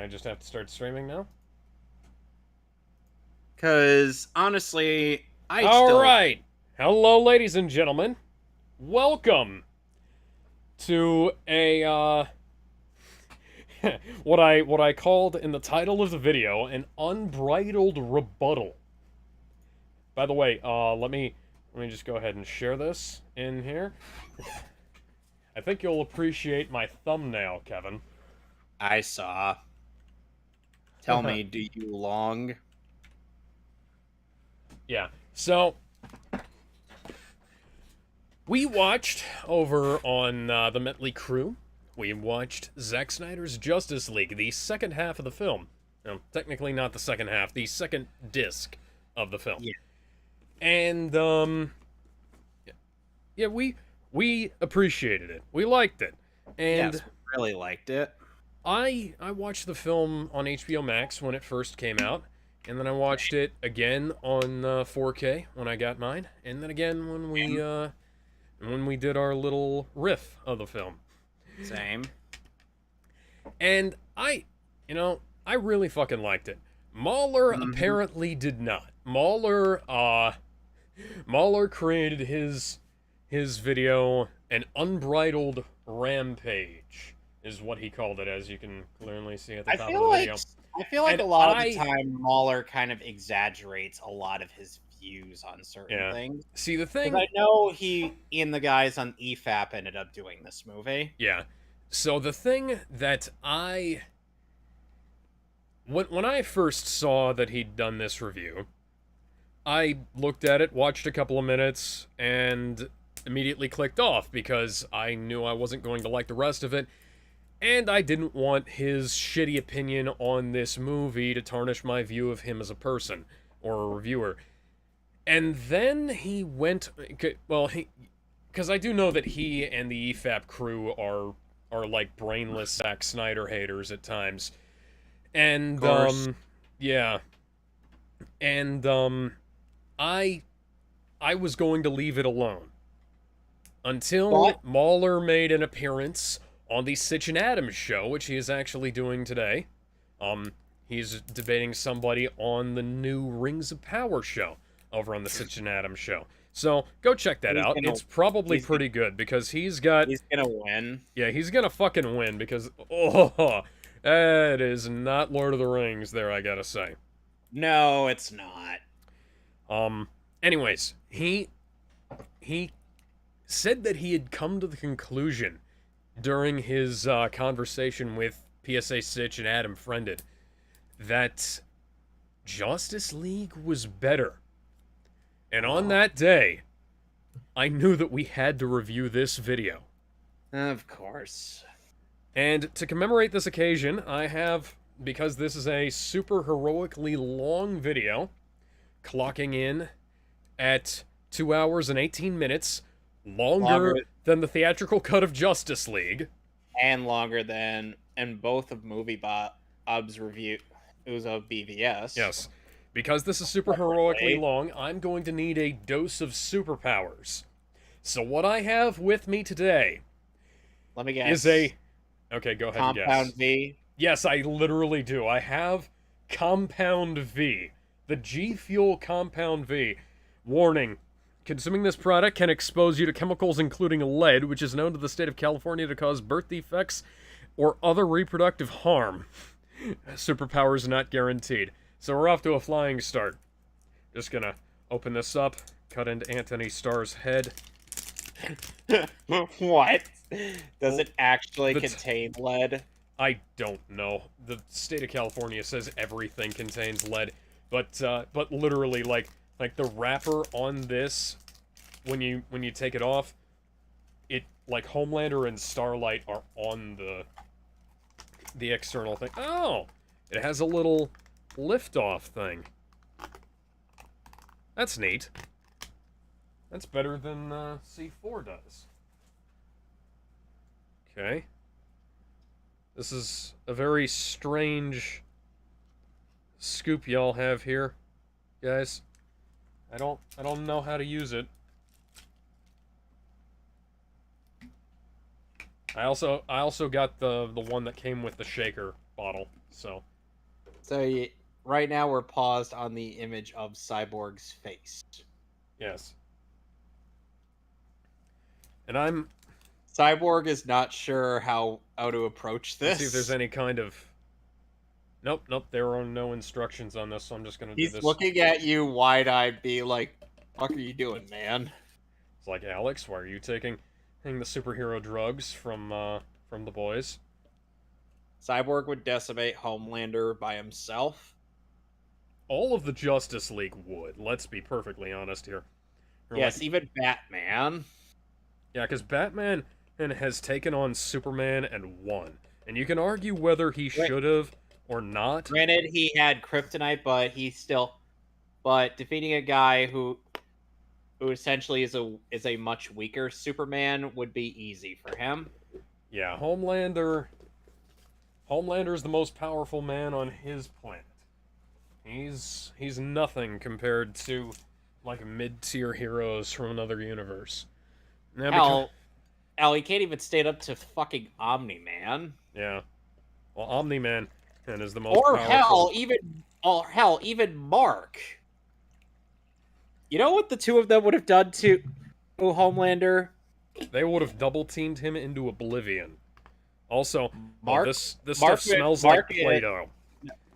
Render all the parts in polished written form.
I just have to start streaming now? Because, honestly, Alright! Hello, ladies and gentlemen. Welcome to a, what I called in the title of the video, an unbridled rebuttal. By the way, let me just go ahead and share this in here. I think you'll appreciate my thumbnail, Kevin. I saw. Tell me, do you long? Yeah, so we watched over on the Metley Crew. We watched Zack Snyder's Justice League, the second half of the film. No, technically not the second half, the second disc of the film. Yeah. And yeah, we appreciated it. We liked it. And yes, really liked it. I watched the film on HBO Max when it first came out, and then I watched it again on 4K when I got mine, and then again when we did our little riff of the film. Same. And I really fucking liked it. MauLer apparently did not. MauLer created his video, An Unbridled Rampage, is what he called it, as you can clearly see at the top of the video. I feel like And a lot of the time MauLer kind of exaggerates a lot of his views on certain things. See, the thing... I know he and the guys on EFAP ended up doing this movie. Yeah. So the thing that when I first saw that he'd done this review, I looked at it, watched a couple of minutes, and immediately clicked off because I knew I wasn't going to like the rest of it, and I didn't want his shitty opinion on this movie to tarnish my view of him as a person or a reviewer. And then he went, well, because I do know that he and the EFAP crew are like brainless Zack Snyder haters at times. And yeah. And I was going to leave it alone until MauLer made an appearance on the Sitch and Adams show, which he is actually doing today. He's debating somebody on the new Rings of Power show over on the Sitch and Adams show. So go check that out. It's probably pretty good because he's gonna win. Yeah, he's gonna fucking win because that is not Lord of the Rings there, I gotta say. No, it's not. Anyways, he said that he had come to the conclusion during his conversation with PSA Sitch and Adam Friended that Justice League was better. And on that day, I knew that we had to review this video. Of course. And to commemorate this occasion, I have, because this is a super heroically long video, clocking in at 2 hours and 18 minutes, longer than the theatrical cut of Justice League. And longer than, and both of Movie Bob's reviews of BVS. Yes. Because this is super heroically long, I'm going to need a dose of superpowers. So what I have with me today... Let me guess. ...is a... Okay, go ahead and guess. Compound V? Yes, I literally do. I have Compound V. The G Fuel Compound V. Warning. Consuming this product can expose you to chemicals including lead, which is known to the state of California to cause birth defects or other reproductive harm. Superpowers not guaranteed. So we're off to a flying start. Just gonna open this up, cut into Anthony Starr's head. What? Does it actually contain lead? I don't know. The state of California says everything contains lead, but literally, like the wrapper on this, when you take it off, it, like, Homelander and Starlight are on the external thing. Oh! It has a little liftoff thing. That's neat. That's better than C4 does. Okay. This is a very strange scoop y'all have here, guys. I don't know how to use it. I also got the one that came with the shaker bottle. So, Right now we're paused on the image of Cyborg's face. yes. And I'm... Cyborg is not sure how to approach this. Let's see if there's any kind of... Nope, there are no instructions on this, so I'm just gonna do He's this. looking at you wide-eyed, be like, "What are you doing, man?" It's like, Alex, why are you taking the superhero drugs from the boys? Cyborg would decimate Homelander by himself. All of the Justice League would. Let's be perfectly honest here. Yes, even Batman. Yeah, because Batman has taken on Superman and won. And you can argue whether he should have or not. Granted, he had kryptonite, but defeating a guy who essentially is a much weaker Superman would be easy for him. Yeah, Homelander is the most powerful man on his planet. He's nothing compared to like mid-tier heroes from another universe. Hell, he can't even stand up to fucking Omni-Man. Yeah. Well, Omni-Man is the most Or powerful. hell, even Mark. You know what the two of them would have done to Homelander? They would have double-teamed him into oblivion. Also, Mark, this stuff smells like Play-Doh.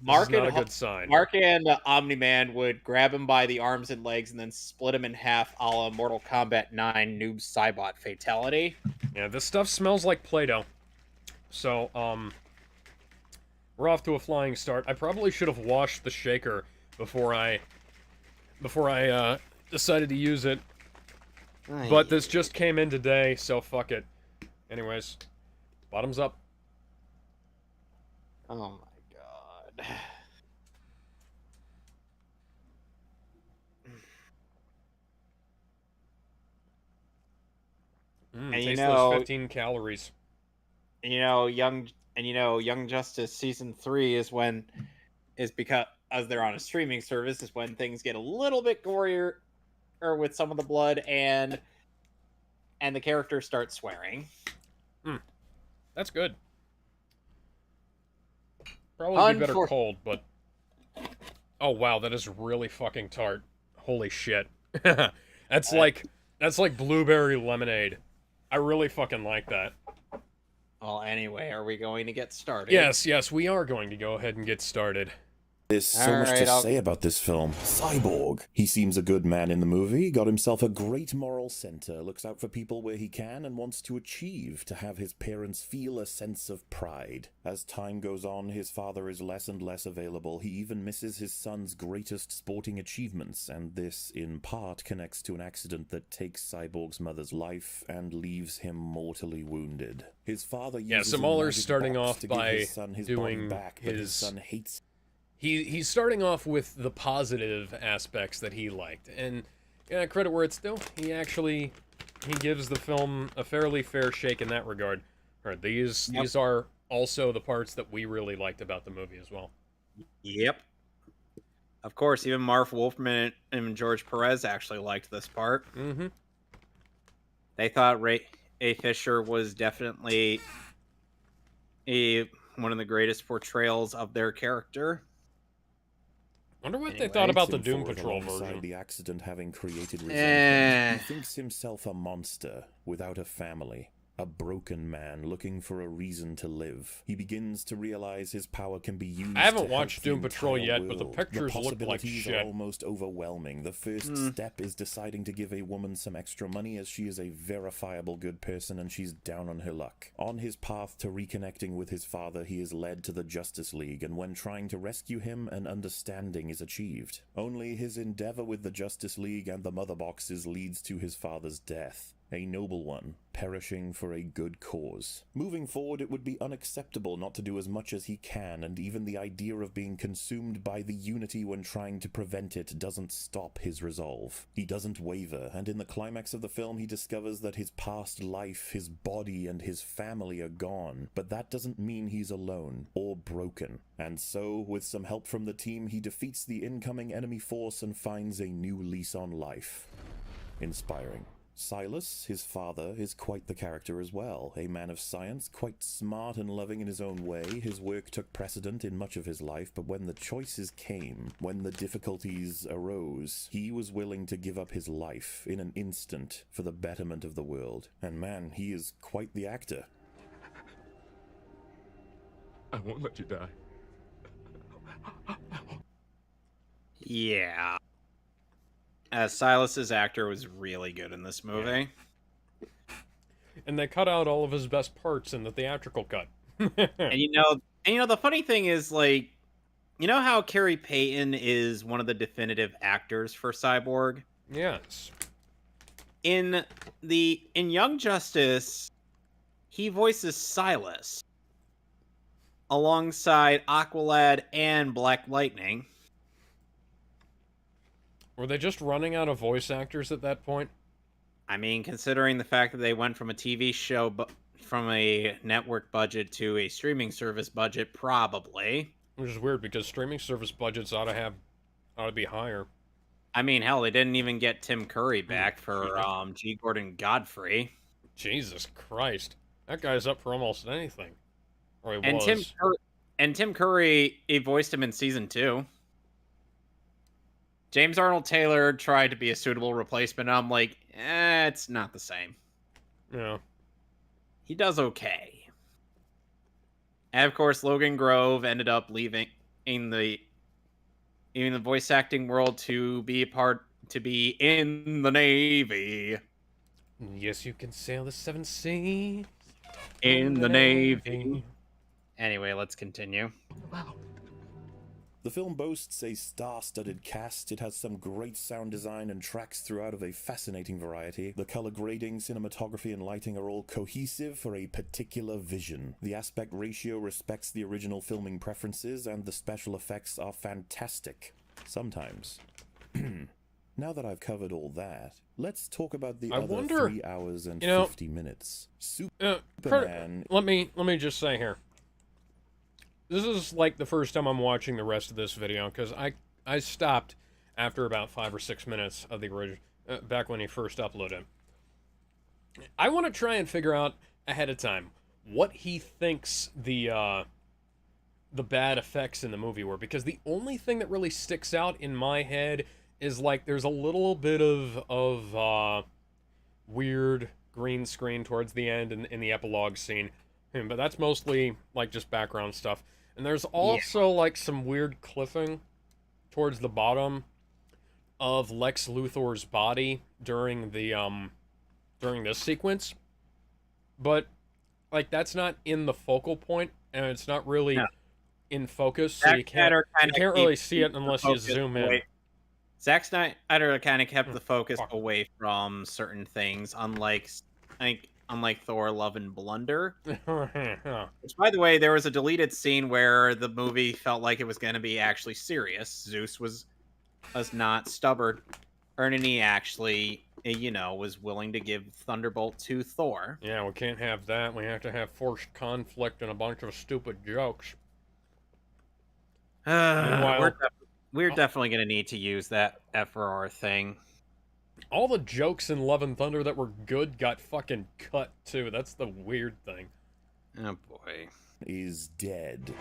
Mark not a good sign. Mark and Omni-Man would grab him by the arms and legs and then split him in half, a la Mortal Kombat 9 Noob Saibot Fatality. Yeah, this stuff smells like Play-Doh. So, we're off to a flying start. I probably should have washed the shaker before I decided to use it. But this just came in today, so fuck it. Anyways, bottoms up. Oh my god. And taste those 15 calories. Young Justice season 3 is because as they're on a streaming service is when things get a little bit gorier or with some of the blood and the characters start swearing. That's good. Probably be better cold, but... Oh wow, that is really fucking tart. Holy shit. That's like blueberry lemonade. I really fucking like that. Well, anyway, are we going to get started? Yes, we are going to go ahead and get started. There's so much to say about this film. Cyborg. He seems a good man in the movie, got himself a great moral center, looks out for people where he can, and wants to achieve to have his parents feel a sense of pride. As time goes on, his father is less and less available. He even misses his son's greatest sporting achievements, and this, in part, connects to an accident that takes Cyborg's mother's life and leaves him mortally wounded. His father uses so MauLer's a starting box off to give by his son his doing body back, but his son hates He's starting off with the positive aspects that he liked, and credit where it's due. He gives the film a fairly fair shake in that regard. Right, these are also the parts that we really liked about the movie as well. Yep. Of course, even Marv Wolfman and George Perez actually liked this part. Mm-hmm. They thought Ray A. Fisher was definitely one of the greatest portrayals of their character. Wonder what they thought about the Doom Patrol version. The accident having created resentment, he thinks himself a monster without a family. A broken man looking for a reason to live. He begins to realize his power can be used. I haven't watched Doom Patrol yet, but the world. pictures look like shit. Are almost overwhelming. The first step is deciding to give a woman some extra money, as she is a verifiable good person and she's down on her luck. On his path to reconnecting with his father, he is led to the Justice League, and when trying to rescue him, an understanding is achieved. Only his endeavor with the Justice League and the Mother Boxes leads to his father's death. A noble one, perishing for a good cause. Moving forward, it would be unacceptable not to do as much as he can, and even the idea of being consumed by the Unity when trying to prevent it doesn't stop his resolve. He doesn't waver, and in the climax of the film he discovers that his past life, his body, and his family are gone, but that doesn't mean he's alone, or broken. And so, with some help from the team, he defeats the incoming enemy force and finds a new lease on life. Inspiring. Silas, his father, is quite the character as well. A man of science, quite smart and loving in his own way. His work took precedent in much of his life, but when the choices came, when the difficulties arose, he was willing to give up his life in an instant for the betterment of the world. And man, he is quite the actor. I won't let you die. Yeah. Silas's actor was really good in this movie. And they cut out all of his best parts in the theatrical cut. And the funny thing is, like, you know how Carrie Payton is one of the definitive actors for Cyborg? Yes. In Young Justice, he voices Silas alongside Aqualad and Black Lightning. Were they just running out of voice actors at that point? I mean, considering the fact that they went from a TV show, from a network budget to a streaming service budget, probably. Which is weird because streaming service budgets ought to be higher. I mean, hell, they didn't even get Tim Curry back for G. Gordon Godfrey. Jesus Christ, that guy's up for almost anything. Or he And was. Tim Curry, he voiced him in season 2. James Arnold Taylor tried to be a suitable replacement. And I'm like, it's not the same. Yeah. He does okay. And of course, Logan Grove ended up leaving the voice acting world to be in the Navy. Yes, you can sail the 7 seas. In the Navy. Anyway, let's continue. Wow. The film boasts a star-studded cast. It has some great sound design and tracks throughout of a fascinating variety. The color grading, cinematography, and lighting are all cohesive for a particular vision. The aspect ratio respects the original filming preferences, and the special effects are fantastic. Sometimes. Now that I've covered all that, let's talk about the other 3 hours and 50 minutes. Superman... Let me just say here. This is like the first time I'm watching the rest of this video, because I stopped after about 5 or 6 minutes of the original, back when he first uploaded. I want to try and figure out ahead of time what he thinks the bad effects in the movie were, because the only thing that really sticks out in my head is like there's a little bit of weird green screen towards the end in the epilogue scene, but that's mostly like just background stuff. And there's also like some weird cliffing towards the bottom of Lex Luthor's body during this sequence. But like that's not in the focal point, and it's not really in focus, so you can't really see it unless you zoom in. Zack Snyder kind of kept the focus away from certain things, unlike Thor: Love and Blunder. Which, by the way, there was a deleted scene where the movie felt like it was going to be actually serious. Zeus was not stubborn, and he actually, was willing to give Thunderbolt to Thor. Yeah, we can't have that. We have to have forced conflict and a bunch of stupid jokes. We're definitely going to need to use that FRR thing. All the jokes in Love and Thunder that were good got fucking cut, too. That's the weird thing. Oh, boy. Is dead.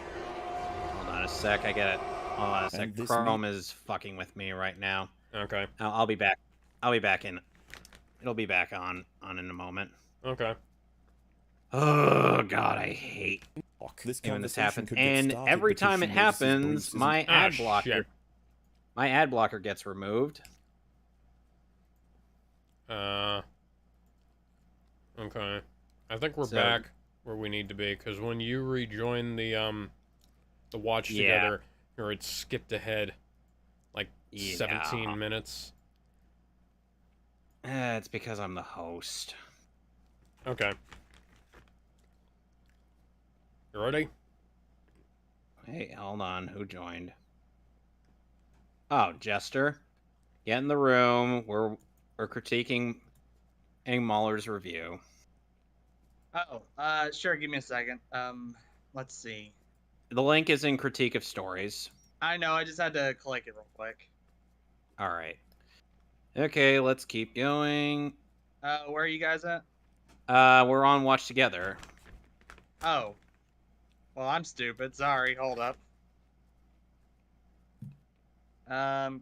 Hold on a sec. I get it. Hold on a sec. Chrome is fucking with me right now. Okay. I'll be back. I'll be back in. It'll be back on in a moment. Okay. Oh, God, I hate when this happens. And every time it happens, my ad blocker gets removed. Okay. I think we're back where we need to be, because when you rejoin the watch together, or it skipped ahead like 17 minutes. It's because I'm the host. Okay. You ready? Hey, hold on. Who joined? Oh, Jester. Get in the room. We're critiquing MauLer's review. Sure. Give me a second. Let's see. The link is in Critique of Stories. I know. I just had to click it real quick. All right. Okay, let's keep going. Where are you guys at? We're on watch together. Oh. Well, I'm stupid. Sorry. Hold up.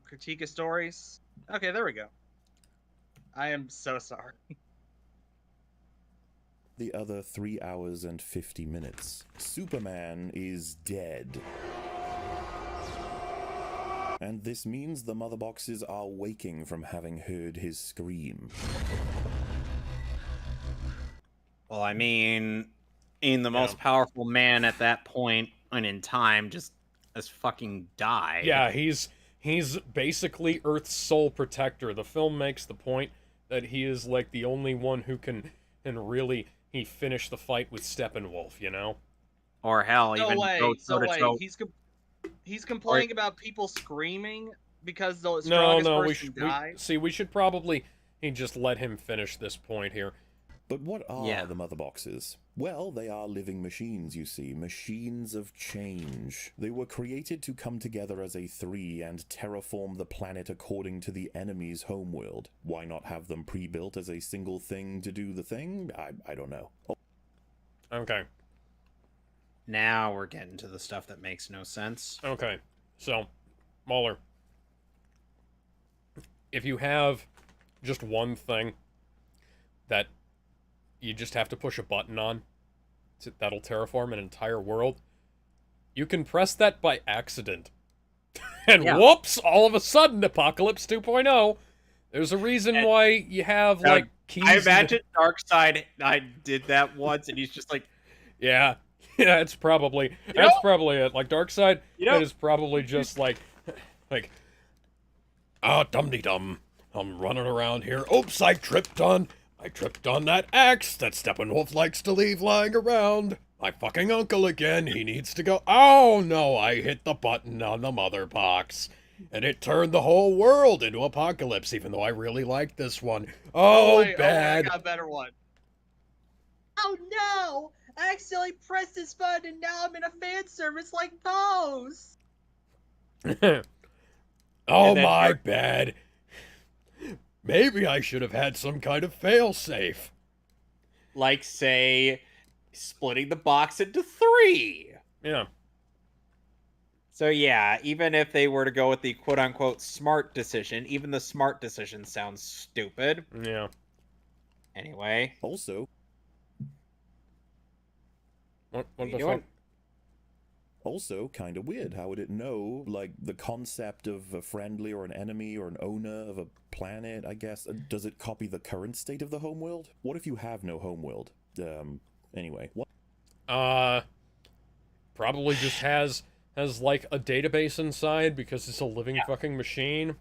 Critique of stories. Okay, there we go. I am so sorry. The other 3 hours and 50 minutes. Superman is dead. And this means the mother boxes are waking from having heard his scream. Well, I mean, the most powerful man at that point and in time just has fucking died. Yeah, he's basically Earth's sole protector. The film makes the point that he is like the only one who can really finish the fight with Steppenwolf, you know? Or hell, No even way. go So toe to wait. toe. He's complaining about people screaming because the No, strongest no, person died. we should probably just let him finish this point here. But what are the mother boxes? Well, they are living machines, you see. Machines of change. They were created to come together as a three and terraform the planet according to the enemy's homeworld. Why not have them pre-built as a single thing to do the thing? I don't know. Okay. Now we're getting to the stuff that makes no sense. Okay. So, MauLer, if you have just one thing that you just have to push a button on that'll terraform an entire world, you can press that by accident. And whoops, all of a sudden, Apocalypse 2.0. There's a reason why you have, like, keys. I imagine Darkseid, I did that once, and he's just like... Yeah, it's probably... That's probably it. Like, Darkseid, it is probably just like... dum-de-dum. I'm running around here. Oops, I tripped on that axe that Steppenwolf likes to leave lying around. My fucking uncle again. He needs to go. Oh no, I hit the button on the mother box. And it turned the whole world into Apocalypse, even though I really like this one. Oh, wait, bad. I got a better one. Oh no! I accidentally pressed this button and now I'm in a fan service like Pose. Oh, my bad. Maybe I should have had some kind of failsafe. Like, say, splitting the box into 3. Yeah. So yeah, even if they were to go with the quote-unquote smart decision, even the smart decision sounds stupid. Yeah. Anyway. Also... What the fuck? Also, kind of weird. How would it know, like, the concept of a friendly or an enemy or an owner of a planet, I guess? Does it copy the current state of the homeworld? What if you have no homeworld? Anyway, what? Probably just has like a database inside because it's a living fucking machine.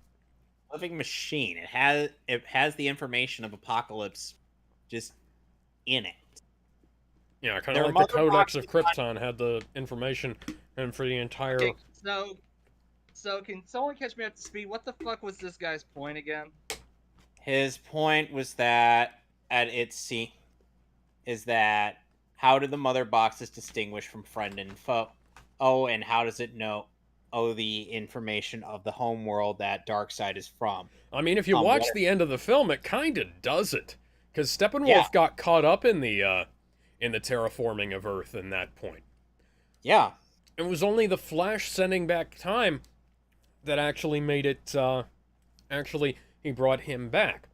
Living machine. It has the information of Apocalypse just in it. Yeah, kind of like the Codex of Krypton had the information and for the entire... Okay, so can someone catch me up to speed? What the fuck was this guy's point again? His point was that how do the mother boxes distinguish from friend and foe? Oh, and how does it know the information of the homeworld that Darkseid is from? I mean, if you watch the end of the film, it kind of does it. Because Steppenwolf got caught up in the terraforming of Earth in that point. Yeah. It was only the Flash sending back time that actually made it, he brought him back.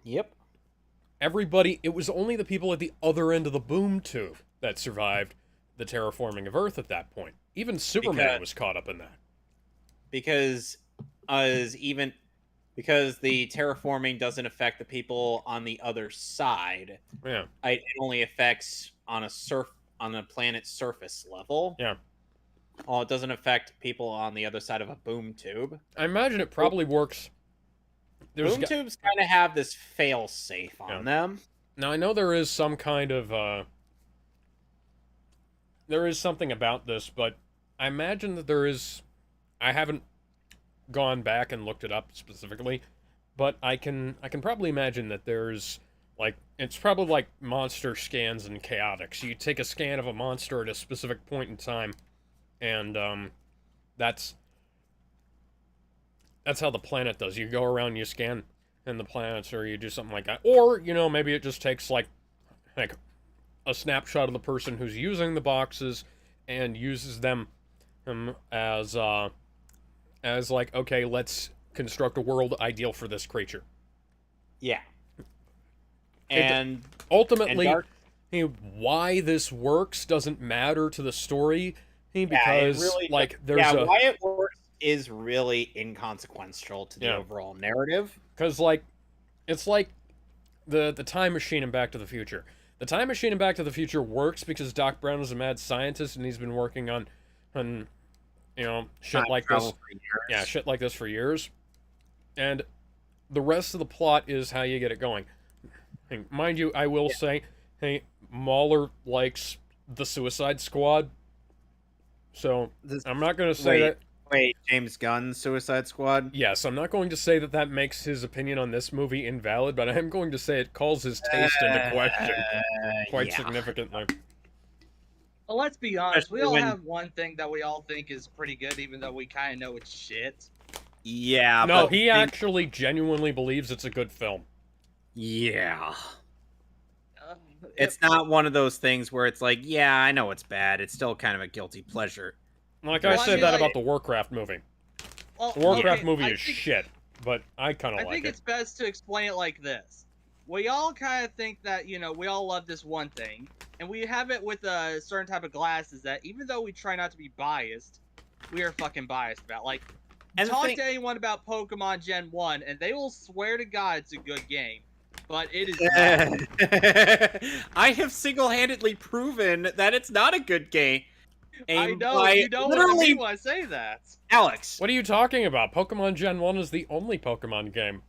Yep. It was only the people at the other end of the boom tube that survived the terraforming of Earth at that point. Even Superman was caught up in that. Because the terraforming doesn't affect the people on the other side. Yeah. It only affects on a planet's surface level. Yeah. Oh, it doesn't affect people on the other side of a boom tube. I imagine it probably works. Boom tubes kind of have this fail-safe on them. Now, I know there is some kind of, there is something about this, but I imagine that there is... I haven't gone back and looked it up specifically, but I can probably imagine that there's, like, it's probably like monster scans and chaotic. So you take a scan of a monster at a specific point in time, and, that's how the planet does. You go around and you scan and the planets, or you do something like that. Or, you know, maybe it just takes, like a snapshot of the person who's using the boxes and uses them as like, okay, let's construct a world ideal for this creature. Yeah. And ultimately, and why this works doesn't matter to the story, because really, like there's why it works is really inconsequential to the overall narrative. Because like it's like the time machine in Back to the Future. The time machine in Back to the Future works because Doc Brown is a mad scientist and he's been working on you know, shit like this. Yeah, shit like this for years. And the rest of the plot is how you get it going. And mind you, I will say, hey, MauLer likes the Suicide Squad. So I'm not going to say that. Wait, James Gunn's Suicide Squad? Yes, I'm not going to say that that makes his opinion on this movie invalid, but I am going to say it calls his taste into question quite significantly. Well, let's be honest. We all have one thing that we all think is pretty good, even though we kind of know it's shit. Yeah. No, he actually genuinely believes it's a good film. Yeah. It's not one of those things where it's like, yeah, I know it's bad. It's still kind of a guilty pleasure. Like I said that about the Warcraft movie. Well, the Warcraft movie is shit, but I kind of like it. I think it's best to explain it like this. We all kind of think that, you know, we all love this one thing, and we have it with a certain type of glasses that even though we try not to be biased, we are fucking biased about. Like, talk to anyone about Pokemon Gen 1, and they will swear to God it's a good game. But it is not. I have single-handedly proven that it's not a good game. I know, you don't literally want to say that. Alex. What are you talking about? Pokemon Gen 1 is the only Pokemon game.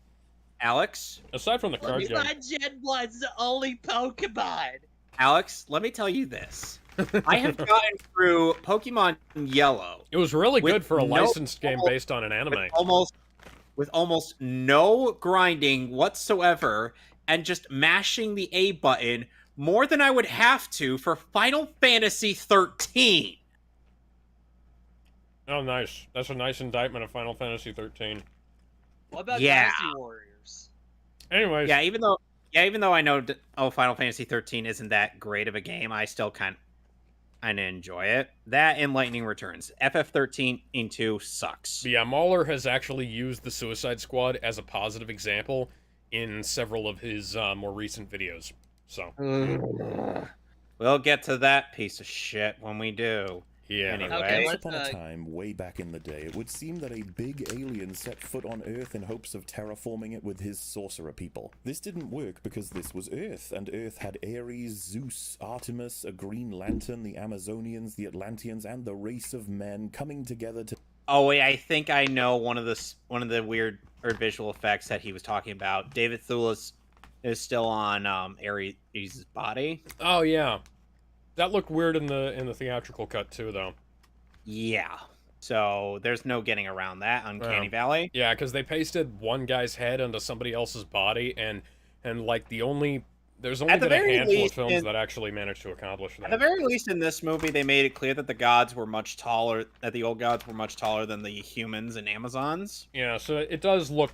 Alex? Aside from the card game. Pokemon Gen 1's the only Pokemon. Alex, let me tell you this. I have gotten through Pokemon Yellow. It was really good for a licensed game based on an anime. With almost no grinding whatsoever, and just mashing the A button more than I would have to for Final Fantasy 13. Oh, nice. That's a nice indictment of Final Fantasy 13. What about Dynasty Warriors? Anyways. Yeah, even though I know Final Fantasy 13 isn't that great of a game, I still kind of enjoy it. That and Lightning Returns. FF13 into sucks. But yeah, MauLer has actually used the Suicide Squad as a positive example in several of his more recent videos. So we'll get to that piece of shit when we do. Yeah. Anyway. Okay, once upon a time, way back in the day, it would seem that a big alien set foot on Earth in hopes of terraforming it with his sorcerer people. This didn't work because this was Earth, and Earth had Ares, Zeus, Artemis, a Green Lantern, the Amazonians, the Atlanteans, and the race of men coming together to... Oh wait, I think I know one of the weird or visual effects that he was talking about. David Thewlis is still on Ares' body. Oh yeah. That looked weird in the theatrical cut too, though. Yeah. So there's no getting around that Uncanny Valley. Yeah, because they pasted one guy's head onto somebody else's body, and like there's only been a handful of films that actually managed to accomplish that. At the very least, in this movie, they made it clear that the old gods were much taller than the humans and Amazons. Yeah, so it does look,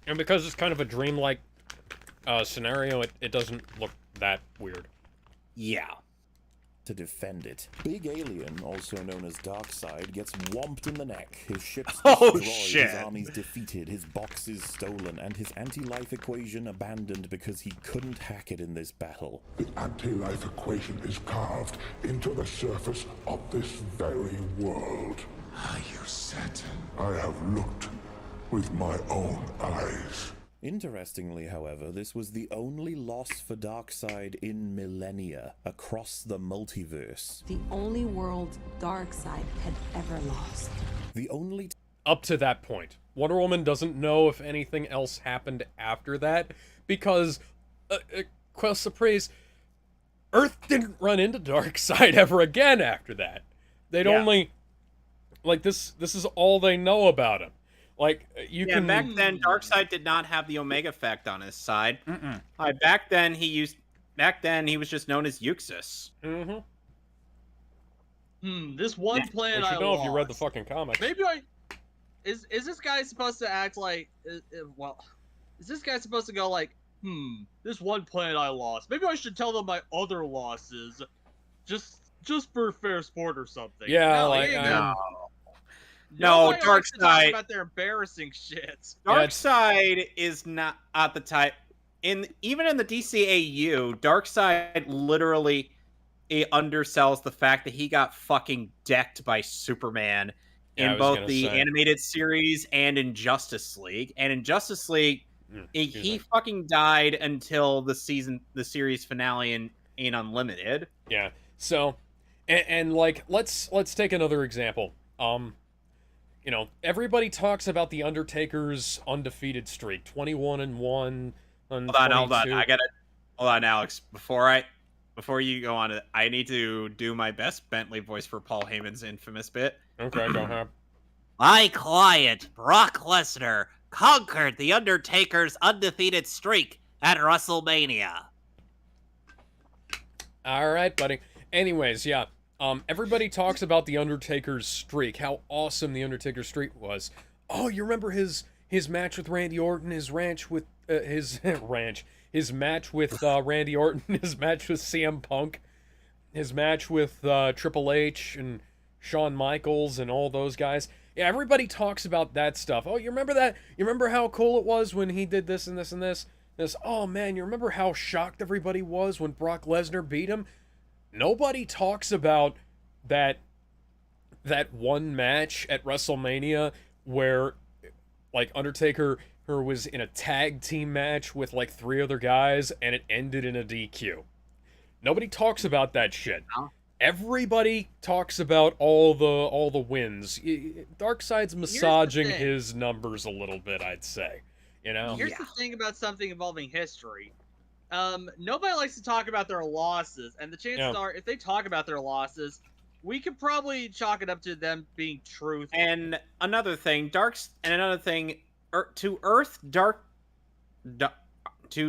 and because it's kind of a dreamlike scenario, it doesn't look that weird. Yeah. To defend it. Big Alien, also known as Darkseid, gets whomped in the neck, his ships destroyed, his armies defeated, his boxes stolen, and his anti-life equation abandoned because he couldn't hack it in this battle. The anti-life equation is carved into the surface of this very world. Are you certain? I have looked with my own eyes. Interestingly, however, this was the only loss for Darkseid in millennia across the multiverse. The only world Darkseid had ever lost. The only... Up to that point. Wonder Woman doesn't know if anything else happened after that, because, quelle surprise, Earth didn't run into Darkseid ever again after that. They'd only... Like, this is all they know about him. Like, you can... back then, Darkseid did not have the Omega effect on his side. Back then, he was just known as Euxis. This one plan I know if you read the fucking comics. Maybe is this guy supposed to act like... well, is this guy supposed to go like, this one planet I lost. Maybe I should tell them my other losses, just for fair sport or something. Yeah, no, like, he ain't No. gonna- No, Nobody likes to talk Darkseid. about their embarrassing shit. Darkseid is not at the type. Even in the DCAU, Darkseid literally undersells the fact that he got fucking decked by Superman Yeah, I in was both gonna the say. animated series and in Justice League. And in Justice League, Excuse he me. fucking died until the series finale in Unlimited. Yeah. So, and like, let's take another example. You know, everybody talks about the Undertaker's undefeated streak, 21-1. Hold on. Hold on, Alex. Before you go on, I need to do my best Bentley voice for Paul Heyman's infamous bit. Okay, go ahead. My client, Brock Lesnar, conquered the Undertaker's undefeated streak at WrestleMania. All right, buddy. Anyways, yeah. Everybody talks about the Undertaker's streak, how awesome the Undertaker's streak was. Oh, you remember his match with Randy Orton, his match with his match with Randy Orton, his match with CM Punk, his match with Triple H and Shawn Michaels and all those guys. Yeah, everybody talks about that stuff. Oh, you remember that? You remember how cool it was when he did this and this and this? Oh man, you remember how shocked everybody was when Brock Lesnar beat him? Nobody talks about that one match at WrestleMania where, like, Undertaker was in a tag team match with like 3 other guys and it ended in a DQ. Nobody talks about that shit. No. Everybody talks about all the wins. Darkseid's massaging thing. his numbers a little bit, I'd say. You know? Here's the thing about something involving history. Nobody likes to talk about their losses, and the chances are, if they talk about their losses, we could probably chalk it up to them being truthful. And another thing, to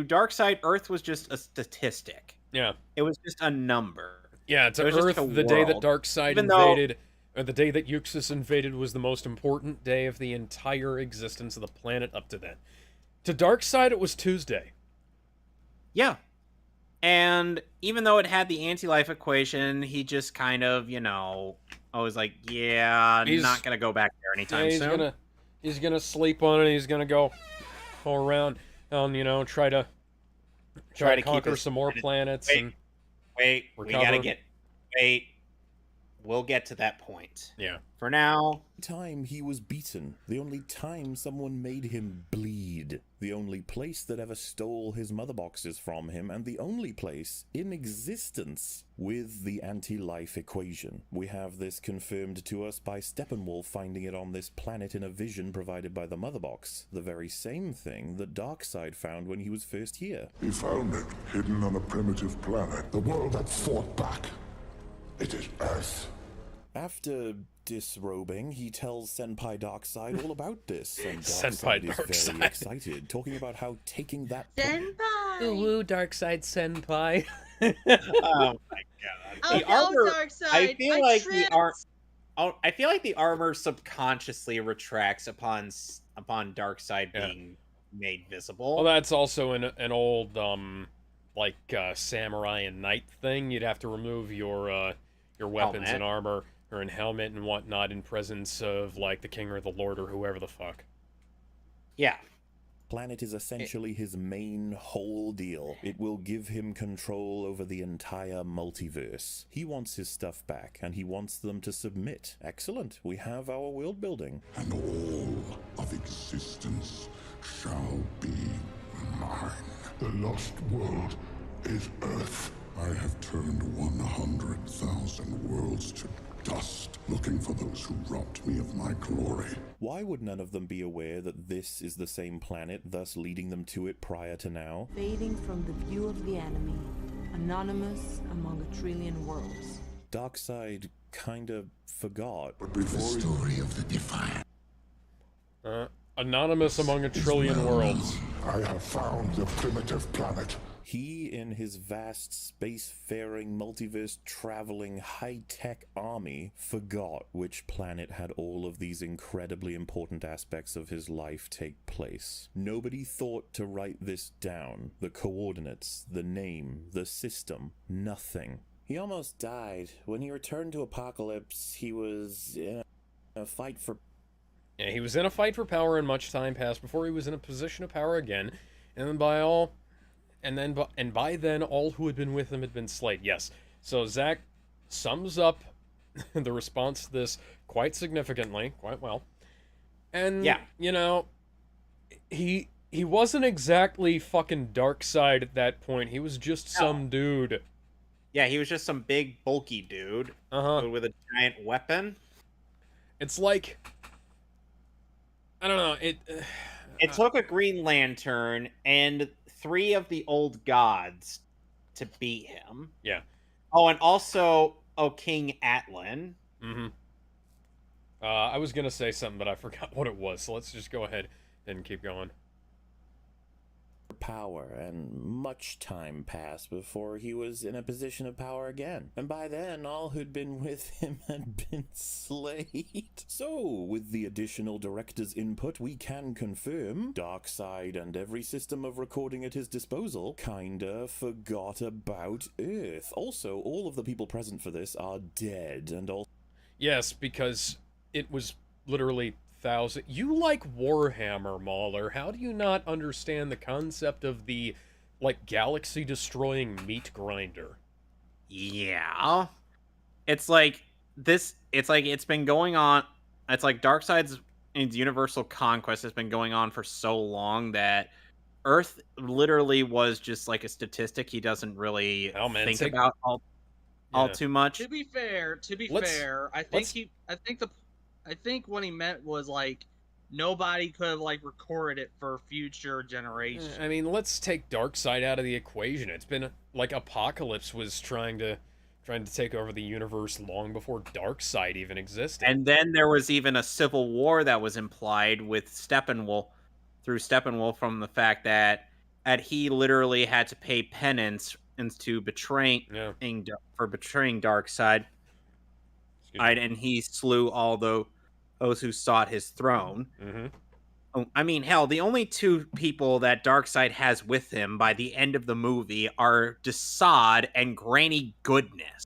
Darkseid, Earth was just a statistic. Yeah. It was just a number. Yeah, to It was just Earth, a the day that world. Darkseid Even though- invaded, or the day that Euxis invaded was the most important day of the entire existence of the planet up to then. To Darkseid, it was Tuesday. Yeah. And even though it had the anti-life equation, he just kind of, I was like, yeah, He's- not going to go back there anytime soon. He's gonna sleep on it. He's gonna go around and try to keep conquer us- some more planets. Wait, recover. We'll get to that point. Yeah. For now, Time he was beaten, the only time someone made him bleed, the only place that ever stole his mother boxes from him, and the only place in existence with the anti-life equation. We have this confirmed to us by Steppenwolf finding it on this planet in a vision provided by the mother box, the very same thing that Darkseid found when he was first here. He found it, hidden on a primitive planet. The world that fought back. It is Earth. After disrobing, he tells Senpai Darkseid all about this, and Senpai Darkseid is Darkseid. very excited, talking about how taking that... Senpai! Ooh, Darkseid Senpai. oh my god. Oh, The armor, no, Darkseid! I feel like tripped. I feel like the armor subconsciously retracts upon Darkseid Yeah. being made visible. Well, that's also an old samurai and knight thing. You'd have to remove your weapons Helmet. and armor or in helmet and whatnot in presence of like the king or the lord or whoever the fuck. Yeah. Planet is essentially his main whole deal. It will give him control over the entire multiverse. He wants his stuff back, and he wants them to submit. Excellent. We have our world building. And all of existence shall be mine. The lost world is Earth. I have turned 100,000 worlds to dust, looking for those who robbed me of my glory. Why would none of them be aware that this is the same planet, thus leading them to it prior to now? Fading from the view of the enemy, anonymous among a trillion worlds. Darkseid kinda forgot. But before the story of the Defiant. Anonymous among a trillion worlds. I have found the primitive planet, He, in his vast spacefaring, multiverse-traveling, high-tech army, forgot which planet had all of these incredibly important aspects of his life take place. Nobody thought to write this down. The coordinates, the name, the system, nothing. He almost died. When he returned to Apocalypse, he was in a fight for... Yeah, he was in a fight for power, and much time passed before he was in a position of power again, and then by then, all who had been with him had been slain. Yes. So Zach sums up the response to this quite significantly, quite well. And, yeah, you know, he wasn't exactly fucking Darkseid at that point. He was just some dude. Yeah, he was just some big, bulky dude with a giant weapon. It's like... I don't know, it took a Green Lantern and 3 of the old gods to beat him. Yeah. Oh, and also, King Atlan. Mm-hmm. I was gonna say something, but I forgot what it was, so let's just go ahead and keep going. Power, and much time passed before he was in a position of power again. And by then, all who'd been with him had been slayed. So, with the additional director's input, we can confirm Darkseid and every system of recording at his disposal kinda forgot about Earth. Also, all of the people present for this are dead, and all... Yes, because it was literally... You like Warhammer, MauLer. How do you not understand the concept of the, like, galaxy-destroying meat grinder? Yeah. It's like, it's been going on... It's like Darkseid's Universal Conquest has been going on for so long that Earth literally was just like a statistic he doesn't really think about all too much. To be fair, I think what he meant was, like, nobody could have, like, recorded it for future generations. I mean, let's take Darkseid out of the equation. It's been, like, Apocalypse was trying to take over the universe long before Darkseid even existed. And then there was even a civil war that was implied with Steppenwolf, through Steppenwolf, from the fact that he literally had to pay penance into for betraying Darkseid. And he slew all those who sought his throne. Mm-hmm. I mean, hell, the only 2 people that Darkseid has with him by the end of the movie are Desaad and Granny Goodness.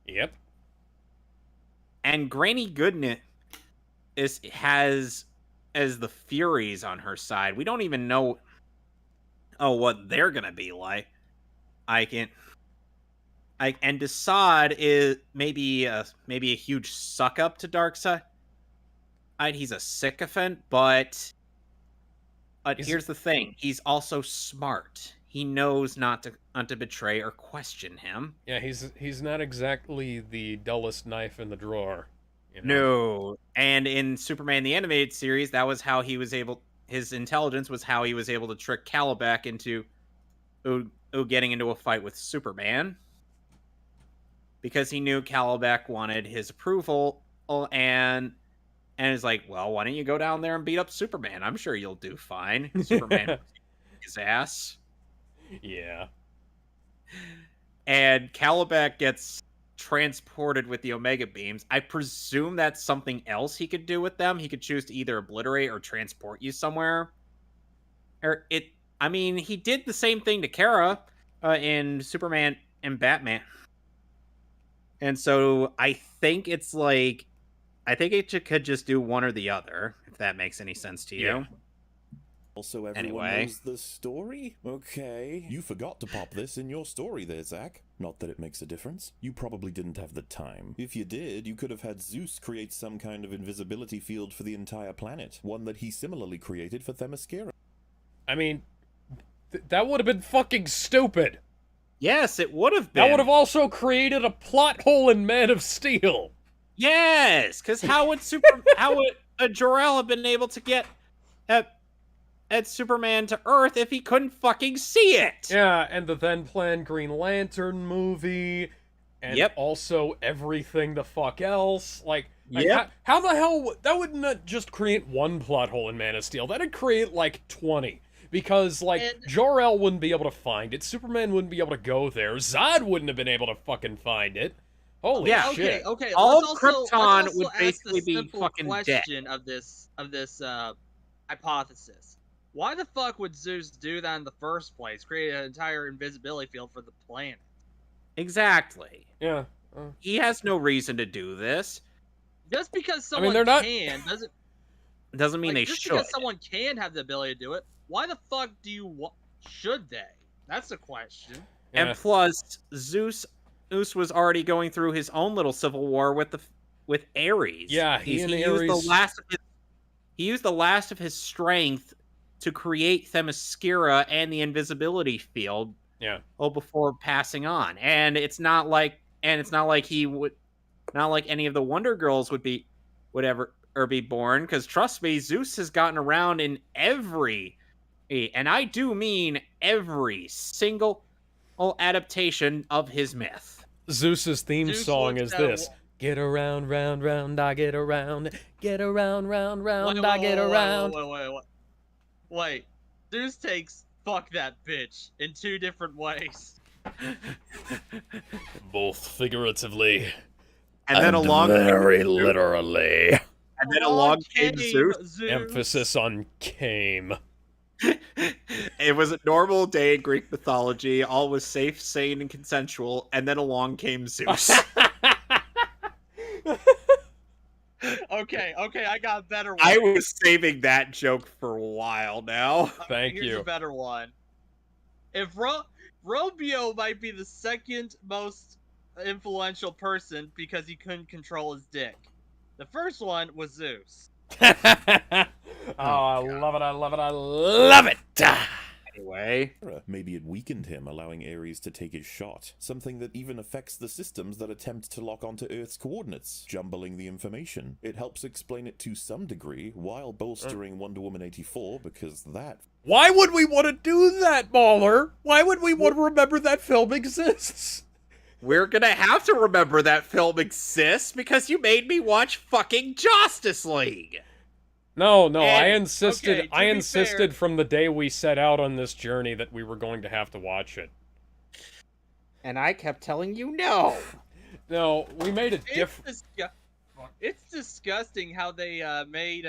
Yep. And Granny Goodness has as the Furies on her side. We don't even know what they're gonna be like. And Desaad is maybe a huge suck up to Darkseid. He's a sycophant, but here's the thing: he's also smart. He knows not to betray or question him. Yeah, he's not exactly the dullest knife in the drawer. You know? No, and in Superman the Animated Series, that was how he was able. His intelligence was how he was able to trick Kalibak into getting into a fight with Superman. Because he knew Kalibak wanted his approval, and is like, well, why don't you go down there and beat up Superman? I'm sure you'll do fine. Superman his ass. Yeah. And Kalibak gets transported with the Omega Beams. I presume that's something else he could do with them. He could choose to either obliterate or transport you somewhere. He did the same thing to Kara in Superman and Batman. And so I think it could just do one or the other, if that makes any sense to you. Yeah. Also, everyone knows the story? Okay. You forgot to pop this in your story there, Zach. Not that it makes a difference. You probably didn't have the time. If you did, you could have had Zeus create some kind of invisibility field for the entire planet. One that he similarly created for Themyscira. I mean, that would have been fucking stupid. Yes, it would have been. That would have also created a plot hole in Man of Steel. Yes, because how would Jor-El have been able to get at Superman to Earth if he couldn't fucking see it? Yeah, and the then planned Green Lantern movie, and also everything the fuck else. How the hell that wouldn't just create one plot hole in Man of Steel? That'd create like 20. Because, like, And- Jor-El wouldn't be able to find it, Superman wouldn't be able to go there, Zod wouldn't have been able to fucking find it. Holy Yeah. shit. Okay. All let's of also Krypton ask would the basically be simple fucking dead. question of this hypothesis. Why the fuck would Zeus do that in the first place? Create an entire invisibility field for the planet? Exactly. Yeah. He has no reason to do this. Just because I someone mean, they're not... can Doesn't mean they just should. because someone can have the ability to do it, why the fuck do you should they? That's the question. Yeah. And plus, Zeus was already going through his own little civil war with Ares. Yeah, he and Ares... He used the last of his strength to create Themyscira and the invisibility field. Yeah. Before passing on. And it's not like he would, not like any of the Wonder Girls would be born, because trust me, Zeus has gotten around in every, and I do mean every single adaptation of his myth. Zeus's theme Zeus song looks is at this. Get around, round, round, I get around. Get around, round, round, I get around. Wait. Zeus takes fuck that bitch in two different ways. Both figuratively And then along very literally. And then along came Zeus. Emphasis on came. It was a normal day in Greek mythology. All was safe, sane, and consensual. And then along came Zeus. Okay, I got a better one. I was saving that joke for a while now. Thank Here's you. a better one. If Romeo might be the second most influential person because he couldn't control his dick. The first one was Zeus. Oh, I love it, I love it, I love it! Anyway. Maybe it weakened him, allowing Ares to take his shot. Something that even affects the systems that attempt to lock onto Earth's coordinates, jumbling the information. It helps explain it to some degree, while bolstering Wonder Woman 84, because that... Why would we want to do that, MauLer? Why would we want to remember that film exists? We're gonna have to remember that film exists because you made me watch fucking Justice League. No, And, I insisted. okay, to I be insisted fair- from the day we set out on this journey that we were going to have to watch it. And I kept telling you no. No, we made a different. It's disgusting how they made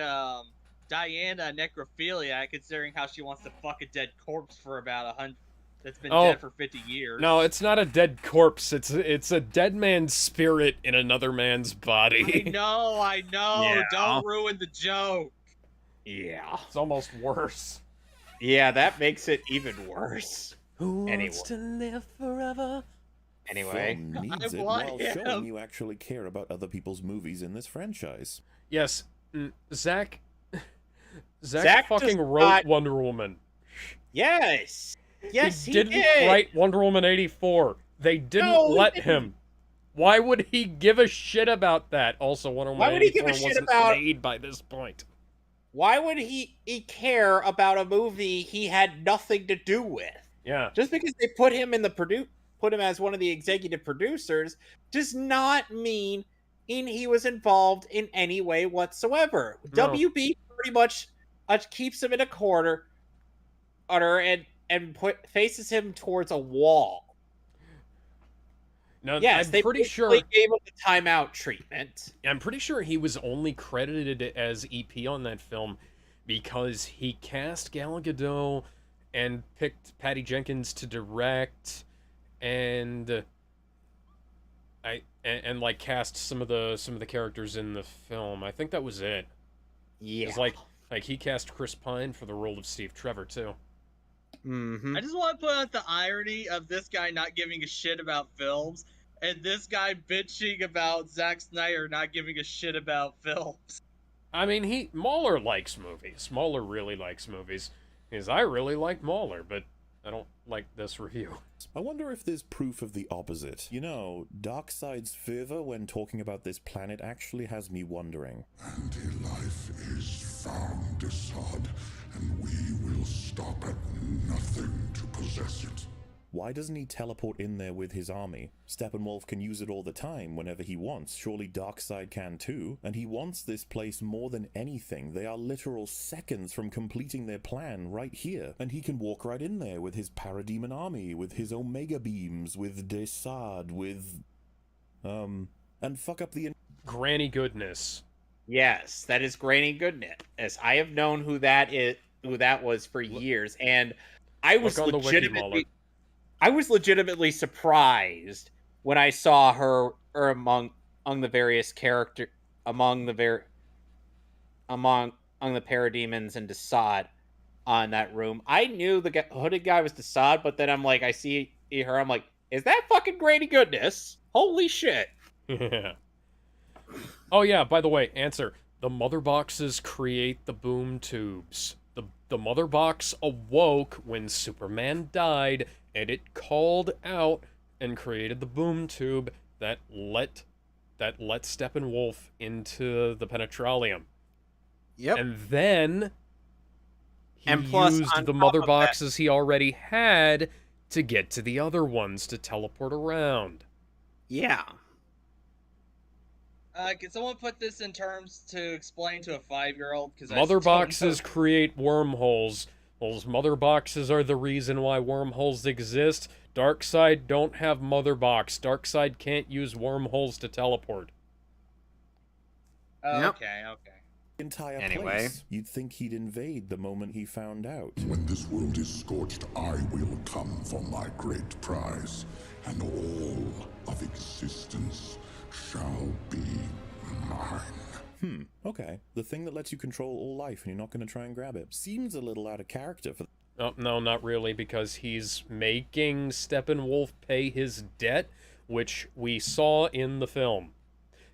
Diana necrophilia, considering how she wants to fuck a dead corpse for about 100. That's been dead for 50 years. No, it's not a dead corpse. It's a dead man's spirit in another man's body. I know. Yeah. Don't ruin the joke. Yeah. It's almost worse. Yeah, that makes it even worse. Who Anyway. wants to live forever? Anyway. Film needs I it want while him. showing you actually care about other people's movies in this franchise. Yes, Zach Zach fucking does wrote not- Wonder Woman. Yes. Yes, he he didn't did. write Wonder Woman 84. They didn't No, he let didn't. him. Why would he give a shit about that? Also, Wonder Woman Why would he give 84 a shit wasn't about- made by this point. Why would he care about a movie he had nothing to do with? Yeah. Just because they put him in the put him as one of the executive producers does not mean he was involved in any way whatsoever. No. WB pretty much keeps him in a corner and faces him towards a wall. No, Yes, they I'm pretty sure. basically gave him the timeout treatment. I'm pretty sure he was only credited as EP on that film because he cast Gal Gadot and picked Patty Jenkins to direct, and like cast some of the characters in the film. I think that was it. Yeah. It's like he cast Chris Pine for the role of Steve Trevor too. Mm-hmm. I just want to put out the irony of this guy not giving a shit about films, and this guy bitching about Zack Snyder not giving a shit about films. I mean, MauLer likes movies. MauLer really likes movies. Because I really like MauLer, but I don't like this review. I wonder if there's proof of the opposite. You know, Darkseid's fervor when talking about this planet actually has me wondering. Anti-life is found, Assad, and we will stop at nothing to possess it. Why doesn't he teleport in there with his army? Steppenwolf can use it all the time, whenever he wants. Surely Darkseid can too. And he wants this place more than anything. They are literal seconds from completing their plan right here. And he can walk right in there with his Parademon army, with his Omega Beams, with Desaad, with... and fuck up the... Granny goodness. Yes, that is Granny Goodness. I have known who that was for years, and I was Look on the wiki, MauLer. I was legitimately surprised when I saw her or among the various character among the parademons and Desaad on that room. I knew the hooded guy was Desaad, but then I'm like, I see her, I'm like, is that fucking Granny Goodness? Holy shit! Yeah. Oh yeah, by the way, answer. The mother boxes create the boom tubes. The mother box awoke when Superman died, and it called out and created the boom tube that let Steppenwolf into the Penetralium. Yep. And then he And plus, used on the top mother of boxes he already had to get to the other ones to teleport around. Yeah. Can someone put this in terms to explain to a 5-year-old? Because Mother boxes create wormholes. Those mother boxes are the reason why wormholes exist. Darkseid don't have mother box. Darkseid can't use wormholes to teleport. Yep. Okay. entire Anyway. place. You'd think he'd invade the moment he found out. When this world is scorched, I will come for my great prize, and all of existence shall be mine. Okay. The thing that lets you control all life and you're not going to try and grab it. Seems a little out of character for... Oh, no, not really, because he's making Steppenwolf pay his debt, which we saw in the film.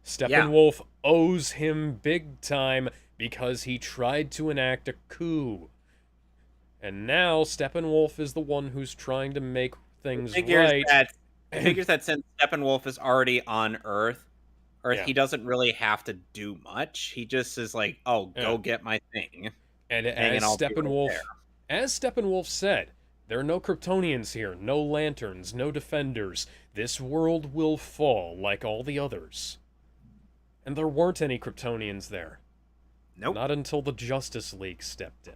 Steppenwolf owes him big time because he tried to enact a coup. And now Steppenwolf is the one who's trying to make things right. It figures that since Steppenwolf is already on Earth, Yeah. he doesn't really have to do much. He just is like, oh, go get my thing. And And I'll be right as Steppenwolf said, there are no Kryptonians here, no Lanterns, no Defenders. This world will fall like all the others. And there weren't any Kryptonians there. Nope. Not until the Justice League stepped in.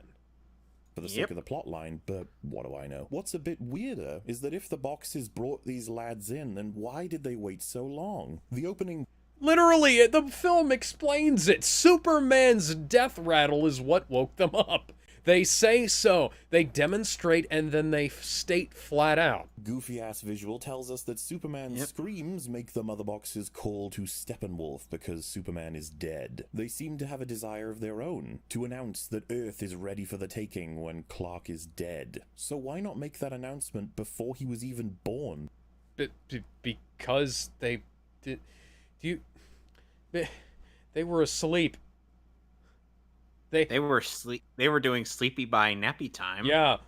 For the sake of the plot line, but what do I know? What's a bit weirder is that if the boxes brought these lads in, then why did they wait so long? The opening... Literally, the film explains it. Superman's death rattle is what woke them up. They say so, they demonstrate, and then they state flat out. Goofy-ass visual tells us that Superman's screams make the mother boxes call to Steppenwolf because Superman is dead. They seem to have a desire of their own, to announce that Earth is ready for the taking when Clark is dead. So why not make that announcement before he was even born? Because they... They were asleep. They were doing sleepy by nappy time. Yeah,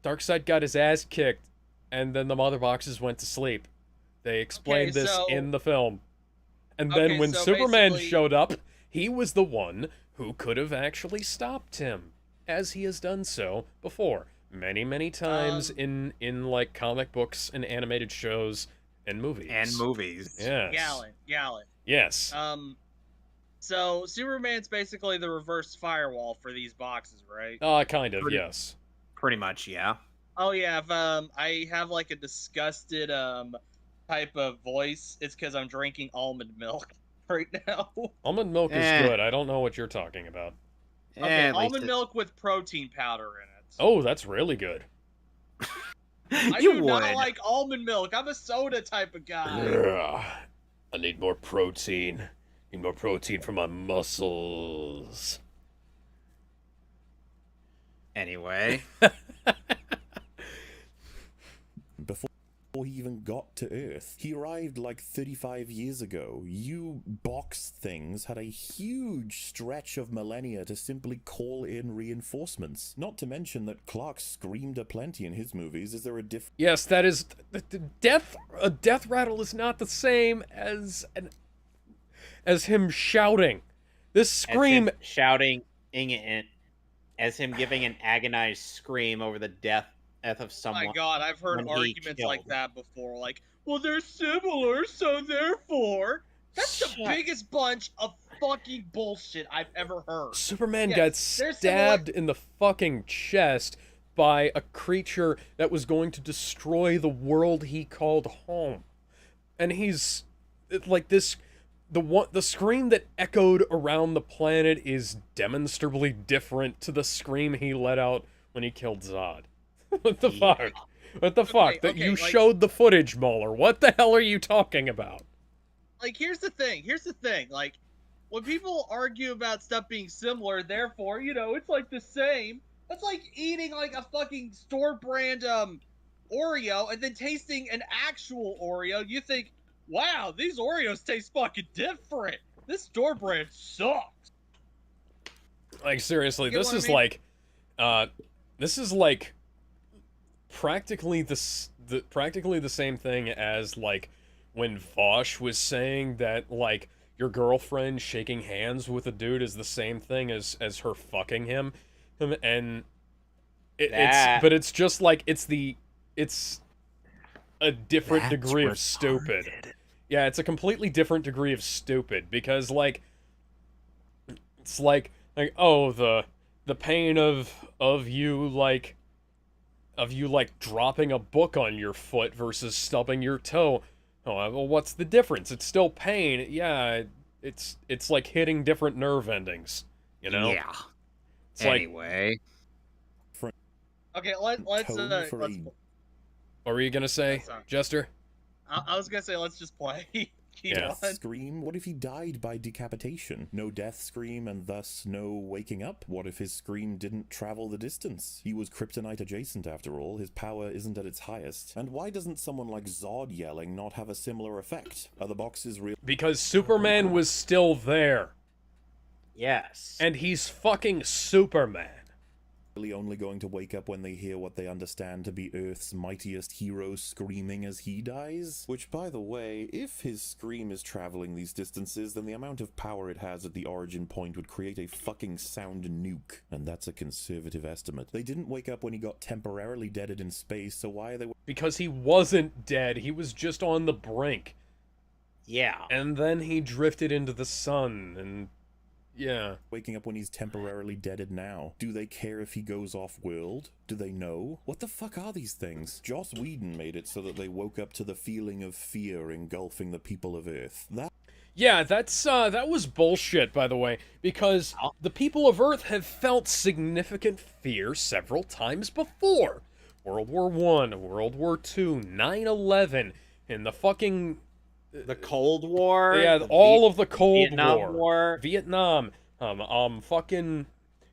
Darkseid got his ass kicked, and then the mother boxes went to sleep. They explained this in the film. And then when Superman showed up, he was the one who could have actually stopped him, as he has done so before. Many, many times in like comic books and animated shows and movies. Yes. Gallant. Yes. So Superman's basically the reverse firewall for these boxes, right? Kind of, yes. Pretty much, yeah. Oh yeah, if I have like a disgusted type of voice, it's because I'm drinking almond milk right now. Almond milk is good. I don't know what you're talking about. Okay, almond milk with protein powder in it. Oh, that's really good. I do not like almond milk. I'm a soda type of guy. I need more protein. Need more protein for my muscles. Anyway. Before he even got to Earth, he arrived like 35 years ago. You box things had a huge stretch of millennia to simply call in reinforcements. Not to mention that Clark screamed aplenty in his movies. Is there a difference? Yes, that is... A death rattle is not the same as him shouting. This scream... Shouting as him giving an agonized scream over the death death of Oh someone. my god, I've heard when he arguments like killed. that before. Like, well, they're similar, so therefore. That's the Shut- biggest bunch of fucking bullshit I've ever heard. Superman Yes, got they're stabbed in the fucking chest by a creature that was going to destroy the world he called home. And he's like this the scream that echoed around the planet is demonstrably different to the scream he let out when he killed Zod. What the fuck? What the fuck? That okay, you like- showed the footage, MauLer. What the hell are you talking about? Like, here's the thing. Like, when people argue about stuff being similar, therefore, it's like the same. That's like eating like a fucking store brand Oreo and then tasting an actual Oreo. You think, wow, these Oreos taste fucking different. This store brand sucks. Like, seriously, You get this what I is mean? like, this is like practically practically the same thing as like when Vosh was saying that like your girlfriend shaking hands with a dude is the same thing as her fucking him, and it's just like it's a different degree of stupid. Yeah, it's a completely different degree of stupid because like it's like oh the pain of you like dropping a book on your foot versus stubbing your toe. Oh, well, what's the difference? It's still pain. Yeah, it's like hitting different nerve endings, you know? Yeah. It's like, Anyway. Okay, let's Tone for what were you gonna say, Sorry. Jester? I was gonna say let's just play. Keep Yeah. on. Scream? What if he died by decapitation? No death scream and thus no waking up? What if his scream didn't travel the distance? He was kryptonite adjacent after all, his power isn't at its highest. And why doesn't someone like Zod yelling not have a similar effect? Are the boxes real? Because Superman was still there, Yes. and he's fucking Superman. Really only going to wake up when they hear what they understand to be Earth's mightiest hero screaming as he dies? Which, by the way, if his scream is traveling these distances, then the amount of power it has at the origin point would create a fucking sound nuke. And that's a conservative estimate. They didn't wake up when he got temporarily deaded in space, so why are they... Because he wasn't dead, he was just on the brink. Yeah. And then he drifted into the sun, and... yeah. waking up when he's temporarily deaded now? Do they care if he goes off-world? Do they know? What the fuck are these things? Joss Whedon made it so that they woke up to the feeling of fear engulfing the people of Earth. Yeah, that was bullshit, by the way, because the people of Earth have felt significant fear several times before. World War I, World War II, 9/11, and the fucking... The Cold War. yeah, all of the Cold Vietnam War. Vietnam, fucking...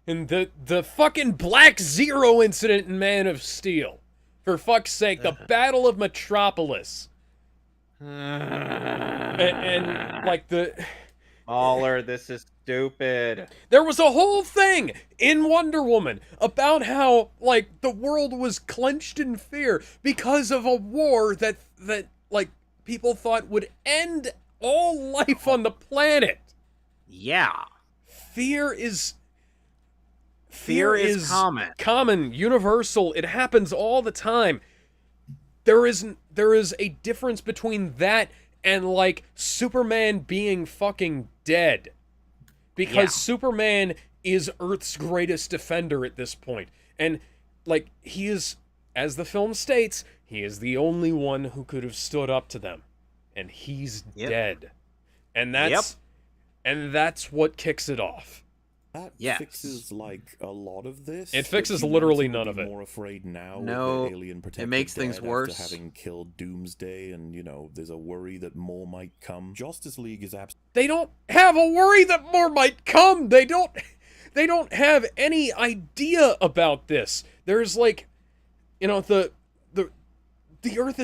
and the fucking Black Zero incident in Man of Steel. For fuck's sake, the Battle of Metropolis. And like the... MauLer, this is stupid. There was a whole thing in Wonder Woman about how, like, the world was clenched in fear because of a war that like, people thought would end all life on the planet. Yeah. Fear is common. Common, universal. It happens all the time. There is a difference between that and, like, Superman being fucking dead. Because Yeah. Superman is Earth's greatest defender at this point. And, like, he is, as the film states, he is the only one who could have stood up to them. And he's dead. And that's what kicks it off. That Yes. fixes, like, a lot of this. It fixes but literally humanity none would of be it. More afraid now No, with the alien protected makes things dead after worse. having killed Doomsday, and, you know, there's a worry that more might come. Justice League is They don't have a worry that more might come. They don't have any idea about this. There's, like, you know, the earth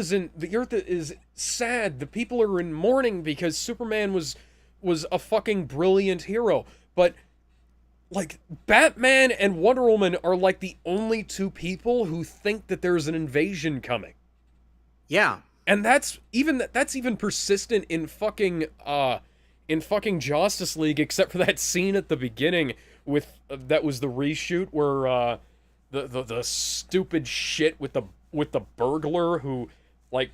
is sad. The people are in mourning because Superman was a fucking brilliant hero. But, like, Batman and Wonder Woman are, like, the only two people who think that there's an invasion coming. Yeah. And that's even persistent in fucking Justice League, except for that scene at the beginning with that was the reshoot where the stupid shit with the burglar who, like,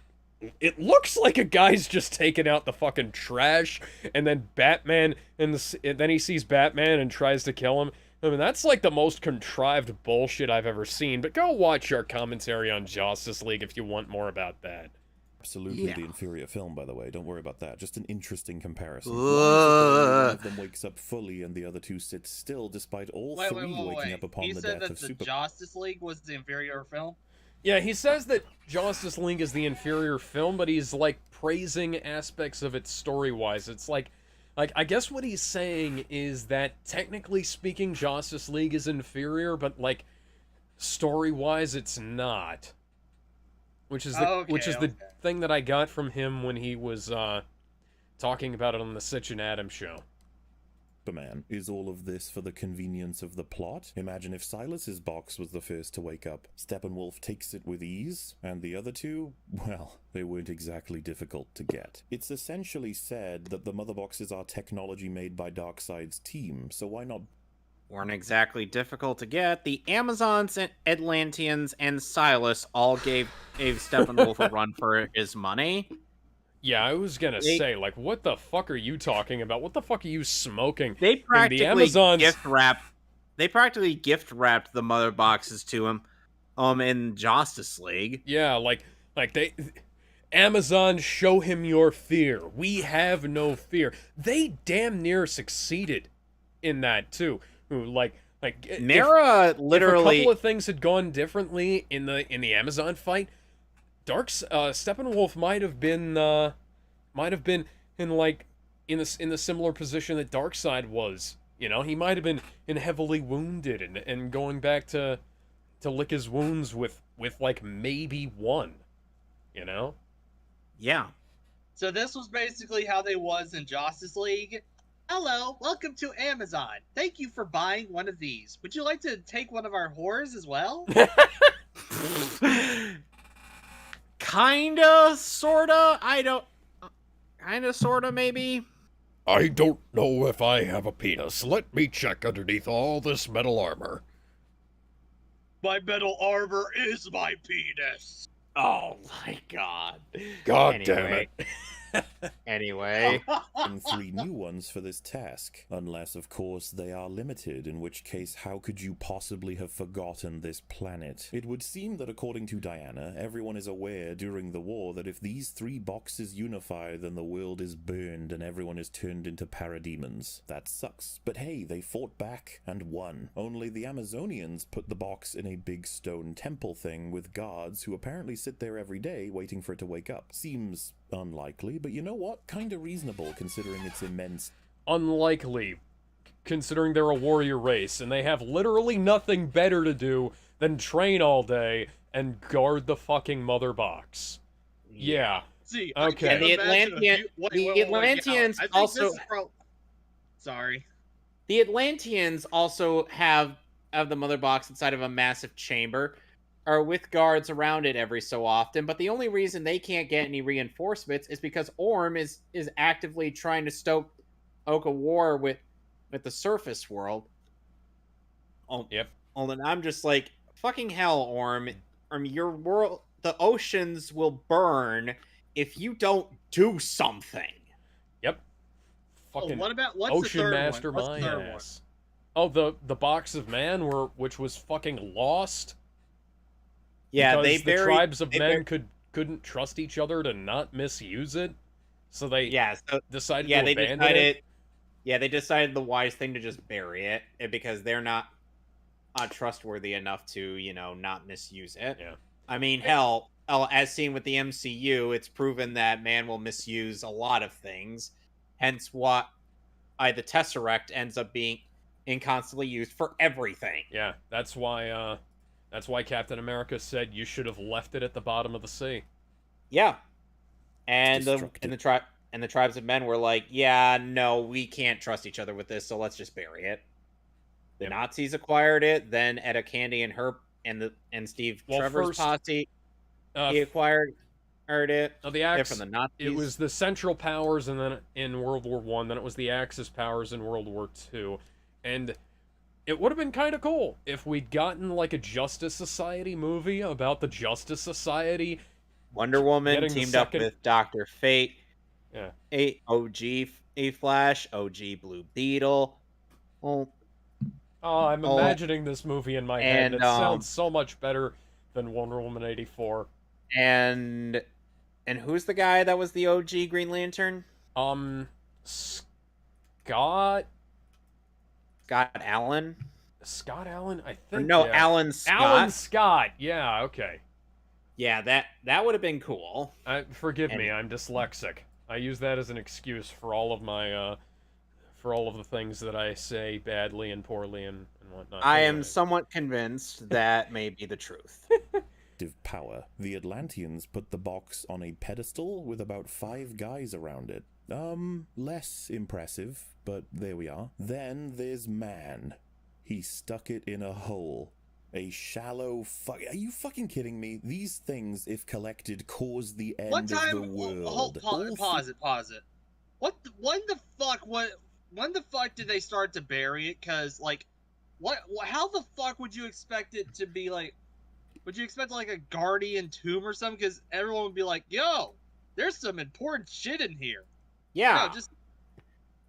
it looks like a guy's just taking out the fucking trash, and then Batman, and then he sees Batman and tries to kill him. I mean, that's like the most contrived bullshit I've ever seen, but go watch our commentary on Justice League if you want more about that. Absolutely Yeah. the inferior film, by the way. Don't worry about that. Just an interesting comparison. One of them wakes up fully and the other two sit still, despite all three waking up upon He the said death that of the Superman. Justice League was the inferior film. Yeah, he says that Justice League is the inferior film, but he's, like, praising aspects of it story-wise. It's like, I guess what he's saying is that, technically speaking, Justice League is inferior, but, like, story-wise, it's not. Which is the thing that I got from him when he was, talking about it on the Sitch and Adams show. Superman. Is all of this for the convenience of the plot? Imagine if Silas's box was the first to wake up. Steppenwolf takes it with ease, and the other two, well, they weren't exactly difficult to get. It's essentially said that the mother boxes are technology made by Darkseid's team, so why not? Weren't exactly difficult to get. The Amazons and Atlanteans and Silas all gave Steppenwolf a run for his money. Yeah, I was gonna say, like, what the fuck are you talking about? What the fuck are you smoking? They practically the Amazons... gift wrapped the mother boxes to him in Justice League. Yeah, like they... Amazon, show him your fear. We have no fear. They damn near succeeded in that, too. Like Mara literally... If a couple of things had gone differently in the Amazon fight, Steppenwolf might have been in the similar position that Darkseid was. You know, he might have been heavily wounded and going back to lick his wounds with like maybe one. You know? Yeah. So this was basically how they was in Justice League. Hello, welcome to Amazon. Thank you for buying one of these. Would you like to take one of our whores as well? Kinda, sorta, kinda, sorta, maybe? I don't know if I have a penis. Let me check underneath all this metal armor. My metal armor is my penis. Oh my god. God damn it. Anyway. And 3 new ones for this task. Unless, of course, they are limited, in which case, how could you possibly have forgotten this planet? It would seem that according to Diana, everyone is aware during the war that if these 3 boxes unify, then the world is burned and everyone is turned into parademons. That sucks. But hey, they fought back and won. Only the Amazonians put the box in a big stone temple thing with guards who apparently sit there every day waiting for it to wake up. Seems unlikely, but you know what? Kinda reasonable considering its immense... Unlikely, considering they're a warrior race, and they have literally nothing better to do than train all day and guard the fucking mother box. Yeah. See, okay. And the Atlanteans also... Sorry. The Atlanteans also have the mother box inside of a massive chamber, are with guards around it every so often, but the only reason they can't get any reinforcements is because Orm is actively trying to stoke a war with the surface world. Oh, yep. And I'm just like, fucking hell, Orm. Your world, the oceans will burn if you don't do something. Yep. Fucking what's ocean the third master one? my ass. Oh, the box of man which was fucking lost. Yeah, because the tribes of men couldn't trust each other to not misuse it, so they decided to abandon it. Yeah, they decided the wise thing to just bury it because they're not trustworthy enough to, not misuse it. Yeah. I mean, hell, as seen with the MCU, it's proven that man will misuse a lot of things. Hence, why the Tesseract ends up being constantly used for everything. Yeah, that's why Captain America said you should have left it at the bottom of the sea. Yeah, and the tribes of men were like, yeah, no, we can't trust each other with this, so let's just bury it. The Nazis acquired it. Then Etta Candy and Steve Trevor's posse he acquired it. Oh, the Axis. From the Nazis. It was the Central Powers, and then in World War I, then it was the Axis powers in World War II, and it would have been kind of cool if we'd gotten like a Justice Society movie about the Justice Society. Wonder Woman Getting the teamed up second- with Dr. Fate, Yeah. OG A-Flash, OG Blue Beetle. Well, Oh, I'm Oh, imagining this movie in my head. and, It sounds so much better than Wonder Woman 84. and who's the guy that was the OG Green Lantern? Scott Allen? Allen, I Or think. no, yeah. Alan Scott. Alan Scott. Yeah, okay. Yeah, that would have been cool. Forgive me, And- I'm dyslexic. I use that as an excuse for all of my for all of the things that I say badly and poorly and whatnot. I Anyway. am somewhat convinced that may be the truth. Power. The Atlanteans put the box on a pedestal with about 5 guys around it. Less impressive, but there we are. Then there's man. He stuck it in a hole. A shallow Are you fucking kidding me? These things, if collected, cause the end What of time? the world. Pause it. When the fuck did they start to bury it? Cause like, how the fuck would you expect it to be like? Would you expect like a guardian tomb or something? Because everyone would be like, "Yo, there's some important shit in here." Yeah. No, just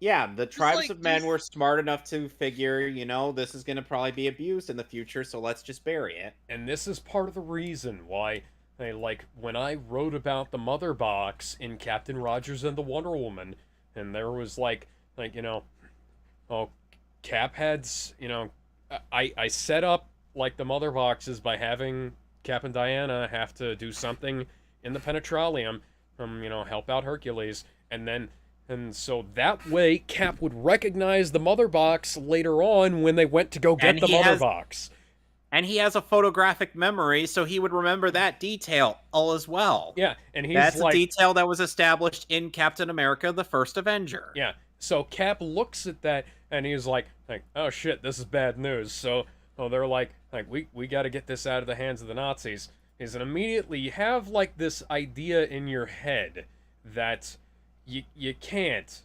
Yeah, the tribes like, of men just- were smart enough to figure, this is going to probably be abused in the future, so let's just bury it. And this is part of the reason why, when I wrote about the Mother Box in Captain Rogers and the Wonder Woman, and there was Cap heads, I set up like the Mother Boxes by having Cap and Diana have to do something in the penetralium, help out Hercules, and so that way Cap would recognize the Mother Box later on when they went to go get And the he Mother has- Box. And he has a photographic memory, so he would remember that detail all as well. Yeah, and he's That's like, a detail that was established in Captain America, the First Avenger. yeah. So Cap looks at that and he's like, oh shit, this is bad news. So they're like we got to get this out of the hands of the Nazis. And immediately you have like this idea in your head that you can't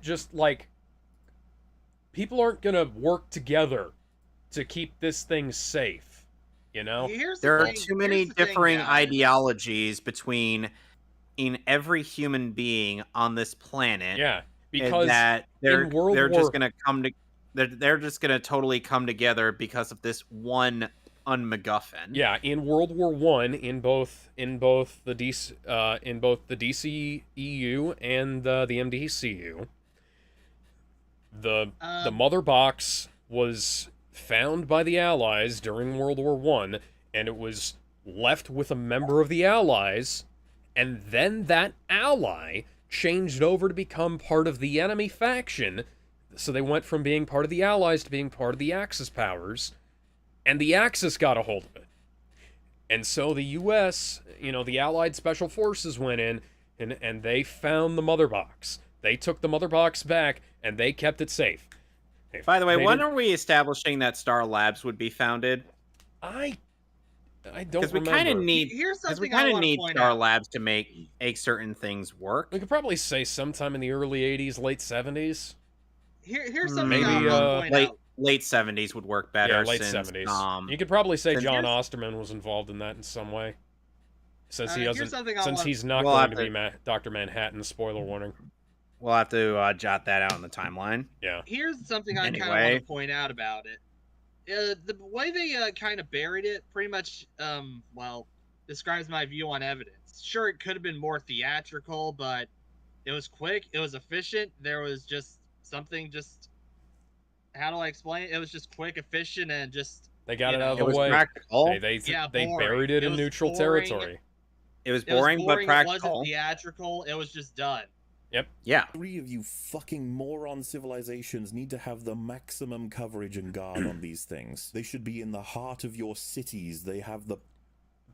just like, people aren't gonna work together to keep this thing safe, Here's the There are thing- too many here's the thing, differing guys. ideologies in every human being on this planet. Yeah, and because that they're in World they're War just gonna come to they're just gonna totally come together because of this one unMacGuffin. yeah, in World War One, in both the DCEU and the MDCU, the Mother Box was found by the Allies during World War One, and it was left with a member of the Allies, and then that ally changed over to become part of the enemy faction. So they went from being part of the Allies to being part of the Axis powers, and the Axis got a hold of it. And so the US, the Allied Special Forces went in, and they found the Mother Box. They took the Mother Box back, and they kept it safe. By the way, They when didn't- are we establishing that Star Labs would be founded? I don't Because we remember. kind of need Here's because we something I kind of want to need point Star out. Labs to make certain things work. We could probably say sometime in the early 80s, late 70s. Here's something Maybe, I want to point late out. late 70s would work better. Yeah, late since, 70s. Um, You could probably say since John here's- Osterman was involved in that in some way. Since he Here's doesn't, something I since want- he's not We'll going have to be to- Dr. Manhattan, spoiler warning. we'll have to jot that out in the timeline. Yeah. Here's something I kind of Anyway. want to point out about it. The way they kind of buried it pretty much, describes my view on evidence. Sure, it could have been more theatrical, but it was quick, it was efficient, there was just something how do I explain it? It was just quick, efficient, and just They got You it out of know, the It was way. practical. They Yeah, they boring. buried it It in was neutral boring. territory. It was it was boring, but It practical. wasn't theatrical, it was just done. Yeah. 3 of you fucking moron civilizations need to have the maximum coverage and guard on these things. They should be in the heart of your cities. They have the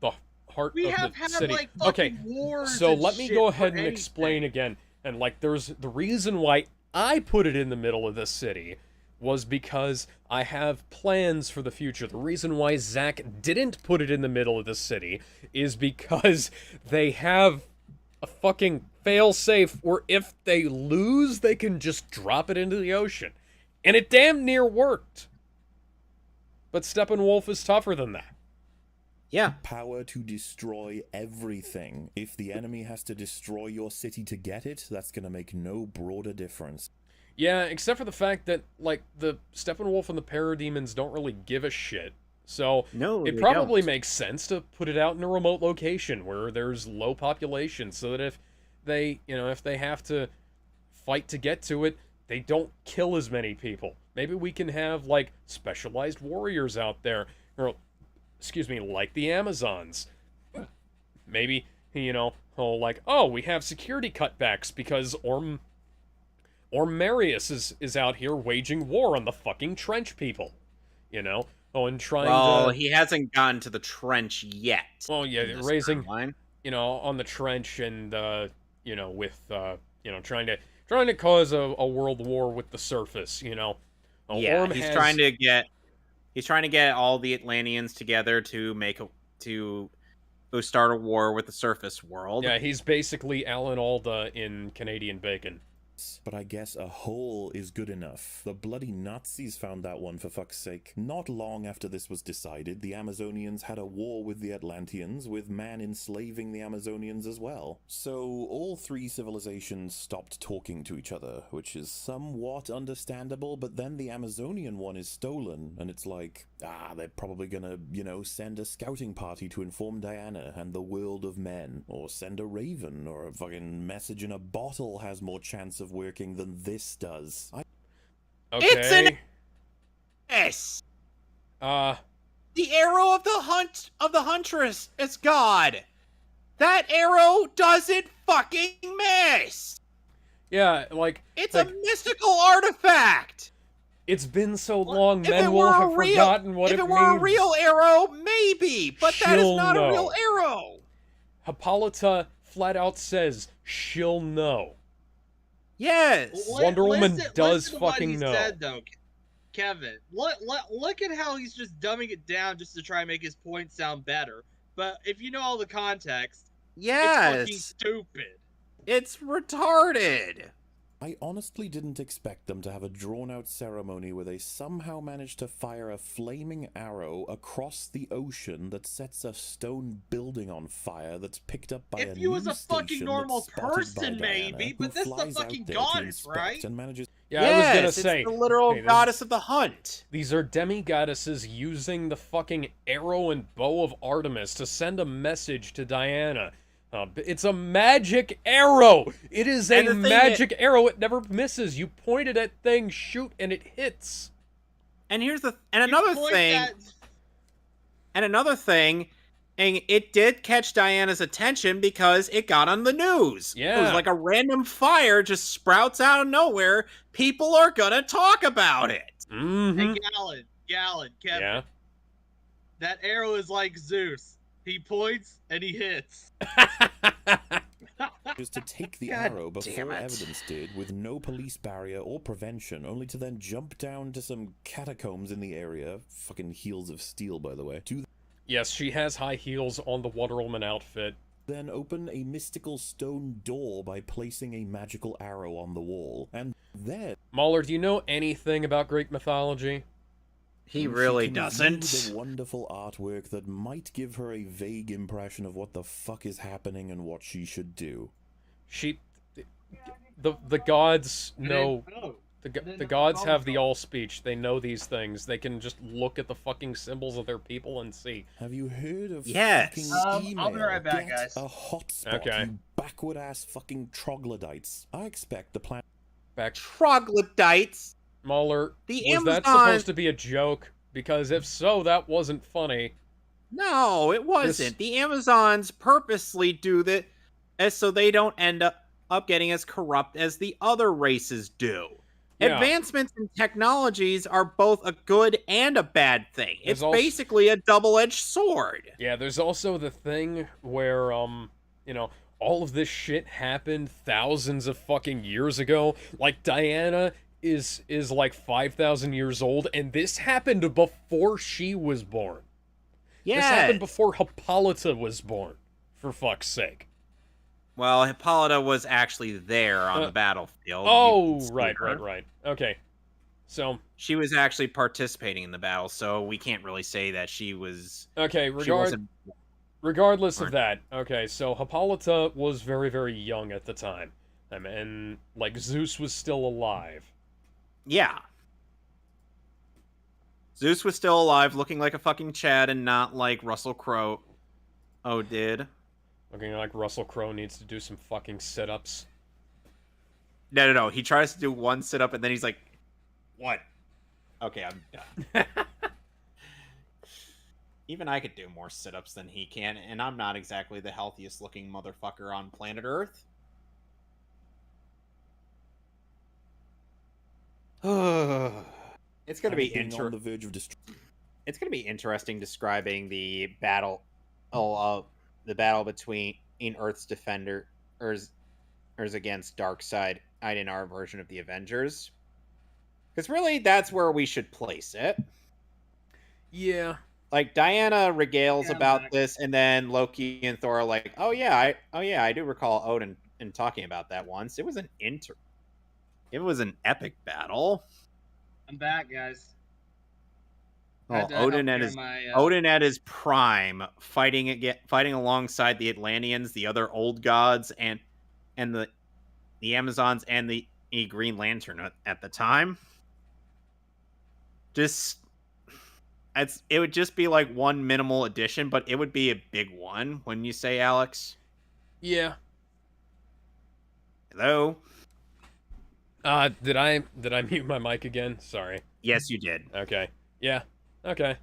The heart We of have the had city. like Okay, fucking wars. so and let me shit go for ahead and anything. explain again. And there's the reason why I put it in the middle of this city was because I have plans for the future. The reason why Zach didn't put it in the middle of the city is because they have a fucking fail-safe where if they lose, they can just drop it into the ocean. And it damn near worked. But Steppenwolf is tougher than that. Yeah. Power to destroy everything. If the enemy has to destroy your city to get it, that's gonna make no broader difference. Yeah, except for the fact that, like, the Steppenwolf and the Parademons don't really give a shit. So, No, it they probably don't. makes sense to put it out in a remote location where there's low population, so that if they, if they have to fight to get to it, they don't kill as many people. Maybe we can have, like, specialized warriors out there, or, like the Amazons. Maybe, like, oh, we have security cutbacks because Marius is out here waging war on the fucking trench people, and trying to... he hasn't gotten to the trench yet. Well, yeah, in this raising, timeline. on the trench and, with, trying to cause a world war with the surface, Yeah, Orm he's has- trying to get all the Atlanteans together to start a war with the surface world. Yeah, he's basically Alan Alda in Canadian Bacon. But I guess a hole is good enough. The bloody Nazis found that one, for fuck's sake. Not long after this was decided, the Amazonians had a war with the Atlanteans, with man enslaving the Amazonians as well. So all three civilizations stopped talking to each other, which is somewhat understandable, but then the Amazonian one is stolen, and it's like, they're probably gonna, send a scouting party to inform Diana and the world of men, or send a raven, or a fucking message in a bottle has more chance of working than this does. Okay. It's an S. The arrow of the huntress is God. That arrow doesn't fucking miss. Yeah, like... It's a mystical artifact. It's been so long, If men it will were have a real- forgotten what it If means. it were a real arrow, maybe, but that is She'll not know. a real arrow. Hippolyta flat out says she'll know. Yes. Wonder Woman does listen to what fucking he know. Said, though, Kevin, look at how he's just dumbing it down just to try and make his point sound better. But if you know all the context, Yes. it's fucking stupid. It's retarded. I honestly didn't expect them to have a drawn-out ceremony where they somehow managed to fire a flaming arrow across the ocean that sets a stone building on fire that's picked up by If a he was news a fucking station normal that's spotted by person, Diana, maybe, who but this is the flies out fucking there to goddess, inspect right? and manages... Yeah, I was gonna Yes, say... it's the literal hey, goddess of the hunt. These are demigoddesses using the fucking arrow and bow of Artemis to send a message to Diana. It's a magic arrow! It is And a the thing magic arrow. It never misses. You point it at things, shoot, and it hits. And here's You point another thing, and it did catch Diana's attention because it got on the news. It was Yeah. like a random fire just sprouts out of nowhere. People are gonna talk about it. Mm-hmm. Hey, Gallon, Kevin. Yeah. That arrow is like Zeus. He points and he hits. Is to take the God arrow damn before it. evidence did, with no police barrier or prevention, only to then jump down to some catacombs in the area, fucking heels of steel, by the way, to Yes, she has high heels on the Wonder Woman outfit. then open a mystical stone door by placing a magical arrow on the wall. And then MauLer, do you know anything about Greek mythology? He she really can view doesn't. the wonderful artwork that might give her a vague impression of what the fuck is happening and what she should do. The gods know... Oh. The gods have the all speech. They know these things. They can just look at the fucking symbols of their people and see. Have you heard of Yes. fucking email? I'll be right back, Get guys. a hotspot, Okay. you backward-ass fucking troglodytes. I expect the plan... Back, Troglodytes. MauLer, The was that Amazon- supposed to be a joke? Because if so, that wasn't funny. No, it wasn't. The Amazons purposely do that as so they don't end up getting as corrupt as the other races do. Yeah. Advancements in technologies are both a good and a bad thing. There's It's also- basically a double-edged sword. Yeah, there's also the thing where, all of this shit happened thousands of fucking years ago. Like, Diana is like 5,000 years old, and this happened before she was born. Yeah. This happened before Hippolyta was born, for fuck's sake. Well, Hippolyta was actually there on the battlefield. You Oh, can see right. her. Okay. So she was actually participating in the battle, so we can't really say that she was. okay, She wasn't. regardless of that, okay, so Hippolyta was very, very young at the time. And like Zeus was still alive. Yeah. Zeus was still alive, looking like a fucking Chad and not like Russell Crowe. Oh, did? Looking like Russell Crowe needs to do some fucking sit-ups. No. He tries to do one sit-up and then he's like, what? Okay, I'm done. Even I could do more sit-ups than he can, and I'm not exactly the healthiest looking motherfucker on planet Earth. It's gonna be on the verge of It's gonna be interesting describing the battle, the battle between Earth's defenders against Darkseid in our version of the Avengers, because really that's where we should place it. Yeah. Like Diana regales about this, and then Loki and Thor are like, "Oh yeah, I do recall Odin and talking about that once. It was an epic battle." I'm back, guys. Oh, Odin at his prime, fighting alongside the Atlanteans, the other old gods, and the Amazons and the Green Lantern at the time. It would just be like one minimal addition, but it would be a big one, wouldn't you say, Alex? Yeah. Hello? Did I mute my mic again? Sorry. Yes, you did. Okay. Yeah. Okay.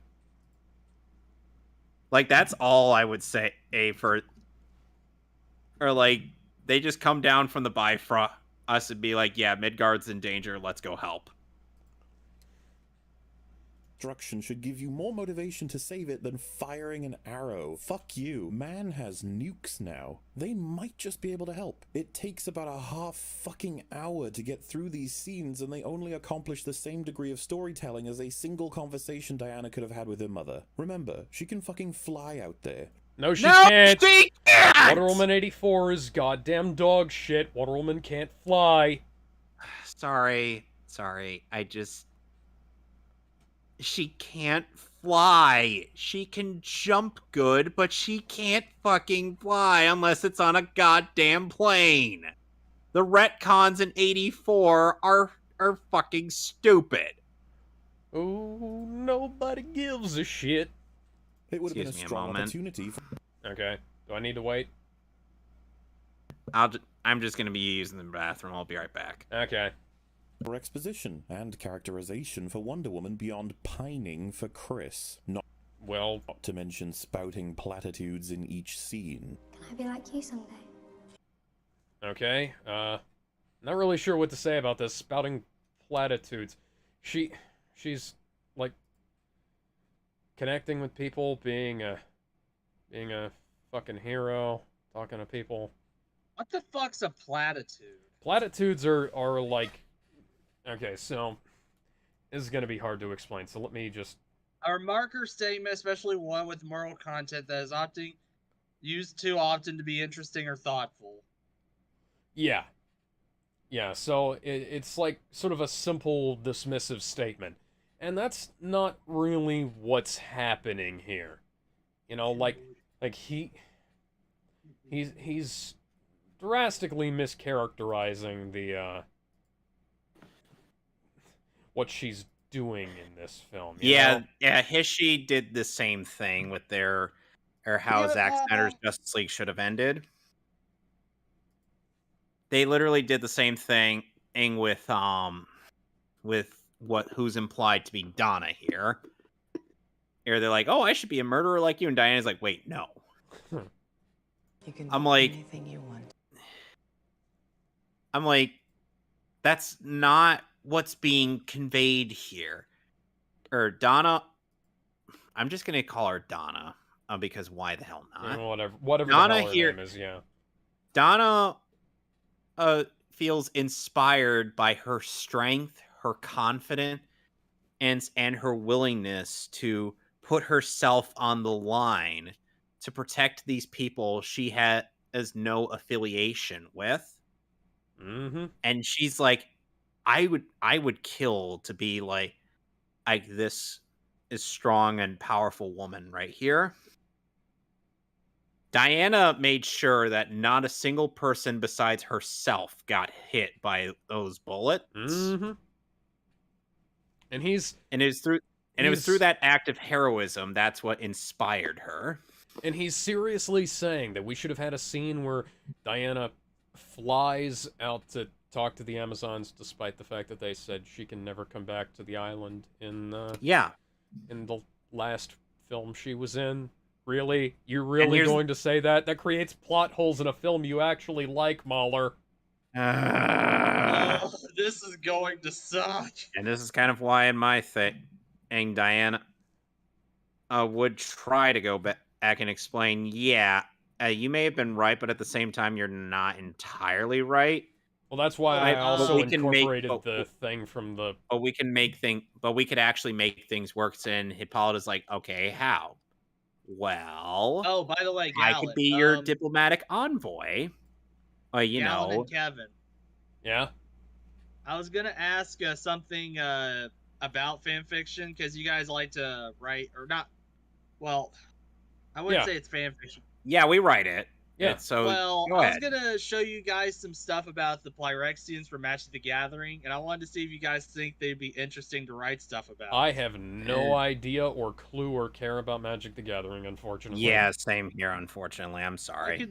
Like, that's all I would say for... Or, like, they just come down from the Bifrost us and be like, yeah, Midgard's in danger, let's go help. Destruction should give you more motivation to save it than firing an arrow. Fuck you. Man has nukes now. They might just be able to help. It takes about a half fucking hour to get through these scenes, and they only accomplish the same degree of storytelling as a single conversation Diana could have had with her mother. Remember, she can fucking fly out there. No, she can't! She can't! Wonder Woman 84 is goddamn dog shit. Wonder Woman can't fly. Sorry. She can't fly. She can jump good, but she can't fucking fly unless it's on a goddamn plane. The retcons in 84 are fucking stupid. Oh, nobody gives a shit. It would have been a strong opportunity for... Okay. Do I need to wait? I'm just gonna be using the bathroom. I'll be right back. Okay. For exposition and characterization for Wonder Woman beyond pining for Chris. Not to mention spouting platitudes in each scene. Can I be like you someday? Okay. Not really sure what to say about this spouting platitudes. She's like connecting with people, being a fucking hero, talking to people. What the fuck's a platitude? Platitudes are like... Okay, so this is going to be hard to explain, so let me just... A remark or statement, especially one with moral content that is often used too often to be interesting or thoughtful. Yeah. Yeah, so it's like sort of a simple dismissive statement. And that's not really what's happening here. You know, like he's drastically mischaracterizing the what she's doing in this film. You know? Hishy did the same thing with how Zack Snyder's Justice League should have ended. They literally did the same thing with who's implied to be Donna here. Here they're like, "Oh, I should be a murderer like you," and Diana's like, "Wait, no." I'm like, that's not what's being conveyed here. Or Donna, I'm just gonna call her Donna because why the hell not? Yeah, whatever Donna the hell her here, name is, yeah. Donna feels inspired by her strength, her confidence, and her willingness to put herself on the line to protect these people she has no affiliation with. Mm-hmm. And she's like, I would kill to be like this is strong and powerful woman right here. Diana made sure that not a single person besides herself got hit by those bullets. Mm-hmm. And it was through that act of heroism that's what inspired her. And he's seriously saying that we should have had a scene where Diana flies out to talk to the Amazons, despite the fact that they said she can never come back to the island in the last film she was in. Really? You're really going to say that? That creates plot holes in a film you actually like, MauLer. This is going to suck. And this is kind of why in my thing, Diana would try to go back and explain, you may have been right, but at the same time, you're not entirely right. Well, that's why I also incorporated the thing from the... But we could actually make things work, and Hippolyta's like, okay, how? Well... Oh, by the way, I could be your diplomatic envoy. You Gallon know... and Kevin. Yeah? I was gonna ask something about fanfiction, because you guys like to write, or not... Well, I wouldn't say it's fanfiction. Yeah, we write it. Yeah. So I was gonna show you guys some stuff about the Pyrexians for Magic the Gathering, and I wanted to see if you guys think they'd be interesting to write stuff about. I have no idea or clue or care about Magic the Gathering, unfortunately. Yeah, same here, unfortunately. I'm sorry.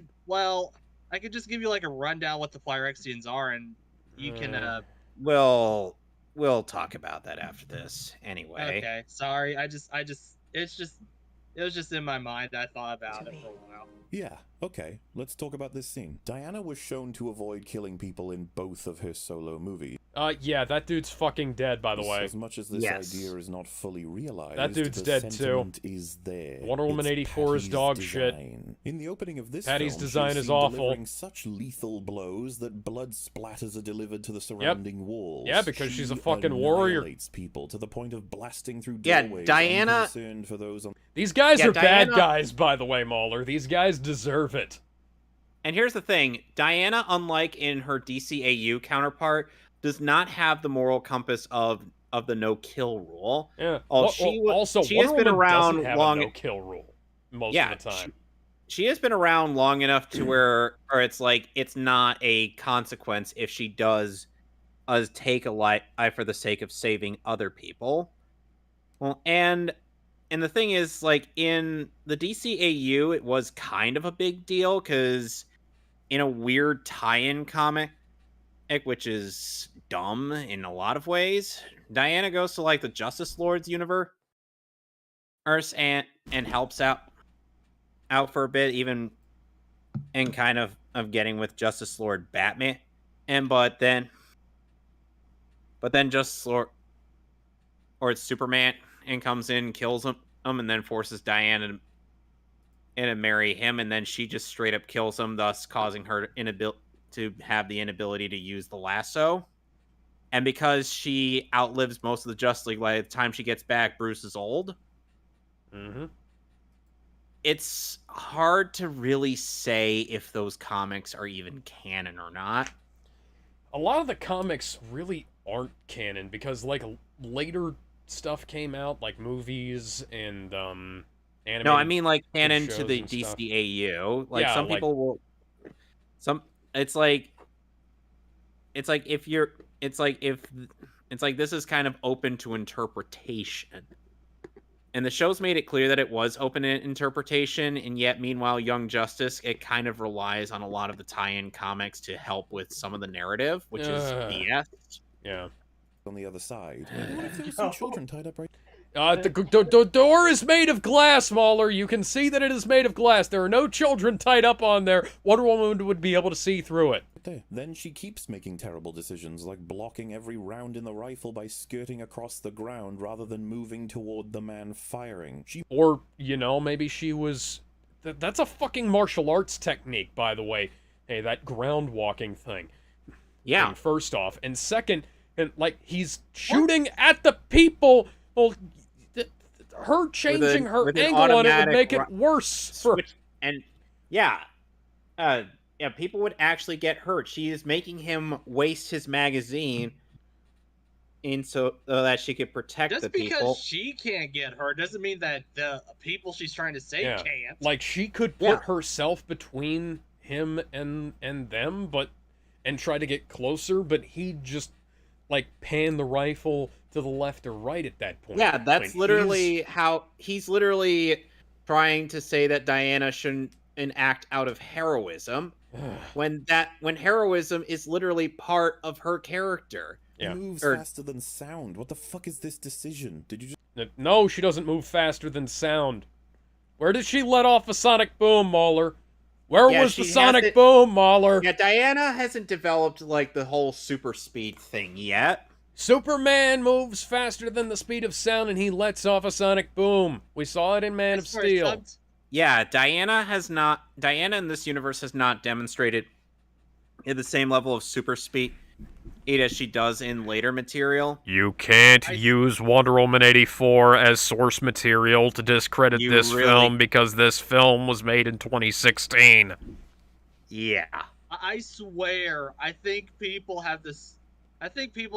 I could just give you like a rundown what the Pyrexians are, and you can We'll talk about that after this. Anyway. Okay. Sorry. It was just in my mind. I thought about it for a while. Yeah, okay. Let's talk about this scene. Diana was shown to avoid killing people in both of her solo movies. Yeah, that dude's fucking dead, by the way. As much as this idea is not fully realized, that dude's dead too. Is there. Wonder Woman 84 is dog shit. In the opening of this Patty's film, design is awful. Delivering such lethal blows that blood splatters are delivered to the surrounding walls. Yeah, because she's a fucking warrior. Annihilates people to the point of blasting through Yeah, doorways. Diana. For those on... These guys are bad guys, by the way, MauLer. These guys deserve it. And here's the thing. Diana, unlike in her DCAU counterpart, does not have the moral compass of the no-kill rule. Yeah. She has been around long. No-kill rule most of the time. She has been around long enough to where it's like it's not a consequence if she does take a life for the sake of saving other people. Well, and the thing is, like, in the DCAU, it was kind of a big deal, because in a weird tie-in comic, which is dumb in a lot of ways, Diana goes to, like, the Justice Lord's universe and helps out for a bit, even and kind of getting with Justice Lord Batman. But then Justice Lord or it's Superman and comes in, kills him, and then forces Diana to marry him, and then she just straight up kills him, thus causing her to have the inability to use the lasso. And because she outlives most of the Justice League, by the time she gets back, Bruce is old. Mm-hmm. It's hard to really say if those comics are even canon or not. A lot of the comics really aren't canon, because, like, later stuff came out, like movies and animated. No, I mean like canon to the stuff. DCAU. Like some people will. It's like this is kind of open to interpretation, and the show's made it clear that it was open to interpretation, and yet meanwhile, Young Justice, it kind of relies on a lot of the tie-in comics to help with some of the narrative, which is BS. Yeah. On the other side. What if there were some children tied up right... The door is made of glass, MauLer. You can see that it is made of glass. There are no children tied up on there. Wonder Woman would be able to see through it. Then she keeps making terrible decisions, like blocking every round in the rifle by skirting across the ground rather than moving toward the man firing. Or, you know, maybe she was... That's a fucking martial arts technique, by the way. Hey, that ground walking thing. Yeah. And first off. And second... And, like, he's shooting at the people. Well, her changing her angle on it would make it worse. People would actually get hurt. She is making him waste his magazine so that she could protect Just the because people. she can't get hurt doesn't mean that the people she's trying to save Yeah. can't. Like, she could put herself between him and them, and try to get closer, but he just, like, pan the rifle to the left or right at that point. Yeah, that's Like, literally how he's literally trying to say that Diana shouldn't act out of heroism when heroism is literally part of her character. He moves faster than sound. What the fuck is this decision? Did you just... No, she doesn't move faster than sound. Where did she let off a sonic boom, MauLer? Where was the sonic boom, MauLer? Yeah, Diana hasn't developed, like, the whole super speed thing yet. Superman moves faster than the speed of sound, and he lets off a sonic boom. We saw it in Man of Steel. Yeah, Diana in this universe has not demonstrated at the same level of super speed as she does in later material. You can't use Wonder Woman 84 as source material to discredit this film because this film was made in 2016. Yeah. I swear, I think people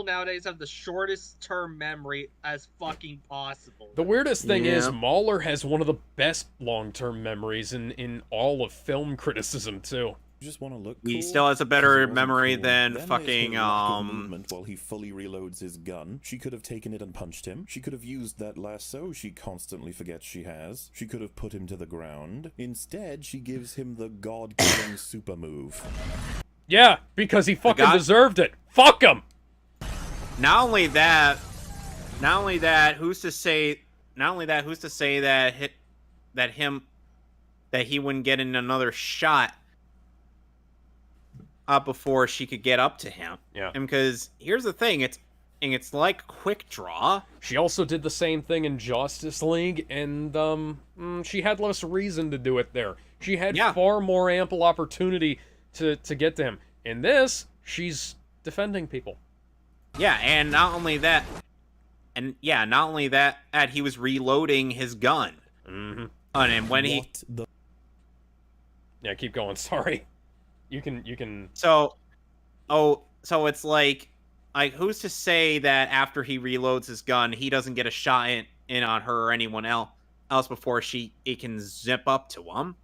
nowadays have the shortest term memory as fucking possible. The weirdest thing is, MauLer has one of the best long-term memories in all of film criticism, too. Just want to look He cool? still has a better memory than Then fucking, there's her lack of movement while he fully reloads his gun. She could have taken it and punched him. She could have used that lasso she constantly forgets she has. She could have put him to the ground. Instead, she gives him the god-killing super move. Yeah, because he fucking deserved it. Fuck him! Not only that, who's to say that he wouldn't get in another shot before she could get up to him. Yeah. And because here's the thing, it's like quick draw. She also did the same thing in Justice League, and she had less reason to do it there. She had far more ample opportunity to get to him. In this, she's defending people. Yeah, and not only that, he was reloading his gun. Mm-hmm. And when Yeah, keep going, sorry. You can... So it's like, who's to say that after he reloads his gun, he doesn't get a shot in on her or anyone else before it can zip up to him?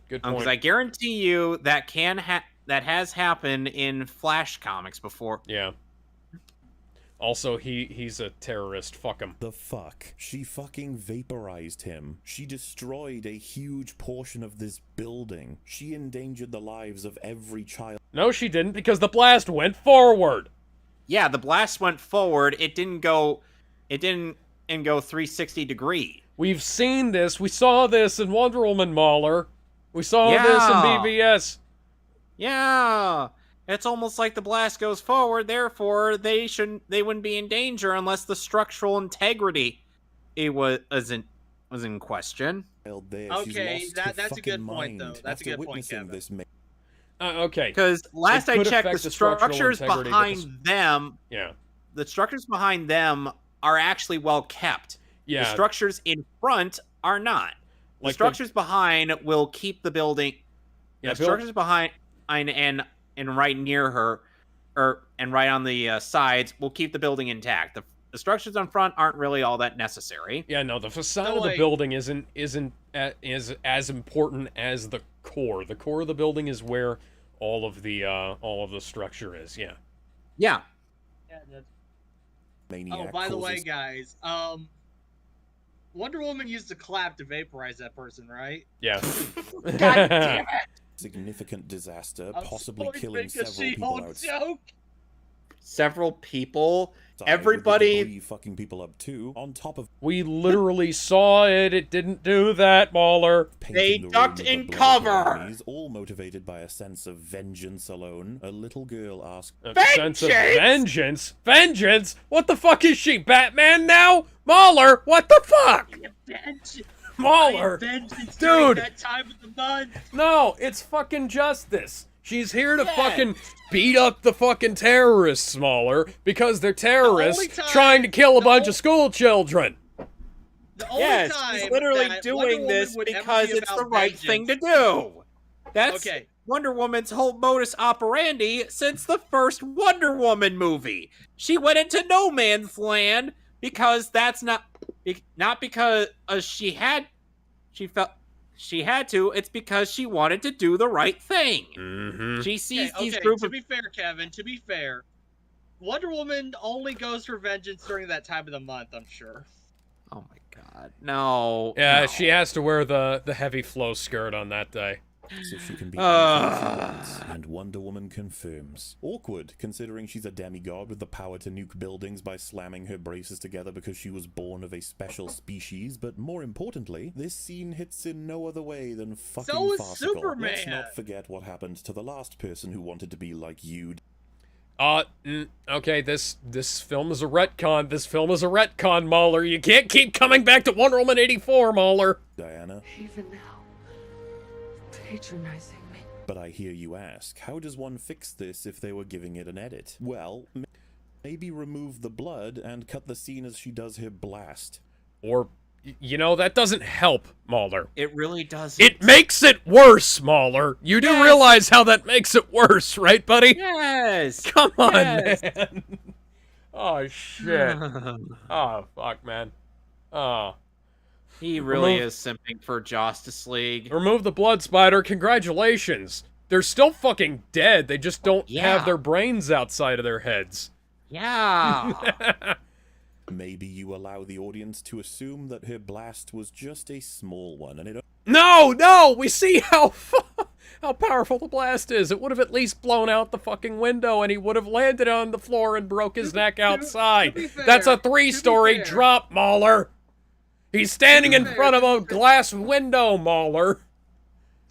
Good point. Because I guarantee you that that has happened in Flash comics before. Yeah. Also, he's a terrorist. Fuck him. The fuck? She fucking vaporized him. She destroyed a huge portion of this building. She endangered the lives of every child. No, she didn't, because the blast went forward. Yeah, the blast went forward. It didn't go 360 degree. We've seen this. We saw this in Wonder Woman, MauLer. We saw this in BVS. Yeah. It's almost like the blast goes forward, therefore they wouldn't be in danger unless the structural integrity was in question. Okay, that's a good point, though. That's a good point, Kevin. Okay. Because last I checked, the structures behind them, the structures behind them are actually well kept. Yeah. The structures in front are not. The structures behind will keep the building. Yeah, the structures behind and right near her, and right on the sides, will keep the building intact. The structures on front aren't really all that necessary. Yeah, no, the facade of the building isn't as important as the core. The core of the building is where all of the structure is. Yeah. Yeah. Oh, by the way, guys, Wonder Woman used a clap to vaporize that person, right? Yeah. God damn it! Significant disaster, possibly killing several people outside. Several people? Everybody... You fucking people up too, on top of... We literally saw it. It didn't do that, MauLer. They ducked in cover! All motivated by a sense of vengeance alone. A little girl asked... A sense of vengeance? Vengeance? What the fuck is she, Batman now? MauLer, what the fuck? MauLer, dude. That time with the mud. No, it's fucking Justice. She's here to fucking beat up the fucking terrorists, MauLer, because they're terrorists trying to kill a bunch of school children. Yes, he's literally doing this because it's the right thing to do. That's okay. Wonder Woman's whole modus operandi since the first Wonder Woman movie. She went into no man's land because that's not because she felt she had to. It's because she wanted to do the right thing. Mm-hmm. She sees Okay, these group to of be fair, Kevin, to be fair, Wonder Woman only goes for vengeance during that time of the month, I'm sure. oh my god, no. Yeah, no. she has to wear the heavy flow skirt on that day. So she can be anything she wants, and Wonder Woman confirms. Awkward, considering she's a demigod with the power to nuke buildings by slamming her braces together because she was born of a special species, but more importantly, this scene hits in no other way than fucking So is farcical. Superman! Let's not forget what happened to the last person who wanted to be like you. Okay, this film is a retcon. This film is a retcon, MauLer. You can't keep coming back to Wonder Woman 84, MauLer. Diana. Even now, patronizing me. But I hear you ask, how does one fix this if they were giving it an edit? Well, maybe remove the blood and cut the scene as she does her blast. Or, you know, that doesn't help, MauLer. It really does. It makes it worse, MauLer. You do realize how that makes it worse, right, buddy? Yes. Come on, Yes. man. Oh, shit. Oh, fuck, man. Oh. He really is simping for Justice League. Remove the blood spider. Congratulations. They're still fucking dead. They just don't have their brains outside of their heads. Yeah. Maybe you allow the audience to assume that her blast was just a small one, and it... No! We see how powerful the blast is. It would have at least blown out the fucking window, and he would have landed on the floor and broke his neck outside. That's a 3-story drop, MauLer. He's standing in front of a glass window, MauLer.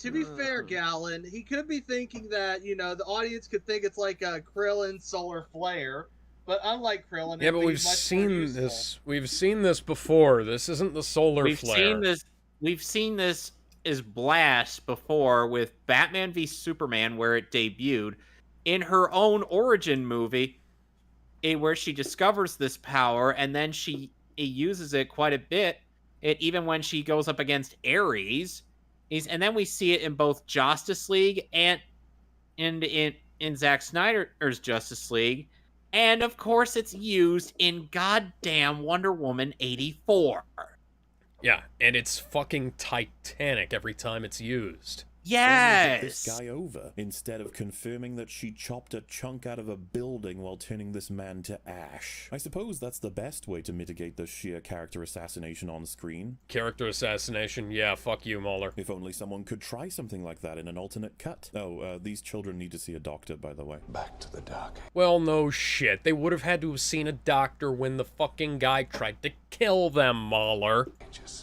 To be fair, Gallon, he could be thinking that, you know, the audience could think it's like a Krillin solar flare, but unlike Krillin, yeah, but we've seen this. We've seen this before. This isn't the solar flare. We've seen this as blast before with Batman v Superman, where it debuted in her own origin movie, where she discovers this power and then she uses it quite a bit. Even when she goes up against Ares, and then we see it in both Justice League and in Zack Snyder's Justice League, and of course it's used in goddamn Wonder Woman 84. Yeah, and it's fucking titanic every time it's used. Yes! This guy over, instead of confirming that she chopped a chunk out of a building while turning this man to ash. I suppose that's the best way to mitigate the sheer character assassination on screen. Character assassination? Yeah, fuck you, MauLer. If only someone could try something like that in an alternate cut. Oh, these children need to see a doctor, by the way. Back to the dark. Well, no shit. They would have had to have seen a doctor when the fucking guy tried to kill them, MauLer.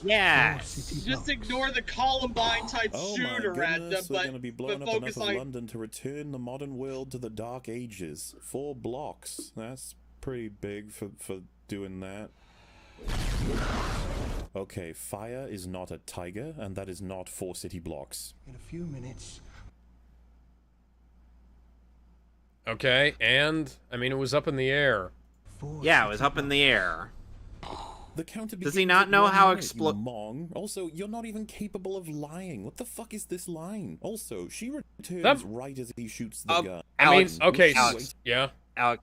Yeah. Just ignore the Columbine-type shooter at them, They're but gonna be blowing up focus enough of on... London to return the modern world to the Dark Ages. 4 blocks. That's pretty big for doing that. Okay, fire is not a tiger, and that is not 4 city blocks. In a few minutes. Okay, and, I mean, it was up in the air. Yeah, it was up in the air. The counter Does he not know how Mong. Also, you're not even capable of lying. What the fuck is this line? Also, she returns right as he shoots the gun. Alex, okay, Alex, yeah. Alex,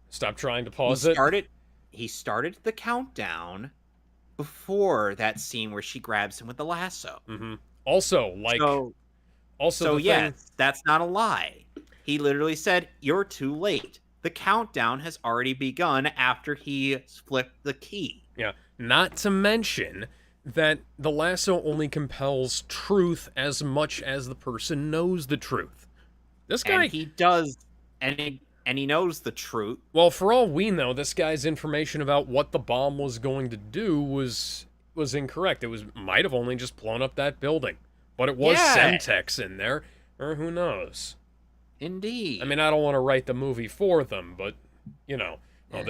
stop trying to pause it. He started the countdown before that scene where she grabs him with the lasso. Mm-hmm. Also, like, that's not a lie. He literally said, "You're too late. The countdown has already begun," after he flipped the key. Yeah, not to mention that the lasso only compels truth as much as the person knows the truth. This guy... And he does, and he knows the truth. Well, for all we know, this guy's information about what the bomb was going to do was incorrect. It might have only just blown up that building. But it was Semtex in there, or who knows. Indeed. I mean, I don't want to write the movie for them, but, you know, a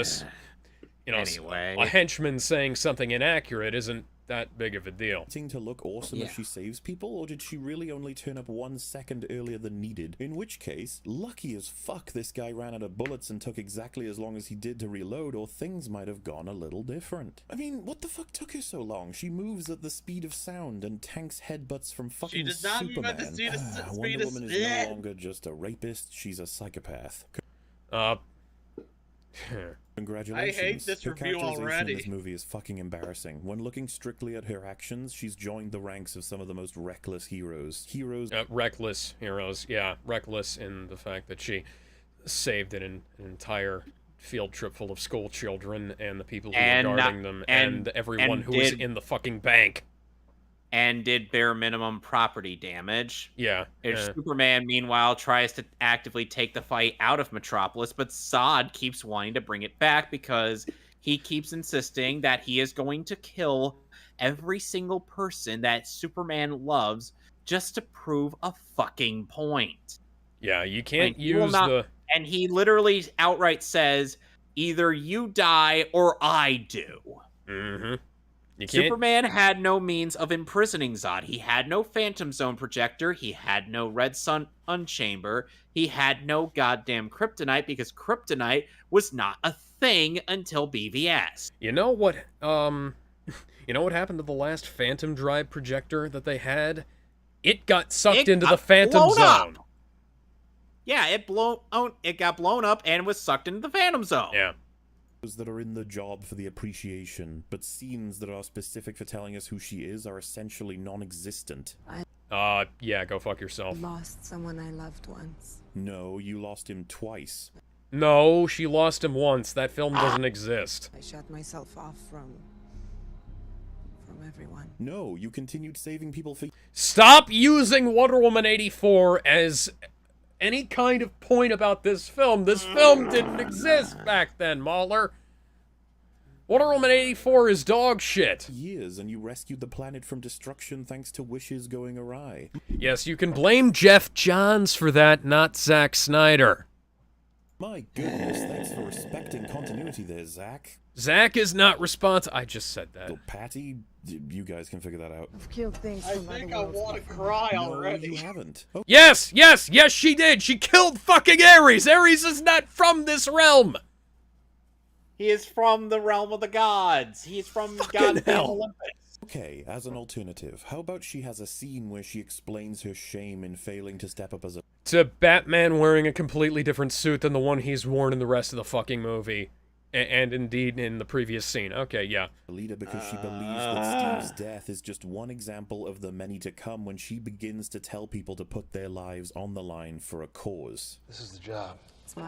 henchman saying something inaccurate isn't that big of a deal. To look awesome as she saves people, or did she really only turn up 1 second earlier than needed? In which case, lucky as fuck this guy ran out of bullets and took exactly as long as he did to reload, or things might have gone a little different. I mean, what the fuck took her so long? She moves at the speed of sound and tanks headbutts from fucking She does not move Superman. at the speed of Wonder Woman is no longer just a rapist, she's a psychopath. Congratulations. I hate this her review characterization already. in this movie is fucking embarrassing. When looking strictly at her actions, she's joined the ranks of some of the most reckless heroes. Reckless heroes, yeah. Reckless in the fact that she saved an entire field trip full of school children and the people who were guarding them and everyone who was in the fucking bank. And did bare minimum property damage. Yeah. Superman, meanwhile, tries to actively take the fight out of Metropolis, but Zod keeps wanting to bring it back because he keeps insisting that he is going to kill every single person that Superman loves just to prove a fucking point. Yeah, you can't use the... And he literally outright says, either you die or I do. Mm-hmm. Superman had no means of imprisoning Zod. He had no Phantom Zone projector. He had no Red Sun unchamber. He had no goddamn kryptonite because kryptonite was not a thing until BVS. You know what? You know what happened to the last Phantom Drive projector that they had? It got sucked into the Phantom Zone. Yeah, it got blown up and was sucked into the Phantom Zone. Yeah. That are in the job for the appreciation, but scenes that are specific for telling us who she is are essentially non-existent. Yeah, go fuck yourself. Lost someone I loved once. No, you lost him twice. No, she lost him once. That film doesn't exist. I shut myself off from everyone. No, you continued saving people for... Stop using Wonder Woman 84 as any kind of point about this film. This film didn't exist back then, MauLer. Wonder Woman 84 is dog shit. Years, and you rescued the planet from destruction thanks to wishes going awry. Yes, you can blame Jeff Johns for that, not Zack Snyder. My goodness, thanks for respecting continuity there, Zack. Zack is not responsible. I just said that. So, Patty, you guys can figure that out. I've killed things I think I want to cry already. No, you haven't. Oh. Yes, she did. She killed fucking Ares. Ares is not from this realm. He is from the realm of the gods. He's from goddamn Olympus. Okay, as an alternative, how about she has a scene where she explains her shame in failing to step up as a... To Batman wearing a completely different suit than the one he's worn in the rest of the fucking movie. And indeed in the previous scene. Okay, yeah. Leader because she believes that Steve's death is just one example of the many to come when she begins to tell people to put their lives on the line for a cause. This is the job.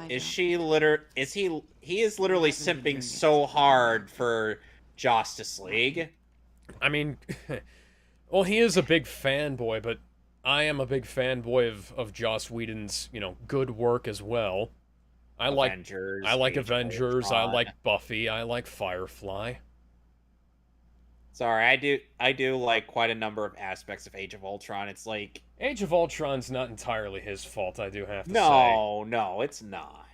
Is he literally simping so hard for Justice League? I mean, well, he is a big fanboy, but I am a big fanboy of Joss Whedon's, good work as well. I like Avengers, I like Buffy, I like Firefly. Sorry, I do like quite a number of aspects of Age of Ultron. It's like Age of Ultron's not entirely his fault, I do have to say. No, it's not.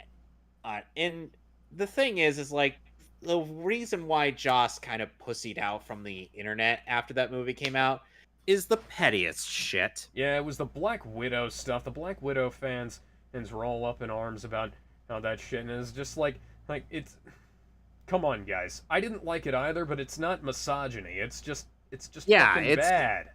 And the thing is like the reason why Joss kind of pussied out from the internet after that movie came out is the pettiest shit. Yeah, it was the Black Widow stuff. The Black Widow fans were all up in arms about how that shit, and it's just like it's... Come on, guys. I didn't like it either, but it's not misogyny. It's just fucking bad.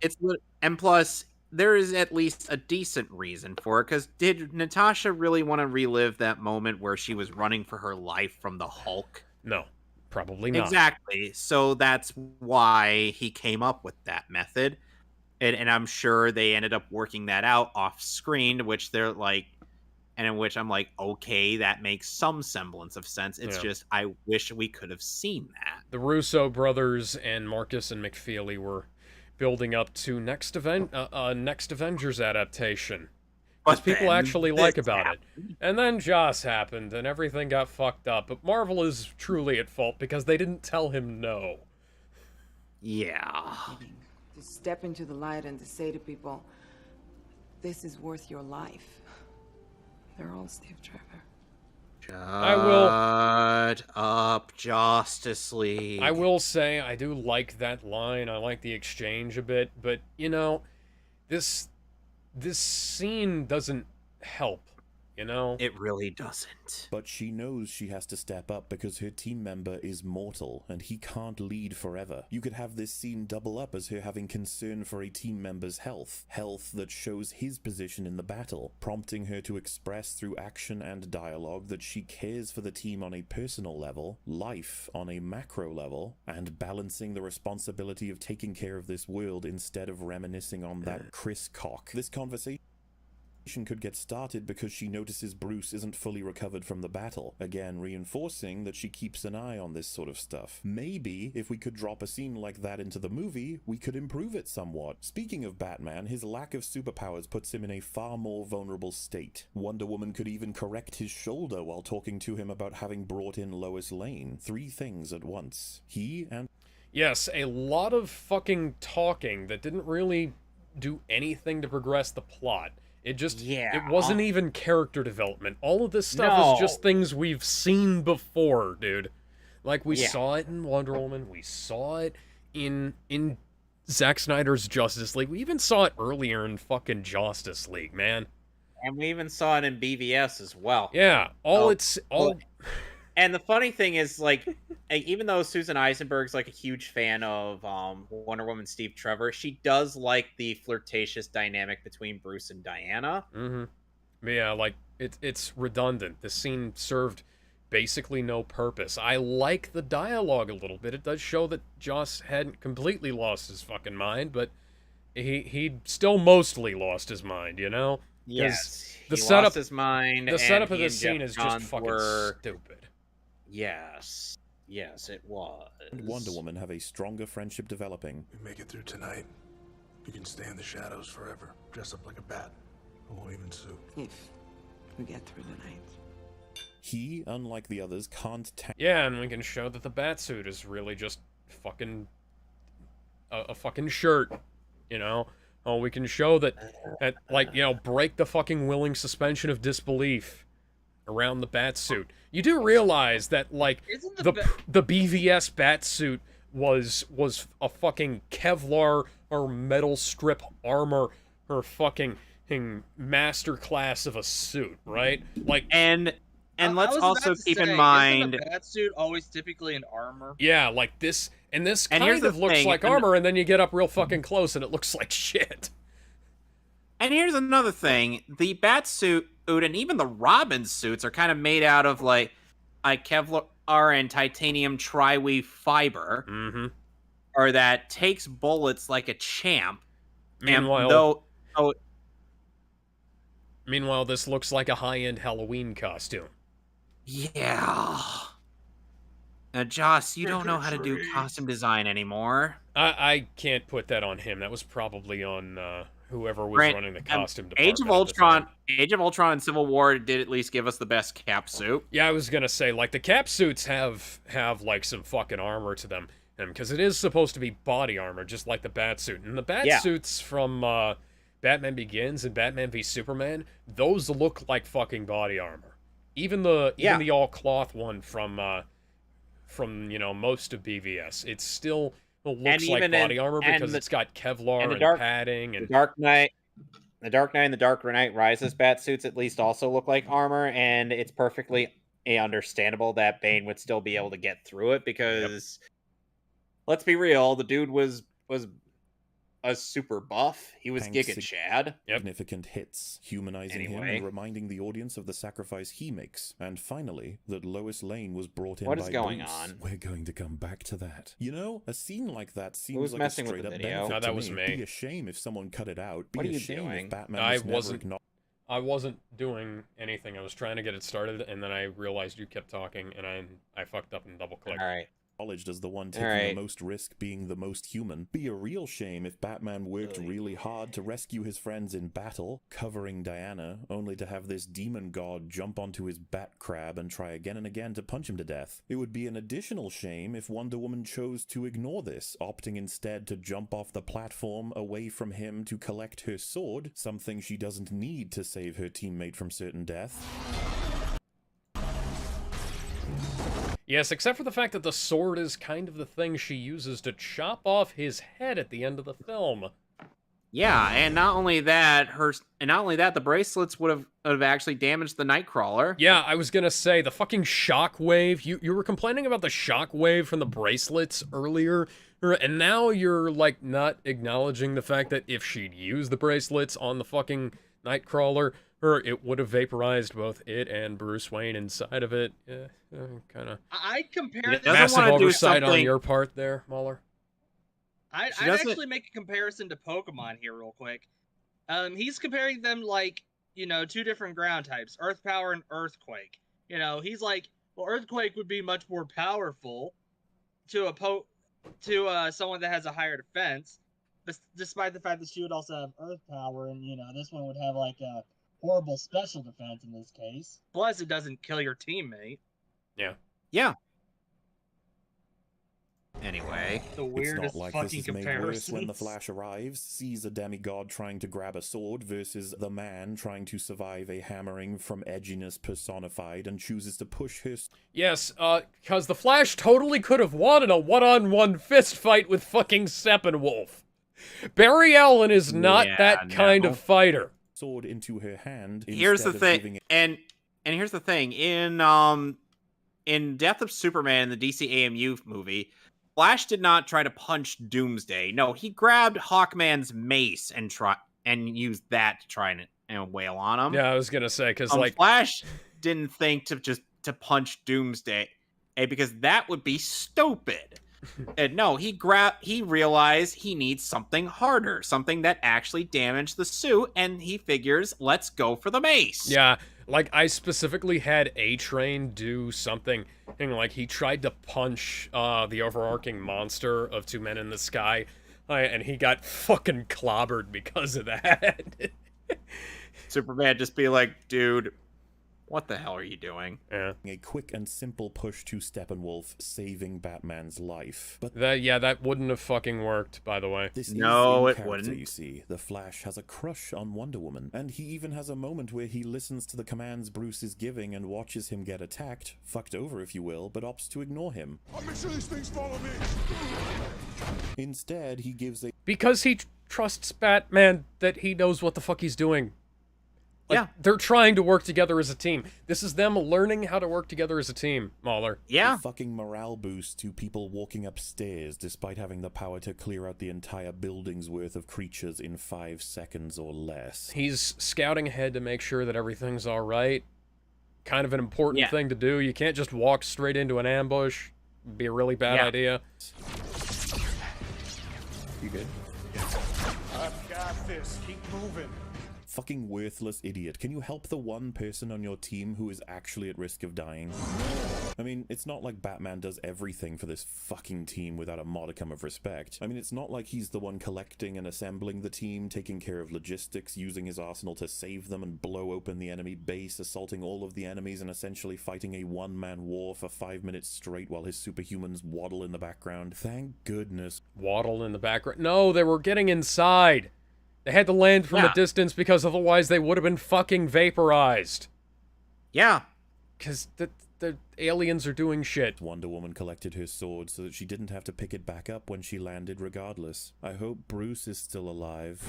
And plus, there is at least a decent reason for it, because did Natasha really want to relive that moment where she was running for her life from the Hulk? No, probably not. Exactly. So that's why he came up with that method. And I'm sure they ended up working that out off screen, which they're like... And in which I'm like, okay, that makes some semblance of sense. It's just, I wish we could have seen that. The Russo brothers and Marcus and McFeely were building up to next Avengers adaptation. Because people actually like about it. And then Joss happened, and everything got fucked up. But Marvel is truly at fault because they didn't tell him no. Yeah. To step into the light and to say to people, this is worth your life. They're all Steve Trevor. Shut up, Justice League. I will say I do like that line. I like the exchange a bit, but you know, this scene doesn't help, you know? It really doesn't. But she knows she has to step up because her team member is mortal and he can't lead forever. You could have this scene double up as her having concern for a team member's health that shows his position in the battle, prompting her to express through action and dialogue that she cares for the team on a personal level, life on a macro level, and balancing the responsibility of taking care of this world instead of reminiscing on that Chris cock. This conversation could get started because she notices Bruce isn't fully recovered from the battle, again reinforcing that she keeps an eye on this sort of stuff. Maybe if we could drop a scene like that into the movie, we could improve it somewhat. Speaking of Batman, his lack of superpowers puts him in a far more vulnerable state. Wonder Woman could even correct his shoulder while talking to him about having brought in Lois Lane. 3 things at once. He and... Yes, a lot of fucking talking that didn't really do anything to progress the plot. It just, it wasn't even character development. All of this stuff is just things we've seen before, dude. Like, we saw it in Wonder Woman, we saw it in Zack Snyder's Justice League, we even saw it earlier in fucking Justice League, man. And we even saw it in BVS as well. Yeah, And the funny thing is, like, even though Susan Eisenberg's, like, a huge fan of Wonder Woman Steve Trevor, she does like the flirtatious dynamic between Bruce and Diana. Mm-hmm. Yeah, like, it's redundant. The scene served basically no purpose. I like the dialogue a little bit. It does show that Joss hadn't completely lost his fucking mind, but he still mostly lost his mind, you know? Yes, he lost his mind. The setup of this scene is just fucking stupid. Yes, it was. And Wonder Woman have a stronger friendship developing. We make it through tonight. You can stay in the shadows forever, dress up like a bat. I won't even sue. If we get through the night. He, unlike the others, can't yeah, and we can show that the Batsuit is really just fucking a fucking shirt, you know? Oh, we can show that, like, you know, break the fucking willing suspension of disbelief around the Batsuit. You do realize that, like, the BVS Batsuit was a fucking Kevlar or metal strip armor or fucking masterclass of a suit, right? Like, and let's also keep in mind, isn't a Batsuit always typically in armor? Yeah, like this, and this kind of looks like armor, and then you get up real fucking close and it looks like shit. And here's another thing: the Batsuit and even the Robin suits are kind of made out of like Kevlar and titanium tri-weave fiber, or that takes bullets like a champ. Meanwhile, this looks like a high-end Halloween costume. Yeah. Now, Joss, you don't know how to do costume design anymore. I can't put that on him. That was probably on whoever was running the costume department. Age of Ultron and Civil War did at least give us the best cap suit. Yeah, I was gonna say, like, the cap suits have like some fucking armor to them, because it is supposed to be body armor, just like the Batsuit. And the Batsuits from Batman Begins and Batman v Superman, those look like fucking body armor. Even the all cloth one from you know, most of BVS, it still looks like body armor because it's got Kevlar and padding and The Dark Knight and the Dark Knight Rises Batsuits at least also look like armor, and it's perfectly understandable that Bane would still be able to get through it because let's be real, the dude was a super buff. He was Giga Chad. Significant hits, humanizing him and reminding the audience of the sacrifice he makes. And finally, that Lois Lane was brought in by Bruce. What is going on? We're going to come back to that. You know, a scene like that seems like a straight up benefit. No, that was me. me. It'd be a shame if someone cut it out. Be a shame if Batman I wasn't doing anything. I was trying to get it started, and then I realized you kept talking, and I fucked up and double-clicked. All right. Acknowledged as the one taking the most risk, being the most human. Be a real shame if Batman worked really hard to rescue his friends in battle, covering Diana, only to have this demon god jump onto his bat crab and try again and again to punch him to death. It would be an additional shame if Wonder Woman chose to ignore this, opting instead to jump off the platform away from him to collect her sword, something she doesn't need to save her teammate from certain death. Yes, except for the fact that the sword is kind of the thing she uses to chop off his head at the end of the film. Yeah, and not only that, the bracelets would have actually damaged the Nightcrawler. Yeah, I was gonna say, the fucking shockwave. You were complaining about the shockwave from the bracelets earlier, and now you're, like, not acknowledging the fact that if she'd used the bracelets on the fucking Nightcrawler, it would have vaporized both it and Bruce Wayne inside of it. Yeah, kind of. I'd compare this. Massive oversight on your part there, MauLer. I'd actually make a comparison to Pokemon here real quick. He's comparing them like, two different ground types, Earth Power and Earthquake. He's like, well, Earthquake would be much more powerful to someone that has a higher defense, but despite the fact that she would also have Earth Power, and this one would have like a horrible special defense in this case. Plus, it doesn't kill your teammate. Yeah. Yeah. Anyway, the weirdest it's not like fucking this is made comparisons. worse when the Flash arrives, sees a demigod trying to grab a sword versus the man trying to survive a hammering from edginess personified and chooses to push his... Yes, because the Flash totally could have won in a one-on-one fist fight with fucking Steppenwolf. Barry Allen is not that kind of fighter. Sword into her hand. Here's the thing, and here's the thing, in Death of Superman, the DC AMU movie, Flash did not try to punch Doomsday. No, he grabbed Hawkman's mace and used that to try and wail on him. Yeah, I was gonna say, because Flash didn't think to punch Doomsday, because that would be stupid. And no, he realized he needs something harder, something that actually damaged the suit, and he figures, let's go for the mace. Yeah, like, I specifically had A-Train do something, and, like, he tried to punch the overarching monster of Two Men in the Sky, and he got fucking clobbered because of that. Superman just be like, dude, what the hell are you doing? Yeah. A quick and simple push to Steppenwolf, saving Batman's life. But that wouldn't have fucking worked, by the way. This no, is it wouldn't. You see, the Flash has a crush on Wonder Woman, and he even has a moment where he listens to the commands Bruce is giving and watches him get attacked, fucked over if you will, but opts to ignore him. I'll make sure these things follow me. Instead, he gives a... Because he trusts Batman that he knows what the fuck he's doing. Like, yeah. They're trying to work together as a team. This is them learning how to work together as a team, MauLer. Yeah. A fucking morale boost to people walking upstairs despite having the power to clear out the entire building's worth of creatures in 5 seconds or less. He's scouting ahead to make sure that everything's alright. Kind of an important thing to do. You can't just walk straight into an ambush. It'd be a really bad idea. You good? I've got this. Keep moving. Fucking worthless idiot. Can you help the one person on your team who is actually at risk of dying? I mean, it's not like Batman does everything for this fucking team without a modicum of respect. I mean, it's not like he's the one collecting and assembling the team, taking care of logistics, using his arsenal to save them and blow open the enemy base, assaulting all of the enemies and essentially fighting a one-man war for 5 minutes straight while his superhumans waddle in the background. Thank goodness. Waddle in the background? No, they were getting inside. They had to land from a distance because otherwise they would have been fucking vaporized. Yeah. Because the aliens are doing shit. Wonder Woman collected her sword so that she didn't have to pick it back up when she landed regardless. I hope Bruce is still alive.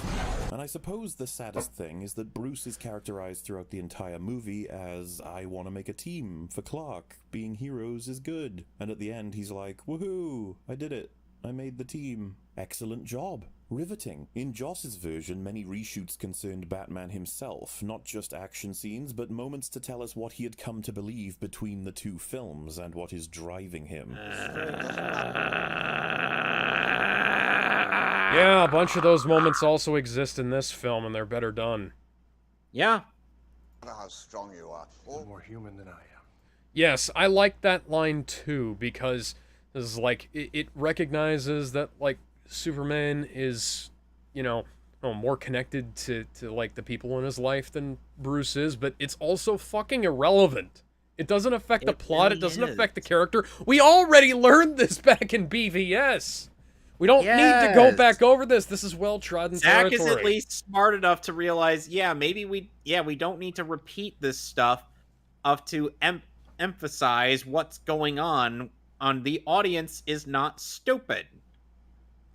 And I suppose the saddest thing is that Bruce is characterized throughout the entire movie as, I want to make a team for Clark. Being heroes is good. And at the end he's like, woohoo, I did it. I made the team. Excellent job. Riveting. In Joss's version, many reshoots concerned Batman himself, not just action scenes, but moments to tell us what he had come to believe between the two films and what is driving him. Yeah, a bunch of those moments also exist in this film, and they're better done. Yeah. I know how strong you are. You're more human than I am. Yes, I like that line too, because this is like, it recognizes that, like, Superman is, more connected to like the people in his life than Bruce is, but it's also fucking irrelevant. It doesn't affect the plot. It doesn't affect the character. We already learned this back in BVS. We don't need to go back over this. This is well-trodden territory. Zach is at least smart enough to realize, maybe we don't need to repeat this stuff to emphasize what's going on the audience is not stupid.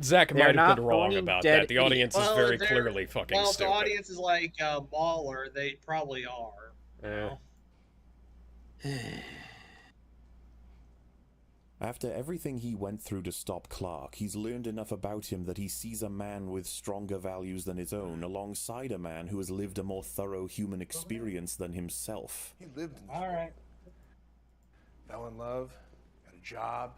Zach They're might have not been wrong brain about dead that. The audience is Well, very they're- clearly fucking Well, if the stupid. audience is like MauLer, they probably are. After everything he went through to stop Clark, he's learned enough about him that he sees a man with stronger values than his own alongside a man who has lived a more thorough human experience than himself. He lived in this All world. right. Fell in love, got a job.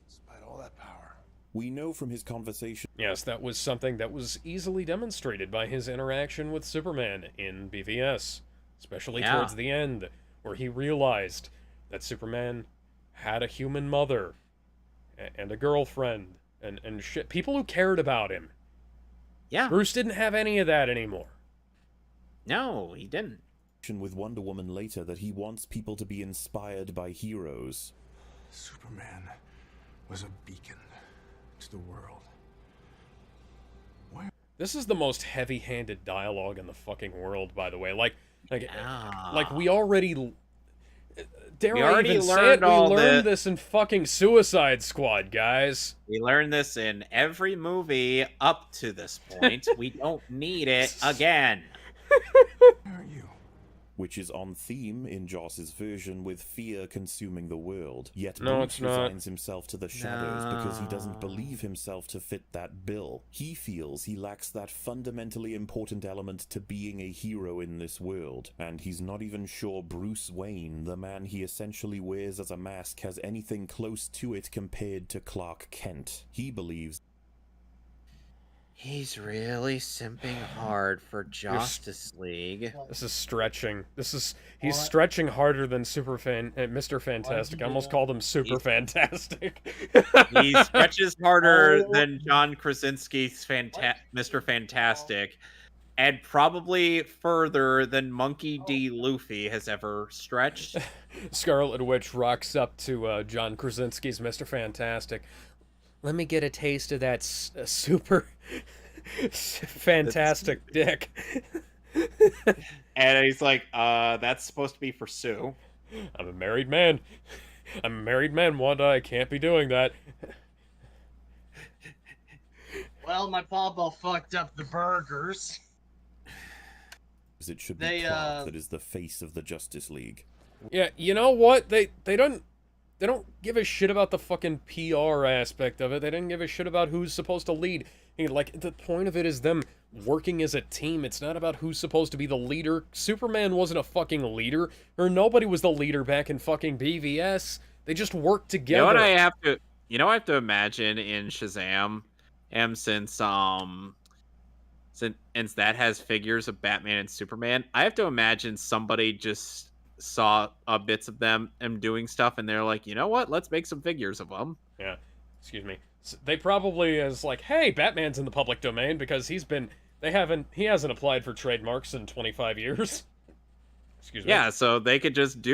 Despite all that power. We know from his conversation. Yes, that was something that was easily demonstrated by his interaction with Superman in BVS, especially towards the end, where he realized that Superman had a human mother and a girlfriend and shit. People who cared about him. Yeah. Bruce didn't have any of that anymore. No, he didn't. With Wonder Woman later that he wants people to be inspired by heroes. Superman was a beacon to the world. This is the most heavy-handed dialogue in the fucking world, by the way. Like we already... Dare We I already even say learned it? We all learned this in fucking Suicide Squad, guys. We learned this in every movie up to this point. We don't need it again. Which is on theme in Joss's version with fear consuming the world. Yet No, Bruce it's not. resigns himself to the shadows because he doesn't believe himself to fit that bill. He feels he lacks that fundamentally important element to being a hero in this world. And he's not even sure Bruce Wayne, the man he essentially wears as a mask, has anything close to it compared to Clark Kent. He believes He's really simping hard for Justice League. This is stretching. He's stretching harder than Mr. Fantastic. I almost called him Super Fantastic. He stretches harder than John Krasinski's Mr. Fantastic, and probably further than Monkey D. Luffy has ever stretched. Scarlet Witch rocks up to John Krasinski's Mr. Fantastic. Let me get a taste of that super fantastic dick. And he's like, that's supposed to be for Sue. I'm a married man. Wanda. I can't be doing that. Well, my papa fucked up the burgers. it should be Clark that is the face of the Justice League. Yeah, you know what? They don't give a shit about the fucking PR aspect of it. They didn't give a shit about who's supposed to lead. Like, the point of it is them working as a team. It's not about who's supposed to be the leader. Superman wasn't a fucking leader, or nobody was the leader back in fucking BVS. They just worked together. You know what I have to imagine in Shazam, since that has figures of Batman and Superman, I have to imagine somebody just saw bits of them doing stuff, and they're like, you know what? Let's make some figures of them. Yeah, excuse me. They probably is like, hey, Batman's in the public domain because he hasn't applied for trademarks in 25 years. Excuse me. Yeah, so they could just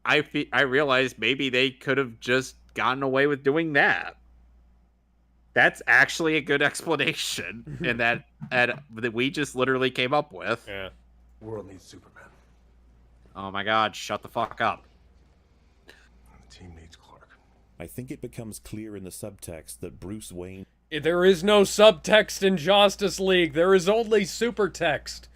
I realized maybe they could have just gotten away with doing that. That's actually a good explanation, and that we just literally came up with. Yeah. The world needs Superman. Oh my god, shut the fuck up. The team needs Clark. I think it becomes clear in the subtext that Bruce Wayne... There is no subtext in Justice League. There is only supertext.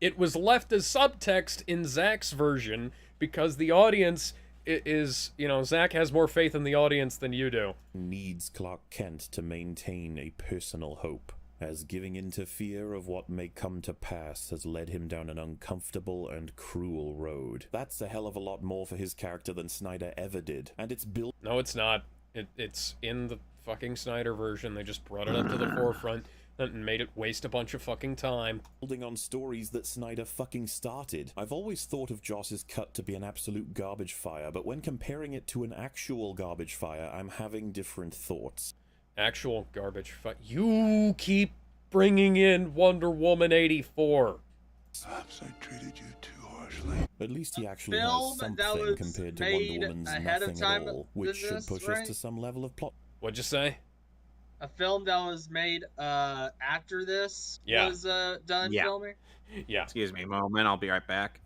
It was left as subtext in Zach's version because the audience is, Zach has more faith in the audience than you do. Needs Clark Kent to maintain a personal hope, as giving in to fear of what may come to pass has led him down an uncomfortable and cruel road. That's a hell of a lot more for his character than Snyder ever did, and it's built... No, it's not. It's in the fucking Snyder version. They just brought it up to the forefront and made it waste a bunch of fucking time. Building on stories that Snyder fucking started. I've always thought of Joss's cut to be an absolute garbage fire, but when comparing it to an actual garbage fire, I'm having different thoughts. Actual garbage fire. You keep bringing in Wonder Woman 84. Perhaps I treated you too harshly. At least he actually film has that something was compared to made Wonder Woman's ahead of nothing time at all, which than should this, push right? us to some level of plot. What'd you say? A film that was made after this was done filming? Yeah. Excuse me a moment, I'll be right back.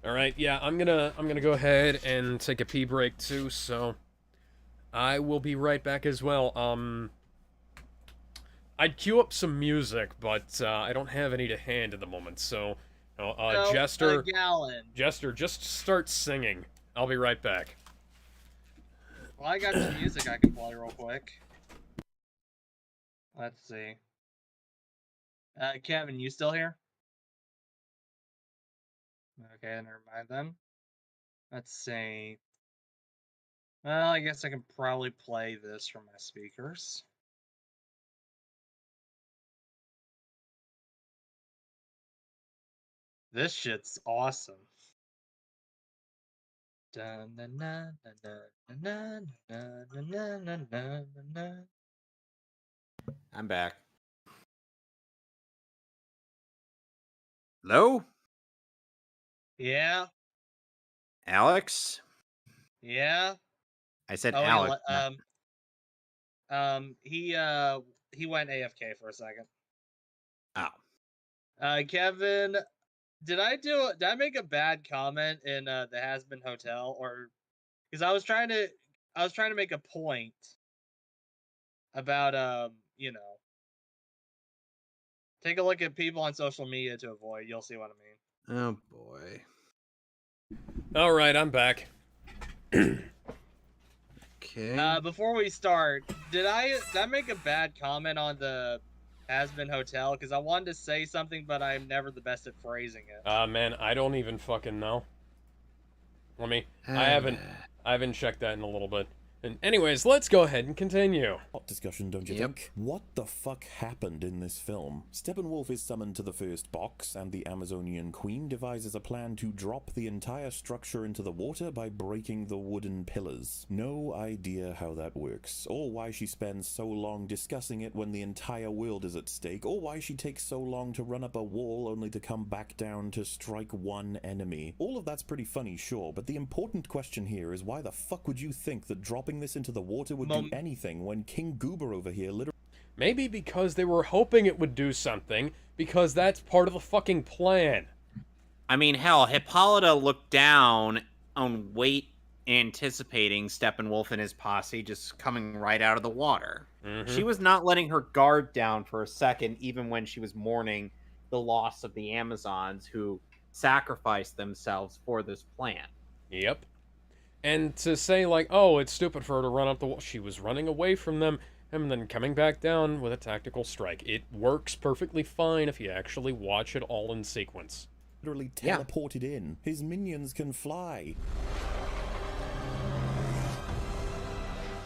All right, yeah, I'm gonna go ahead and take a pee break too, so I will be right back as well. I'd queue up some music, but I don't have any to hand at the moment, so Jester, Gallon. Jester, just start singing. I'll be right back. Well, I got some music I can play real quick. Let's see. Kevin, you still here? Okay, never mind then. Let's see. Well, I guess I can probably play this from my speakers. This shit's awesome. I'm back. Hello? Yeah? Alex? Yeah? I said Oh, Alex. he went AFK for a second. Oh. Kevin, did I make a bad comment in the Has-Been Hotel, or because I was trying to make a point about take a look at people on social media to avoid. You'll see what I mean. Oh boy. All right, I'm back. Okay. Before we start, did I make a bad comment on the Has-Been Hotel? Because I wanted to say something, but I'm never the best at phrasing it. Man, I don't even fucking know. I haven't checked that in a little bit. And anyways, let's go ahead and continue. Hot discussion, don't you think? What the fuck happened in this film? Steppenwolf is summoned to the first box, and the Amazonian Queen devises a plan to drop the entire structure into the water by breaking the wooden pillars. No idea how that works, or why she spends so long discussing it when the entire world is at stake, or why she takes so long to run up a wall only to come back down to strike one enemy. All of that's pretty funny, sure, but the important question here is why the fuck would you think that dropping this into the water would do anything when King Goober over here literally... Maybe because they were hoping it would do something, because that's part of the fucking plan. I mean, hell, Hippolyta looked down on Wait, anticipating Steppenwolf and his posse just coming right out of the water. Mm-hmm. She was not letting her guard down for a second, even when she was mourning the loss of the Amazons who sacrificed themselves for this plan. Yep. And to say, like, oh, it's stupid for her to run up the wall. She was running away from them and then coming back down with a tactical strike. It works perfectly fine if you actually watch it all in sequence. Literally teleported in. His minions can fly.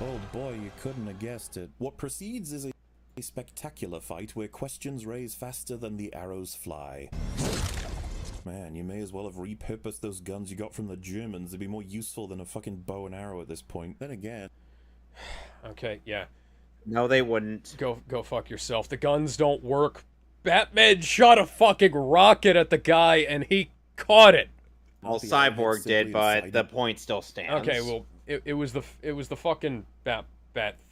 Oh boy, you couldn't have guessed it. What precedes is a spectacular fight where questions raise faster than the arrows fly. Man, you may as well have repurposed those guns you got from the Germans. They'd be more useful than a fucking bow and arrow at this point. Then again... Okay, yeah. No, they wouldn't. Go fuck yourself. The guns don't work. Batman shot a fucking rocket at the guy and he caught it. Well, Cyborg did, but the point still stands. Okay, well, it was the fucking bat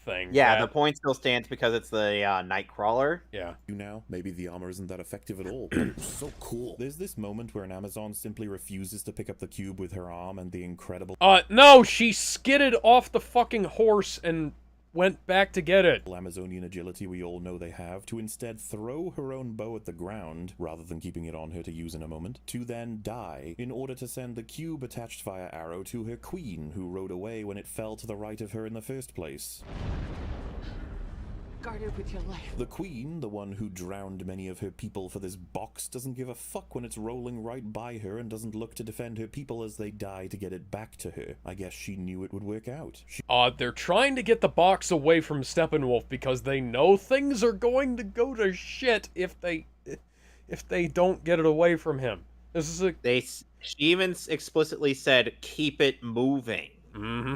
thing. Yeah, the point still stands because it's the Nightcrawler. Yeah. Now, maybe the armor isn't that effective at all, but it's so cool. There's this moment where an Amazon simply refuses to pick up the cube with her arm, and the incredible... No, she skidded off the fucking horse and went back to get it. Amazonian agility we all know they have, to instead throw her own bow at the ground, rather than keeping it on her to use in a moment, to then die, in order to send the cube attached via arrow to her queen, who rode away when it fell to the right of her in the first place. Guard her with your life. The queen, the one who drowned many of her people for this box, doesn't give a fuck when it's rolling right by her and doesn't look to defend her people as they die to get it back to her. I guess she knew it would work out. They're trying to get the box away from Steppenwolf because they know things are going to go to shit if they don't get it away from him. This is She even explicitly said, keep it moving. Mm-hmm.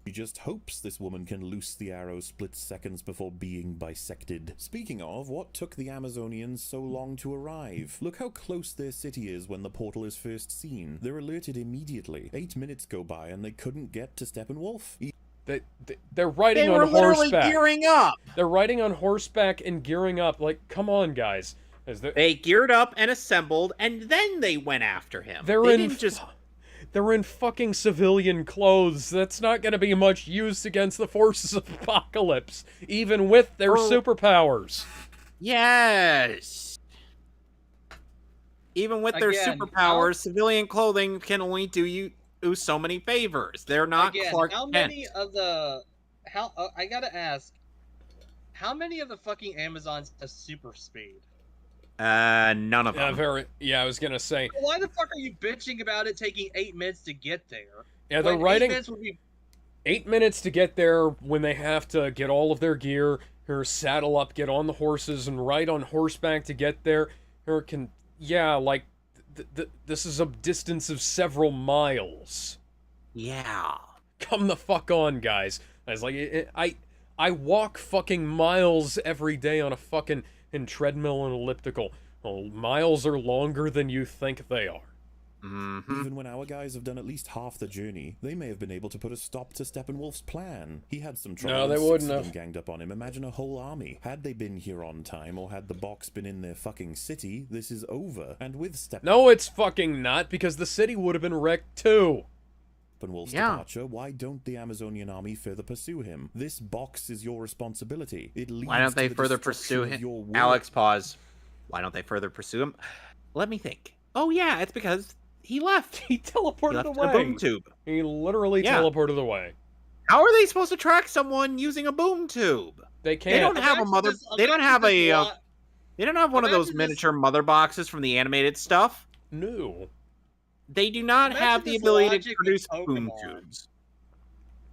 She just hopes this woman can loose the arrow split seconds before being bisected. Speaking of, what took the Amazonians so long to arrive? Look how close their city is when the portal is first seen. They're alerted immediately. 8 minutes go by and they couldn't get to Steppenwolf. They're riding on horseback. They were literally gearing up. They're riding on horseback and gearing up. Like, come on, guys. They geared up and assembled, and then they went after him. They're in fucking civilian clothes. That's not going to be much use against the forces of Apocalypse, even with their superpowers. Yes. Even with their superpowers, civilian clothing can only do you so many favors. They're not Clark How Kent. many of the... I gotta ask, how many of the fucking Amazons have super speed? None of them. I was gonna say. Why the fuck are you bitching about it taking 8 minutes to get there? Yeah, they're writing 8 minutes to get there when they have to get all of their gear, or saddle up, get on the horses, and ride on horseback to get there. Or this is a distance of several miles. Yeah. Come the fuck on, guys. I was like, I walk fucking miles every day on a fucking treadmill and elliptical. Well, miles are longer than you think they are. Mm-hmm. Even when our guys have done at least half the journey, they may have been able to put a stop to Steppenwolf's plan. He had some trouble. No, they wouldn't have. Ganged up on him. Imagine a whole army. Had they been here on time, or had the box been in their fucking city, this is over. And with No, it's fucking not, because the city would have been wrecked too. Steppenwolf's departure, why don't the Amazonian army further pursue him? This box is your responsibility. It leads Why don't they to the further destruction pursue of your him? world. Alex, pause. Why don't they further pursue him? Let me think. Oh yeah, it's because he left. He teleported he left away. In a boom tube. He literally teleported away. How are they supposed to track someone using a boom tube? They can't. They don't have a mother. They don't have a. They don't have one of those miniature mother boxes from the animated stuff. No. They do not have the ability to produce boom tubes.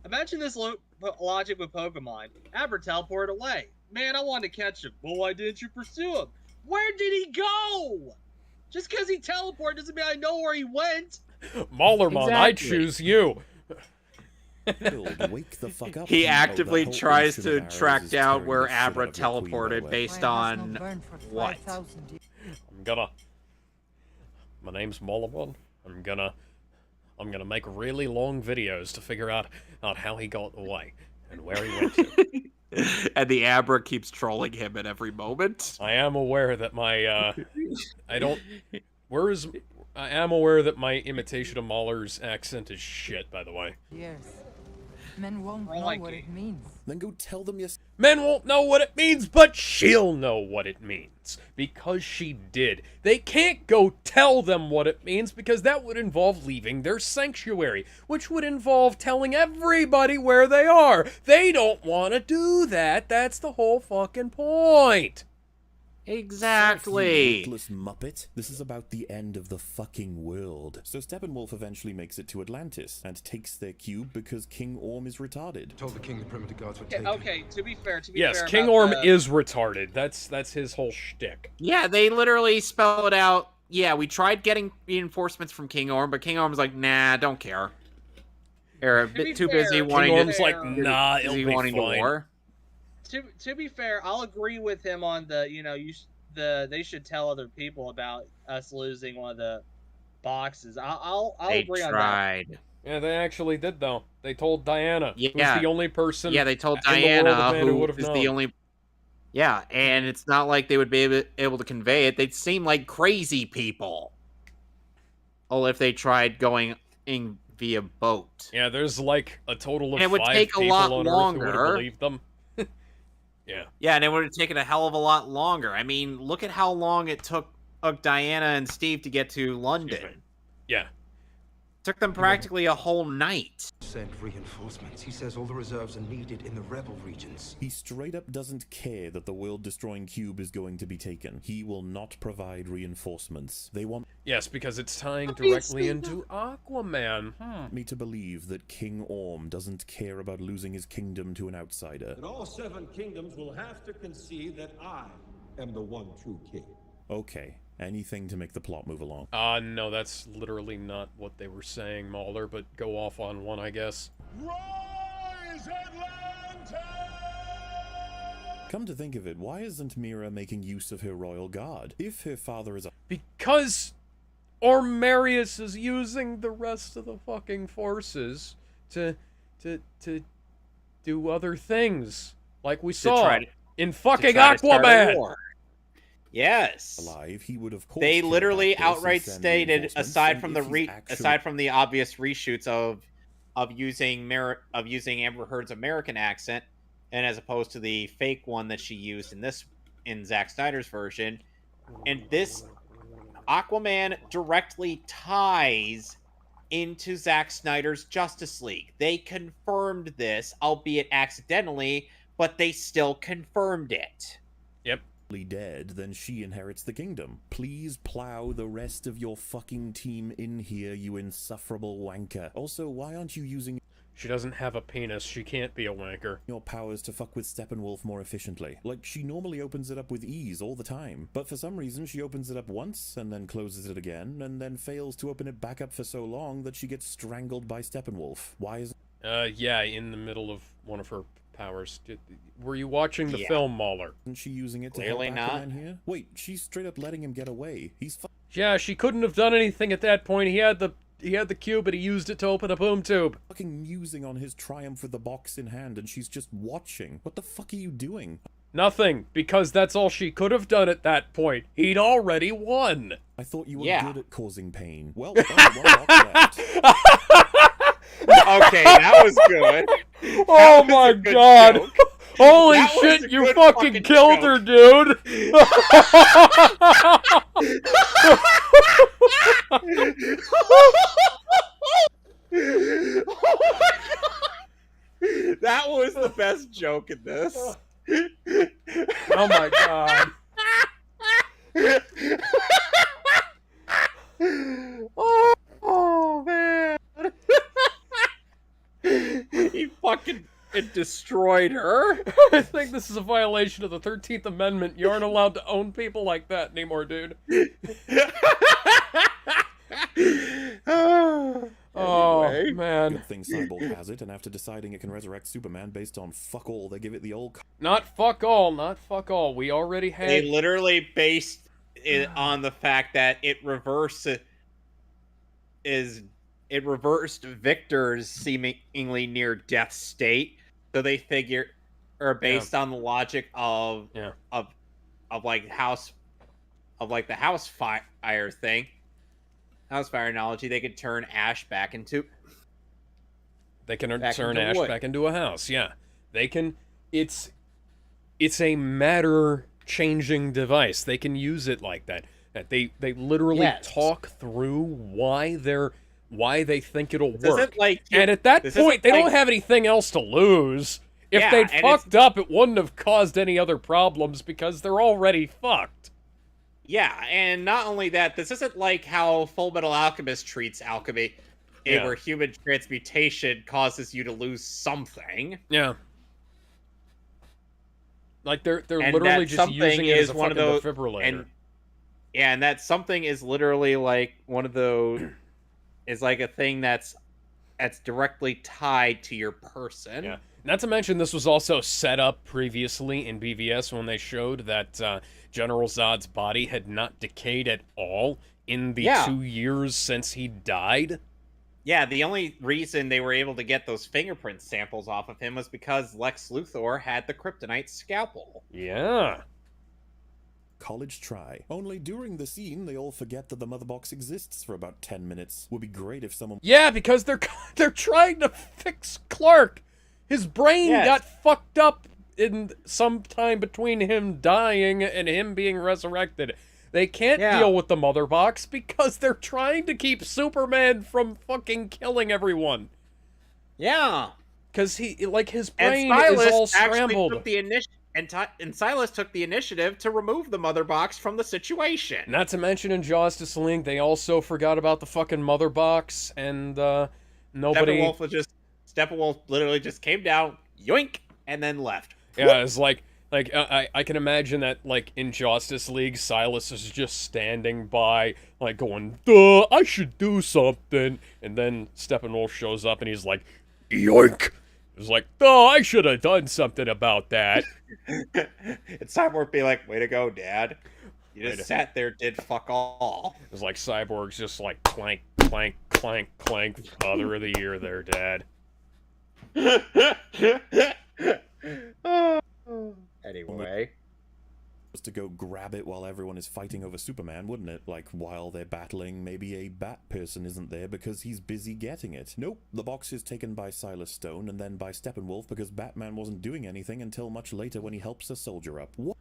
Imagine this logic with Pokemon. Abra teleported away. Man, I wanted to catch him. Well, why didn't you pursue him? Where did he go? Just because he teleported doesn't mean I know where he went. MauLer, I choose you. Wake the fuck up. He actively tries to track down where Abra teleported based on what? My name's MauLer. I'm gonna make really long videos to figure out how he got away and where he went to. And the Abra keeps trolling him at every moment. I am aware that my I am aware that my imitation of MauLer's accent is shit, by the way. Yes. Men won't know what it means. Then go tell them Men won't know what it means, but she'll know what it means. Because she did. They can't go tell them what it means because that would involve leaving their sanctuary, which would involve telling everybody where they are. They don't want to do that. That's the whole fucking point. Exactly. Reckless muppet. This is about the end of the fucking world. So Steppenwolf eventually makes it to Atlantis and takes their cube because King Orm is retarded. Told the king the perimeter guards were taken. Okay, to be fair, yes, King Orm is retarded. That's his whole shtick. Yeah, they literally spell it out. Yeah, we tried getting reinforcements from King Orm, but King Orm's like, nah, don't care. They're a bit too busy wanting to. King Orm's like, nah, it'll be fine. War. To be fair, I'll agree with him on they should tell other people about us losing one of the boxes. I'll agree on that. Yeah, they actually did though. They told Diana, who's the only person. Yeah, they told in Diana, the world who would have is known. the only. Yeah, and it's not like they would be able to convey it. They'd seem like crazy people. Oh, if they tried going in via boat. Yeah, there's like a total of and it would 5 take a people lot on longer. Earth who would have believed them. Yeah. Yeah, and it would have taken a hell of a lot longer. I mean, look at how long it took Diana and Steve to get to London. Yeah. Took them practically a whole night. Send reinforcements. He says all the reserves are needed in the rebel regions. He straight up doesn't care that the world-destroying cube is going to be taken. He will not provide reinforcements. They want... Yes, because it's tying directly into Aquaman. me to believe that King Orm doesn't care about losing his kingdom to an outsider. But all 7 kingdoms will have to concede that I am the one true king. Okay. Anything to make the plot move along. No, that's literally not what they were saying, MauLer, but go off on one, I guess. Rise, Atlanta! Come to think of it, why isn't Mira making use of her royal guard? If her father is a... Because Ormarius is using the rest of the fucking forces to do other things. Like we saw in fucking Aquaman! Yes. alive, he would of course. They care literally about this and outright send stated, reinforcements, aside and from if the he's actually- aside from the obvious reshoots of using Amber Heard's American accent, and as opposed to the fake one that she used in Zack Snyder's version, and this Aquaman directly ties into Zack Snyder's Justice League. They confirmed this, albeit accidentally, but they still confirmed it. Yep. Dead, then she inherits the kingdom. Please plow the rest of your fucking team in here, you insufferable wanker. Also, why aren't you using She doesn't have a penis. She can't be a wanker. your powers to fuck with Steppenwolf more efficiently? Like, she normally opens it up with ease all the time, but for some reason she opens it up once and then closes it again and then fails to open it back up for so long that she gets strangled by Steppenwolf. Why is Yeah, in the middle of one of her powers. Were you watching the Yeah. film, MauLer? Isn't she using it to Clearly help not. Aquaman here? Wait, she's straight up letting him get away. He's Yeah, she couldn't have done anything at that point. He had the cube, but he used it to open a boom tube. fucking musing on his triumph with the box in hand, and she's just watching. What the fuck are you doing? Nothing, because that's all she could have done at that point. He'd already won. I thought you were Yeah. good at causing pain. Well, only one box left. Okay, that was good. Oh was my a good god! joke. Holy That was shit, a you good fucking fucking killed her, dude! That was the best joke in this. Oh my god. Oh man. He fucking destroyed her. I think this is a violation of the 13th Amendment. You aren't allowed to own people like that anymore, dude. Oh, Anyway. man. Good thing Cyborg has it, and after deciding it can resurrect Superman based on fuck all, they give it the old Not fuck all, not fuck all. We already had... They literally based it on the fact that it reversed Victor's seemingly near death state. So they figure, or based on the logic of like the house fire thing, house fire analogy, they could turn Ash back into. They can back turn into Ash wood. back into a house, yeah. They can... It's a matter-changing device. They can use it like that. That they literally Yes. talk through why they think it'll This work. isn't like And at that this point, isn't they like- don't have anything else to lose. If Yeah, they'd and fucked up, it wouldn't have caused any other problems because they're already fucked. Yeah, and not only that, this isn't like how Full Metal Alchemist treats alchemy, where human transmutation causes you to lose something. Yeah. Like they're And literally that just something using it as is a one fucking of those, defibrillator. and that something is literally like one of those is like a thing that's directly tied to your person. Yeah. Not to mention, this was also set up previously in BVS when they showed that General Zod's body had not decayed at all in the 2 years since he died. Yeah, the only reason they were able to get those fingerprint samples off of him was because Lex Luthor had the kryptonite scalpel. Yeah. college try. Only during the scene, they all forget that the mother box exists for about 10 minutes. Would be great if someone... Yeah, because they're trying to fix Clark. His brain got fucked up in some time between him dying and him being resurrected. They can't deal with the mother box because they're trying to keep Superman from fucking killing everyone. Yeah. Because his brain is all scrambled. Took the and Silas took the initiative to remove the mother box from the situation. Not to mention in Justice League, they also forgot about the fucking mother box, and nobody... Steppenwolf literally just came down, yoink, and then left. Yeah, it's like I can imagine that, like, in Justice League, Silas is just standing by, like, going, duh, I should do something. And then Steppenwolf shows up and he's like, yoink. He's like, oh, I should have done something about that. And Cyborg be like, way to go, Dad. You just sat there, did fuck all. It's like Cyborg's just like, clank, clank, clank, clank. Father of the Year there, Dad. Anyway. to go grab it while everyone is fighting over Superman, wouldn't it? Like, while they're battling, maybe a bat person isn't there because he's busy getting it. Nope, the box is taken by Silas Stone and then by Steppenwolf because Batman wasn't doing anything until much later when he helps a soldier up. What?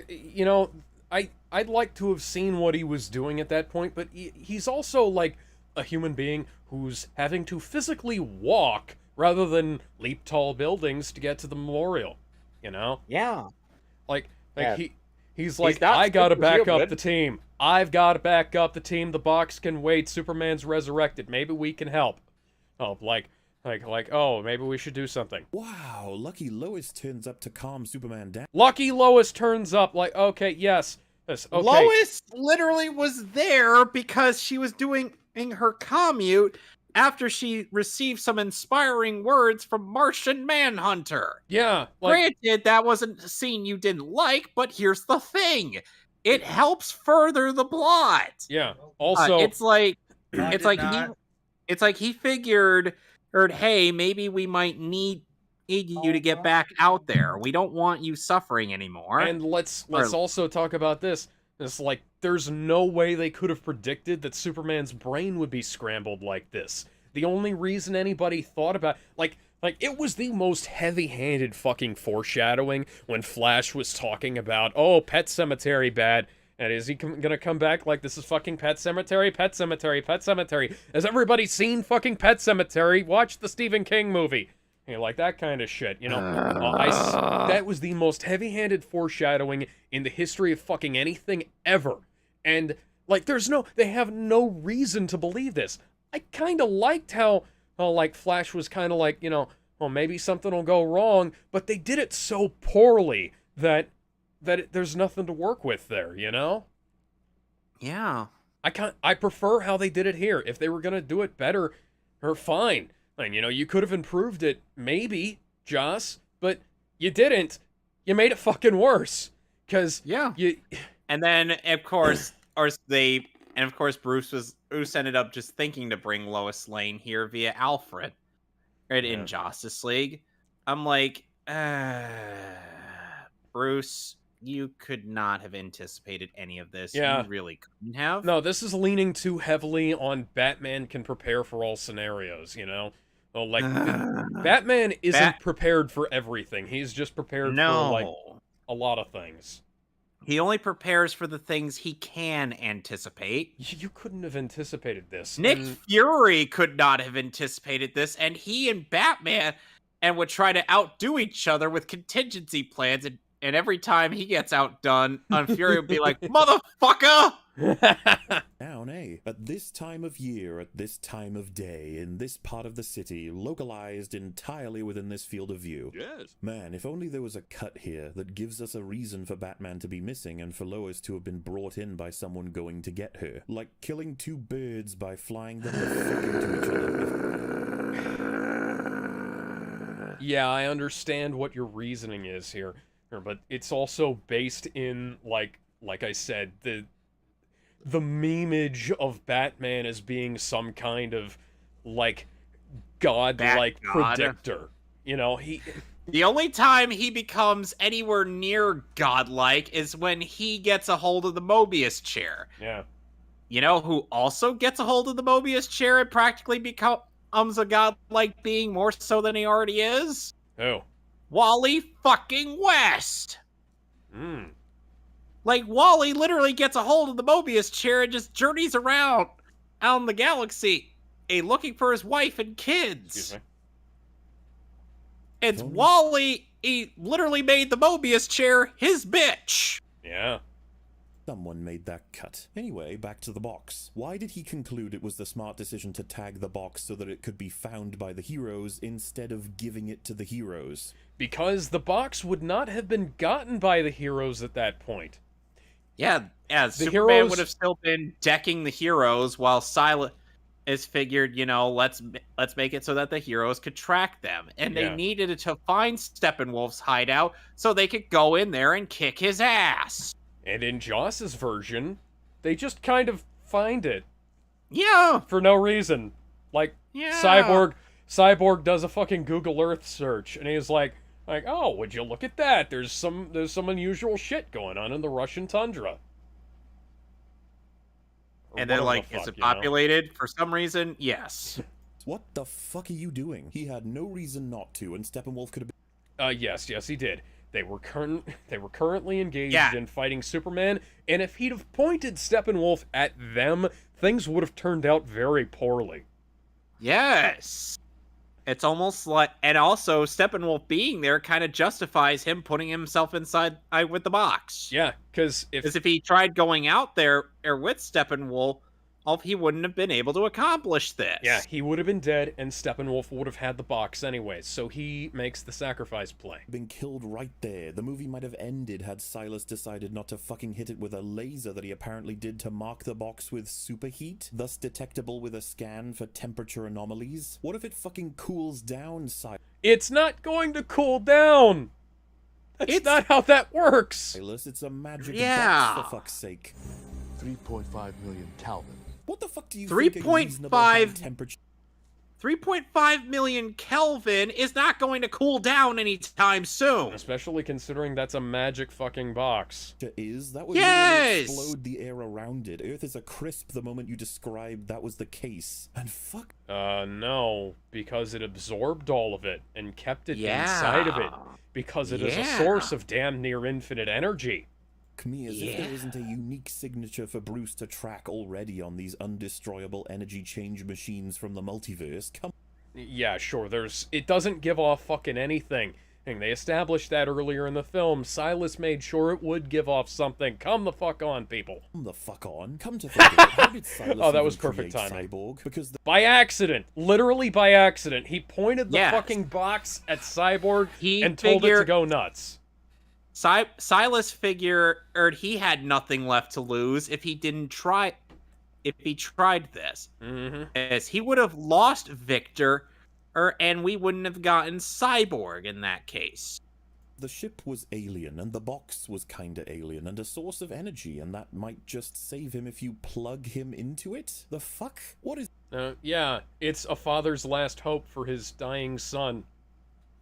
You know, I'd like to have seen what he was doing at that point, but he's also, like, a human being who's having to physically walk rather than leap tall buildings to get to the memorial, you know? Yeah. Like Yeah. he's like, not I gotta back superhuman. up the team. I've gotta back up the team. The box can wait. Superman's resurrected. Maybe we can help. Oh, like, oh, maybe we should do something. Wow, Lucky Lois turns up to calm Superman down. Lucky Lois turns up, like, okay, yes. Okay. Lois literally was there because she was doing her commute after she received some inspiring words from Martian Manhunter. Yeah. Like, Granted, that wasn't a scene you didn't like, but here's the thing. It helps further the plot. yeah. Also, it's like he figured, hey, maybe we might need you to get back out there. We don't want you suffering anymore. and let's also talk about this. It's like, there's no way they could have predicted that Superman's brain would be scrambled like this. The only reason anybody thought about, like it was the most heavy-handed fucking foreshadowing when Flash was talking about, oh, Pet Cemetery bad, and is he gonna come back like, this is fucking Pet Cemetery, Pet Cemetery, Pet Cemetery? Has everybody seen fucking Pet Cemetery? Watch the Stephen King movie. You know, like that kind of shit, you know? That was the most heavy-handed foreshadowing in the history of fucking anything ever. And, like, they have no reason to believe this. I kind of liked how, like, Flash was kind of like, you know, well, maybe something will go wrong, but they did it so poorly that there's nothing to work with there, you know? Yeah. I prefer how they did it here. If they were gonna do it better, or fine. And, you know, you could have improved it, maybe, Joss, but you didn't. You made it fucking worse. Because, yeah. And then, of course, Bruce ended up just thinking to bring Lois Lane here via Alfred, right, in Justice League. I'm like, Bruce, you could not have anticipated any of this. Yeah. You really couldn't have. No, this is leaning too heavily on Batman can prepare for all scenarios, you know? Well, like, Batman isn't prepared for everything. He's just prepared for, like, a lot of things. He only prepares for the things he can anticipate. You couldn't have anticipated this. Nick Fury could not have anticipated this, and he and Batman would try to outdo each other with contingency plans, and every time he gets outdone, Fury would be like, motherfucker! Down, eh? At this time of year, at this time of day, in this part of the city, localized entirely within this field of view. Yes. Man, if only there was a cut here that gives us a reason for Batman to be missing and for Lois to have been brought in by someone going to get her. Like killing two birds by flying them the fuck into each other. Yeah, I understand what your reasoning is here, but it's also based in, like I said, the memeage of Batman as being some kind of, like, godlike predictor. You know, the only time he becomes anywhere near godlike is when he gets a hold of the Mobius chair. Yeah. You know who also gets a hold of the Mobius chair and practically becomes a godlike being more so than he already is? Who? Wally fucking West! Hmm. Like, Wally literally gets a hold of the Mobius chair and just journeys around out in the galaxy, looking for his wife and kids. Excuse me. It's Wally, he literally made the Mobius chair his bitch. Yeah. Someone made that cut. Anyway, back to the box. Why did he conclude it was the smart decision to tag the box so that it could be found by the heroes instead of giving it to the heroes? Because the box would not have been gotten by the heroes at that point. Yeah, Superman would have still been decking the heroes while Silas is figured, you know, let's make it so that the heroes could track them. And they needed to find Steppenwolf's hideout so they could go in there and kick his ass. And in Joss's version, they just kind of find it. Yeah. For no reason. Like, Cyborg does a fucking Google Earth search, and he's like, Like, oh, would you look at that? There's some unusual shit going on in the Russian tundra. And they're like, is it populated? For some reason, yes. What the fuck are you doing? He had no reason not to, and Steppenwolf could have been... Yes, he did. They were currently engaged in fighting Superman, and if he'd have pointed Steppenwolf at them, things would have turned out very poorly. Yes. It's almost like, and also Steppenwolf being there kind of justifies him putting himself inside with the box. Yeah, because if he tried going out there or with Steppenwolf, he wouldn't have been able to accomplish this. Yeah, he would have been dead, and Steppenwolf would have had the box anyways, so he makes the sacrifice play. Been killed right there. The movie might have ended had Silas decided not to fucking hit it with a laser that he apparently did to mark the box with superheat, thus detectable with a scan for temperature anomalies. What if it fucking cools down, Silas? It's not going to cool down! That's not how that works! Silas, it's a magic box, for fuck's sake. 3.5 million Kelvin. What the fuck do you think a reasonable temperature? 3.5 million Kelvin is not going to cool down anytime soon. Especially considering that's a magic fucking box. That would literally explode the air around it. Earth is a crisp the moment you described that was the case. And fuck. No, because it absorbed all of it and kept it inside of it. Because it is a source of damn near infinite energy. Me as if there isn't a unique signature for Bruce to track already on these undestroyable energy change machines from the multiverse. Yeah, sure, it doesn't give off fucking anything. And they established that earlier in the film. Silas made sure it would give off something. Come the fuck on, people. Come the fuck on. Come to think of it, how did Silas that was perfect timing. Cyborg? Because by accident. Literally by accident. He pointed the fucking box at Cyborg and told it to go nuts. Silas figured he had nothing left to lose if he tried this. As he would have lost Victor, and we wouldn't have gotten Cyborg in that case. The ship was alien, and the box was kinda alien, and a source of energy, and that might just save him if you plug him into it? The fuck? What is... yeah, it's a father's last hope for his dying son.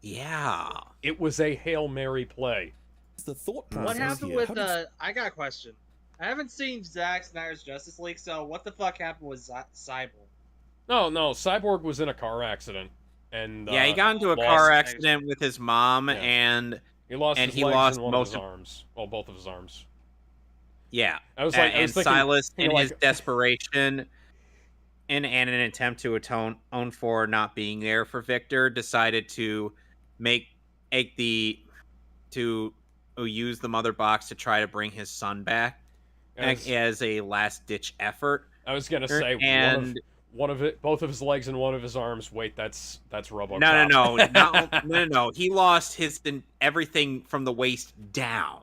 Yeah. It was a Hail Mary play. The thought process what happened here? with I got a question. I haven't seen Zack Snyder's Justice League, so what the fuck happened with Cyborg? No, Cyborg was in a car accident, and he got into a car accident with his mom, and he lost his legs and one of his arms. Well, both of his arms. Yeah, I was thinking, Silas, in his desperation, and in an attempt to atone for not being there for Victor, decided to use the mother box to try to bring his son back as a last-ditch effort. I was gonna say, both of his legs and one of his arms. Wait, that's RoboCop. No. He lost everything from the waist down.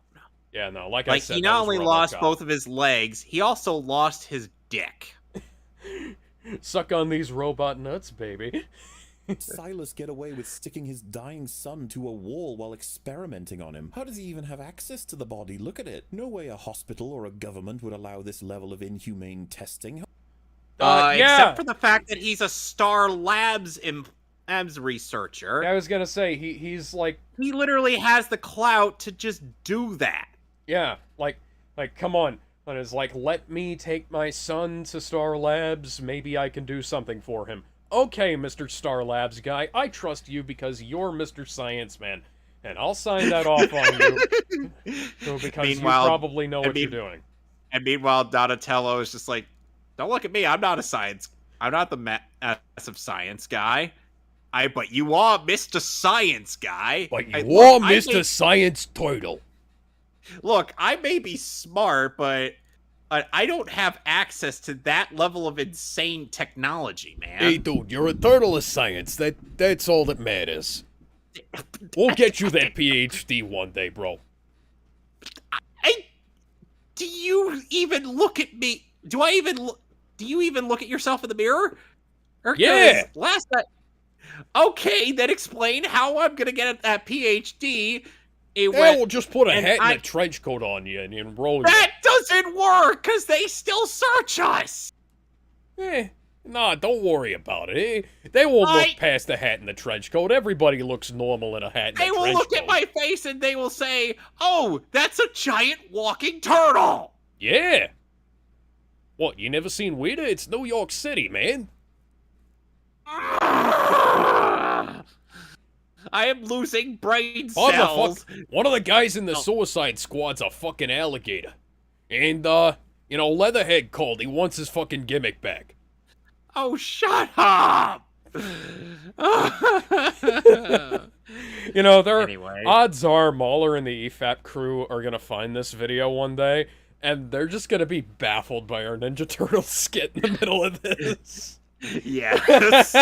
Yeah, no, like I said, he not only lost both of his legs, he also lost his dick. Suck on these robot nuts, baby. Silas get away with sticking his dying son to a wall while experimenting on him? How does he even have access to the body? Look at it. No way a hospital or a government would allow this level of inhumane testing. Except for the fact that he's a Star Labs researcher. I was gonna say, he's like... He literally has the clout to just do that. Yeah, like, come on. And it's like, let me take my son to Star Labs, maybe I can do something for him. Okay, Mr. Star Labs guy, I trust you because you're Mr. Science Man, and I'll sign that off on you, because you probably know what you're doing. And meanwhile, Donatello is just like, don't look at me, I'm not the massive science guy. But you are Mr. Science guy. But you are Mr. Science Turtle. Look, I may be smart, but I don't have access to that level of insane technology, man. Hey, dude, you're a turtle of science. That's all that matters. We'll get you that PhD one day, bro. Do you even look at me? Do you even look at yourself in the mirror? Yeah. Okay, then explain how I'm gonna get that PhD. We'll just put a hat and a trench coat on you and enroll you. That doesn't work, because they still search us! Nah, don't worry about it. They won't look past the hat and the trench coat. Everybody looks normal in a hat and a trench coat. They will look at my face and they will say, "Oh, that's a giant walking turtle." Yeah. What, you never seen Weirder? It's New York City, man. I am losing brain cells. One of the guys in the Suicide Squad's a fucking alligator. And, Leatherhead called. He wants his fucking gimmick back. Oh, shut up! Odds are MauLer and the EFAP crew are gonna find this video one day, and they're just gonna be baffled by our Ninja Turtle skit in the middle of this. Yes.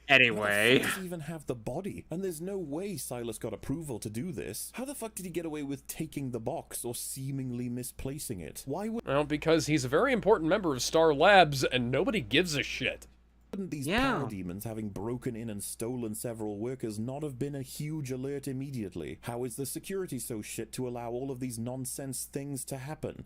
Anyway. How does he even have the body? And there's no way Silas got approval to do this. How the fuck did he get away with taking the box or seemingly misplacing it? Why would... Well, because he's a very important member of Star Labs and nobody gives a shit. Wouldn't these parademons having broken in and stolen several workers not have been a huge alert immediately? How is the security so shit to allow all of these nonsense things to happen?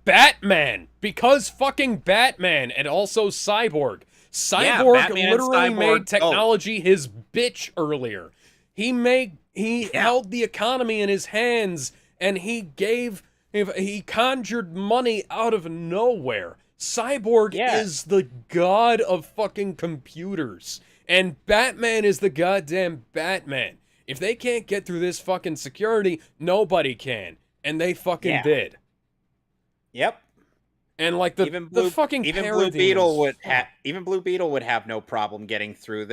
Batman! Because fucking Batman, and also Cyborg. Cyborg literally made technology his bitch earlier. He held the economy in his hands, and he conjured money out of nowhere. Cyborg is the god of fucking computers, and Batman is the goddamn Batman. If they can't get through this fucking security, nobody can, and they fucking did. Yep. And like even Blue Beetle would have no problem getting through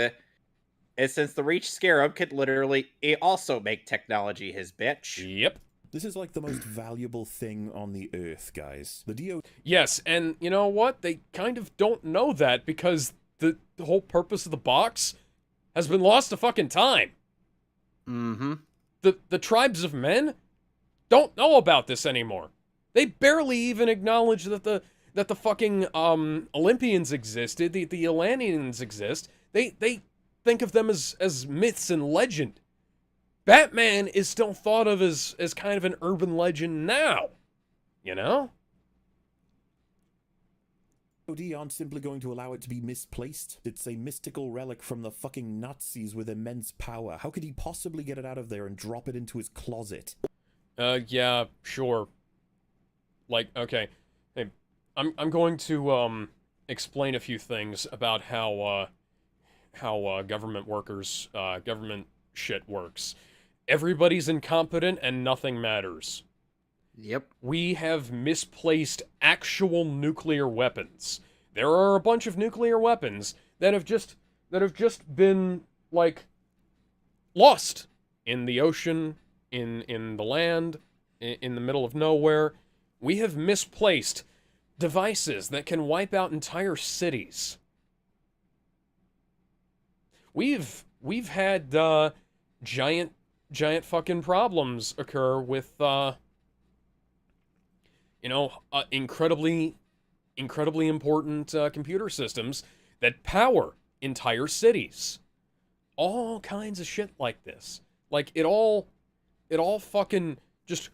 since the Reach Scarab could literally also make technology his bitch. Yep. This is like the most valuable thing on the Earth, guys. The DO... Yes, and you know what? They kind of don't know that because the whole purpose of the box has been lost to fucking time. Mm-hmm. The tribes of men don't know about this anymore. They barely even acknowledge that the fucking Olympians existed, the Atlanteans exist. They think of them as myths and legend. Batman is still thought of as kind of an urban legend now. You know? DOD aren't simply going to allow it to be misplaced. It's a mystical relic from the fucking Nazis with immense power. How could he possibly get it out of there and drop it into his closet? Yeah, sure. Like, okay, hey, I'm going to explain a few things about how government workers, government shit works. Everybody's incompetent and nothing matters. Yep. We have misplaced actual nuclear weapons. There are a bunch of nuclear weapons that have just been like lost in the ocean, in the land, in the middle of nowhere. We have misplaced devices that can wipe out entire cities. We've had giant fucking problems occur with incredibly important computer systems that power entire cities. All kinds of shit like this. Like it all fucking just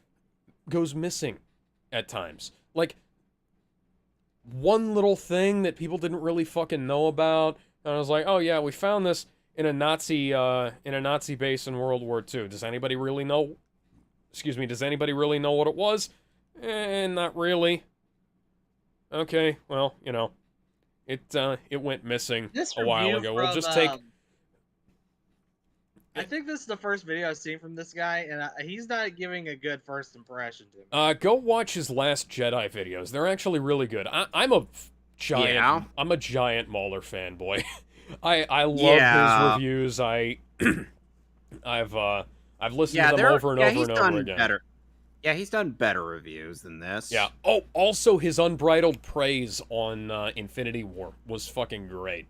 goes missing at times. Like one little thing that people didn't really fucking know about, and I was like, oh yeah, we found this in a Nazi base in World War II. Does anybody really know? Does anybody really know what it was? Not really. Okay, well, it went missing a while ago. We'll just take. I think this is the first video I've seen from this guy, and he's not giving a good first impression to me. Go watch his Last Jedi videos. They're actually really good. I'm a giant MauLer fanboy. I love his reviews. I've listened to them over and over and over again. Better. Yeah, he's done better reviews than this. Yeah. Oh, also his unbridled praise on Infinity War was fucking great.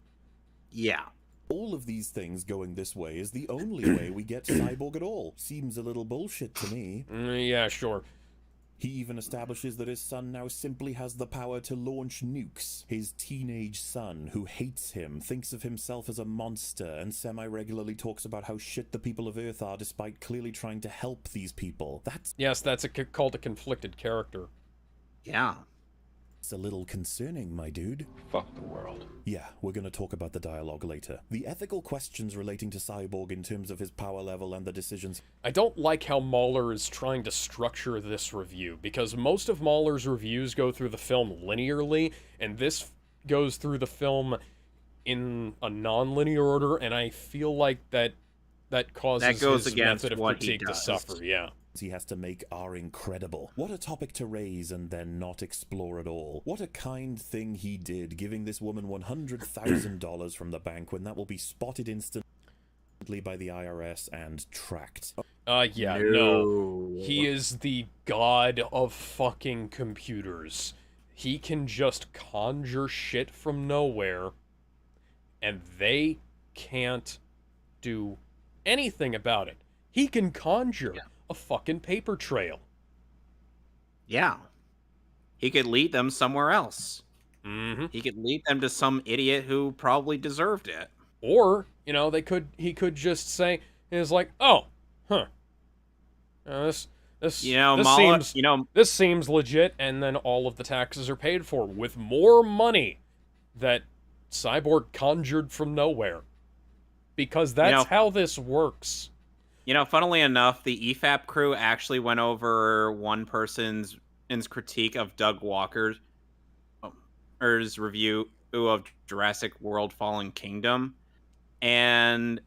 Yeah. All of these things going this way is the only way we get Cyborg at all. Seems a little bullshit to me. Yeah, sure. He even establishes that his son now simply has the power to launch nukes. His teenage son, who hates him, thinks of himself as a monster, and semi-regularly talks about how shit the people of Earth are despite clearly trying to help these people. Yes, that's called a conflicted character. Yeah. It's a little concerning, my dude. Fuck the world. Yeah, we're gonna talk about the dialogue later. The ethical questions relating to Cyborg in terms of his power level and the decisions... I don't like how MauLer is trying to structure this review, because most of MauLer's reviews go through the film linearly, and this goes through the film in a non-linear order, and I feel like that causes his method of critique to suffer, yeah. He has to make are incredible. What a topic to raise and then not explore at all. What a kind thing he did, giving this woman $100,000 from the bank when that will be spotted instantly by the IRS and tracked. Yeah, no. He is the god of fucking computers. He can just conjure shit from nowhere, and they can't do anything about it. He can conjure a fucking paper trail. Yeah. He could lead them somewhere else. Mm-hmm. He could lead them to some idiot who probably deserved it. Or, you know, he could just say, it's like, oh, huh. This seems legit, and then all of the taxes are paid for with more money that Cyborg conjured from nowhere. Because that's how this works. You know, funnily enough, the EFAP crew actually went over one person's critique of Doug Walker's review of Jurassic World Fallen Kingdom. And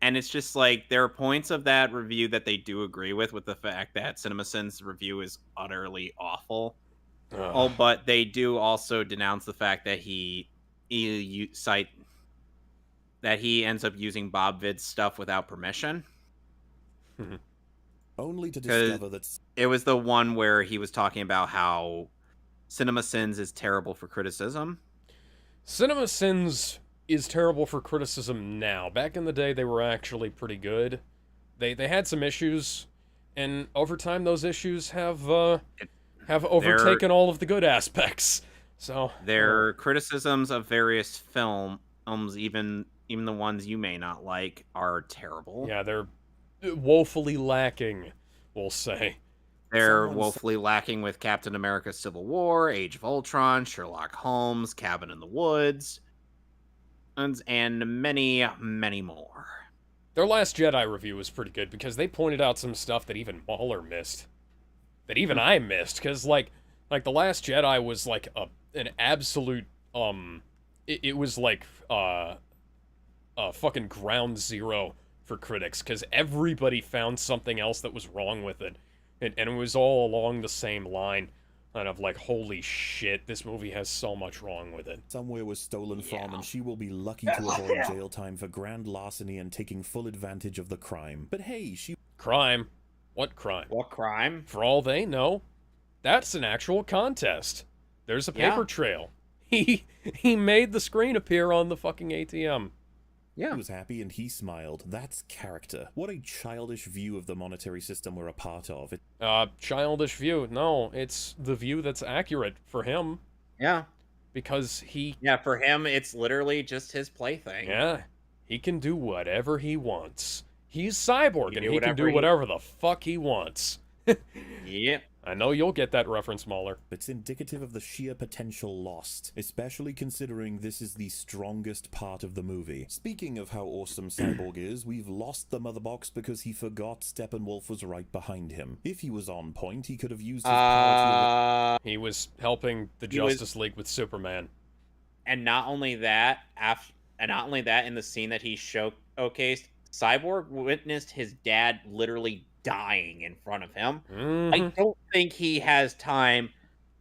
it's just like, there are points of that review that they do agree with the fact that CinemaSins' review is utterly awful. Oh, but they do also denounce the fact that he ends up using Bob Vid's stuff without permission. Only to discover that it was the one where he was talking about how CinemaSins is terrible for criticism. CinemaSins is terrible for criticism now. Back in the day, they were actually pretty good. They had some issues, and over time, those issues have overtaken all of the good aspects. So their criticisms of various films, even the ones you may not like, are terrible. Yeah, they're woefully lacking, we'll say. They're woefully lacking with Captain America Civil War, Age of Ultron, Sherlock Holmes, Cabin in the Woods, and many, many more. Their Last Jedi review was pretty good because they pointed out some stuff that even MauLer missed. That even I missed, because, like The Last Jedi was, like, an absolute, it was, like, fucking ground zero for critics, because everybody found something else that was wrong with it, and it was all along the same line, kind of like, holy shit, this movie has so much wrong with it. Somewhere was stolen from, and she will be lucky to avoid jail time for grand larceny and taking full advantage of the crime. But hey, Crime? What crime? What crime? For all they know, that's an actual contest. There's a paper trail. He made the screen appear on the fucking ATM. Yeah. He was happy and he smiled. That's character. What a childish view of the monetary system we're a part of. Childish view. No, it's the view that's accurate for him. Yeah. Because for him, it's literally just his plaything. Yeah. He can do whatever he wants. He's Cyborg, and he can do whatever the fuck he wants. Yep. I know you'll get that reference, MauLer. It's indicative of the sheer potential lost, especially considering this is the strongest part of the movie. Speaking of how awesome Cyborg is, we've lost the mother box because he forgot Steppenwolf was right behind him. If he was on point, he could have used his power to... He was helping the Justice League with Superman. And not only that, in the scene that he showcased, Cyborg witnessed his dad literally dying in front of him. Mm-hmm. I don't think he has time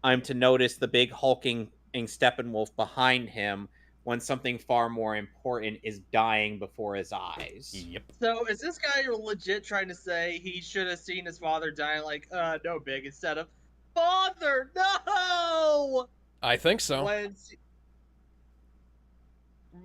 to notice the big hulking Steppenwolf behind him when something far more important is dying before his eyes. Yep. So is this guy legit trying to say he should have seen his father dying like, no, Big, instead of, Father, no! I think so.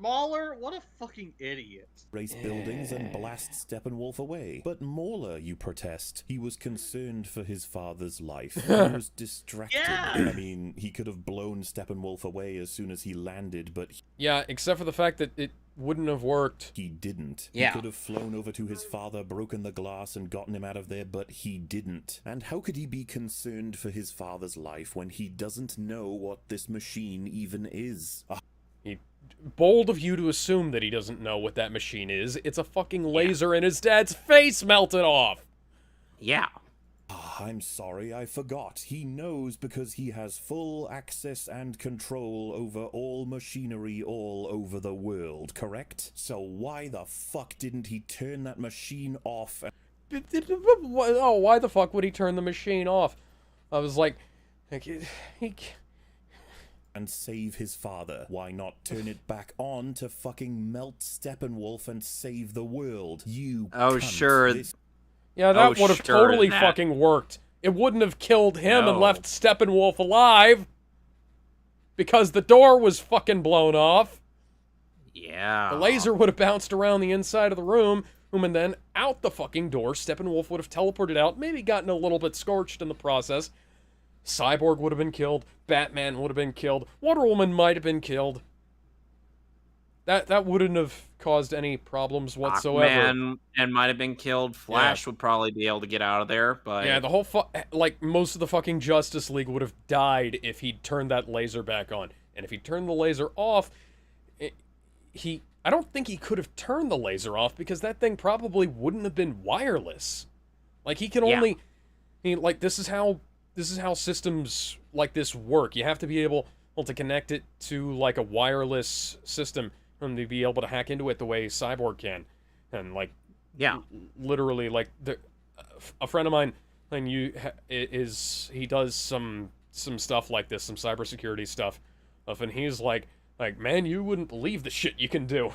MauLer, what a fucking idiot. Race buildings and blast Steppenwolf away. But MauLer, you protest. He was concerned for his father's life. He was distracted. Yeah. I mean, he could have blown Steppenwolf away as soon as he landed, but... Yeah, except for the fact that wouldn't have worked. He didn't. Yeah. He could have flown over to his father, broken the glass, and gotten him out of there, but he didn't. And how could he be concerned for his father's life when he doesn't know what this machine even is? Bold of you to assume that he doesn't know what that machine is. It's a fucking laser and his dad's face melted off. Yeah. I'm sorry, I forgot. He knows because he has full access and control over all machinery all over the world, correct? So why the fuck didn't he turn that machine off? Oh, why the fuck would he turn the machine off? I was like and save his father. Why not turn it back on to fucking melt Steppenwolf and save the world? You Oh, cunt. sure. Yeah, that would have totally fucking worked. It wouldn't have killed him and left Steppenwolf alive. Because the door was fucking blown off. Yeah. The laser would have bounced around the inside of the room, and then out the fucking door. Steppenwolf would have teleported out, maybe gotten a little bit scorched in the process. Cyborg would have been killed. Batman would have been killed. Wonder Woman might have been killed. That wouldn't have caused any problems whatsoever. Aquaman and might have been killed. Flash would probably be able to get out of there, but yeah, the whole most of the fucking Justice League would have died if he'd turned that laser back on. And if he turned the laser off, I don't think he could have turned the laser off because that thing probably wouldn't have been wireless. Like he can only this is how systems like this work. You have to be able to connect it to like a wireless system and to be able to hack into it the way Cyborg can. And like literally like a friend of mine and he does some stuff like this, some cybersecurity stuff, and he's like man, you wouldn't believe the shit you can do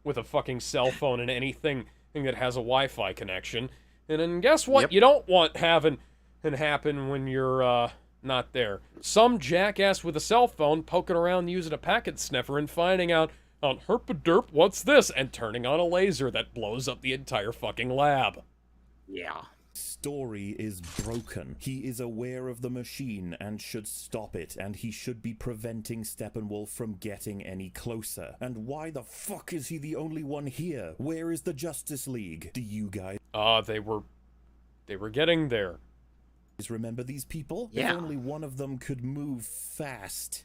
with a fucking cell phone and anything that has a Wi-Fi connection. And then guess what? You don't want happen when you're not there. Some jackass with a cell phone poking around using a packet sniffer and finding out on herpaderp, what's this? And turning on a laser that blows up the entire fucking lab. Yeah. Story is broken. He is aware of the machine and should stop it, and he should be preventing Steppenwolf from getting any closer. And why the fuck is he the only one here? Where is the Justice League? Do you guys they were getting there. remember these people? Yeah. If only one of them could move fast.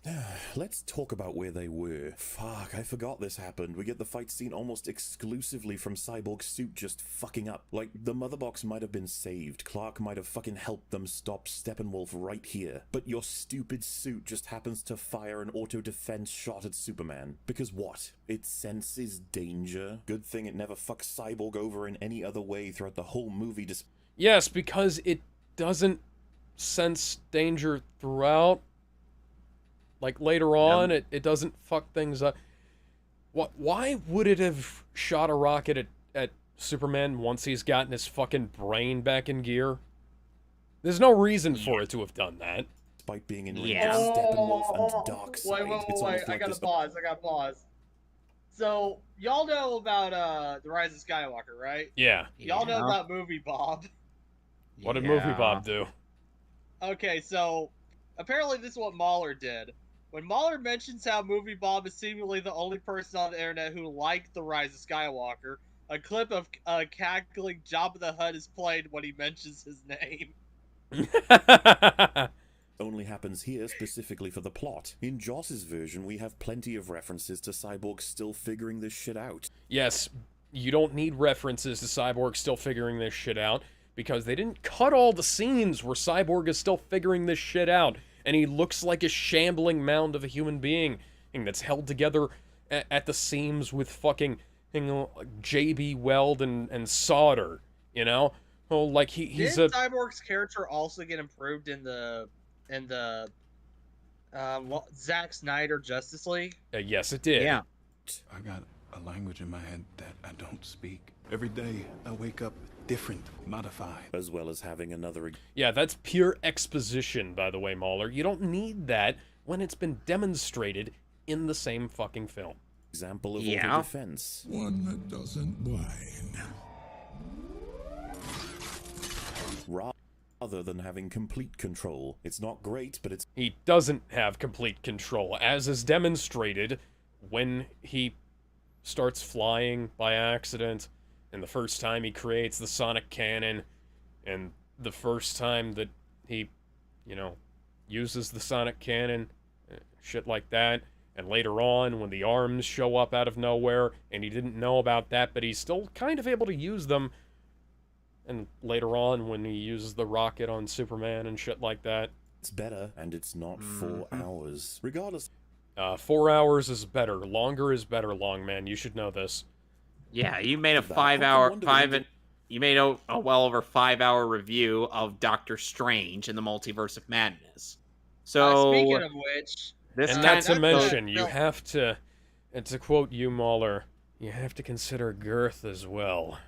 Let's talk about where they were. Fuck, I forgot this happened. We get the fight scene almost exclusively from Cyborg's suit just fucking up. Like, the mother box might have been saved. Clark might have fucking helped them stop Steppenwolf right here. But your stupid suit just happens to fire an auto-defense shot at Superman. Because what? It senses danger? Good thing it never fucks Cyborg over in any other way throughout the whole movie. Yes, because it doesn't sense danger throughout. Like later on, it doesn't fuck things up. Why would it have shot a rocket at Superman once he's gotten his fucking brain back in gear? There's no reason for it to have done that. Despite being in range of Steppenwolf and Darkseid. Wait, I gotta pause. So, y'all know about The Rise of Skywalker, right? Yeah. Y'all know about Movie Bob. What did Movie Bob do? Okay, so apparently this is what MauLer did. When MauLer mentions how Movie Bob is seemingly the only person on the internet who liked The Rise of Skywalker, a clip of cackling Jabba the Hutt is played when he mentions his name. Only happens here specifically for the plot. In Joss's version, we have plenty of references to Cyborg still figuring this shit out. Yes, you don't need references to Cyborg still figuring this shit out, because they didn't cut all the scenes where Cyborg is still figuring this shit out, and he looks like a shambling mound of a human being that's held together at the seams with fucking JB Weld and solder, you know? Oh, like he's Did Cyborg's character also get improved in the Zack Snyder Justice League? Yes, it did. Yeah. I got a language in my head that I don't speak. Every day I wake up different, modified. As well as having another... Yeah, that's pure exposition, by the way, MauLer. You don't need that when it's been demonstrated in the same fucking film. Example of auto-defense. One that doesn't whine. Rather than having complete control. It's not great, but it's... He doesn't have complete control, as is demonstrated when he starts flying by accident, and the first time he creates the sonic cannon, and the first time that he, you know, uses the sonic cannon, shit like that, and later on when the arms show up out of nowhere, and he didn't know about that, but he's still kind of able to use them, and later on when he uses the rocket on Superman and shit like that. It's better, and it's not 4 hours. Regardless. 4 hours is better. Longer is better, Longman. You should know this. Yeah, you made a you made a well over 5-hour review of Doctor Strange in the Multiverse of Madness. So speaking of which, and not to mention, you have to, and to quote you, MauLer, you have to consider girth as well.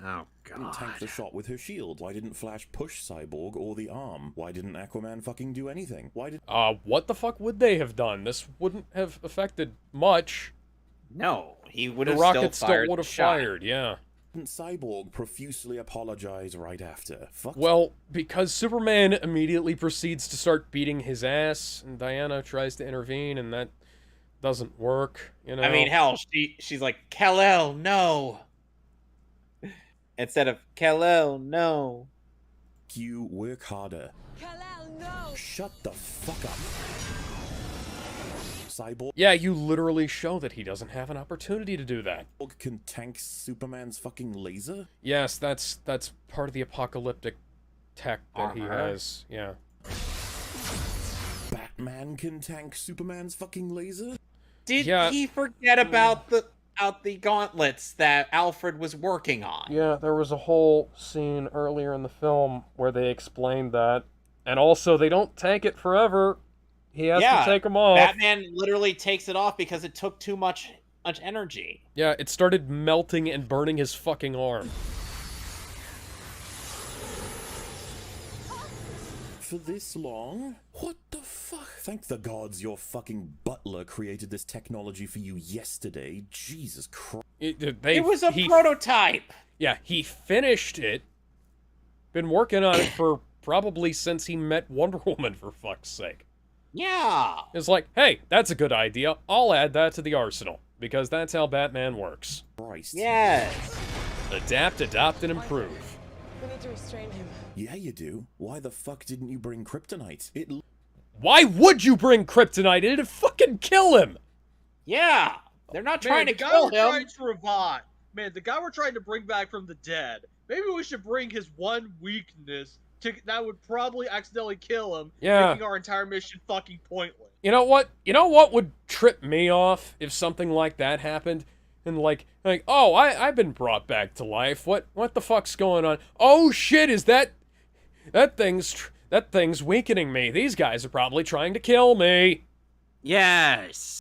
Oh, God. Didn't tank the shot with her shield. Why didn't Flash push Cyborg or the arm? Why didn't Aquaman fucking do anything? Why did... what the fuck would they have done? This wouldn't have affected much. No, he would have the rocket still would have fired, yeah. Didn't Cyborg profusely apologize right after? Fuck. Well, because Superman immediately proceeds to start beating his ass, and Diana tries to intervene, and that doesn't work, you know? I mean, hell, she's like, Kal-El, no! Instead of, Kal-El, no. You work harder. Kal-El, no! Shut the fuck up. Cyborg. Yeah, you literally show that he doesn't have an opportunity to do that. Can tank Superman's fucking laser? Yes, that's part of the apocalyptic tech that he has. Yeah. Batman can tank Superman's fucking laser? Did he forget about the gauntlets that Alfred was working on? Yeah, there was a whole scene earlier in the film where they explained that. And also, they don't tank it forever. He has to take them off. Batman literally takes it off because it took too much energy. Yeah, it started melting and burning his fucking arm. For this long? What the fuck? Thank the gods your fucking butler created this technology for you yesterday. Jesus Christ. It was a prototype! Yeah, he finished it. Been working on it for probably since he met Wonder Woman, for fuck's sake. Yeah! It's like, hey, that's a good idea. I'll add that to the arsenal. Because that's how Batman works. Christ. Yes! Adapt, adopt, and improve. We need to restrain him. Yeah, you do. Why the fuck didn't you bring kryptonite? Why would you bring kryptonite? It'd fucking kill him! Yeah! They're not trying to kill kill him. him! Trying to revive. Man, the guy we're trying to bring back from the dead. Maybe we should bring his one weakness that would probably accidentally kill him, making our entire mission fucking pointless. You know what? You know what would trip me off if something like that happened? And like, oh, I've been brought back to life. What the fuck's going on? Oh shit, is that thing's weakening me. These guys are probably trying to kill me. Yes.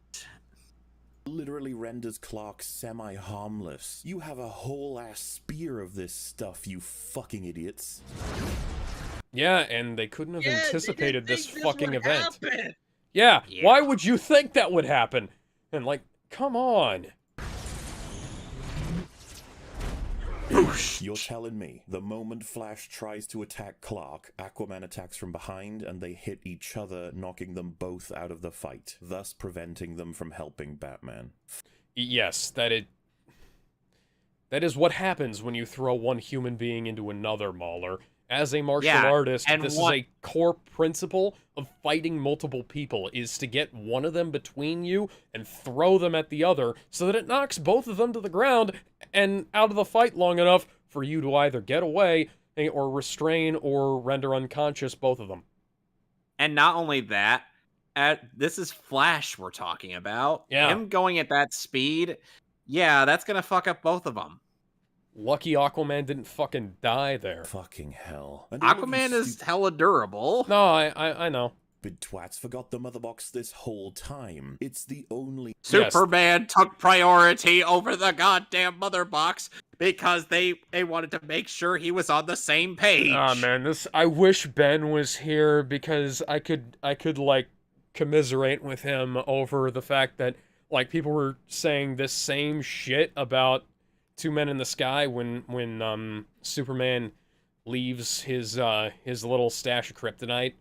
Literally renders Clark semi-harmless. You have a whole-ass spear of this stuff, you fucking idiots. Yeah, and they couldn't have anticipated this fucking event. Happen. Yeah, why would you think that would happen? And like, come on. You're telling me the moment Flash tries to attack Clark, Aquaman attacks from behind and they hit each other, knocking them both out of the fight, thus preventing them from helping Batman. Yes, that is what happens when you throw one human being into another, MauLer. As a martial artist, this is a core principle of fighting multiple people, is to get one of them between you and throw them at the other so that it knocks both of them to the ground and out of the fight long enough for you to either get away or restrain or render unconscious both of them. And not only that, this is Flash we're talking about. Yeah. Him going at that speed, that's gonna fuck up both of them. Lucky Aquaman didn't fucking die there. Fucking hell. Aquaman is hella durable. No, I know. Stupid twats forgot the mother box this whole time. It's the only... Superman took priority over the goddamn mother box because they wanted to make sure he was on the same page. Ah, man, I wish Ben was here because I could like commiserate with him over the fact that like people were saying this same shit about Two Men in the Sky when Superman leaves his little stash of kryptonite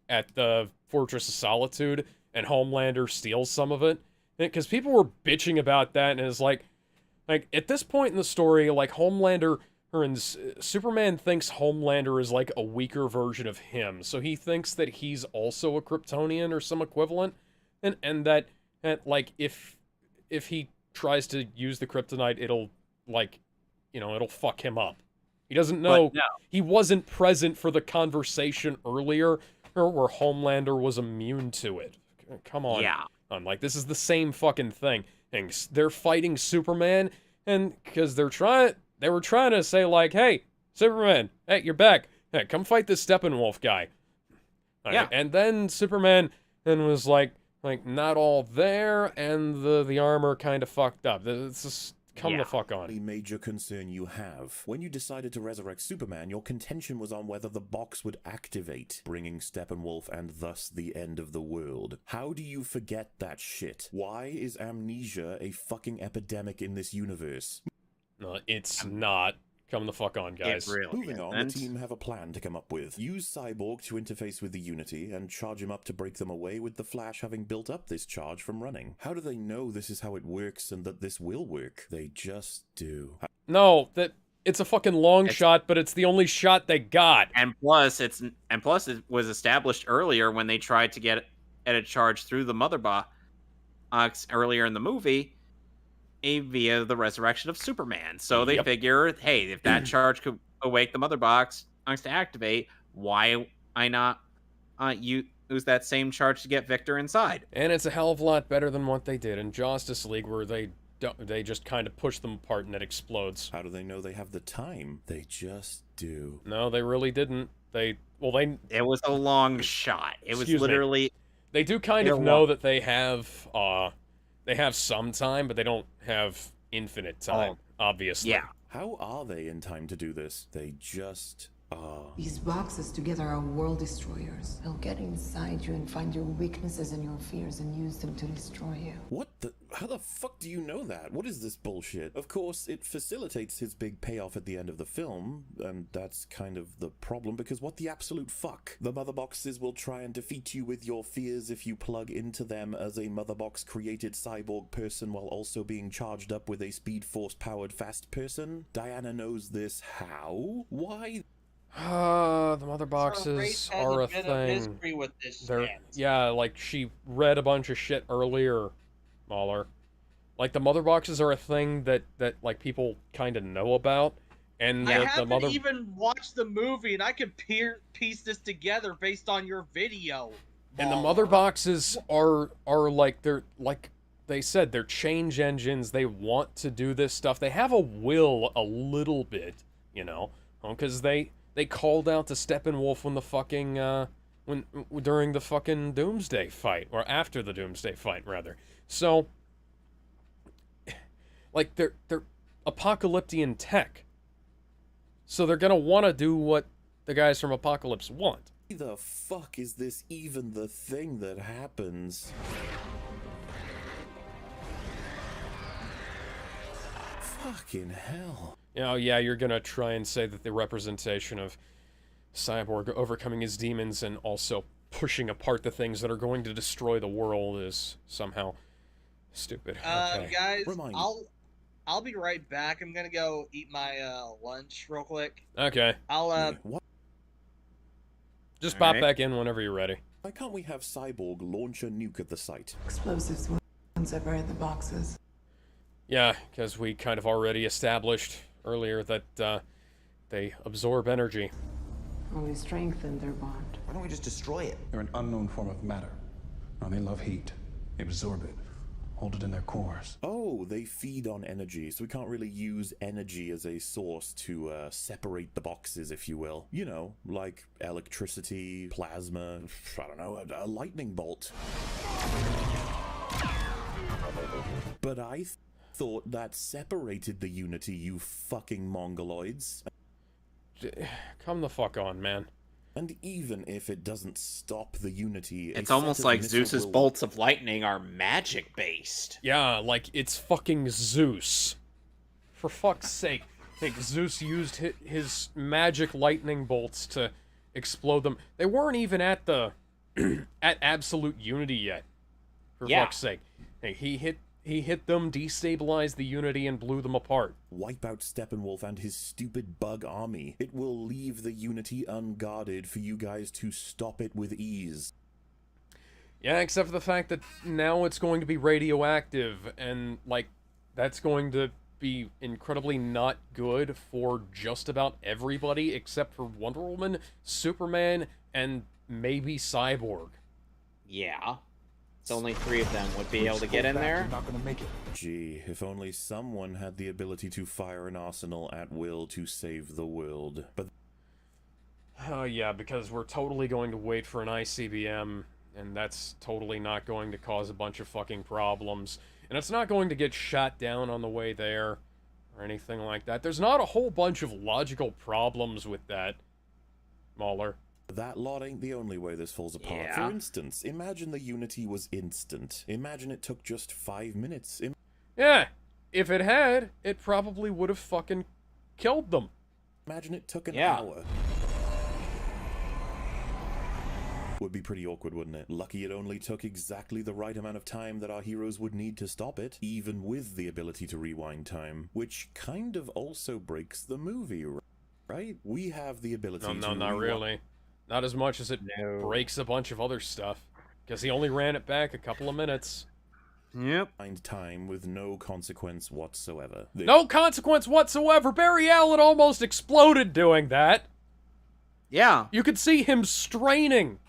at the Fortress of Solitude and Homelander steals some of it, Because people were bitching about that, and it's like, at this point in the story, like, Superman thinks Homelander is, like, a weaker version of him, so he thinks that he's also a Kryptonian or some equivalent, and that like, if he tries to use the kryptonite, it'll, like, it'll fuck him up. He doesn't know. No. He wasn't present for the conversation earlier where Homelander was immune to it. Come on. Yeah. Like, this is the same fucking thing. And they're fighting Superman, and because they were trying to say, like, hey, Superman, hey, you're back. Hey, come fight this Steppenwolf guy. Yeah. And then Superman was like not all there, and the armor kind of fucked up. It's just come the fuck on. The major concern you have. When you decided to resurrect Superman, your contention was on whether the box would activate, bringing Steppenwolf and thus the end of the world. How do you forget that shit? Why is amnesia a fucking epidemic in this universe? No, it's not. Come the fuck on, guys. Moving on, the team have a plan to come up with. Use Cyborg to interface with the Unity and charge him up to break them away, with the Flash having built up this charge from running. How do they know this is how it works and that this will work? They just do. No, it's a fucking long shot, but it's the only shot they got. And plus it was established earlier when they tried to get at a charge through the Mother Box earlier in the movie. Via the resurrection of Superman. So they figure, hey, if that charge could awake the Mother Box to activate, why not use that same charge to get Victor inside? And it's a hell of a lot better than what they did in Justice League, where they just kind of push them apart and it explodes. How do they know they have the time? They just do. No, they really didn't. It was a long shot. It was literally... They do kind of know that they have some time, but they don't have infinite time, obviously. Yeah. How are they in time to do this? They just are. These boxes together are world destroyers. They'll get inside you and find your weaknesses and your fears and use them to destroy you. What the? How the fuck do you know that? What is this bullshit? Of course, it facilitates his big payoff at the end of the film, and that's kind of the problem, because what the absolute fuck? The Mother Boxes will try and defeat you with your fears if you plug into them as a Mother Box created cyborg person while also being charged up with a Speed Force powered fast person? Diana knows this. How? Why? The Mother Boxes are a thing. Yeah, like, she read a bunch of shit earlier, MauLer. Like, the Mother Boxes are a thing that like, people kind of know about. And I haven't even watched the movie, and I could piece this together based on your video. And the Mother Boxes are like, they're like they said, they're change engines. They want to do this stuff. They have a will a little bit, because they called out to Steppenwolf when the fucking during the fucking Doomsday fight, or after the Doomsday fight rather. So, like, they're apocalyptic tech, so they're gonna want to do what the guys from Apocalypse want. Why the fuck is this even the thing that happens? Fucking hell. Oh yeah, you're gonna try and say that the representation of Cyborg overcoming his demons and also pushing apart the things that are going to destroy the world is somehow stupid. Okay. Guys, I'll be right back. I'm gonna go eat my lunch real quick. Okay. I'll just pop back in whenever you're ready. Why can't we have Cyborg launch a nuke at the site? Explosives once separate the boxes. Yeah, because we kind of already established earlier that they absorb energy. Only strengthen their bond. Why don't we just destroy it? They're an unknown form of matter. Now they love heat. They absorb it, hold it in their cores. Oh, they feed on energy, so we can't really use energy as a source to separate the boxes, if you will. You know, like electricity, plasma, I don't know, a lightning bolt. But I thought that separated the Unity, you fucking mongoloids. Come the fuck on, man. And even if it doesn't stop the Unity... It's almost like Zeus's bolts of lightning are magic-based. Yeah, like it's fucking Zeus. For fuck's sake. I think Zeus used his magic lightning bolts to explode them. They weren't even at the... at absolute unity yet. For fuck's sake. Hey, he hit them, destabilized the Unity, and blew them apart. Wipe out Steppenwolf and his stupid bug army. It will leave the Unity unguarded for you guys to stop it with ease. Yeah, except for the fact that now it's going to be radioactive, and, like, that's going to be incredibly not good for just about everybody except for Wonder Woman, Superman, and maybe Cyborg. Yeah. So only 3 of them would be able to get in there. Not gonna make it. Gee, if only someone had the ability to fire an arsenal at will to save the world. But Oh yeah, because we're totally going to wait for an ICBM, and that's totally not going to cause a bunch of fucking problems. And it's not going to get shot down on the way there, or anything like that. There's not a whole bunch of logical problems with that, MauLer. that lot ain't the only way this falls apart. Yeah. For instance, imagine the Unity was instant. Imagine it took just 5 minutes. Yeah, if it had, it probably would have fucking killed them. Imagine it took an Yeah. hour. Would be pretty awkward, wouldn't it? Lucky it only took exactly the right amount of time that our heroes would need to stop it, even with the ability to rewind time, which kind of also breaks the movie, right? We have the ability to No, not really. Not as much as it breaks a bunch of other stuff. Because he only ran it back a couple of minutes. Yep. rewind time with no consequence whatsoever. No consequence whatsoever! Barry Allen almost exploded doing that! Yeah. You could see him straining!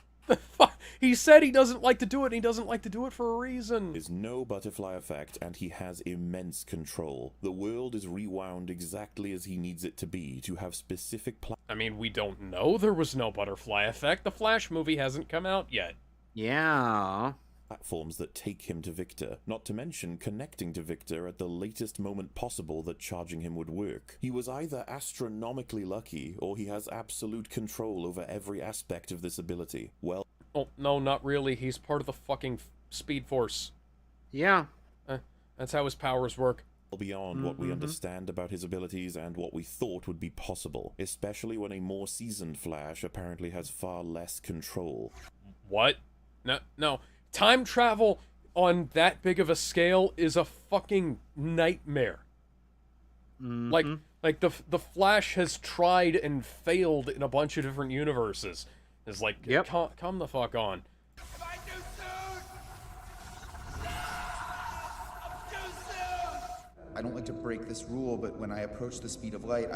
He said he doesn't like to do it, and he doesn't like to do it for a reason. There's no butterfly effect, and he has immense control. The world is rewound exactly as he needs it to be, to have specific I mean, we don't know there was no butterfly effect. The Flash movie hasn't come out yet. Yeah. platforms that take him to Victor, not to mention connecting to Victor at the latest moment possible that charging him would work. He was either astronomically lucky, or he has absolute control over every aspect of this ability. Well... Oh, no, not really. He's part of the fucking Speed Force. Yeah. That's how his powers work. Beyond what we understand about his abilities and what we thought would be possible, especially when a more seasoned Flash apparently has far less control. What? No. Time travel on that big of a scale is a fucking nightmare. Like the Flash has tried and failed in a bunch of different universes. It's like, come the fuck on. I don't like to break this rule, but when I approach the speed of light,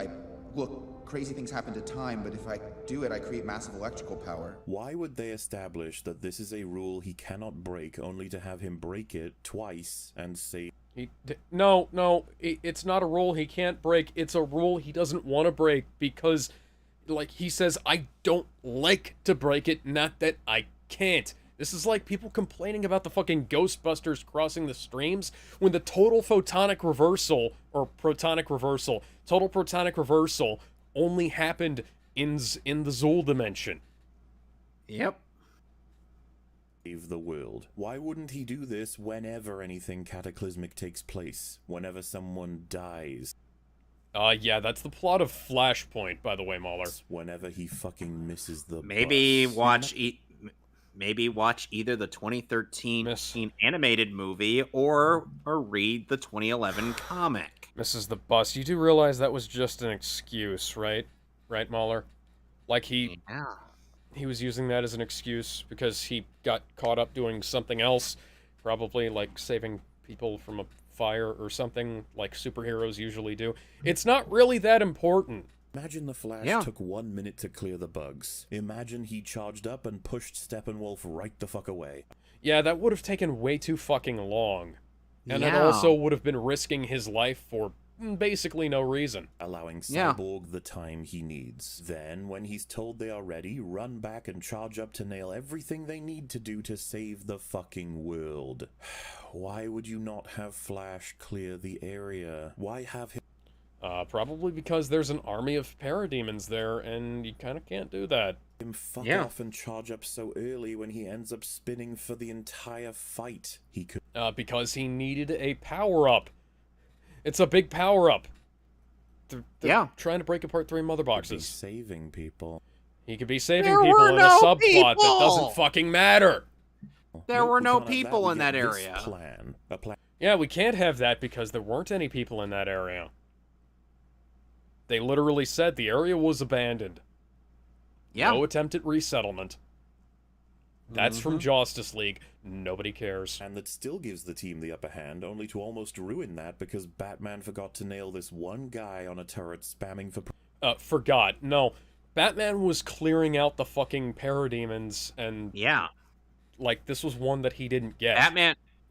look, crazy things happen to time, but if I do it, I create massive electrical power. Why would they establish that this is a rule he cannot break, only to have him break it twice and say... No, it's not a rule he can't break. It's a rule he doesn't want to break because, like, he says, I don't like to break it, not that I can't. This is like people complaining about the fucking Ghostbusters crossing the streams when the total photonic reversal, or protonic reversal, total protonic reversal only happened in the Zool dimension. Yep. Save the world. Why wouldn't he do this whenever anything cataclysmic takes place? Whenever someone dies? Yeah, that's the plot of Flashpoint, by the way, MauLer. Whenever he fucking misses the Maybe bus. watch either the 2013 animated movie or read the 2011 comic. Misses the bus. You do realize that was just an excuse, right? Right, MauLer? Like he was using that as an excuse because he got caught up doing something else, probably like saving people from a fire or something like superheroes usually do. It's not really that important. Imagine the Flash took 1 minute to clear the bugs. Imagine he charged up and pushed Steppenwolf right the fuck away. Yeah, that would have taken way too fucking long. And it Yeah. also would have been risking his life for basically no reason. Allowing Cyborg the time he needs. Then, when he's told they are ready, run back and charge up to nail everything they need to do to save the fucking world. Why would you not have Flash clear the area? Why have him... Probably because there's an army of parademons there, and you kind of can't do that. Him fuck off and charge up so early when he ends up spinning for the entire fight. He could... Because he needed a power-up. It's a big power-up. They're trying to break apart 3 mother boxes. Saving people. He could be saving people in a subplot that doesn't fucking matter. There were no we can't have people we in get that this area. Plan. A plan. Yeah, we can't have that because there weren't any people in that area. They literally said the area was abandoned. Yeah. No attempt at resettlement. That's from Justice League. Nobody cares. And that still gives the team the upper hand, only to almost ruin that because Batman forgot to nail this one guy on a turret spamming for... Forgot. No. Batman was clearing out the fucking parademons and... Yeah. Like, this was one that he didn't get.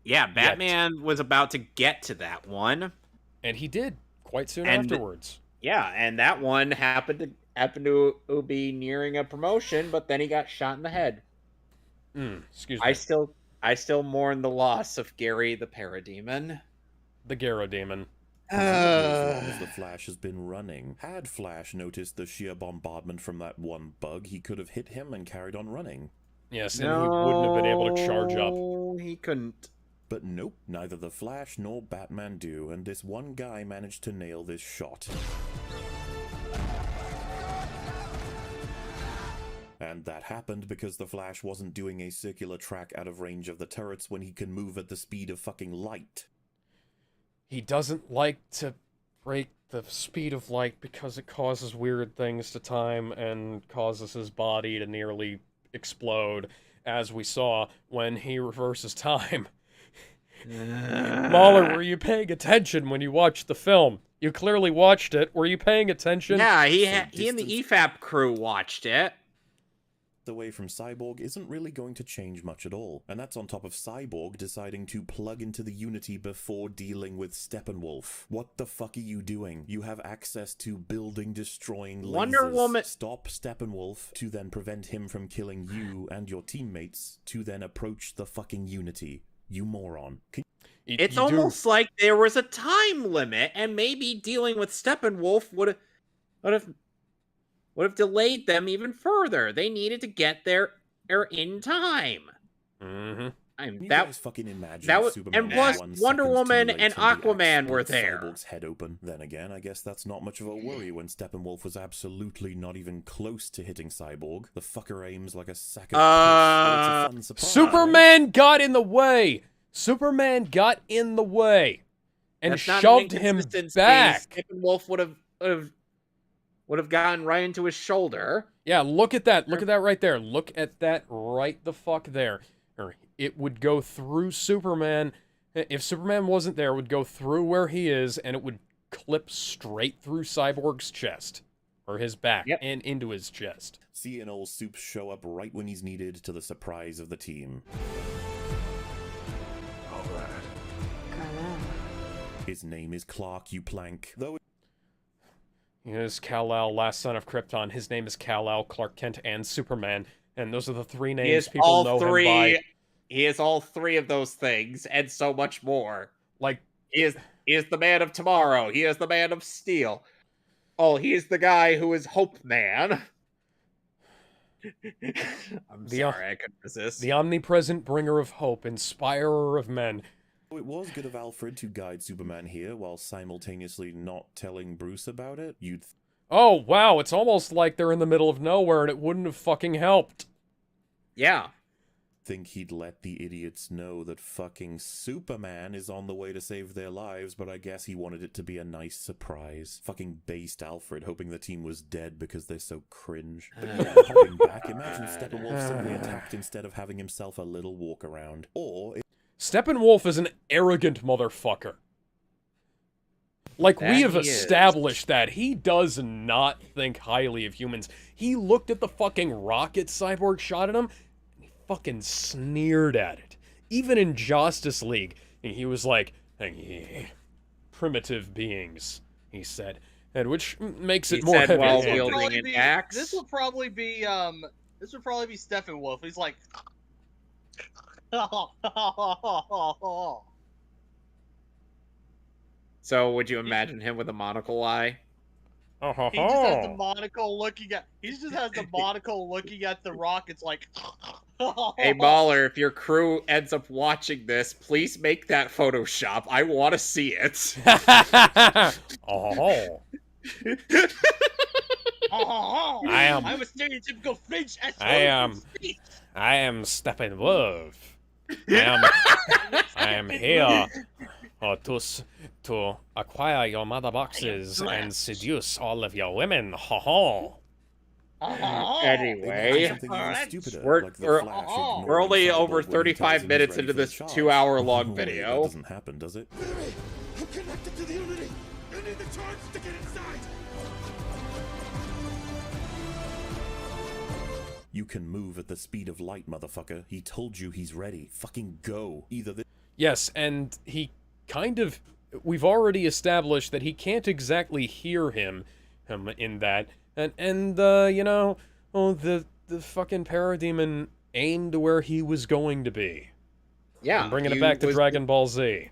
Batman was about to get to that one. And he did, quite soon afterwards. Yeah, and that one happened to be nearing a promotion, but then he got shot in the head. Excuse me. I still mourn the loss of Gary the Parademon. The Gyrodemon. As long as the Flash has been running. Had Flash noticed the sheer bombardment from that one bug, he could have hit him and carried on running. Yes, and he wouldn't have been able to charge up. He couldn't. But nope, neither the Flash nor Batman do, and this one guy managed to nail this shot. And that happened because the Flash wasn't doing a circular track out of range of the turrets when he can move at the speed of fucking light. He doesn't like to break the speed of light because it causes weird things to time and causes his body to nearly explode, as we saw when he reverses time. MauLer, were you paying attention when you watched the film? You clearly watched it. Were you paying attention? Yeah, he and the EFAP crew watched it. Away from Cyborg isn't really going to change much at all, and that's on top of Cyborg deciding to plug into the Unity before dealing with Steppenwolf. What the fuck are you doing? You have access to building destroying lasers. Wonder Woman. Stop Steppenwolf to then prevent him from killing you and your teammates to then approach the fucking Unity. You moron. It's almost like there was a time limit, and maybe dealing with Steppenwolf would have delayed them even further. They needed to get there in time. You guys fucking imagine that was, Superman and plus Wonder Woman and Aquaman were there. Cyborg's head open. Then again, I guess that's not much of a worry when Steppenwolf was absolutely not even close to hitting Cyborg. The fucker aims like a sack of piss, but it's a fun surprise. Superman got in the way. Superman got in the way and shoved him back. Steppenwolf would have gotten right into his shoulder. Yeah, look at that. Look at that right there. Look at that right the fuck there. It would go through Superman. If Superman wasn't there, it would go through where he is, and it would clip straight through Cyborg's chest. Or his back, and into his chest. Seeing old Soup show up right when he's needed to the surprise of the team. Alright. His name is Clark, you plank. Though He is Kal-El, last son of Krypton. His name is Kal-El, Clark Kent, and Superman. And those are the three names people know him by. He is all three of those things, and so much more. Like, he is the Man of Tomorrow. He is the Man of Steel. Oh, he is the guy who is Hope Man. I'm sorry, I couldn't resist. The omnipresent bringer of hope, inspirer of men. it was good of Alfred to guide Superman here while simultaneously not telling Bruce about it. Oh, wow, it's almost like they're in the middle of nowhere and it wouldn't have fucking helped. Yeah. Think he'd let the idiots know that fucking Superman is on the way to save their lives, but I guess he wanted it to be a nice surprise. Fucking based Alfred, hoping the team was dead because they're so cringe. But yeah, hopping back, imagine Steppenwolf simply attacked instead of having himself a little walk around. Or... Steppenwolf is an arrogant motherfucker. Like, we have established that. He does not think highly of humans. He looked at the fucking rocket Cyborg shot at him, and he fucking sneered at it. Even in Justice League, he was like, primitive beings, he said. And which makes it more heavy. While wielding an axe. This will probably be Steppenwolf. He's like... So, would you imagine him with a monocle eye? He just has the monocle looking at. He just has the monocle looking at the rock. It's like. Hey, MauLer, if your crew ends up watching this, please make that Photoshop. I want to see it. Oh. I'm a stereotypical French. I am Steppenwolf. I am here to acquire your mother boxes and seduce all of your women. Ha ha. Anyway, we're only over 35 minutes into this 2-hour-long video. That doesn't happen, does it? I'm connected to the Unity. You need the charts to get inside. You can move at the speed of light, motherfucker. He told you he's ready. Fucking go. Either this. Yes, and he kind of... We've already established that he can't exactly hear him in that. And you know, the fucking parademon aimed where he was going to be. Yeah. I'm bringing it back to Dragon Ball Z.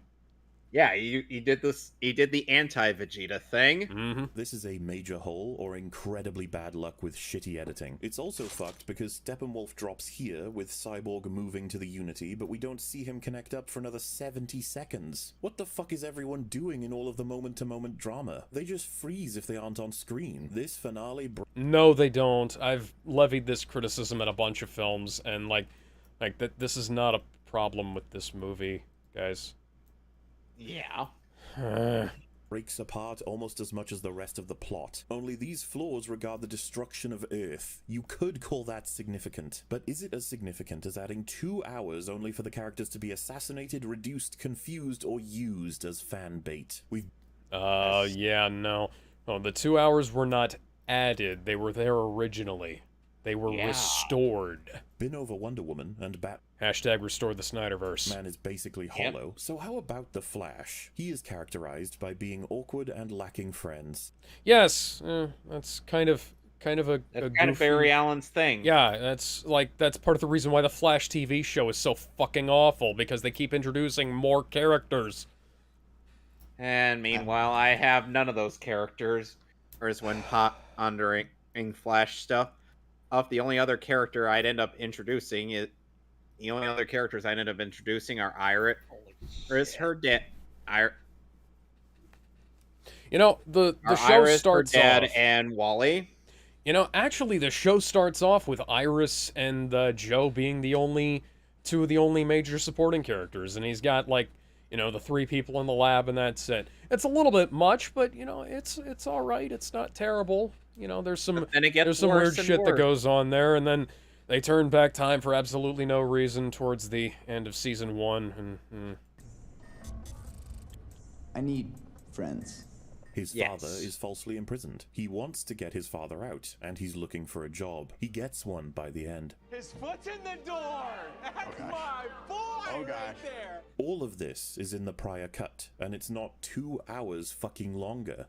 Yeah, he did this. He did the anti-Vegeta thing. Mm-hmm. This is a major hole or incredibly bad luck with shitty editing. It's also fucked because Steppenwolf drops here with Cyborg moving to the Unity, but we don't see him connect up for another 70 seconds. What the fuck is everyone doing in all of the moment-to-moment drama? They just freeze if they aren't on screen. This finale... No, they don't. I've levied this criticism at a bunch of films, and like that. This is not a problem with this movie, guys. Yeah. Breaks apart almost as much as the rest of the plot. Only these flaws regard the destruction of Earth. You could call that significant, but is it as significant as adding 2 hours only for the characters to be assassinated, reduced, confused, or used as fan bait? Yeah, no. Oh, the 2 hours were not added. They were there originally. They were restored. Been over Wonder Woman and Hashtag restore the Snyderverse. Man is basically hollow. So how about the Flash? He is characterized by being awkward and lacking friends. Yes, that's kind of a That's goofy... kind of Barry Allen's thing. Yeah, that's part of the reason why the Flash TV show is so fucking awful, because they keep introducing more characters. And meanwhile, I have none of those characters. Whereas when pondering Flash stuff, the only other character I'd end up introducing is... The only other characters I'd end up introducing are Iris, or is her dad... You know, the show Iris, starts her dad, off... and Wally. You know, actually, the show starts off with Iris and Joe being two of the only major supporting characters, and he's got, like, you know, the 3 people in the lab, and that's it. It's a little bit much, but, you know, it's all right. It's not terrible. You know, there's some weird shit that goes on there, and then they turn back time for absolutely no reason towards the end of season 1. I need friends. His father is falsely imprisoned. He wants to get his father out, and he's looking for a job. He gets one by the end. His foot's in the door! That's my boy right there! All of this is in the prior cut, and it's not 2 hours fucking longer.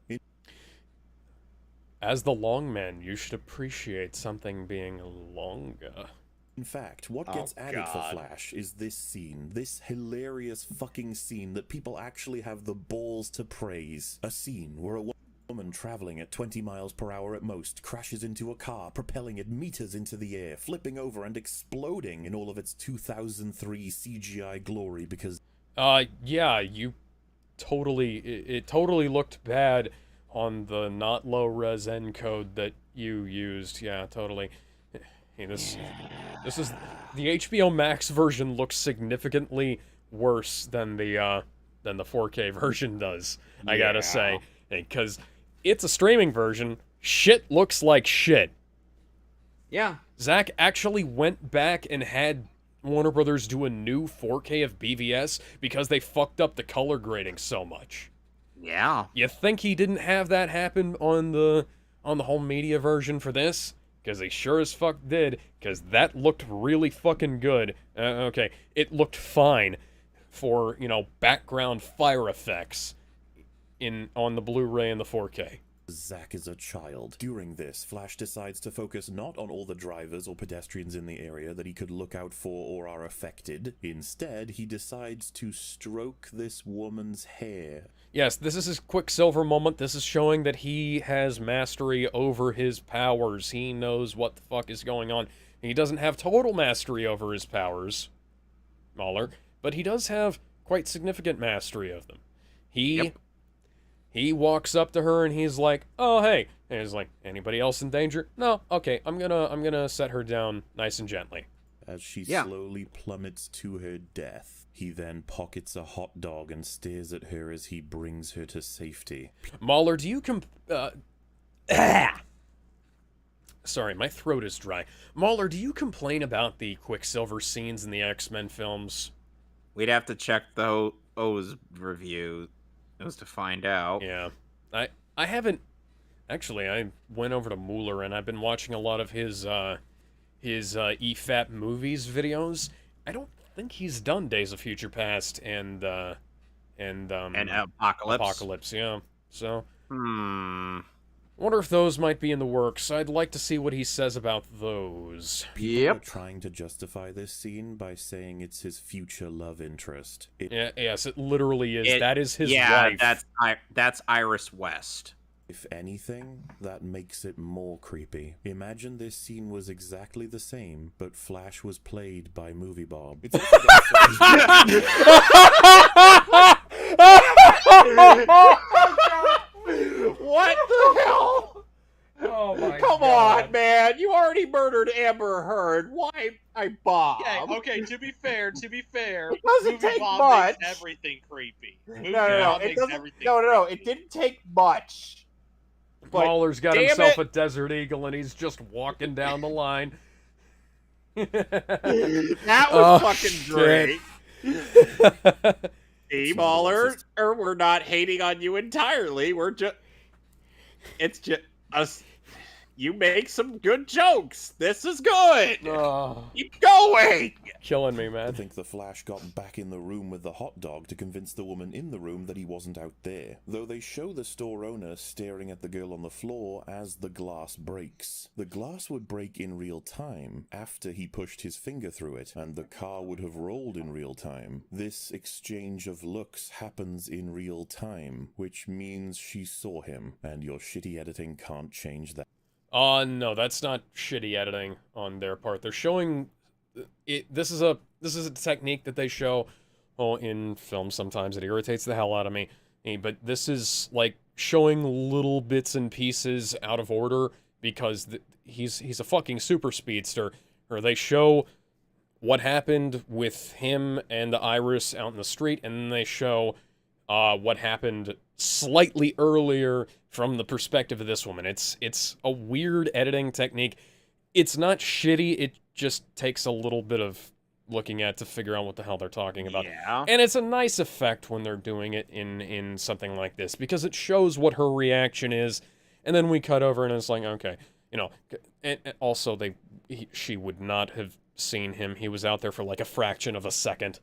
As the long man, you should appreciate something being longer. In fact, what gets added for Flash is this scene, this hilarious fucking scene that people actually have the balls to praise. A scene where a woman traveling at 20 miles per hour at most crashes into a car, propelling it meters into the air, flipping over and exploding in all of its 2003 CGI glory because... yeah, it totally looked bad on the not low-res encode that you used. Yeah, totally. Hey, this is... The HBO Max version looks significantly worse than the 4K version does, I gotta say. Because it's a streaming version, shit looks like shit. Yeah. Zach actually went back and had Warner Brothers do a new 4K of BVS because they fucked up the color grading so much. Yeah. You think he didn't have that happen on the home media version for this? Because they sure as fuck did, because that looked really fucking good. Okay, it looked fine for, you know, background fire effects on the Blu-ray and the 4K. Zack is a child. During this, Flash decides to focus not on all the drivers or pedestrians in the area that he could look out for or are affected. Instead, he decides to stroke this woman's hair. Yes, this is his Quicksilver moment. This is showing that he has mastery over his powers. He knows what the fuck is going on. He doesn't have total mastery over his powers, MauLer, but he does have quite significant mastery of them. He walks up to her and he's like, "Oh, hey." And he's like, "Anybody else in danger?" "No." "Okay, I'm gonna set her down nice and gently." as she slowly plummets to her death. He then pockets a hot dog and stares at her as he brings her to safety. MauLer, do you Sorry, my throat is dry. MauLer, do you complain about the Quicksilver scenes in the X-Men films? We'd have to check those reviews to find out. Yeah. I haven't... Actually, I went over to MauLer and I've been watching a lot of his EFAP movies videos. I don't think he's done Days of Future Past and Apocalypse, yeah. So, wonder if those might be in the works. I'd like to see what he says about those. People are trying to justify this scene by saying it's his future love interest. Yes, it literally is. That is his wife. That's Iris West. If anything, that makes it more creepy. Imagine this scene was exactly the same, but Flash was played by Movie Bob. It's What the hell? Oh my Come on, man. You already murdered Amber Heard. Why Bob? Okay, to be fair, it doesn't take Bob much. Makes everything creepy. No, it doesn't. No, it didn't take much. But MauLer's got himself a Desert Eagle and he's just walking down the line. That was fucking great. See, MauLer, we're not hating on you entirely. We're just... It's just us... You make some good jokes. This is good. Keep going. Killing me, man. I think the Flash got back in the room with the hot dog to convince the woman in the room that he wasn't out there. Though they show the store owner staring at the girl on the floor as the glass breaks. The glass would break in real time after he pushed his finger through it, and the car would have rolled in real time. This exchange of looks happens in real time, which means she saw him, and your shitty editing can't change that. No, that's not shitty editing on their part. They're showing it. This is a technique that they show in films sometimes. It irritates the hell out of me. But this is like showing little bits and pieces out of order because he's a fucking super speedster. Or they show what happened with him and the Iris out in the street, and then they show what happened slightly earlier from the perspective of this woman. It's a weird editing technique. It's not shitty, it just takes a little bit of looking at to figure out what the hell they're talking about. Yeah. And it's a nice effect when they're doing it in something like this, because it shows what her reaction is, and then we cut over and it's like, okay, you know, and also she would not have seen him. He was out there for like a fraction of a second.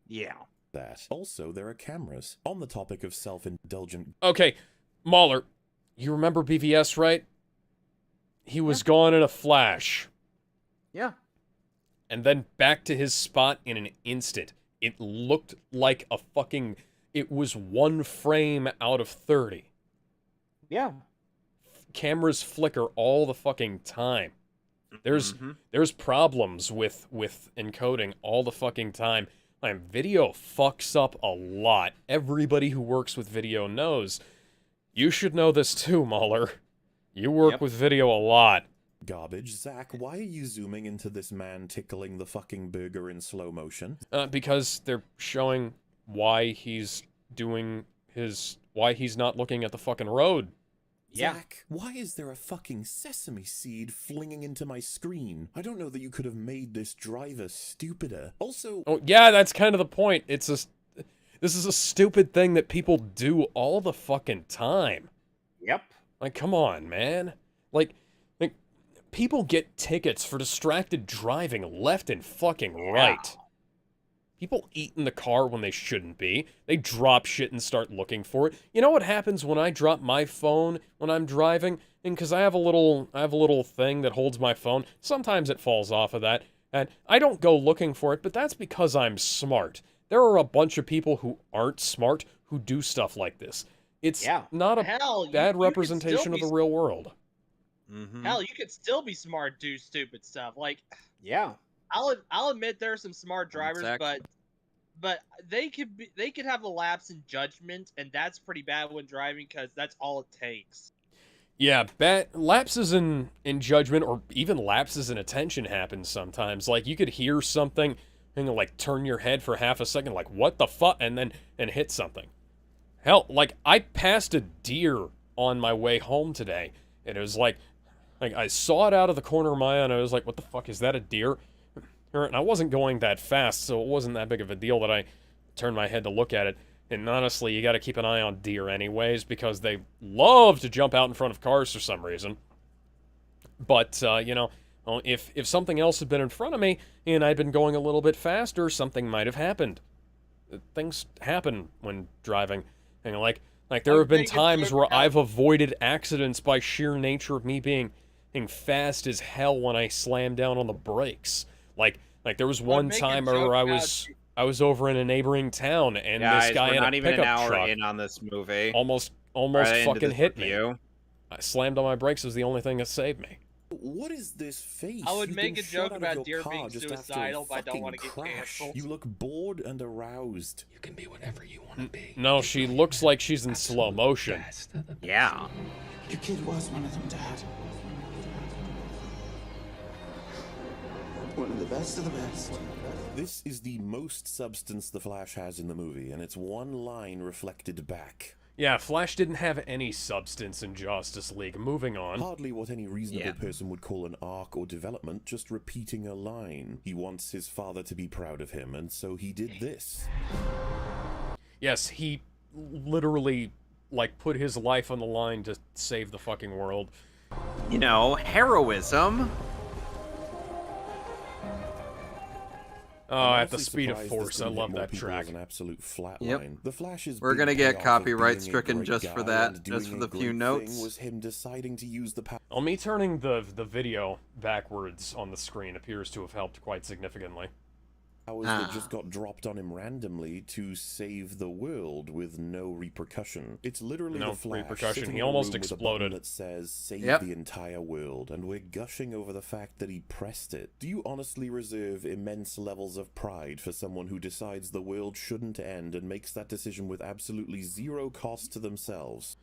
Yeah. That. Also, there are cameras. On the topic of self-indulgent... Okay, MauLer, you remember BVS, right? He was gone in a flash. Yeah. And then back to his spot in an instant. It looked like a fucking... It was one frame out of 30. Yeah. Cameras flicker all the fucking time. There's problems with encoding all the fucking time. Video fucks up a lot. Everybody who works with video knows. You should know this too, MauLer. You work with video a lot. Garbage. Zach, why are you zooming into this man tickling the fucking burger in slow motion? Because they're showing why he's not looking at the fucking road. Zach, why is there a fucking sesame seed flinging into my screen? I don't know that you could have made this driver stupider. Also... Oh, yeah, that's kind of the point. This is a stupid thing that people do all the fucking time. Yep. Like, come on, man. Like, people get tickets for distracted driving left and fucking right. People eat in the car when they shouldn't be. They drop shit and start looking for it. You know what happens when I drop my phone when I'm driving? And because I have a little thing that holds my phone. Sometimes it falls off of that, and I don't go looking for it. But that's because I'm smart. There are a bunch of people who aren't smart who do stuff like this. It's not a bad representation of the real world. Hell, you could still be smart, do stupid stuff. Like, yeah. I'll admit there are some smart drivers, but they could have a lapse in judgment, and that's pretty bad when driving because that's all it takes. Yeah, lapses in judgment or even lapses in attention happen sometimes. Like, you could hear something and like turn your head for half a second, like, what the fuck, and hit something. Hell, like, I passed a deer on my way home today, and it was like I saw it out of the corner of my eye, and I was like, what the fuck, is that a deer? And I wasn't going that fast, so it wasn't that big of a deal that I turned my head to look at it. And honestly, you gotta keep an eye on deer anyways, because they love to jump out in front of cars for some reason. But, you know, if something else had been in front of me, and I'd been going a little bit faster, something might have happened. Things happen when driving. And like there have been times where I've avoided accidents by sheer nature of me being fast as hell when I slammed down on the brakes. Like there was one time where I was over in a neighboring town, and this guy in a pickup truck. We're not even an hour in on this movie. Almost fucking hit me. I slammed on my brakes. It was the only thing that saved me. What is this face? I would make a joke about deer being suicidal, but I don't want to get canceled. You look bored and aroused. You can be whatever you want to be. No, she looks like she's in slow motion. Yeah. Your kid was one of them, Dad. One of the best of the best. This is the most substance the Flash has in the movie, and it's one line reflected back. Yeah, Flash didn't have any substance in Justice League. Moving on. Hardly what any reasonable person would call an arc or development, just repeating a line. He wants his father to be proud of him, and so he did this. Yes, he literally, like, put his life on the line to save the fucking world. You know, heroism. Oh, at the speed of force. I love that track. An absolute flat Yep. line. The Flash's We're gonna big get payoff copyright of being a stricken great just for guy that, and just for doing the a few great notes. thing was him deciding to use the power. Me turning the video backwards on the screen appears to have helped quite significantly. That just got dropped on him randomly to save the world with no repercussion. It's literally no the Flash repercussion. sitting He in a almost room with a exploded. button that says save Yep. the entire world, and we're gushing over the fact that he pressed it. Do you honestly reserve immense levels of pride for someone who decides the world shouldn't end and makes that decision with absolutely zero cost to themselves?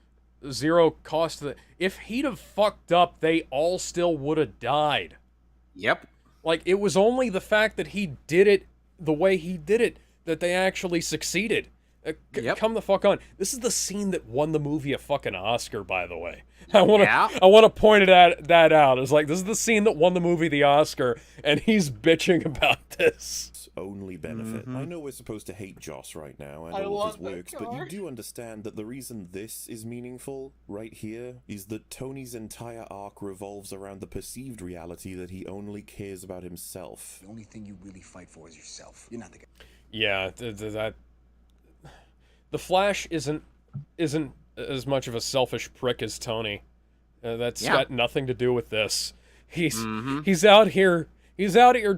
Zero cost to if he'd have fucked up, they all still would have died. Yep. Like, it was only the fact that he did it the way he did it that they actually succeeded. Come the fuck on. This is the scene that won the movie a fucking Oscar, by the way. I want to point that out. It's like, this is the scene that won the movie the Oscar, and he's bitching about this. Only benefit. I know we're supposed to hate Joss right now and all of his works, but you do understand that the reason this is meaningful right here is that Tony's entire arc revolves around the perceived reality that he only cares about himself. The only thing you really fight for is yourself. You're not the guy. Yeah, the Flash isn't as much of a selfish prick as Tony. That's got nothing to do with this. He's out here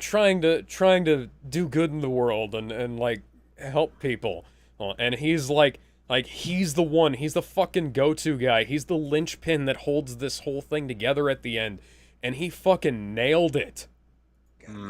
trying to do good in the world and like help people. And he's like he's the fucking go-to guy. He's the linchpin that holds this whole thing together at the end, and he fucking nailed it.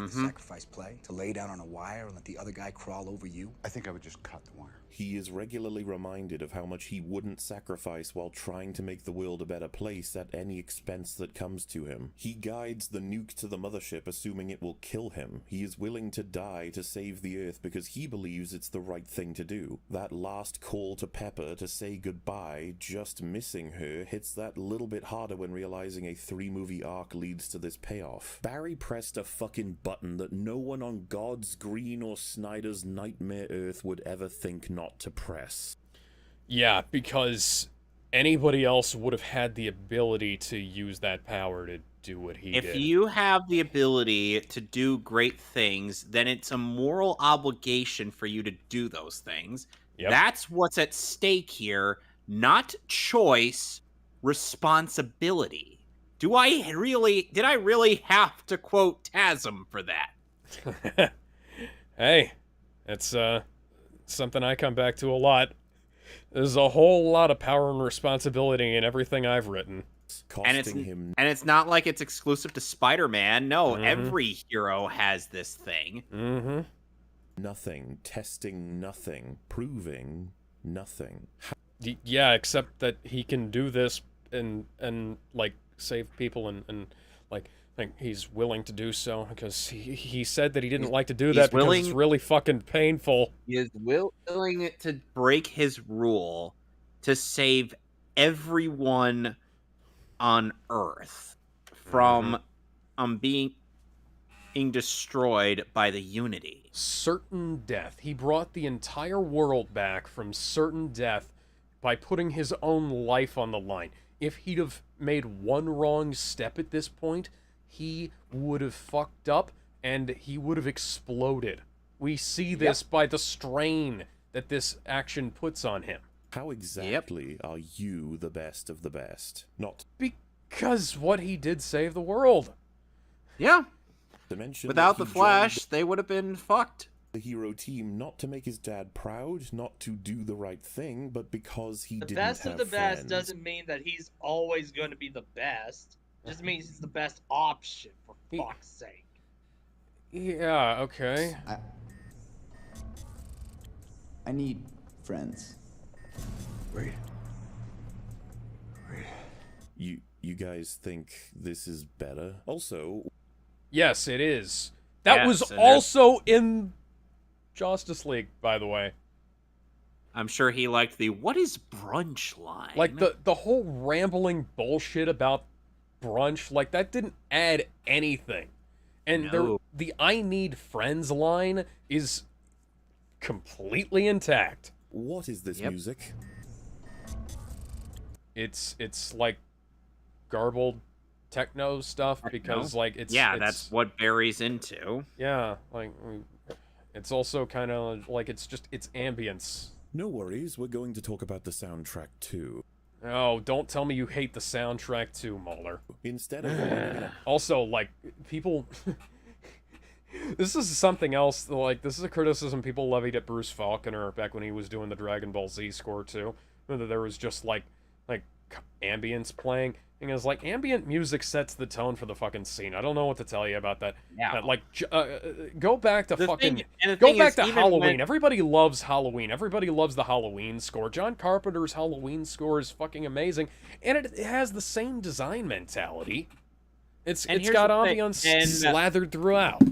Sacrifice play to lay down on a wire and let the other guy crawl over you. I think I would just cut the wire. He is regularly reminded of how much he wouldn't sacrifice while trying to make the world a better place at any expense that comes to him. He guides the nuke to the mothership assuming it will kill him. He is willing to die to save the Earth because he believes it's the right thing to do. That last call to Pepper to say goodbye, just missing her, hits that little bit harder when realizing a 3-movie arc leads to this payoff. Barry pressed a fucking button that no one on God's green or Snyder's nightmare Earth would ever think not to press. Yeah, because anybody else would have had the ability to use that power to do what he did. If you have the ability to do great things, then it's a moral obligation for you to do those things. Yep. That's what's at stake here, not choice, responsibility. Did I really have to quote Tasm for that? Hey, it's something I come back to a lot. There's a whole lot of power and responsibility in everything I've written. And it's not like it's exclusive to Spider-Man. No, every hero has this thing. Nothing, testing nothing, proving nothing. Yeah, except that he can do this and like save people and like he's willing to do so because he said that he didn't like to do that because it's really fucking painful. He is willing to break his rule to save everyone on Earth from being destroyed by the Unity. Certain death. He brought the entire world back from certain death by putting his own life on the line. If he'd have made one wrong step at this point, he would have fucked up and he would have exploded. We see this by the strain that this action puts on him. How exactly are you the best of the best? Not because what he did saved the world. Yeah. Without the he Flash, joined they would have been fucked. the hero team not to make his dad proud, not to do the right thing, but because he didn't have The best of the best friends. doesn't mean that he's always going to be the best. It just means he's the best option, for fuck's sake. Yeah, okay. I need friends. Wait. You guys think this is better? Also, yes, it is. That Yes, was and also in Justice League, by the way. I'm sure he liked the "what is brunch" line. Like the whole rambling bullshit about brunch, like that didn't add anything. And No. the "I need friends" line is completely intact. what is this music? It's like garbled techno stuff because like it's that's what Barry's into. Yeah, like it's also kind of like it's ambience. No worries, we're going to talk about the soundtrack too. Oh, don't tell me you hate the soundtrack too, MauLer. Instead of also, like, people this is something else, like, this is a criticism people levied at Bruce Faulconer back when he was doing the Dragon Ball Z score too. Whether there was just like ambience playing. And it's like, ambient music sets the tone for the fucking scene. I don't know what to tell you about that. Yeah. Like, go back to The fucking... thing- and the go thing back is, to even Halloween. when- Everybody loves Halloween. Everybody loves the Halloween score. John Carpenter's Halloween score is fucking amazing. And it has the same design mentality. It's here's got the thing, ambience and, slathered throughout.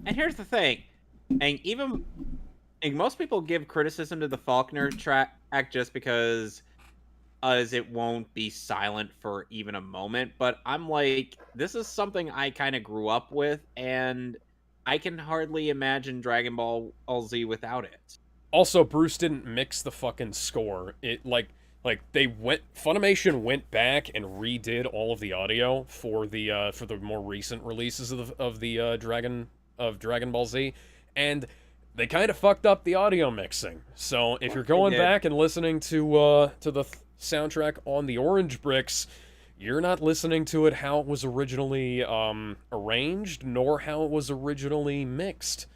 And here's the thing, and most people give criticism to the Faulconer track just because as it won't be silent for even a moment, but I'm like, this is something I kind of grew up with, and I can hardly imagine Dragon Ball Z without it. Also, Bruce didn't mix the fucking score. It Funimation went back and redid all of the audio for the more recent releases of the Dragon Ball Z, and they kind of fucked up the audio mixing. So if you're going back and listening to the soundtrack on the Orange Bricks, you're not listening to it how it was originally arranged, nor how it was originally mixed.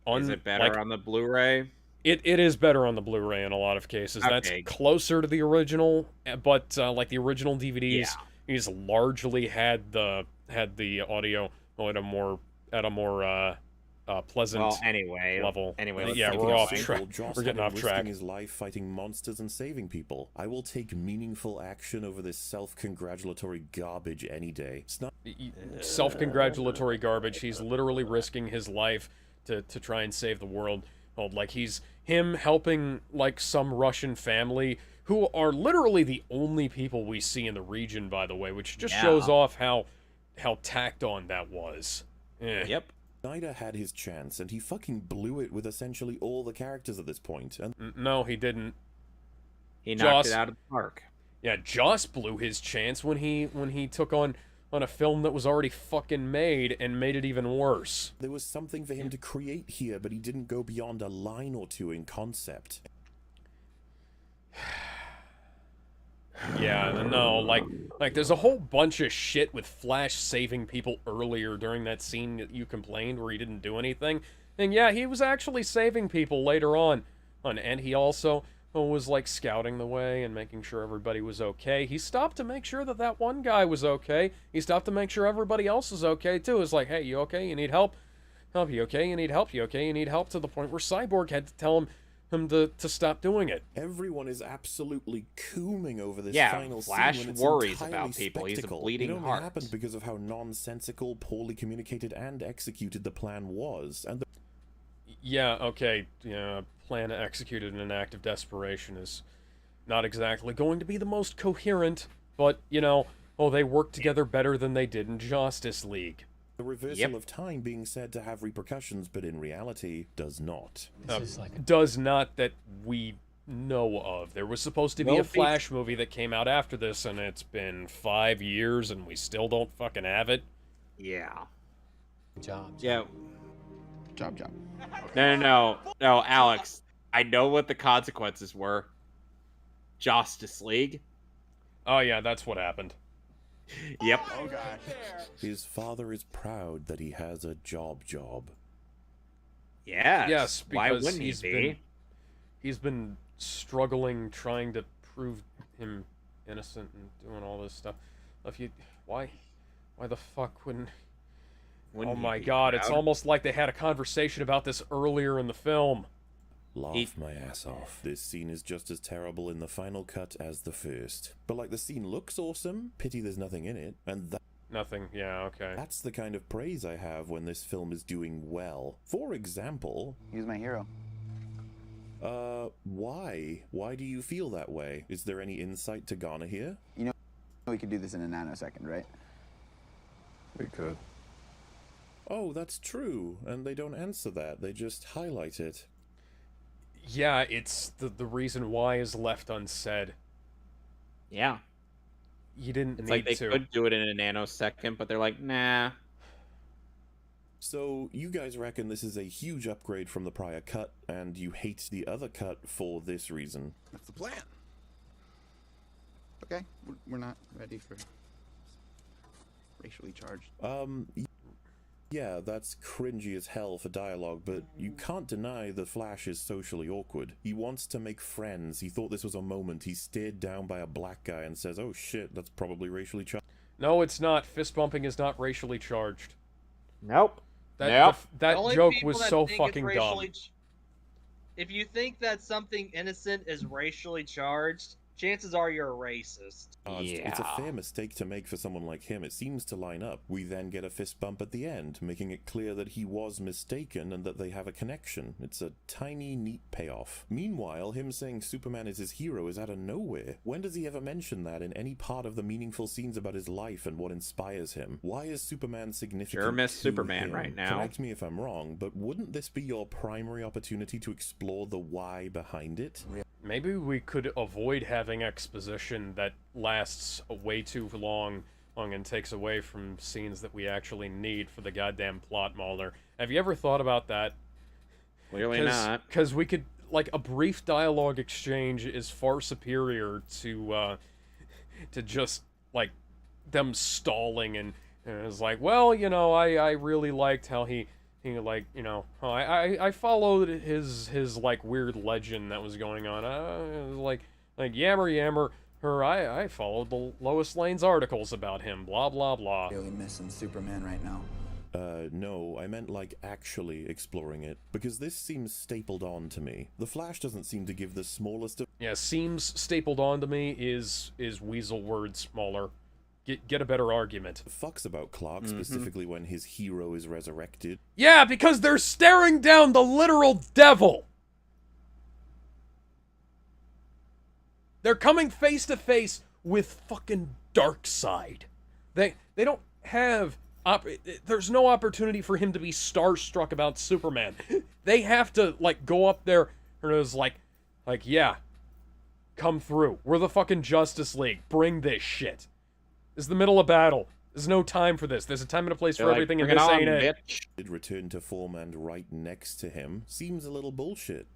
Is it better on the Blu-ray? It is better on the Blu-ray in a lot of cases. Okay. That's closer to the original, but like the original DVDs, he's largely had the audio at a more pleasant level. Yeah, we're off track. We're getting off track. Risking his life fighting monsters and saving people. I will take meaningful action over this self-congratulatory garbage any day. It's not Self-congratulatory garbage. He's literally risking his life to try and save the world. Like him helping like some Russian family who are literally the only people we see in the region, by the way, which just shows off how tacked on that was. Yep. Snyder had his chance, and he fucking blew it with essentially all the characters at this point. And no, he didn't. He knocked it out of the park. Yeah, Joss blew his chance when he took on a film that was already fucking made and made it even worse. There was something for him to create here, but he didn't go beyond a line or two in concept. Yeah, no, like there's a whole bunch of shit with Flash saving people earlier during that scene that you complained where he didn't do anything. And yeah, he was actually saving people later on. And he also was like scouting the way and making sure everybody was okay. He stopped to make sure that one guy was okay. He stopped to make sure everybody else was okay too. It's like, hey, you okay? You need help? Help, you okay? You need help? You okay? You need help? To the point where Cyborg had to tell him, to stop doing it. Everyone is absolutely cooming over this Yeah, final Flash scene when it's worries entirely about people. He's a spectacle. bleeding It only heart. happened because of how nonsensical, poorly communicated, and executed the plan was, and the Yeah, okay, plan executed in an act of desperation is not exactly going to be the most coherent, but, they worked together better than they did in Justice League. reversal of time being said to have repercussions, but in reality, does not. Does not that we know of. There was supposed to be a Flash movie that came out after this, and it's been 5 years, and we still don't fucking have it. Yeah. Job. Yeah. Job. No, Alex. I know what the consequences were. Justice League. Oh yeah, that's what happened. Yep. Oh gosh. His father is proud that he has a job. Yes. Because Why wouldn't he be? He's been struggling trying to prove him innocent and doing all this stuff. Why the fuck wouldn't oh my god, it's almost like they had a conversation about this earlier in the film. Laugh my ass off. This scene is just as terrible in the final cut as the first. But like, the scene looks awesome, pity there's nothing in it, and Nothing, yeah, okay. That's the kind of praise I have when this film is doing well. For example... He's my hero. Why? Why do you feel that way? Is there any insight to Ghana here? You know, we could do this in a nanosecond, right? We could. Oh, that's true, and they don't answer that, they just highlight it. Yeah, it's the reason why is left unsaid. Yeah. You didn't It's need like they to. could do it in a nanosecond, but they're like, nah. So, you guys reckon this is a huge upgrade from the prior cut, and you hate the other cut for this reason? That's the plan. Okay, we're not ready for racially charged. Yeah, that's cringy as hell for dialogue, but you can't deny the Flash is socially awkward. He wants to make friends. He thought this was a moment. He's stared down by a black guy and says, oh shit, that's probably racially charged. No, it's not. Fist bumping is not racially charged. Nope. That joke was so fucking dumb. If you think that something innocent is racially charged, chances are you're a racist. It's a fair mistake to make for someone like him. It seems to line up. We then get a fist bump at the end, making it clear that he was mistaken and that they have a connection. It's a tiny, neat payoff. Meanwhile, him saying Superman is his hero is out of nowhere. When does he ever mention that in any part of the meaningful scenes about his life and what inspires him? Why is Superman significant? Sure miss to Superman him? right now. Correct me if I'm wrong, but wouldn't this be your primary opportunity to explore the why behind it? Maybe we could avoid having exposition that lasts way too long and takes away from scenes that we actually need for the goddamn plot, MauLer. Have you ever thought about that? Clearly not. Because we could, like, a brief dialogue exchange is far superior to just, like, them stalling and it's like, well, I really liked how he like, I followed his like weird legend that was going on. Like yammer, I followed the Lois Lane's articles about him. Blah blah blah. Really missing Superman right now. No, I meant like actually exploring it, because this seems stapled on to me. The Flash doesn't seem to give the smallest of... Yeah, seems stapled on to me is weasel words, MauLer. Get a better argument. Fucks about Clark, specifically when his hero is resurrected. Yeah, because they're staring down the literal devil! They're coming face to face with fucking Darkseid. They don't have... there's no opportunity for him to be starstruck about Superman. They have to, like, go up there and it's like, yeah, come through. We're the fucking Justice League. Bring this shit. This is the middle of battle. There's no time for this. There's a time and a place for everything, and this ain't it. Did return to form and right next to him seems a little bullshit.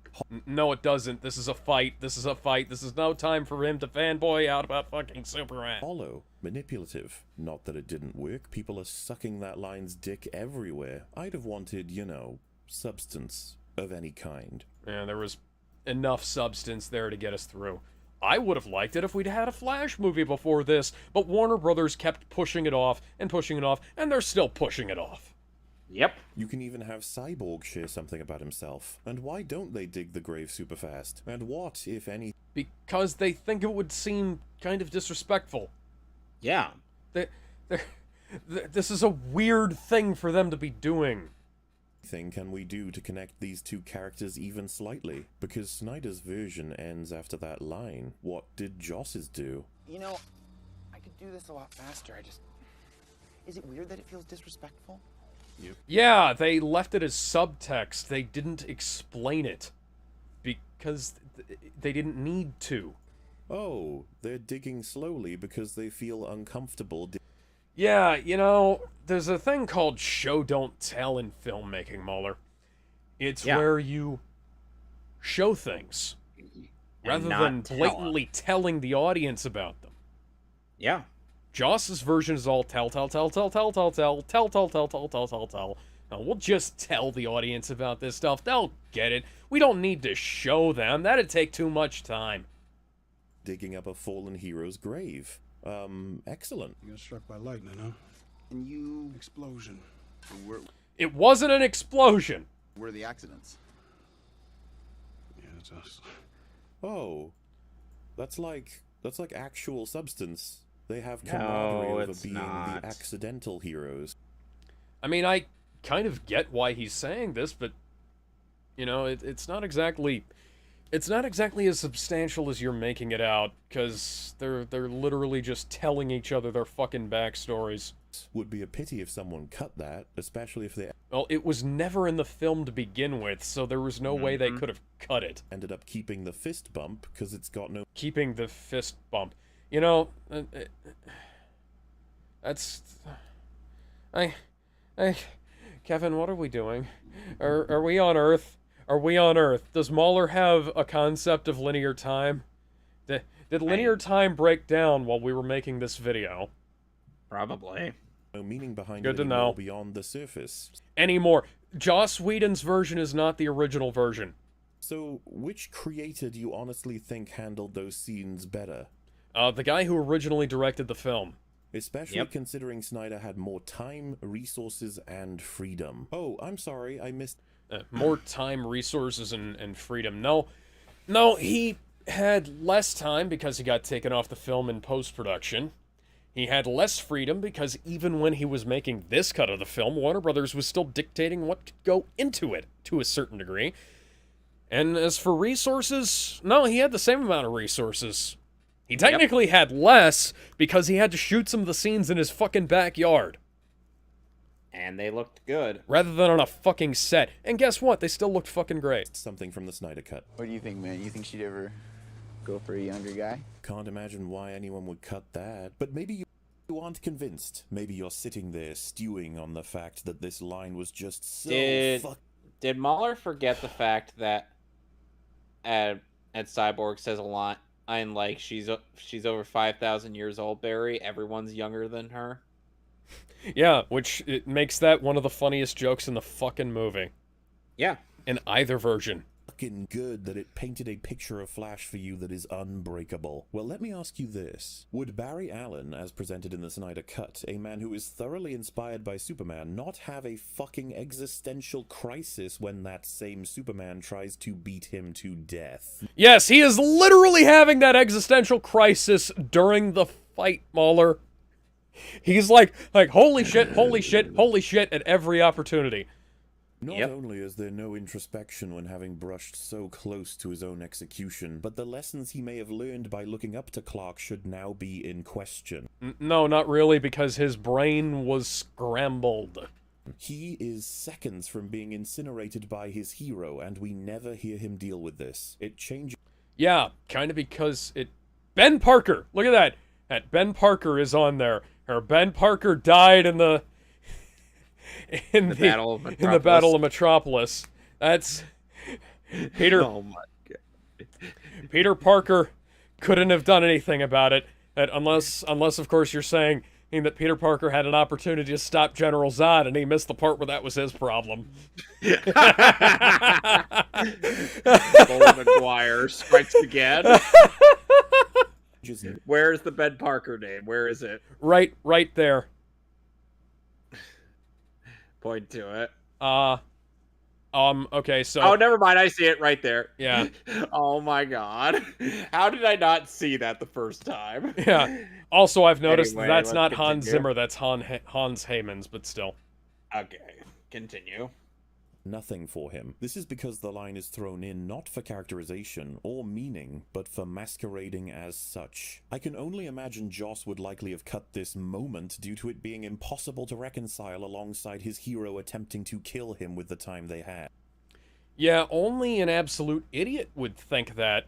No, it doesn't. This is a fight. This is a fight. This is no time for him to fanboy out about fucking Superman. Hollow. Manipulative. Not that it didn't work. People are sucking that line's dick everywhere. I'd have wanted, substance of any kind. Yeah, there was enough substance there to get us through. I would have liked it if we'd had a Flash movie before this, but Warner Brothers kept pushing it off, and they're still pushing it off. Yep. You can even have Cyborg share something about himself. And why don't they dig the grave super fast? And what, if any... Because they think it would seem kind of disrespectful. Yeah. This is a weird thing for them to be doing. Thing can we do to connect these two characters even slightly? Because Snyder's version ends after that line. What did Joss's do? You know, I could do this a lot faster. Is it weird that it feels disrespectful? Yeah, they left it as subtext. They didn't explain it. Because they didn't need to. Oh, they're digging slowly because they feel uncomfortable. Yeah, you know, there's a thing called show don't tell in filmmaking, MauLer. It's where you show things rather than blatantly telling the audience about them. Yeah. Joss's version is all tell. Now, we'll just tell the audience about this stuff. They'll get it. We don't need to show them. That'd take too much time. Digging up a fallen hero's grave. Excellent. You got struck by lightning, huh? And you... Explosion. It wasn't an explosion. Where are the accidents? Yeah, it's us. Oh, that's like actual substance. They have camaraderie over being the accidental heroes. I mean, I kind of get why he's saying this, but you know, it's not exactly as substantial as you're making it out, because they're literally just telling each other their fucking backstories. Would be a pity if someone cut that, especially if they... Well, it was never in the film to begin with, so there was no way they could have cut it. Ended up keeping the fist bump, because it's got no... Keeping the fist bump. You know, that's... Kevin, what are we doing? Are we on Earth? Are we on Earth? Does MauLer have a concept of linear time? Did linear time break down while we were making this video? Probably. No meaning behind Good it to know. Beyond the surface. Anymore. Joss Whedon's version is not the original version. So, which creator do you honestly think handled those scenes better? The guy who originally directed the film. Especially considering Snyder had more time, resources, and freedom. Oh, I'm sorry, I missed... More time, resources, and freedom. No, he had less time because he got taken off the film in post-production. He had less freedom because even when he was making this cut of the film, Warner Brothers was still dictating what could go into it, to a certain degree. And as for resources, no, he had the same amount of resources. He technically had less because he had to shoot some of the scenes in his fucking backyard. And they looked good. Rather than on a fucking set. And guess what? They still looked fucking great. Something from the Snyder Cut. What do you think, man? You think she'd ever go for a younger guy? Can't imagine why anyone would cut that. But maybe you aren't convinced. Maybe you're sitting there stewing on the fact that this line was just so Did MauLer forget the fact that at Cyborg says a lot, and like she's over 5,000 years old, Barry. Everyone's younger than her. Yeah, which it makes that one of the funniest jokes in the fucking movie. Yeah. In either version. Fucking good that it painted a picture of Flash for you that is unbreakable. Well, let me ask you this. Would Barry Allen, as presented in the Snyder Cut, a man who is thoroughly inspired by Superman, not have a fucking existential crisis when that same Superman tries to beat him to death? Yes, he is literally having that existential crisis during the fight, MauLer. He's like, holy shit, holy shit, holy shit at every opportunity. Not only is there no introspection when having brushed so close to his own execution, but the lessons he may have learned by looking up to Clark should now be in question. No, not really, because his brain was scrambled. He is seconds from being incinerated by his hero, and we never hear him deal with this. It changes... Yeah, kind of because it... Ben Parker! Look at that! That Ben Parker is on there. Or Ben Parker died in the... in the Battle of Metropolis. That's Peter. Oh my god. Peter Parker couldn't have done anything about it. That unless of course you're saying that Peter Parker had an opportunity to stop General Zod and he missed the part where that was his problem. Bully McGuire strikes again. Where's the Ben Parker name? Where is it? Right there. Point to it. Okay, so... Oh, never mind. I see it right there. Yeah. Oh my god. How did I not see that the first time? Yeah. Also, I've noticed Anyway, that's let's not Hans continue. Zimmer, that's Hans Heyman's, but still. Okay, continue. Nothing for him. This is because the line is thrown in not for characterization or meaning, but for masquerading as such. I can only imagine Joss would likely have cut this moment due to it being impossible to reconcile alongside his hero attempting to kill him with the time they had. Yeah, only an absolute idiot would think that,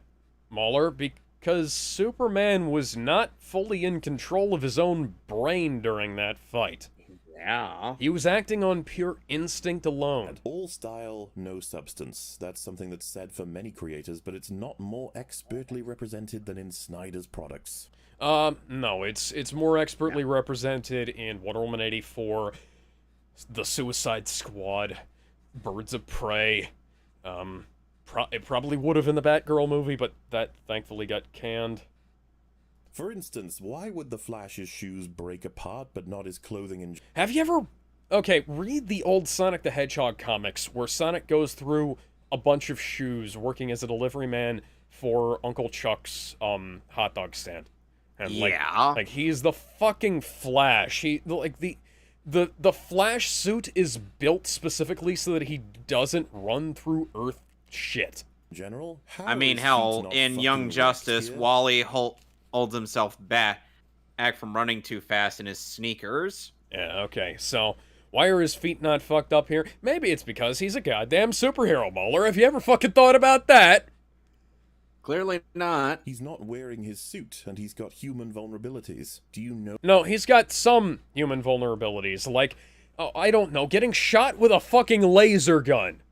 MauLer, because Superman was not fully in control of his own brain during that fight. Yeah. He was acting on pure instinct alone. All style, no substance. That's something that's said for many creators, but it's not more expertly represented than in Snyder's products. No, it's more expertly represented in Wonder Woman 84, The Suicide Squad, Birds of Prey. It probably would have in the Batgirl movie, but that thankfully got canned. For instance, why would the Flash's shoes break apart, but not his clothing and... Have you ever... Okay, read the old Sonic the Hedgehog comics, where Sonic goes through a bunch of shoes working as a delivery man for Uncle Chuck's, hot dog stand. And, like, he's the fucking Flash. The Flash suit is built specifically so that he doesn't run through Earth shit. General, I mean, hell, in Young Justice, Wally holds himself back from running too fast in his sneakers. Yeah, okay, so why are his feet not fucked up here? Maybe it's because he's a goddamn superhero, MauLer. Have you ever fucking thought about that? Clearly not. He's not wearing his suit, and he's got human vulnerabilities. Do you know? No, he's got some human vulnerabilities, like, oh, I don't know, getting shot with a fucking laser gun.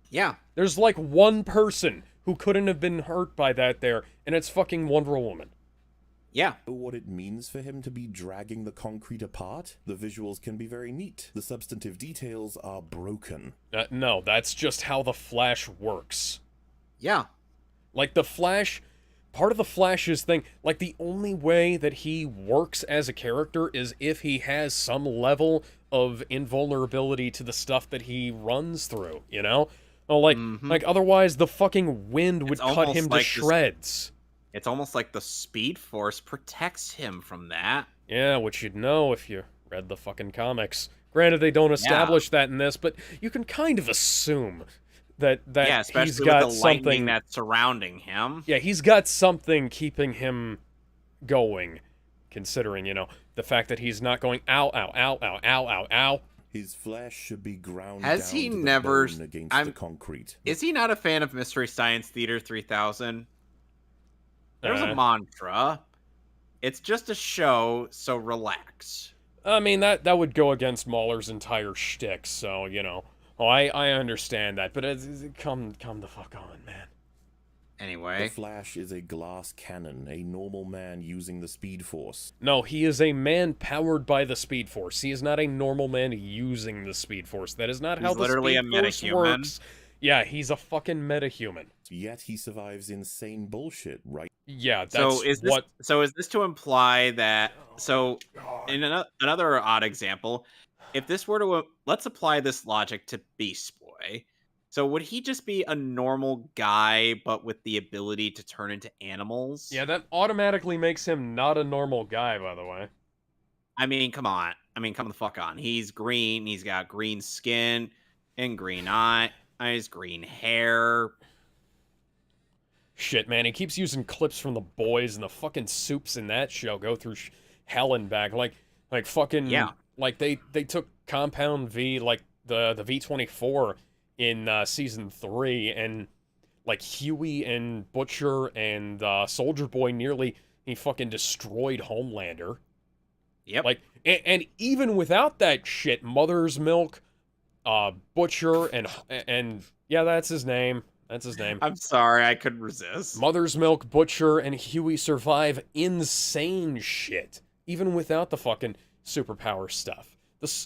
Yeah. There's like one person who couldn't have been hurt by that there, and it's fucking Wonder Woman. Yeah. What it means for him to be dragging the concrete apart? The visuals can be very neat. The substantive details are broken. No, that's just how the Flash works. Yeah. Like, the Flash, part of the Flash's thing, like, the only way that he works as a character is if he has some level of invulnerability to the stuff that he runs through, you know? Oh, like otherwise the fucking wind would cut him to shreds. It's almost like the Speed Force protects him from that. Yeah, which you'd know if you read the fucking comics. Granted, they don't establish that in this, but you can kind of assume that especially he's got with the something lightning that's surrounding him. Yeah, he's got something keeping him going, considering, you know, the fact that he's not going ow, ow, ow, ow, ow, ow, ow. His flesh should be ground Has down he to the never bone against the concrete. Is he not a fan of Mystery Science Theater 3000? There's a mantra. It's just a show, so relax. I mean, that would go against MauLer's entire shtick, so, you know. Oh, I understand that, but come the fuck on, man. Anyway. The Flash is a glass cannon, a normal man using the Speed Force. No, he is a man powered by the Speed Force. He is not a normal man using the Speed Force. That is not how the Speed Force works. Yeah, he's a fucking metahuman. Yet he survives insane bullshit, right? Yeah, that's So is this to imply that... So, in another odd example, if this were to... Let's apply this logic to Beast Boy. So would he just be a normal guy, but with the ability to turn into animals? Yeah, that automatically makes him not a normal guy, by the way. I mean, come on. Come the fuck on. He's green. He's got green skin and green eyes, green hair. Shit, man, he keeps using clips from The Boys, and the fucking soups in that show go through hell and back. Like fucking... Yeah. Like, they took Compound V, like, the V-24... in season 3, and like Huey and Butcher and Soldier Boy he fucking destroyed Homelander. Yep. Like, and even without that shit, Mother's Milk, Butcher, and yeah, that's his name. I'm sorry, I couldn't resist. Mother's Milk, Butcher, and Huey survive insane shit, even without the fucking superpower stuff.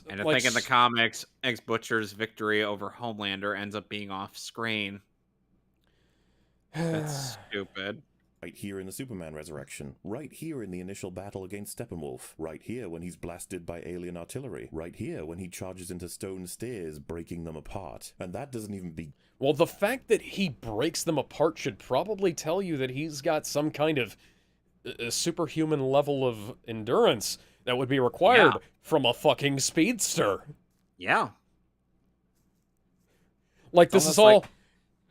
And I think in the comics, Butcher's victory over Homelander ends up being off screen. That's stupid. Right here in the Superman resurrection, right here in the initial battle against Steppenwolf, right here when he's blasted by alien artillery, right here when he charges into stone stairs, breaking them apart. And that doesn't even be... Well, the fact that he breaks them apart should probably tell you that he's got some kind of superhuman level of endurance that would be required from a fucking speedster. Yeah. Like, this is all...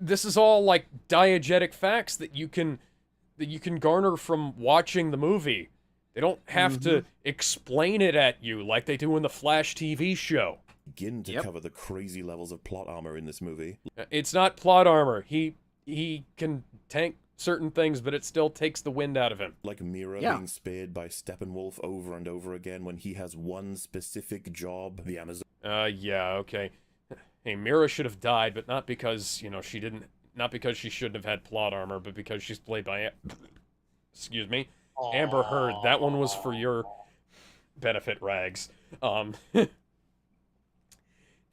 This is all, like, diegetic facts that you can garner from watching the movie. They don't have to explain it at you like they do in the Flash TV show. Begin to cover the crazy levels of plot armor in this movie. It's not plot armor. He can tank certain things, but it still takes the wind out of him. Like Mira being spared by Steppenwolf over and over again when he has one specific job, the Amazon... Yeah, okay. Hey, Mira should have died, but not because, you know, she didn't... Not because she shouldn't have had plot armor, but because she's played by... Excuse me. Amber Heard. That one was for your benefit, Rags.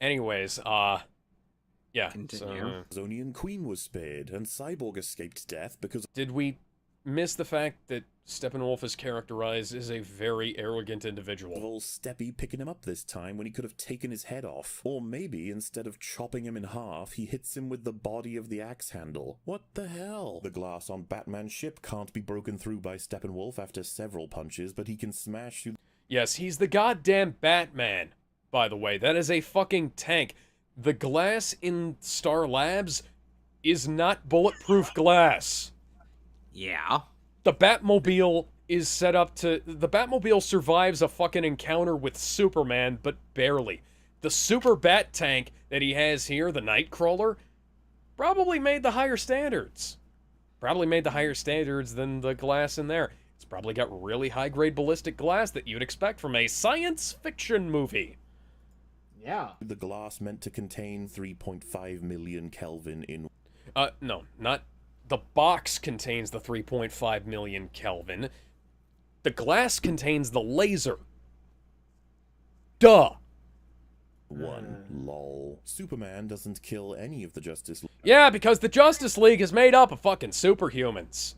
Anyways, yeah. So, Amazonian Queen was spared, and Cyborg escaped death because... Did we miss the fact that Steppenwolf is characterized as a very arrogant individual? Old Steppy picking him up this time when he could have taken his head off. Or maybe, instead of chopping him in half, he hits him with the body of the axe handle. What the hell? The glass on Batman's ship can't be broken through by Steppenwolf after several punches, but he can smash through... Yes, he's the goddamn Batman, by the way. That is a fucking tank. The glass in Star Labs is not bulletproof glass. Yeah. The Batmobile is set up to... The Batmobile survives a fucking encounter with Superman, but barely. The Super Bat tank that he has here, the Nightcrawler, probably made the higher standards. Probably made the higher standards than the glass in there. It's probably got really high-grade ballistic glass that you'd expect from a science fiction movie. Yeah. The glass meant to contain 3.5 million Kelvin in... No, not... The box contains the 3.5 million Kelvin. The glass contains the laser. Duh! Lol. Superman doesn't kill any of the Justice League. Yeah, because the Justice League is made up of fucking superhumans.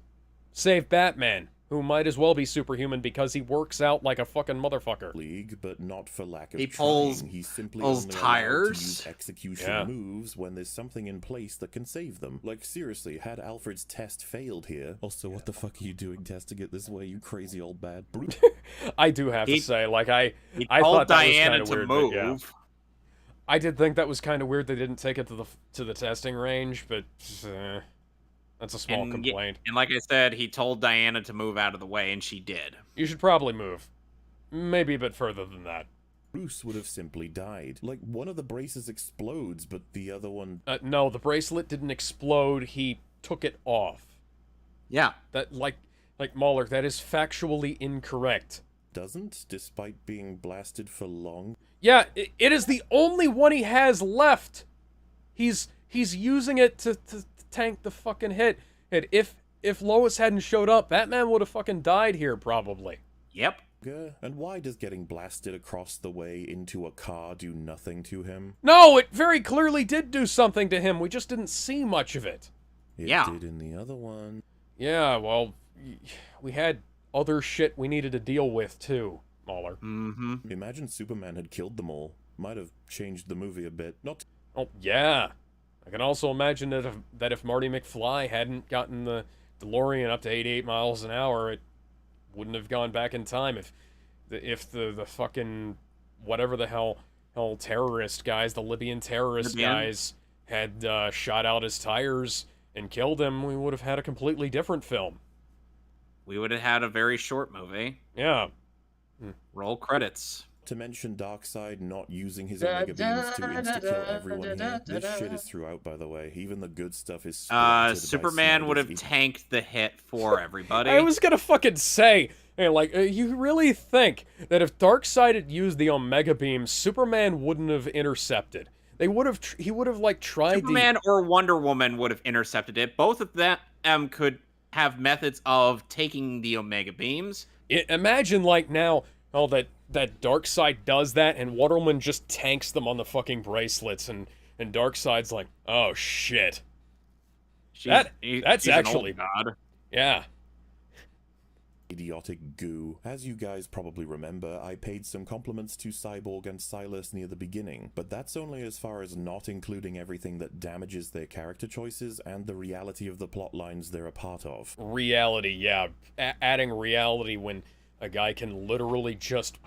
Save Batman, who might as well be superhuman because he works out like a fucking motherfucker. League, but not for lack of he pulls, trying. He's simply pulls only tires. To use execution moves when there's something in place that can save them. Like, seriously, had Alfred's test failed here... Also, what the fuck are you doing testing it this way, you crazy old bad brute? I do have to say, like, I told thought that Diana was to weird, move. Yeah. I did think that was kind of weird they didn't take it to the testing range, but that's a small complaint. And like I said, he told Diana to move out of the way, and she did. You should probably move. Maybe a bit further than that. Bruce would have simply died. Like, one of the braces explodes, but the other one... No, the bracelet didn't explode, he took it off. Yeah. That, like MauLer, that is factually incorrect. Doesn't, despite being blasted for long? Yeah, it is the only one he has left. He's using it to tank the fucking hit. And if Lois hadn't showed up, Batman would have fucking died here, probably. Yep. And why does getting blasted across the way into a car do nothing to him? No, it very clearly did do something to him. We just didn't see much of it. It did in the other one. Yeah, well, we had other shit we needed to deal with, too, MauLer. Mm-hmm. Imagine Superman had killed them all. Might have changed the movie a bit. Not... Oh, yeah. I can also imagine that if Marty McFly hadn't gotten the DeLorean up to 88 miles an hour, it wouldn't have gone back in time. If the fucking whatever the hell terrorist guys, the Libyan terrorist guys, had shot out his tires and killed him, we would have had a completely different film. We would have had a very short movie. Yeah. Roll credits. To mention Darkseid not using his Omega Beams to insta-kill everyone here. This shit is throughout, by the way. Even the good stuff is Superman would have tanked the hit for everybody. I was gonna fucking say, hey, like, you really think that if Darkseid had used the Omega Beams, Superman wouldn't have intercepted? He would have, like, tried Superman or Wonder Woman would have intercepted it. Both of them could have methods of taking the Omega Beams. Imagine, like, now, that Darkseid does that, and Wonder Woman just tanks them on the fucking bracelets, and Darkseid's like, oh, shit. That's actually... God. Yeah. Idiotic goo. As you guys probably remember, I paid some compliments to Cyborg and Silas near the beginning, but that's only as far as not including everything that damages their character choices and the reality of the plot lines they're a part of. Reality, yeah. Adding reality when a guy can literally just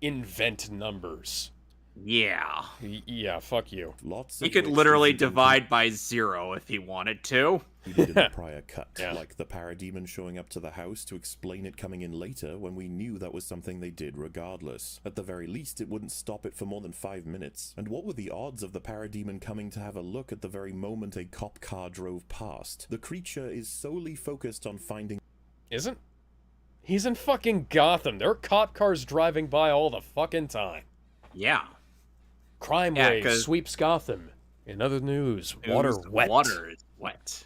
invent numbers. Yeah. Yeah, fuck you. He could literally divide by 0 if he wanted to. We did in the prior cut, Yeah. like the parademon showing up to the house to explain it coming in later when we knew that was something they did regardless. At the very least, it wouldn't stop it for more than 5 minutes. And what were the odds of the parademon coming to have a look at the very moment a cop car drove past? The creature is solely focused on finding... Isn't? He's in fucking Gotham. There are cop cars driving by all the fucking time. Yeah. Crime wave sweeps Gotham. In other news, water wet. Water is wet.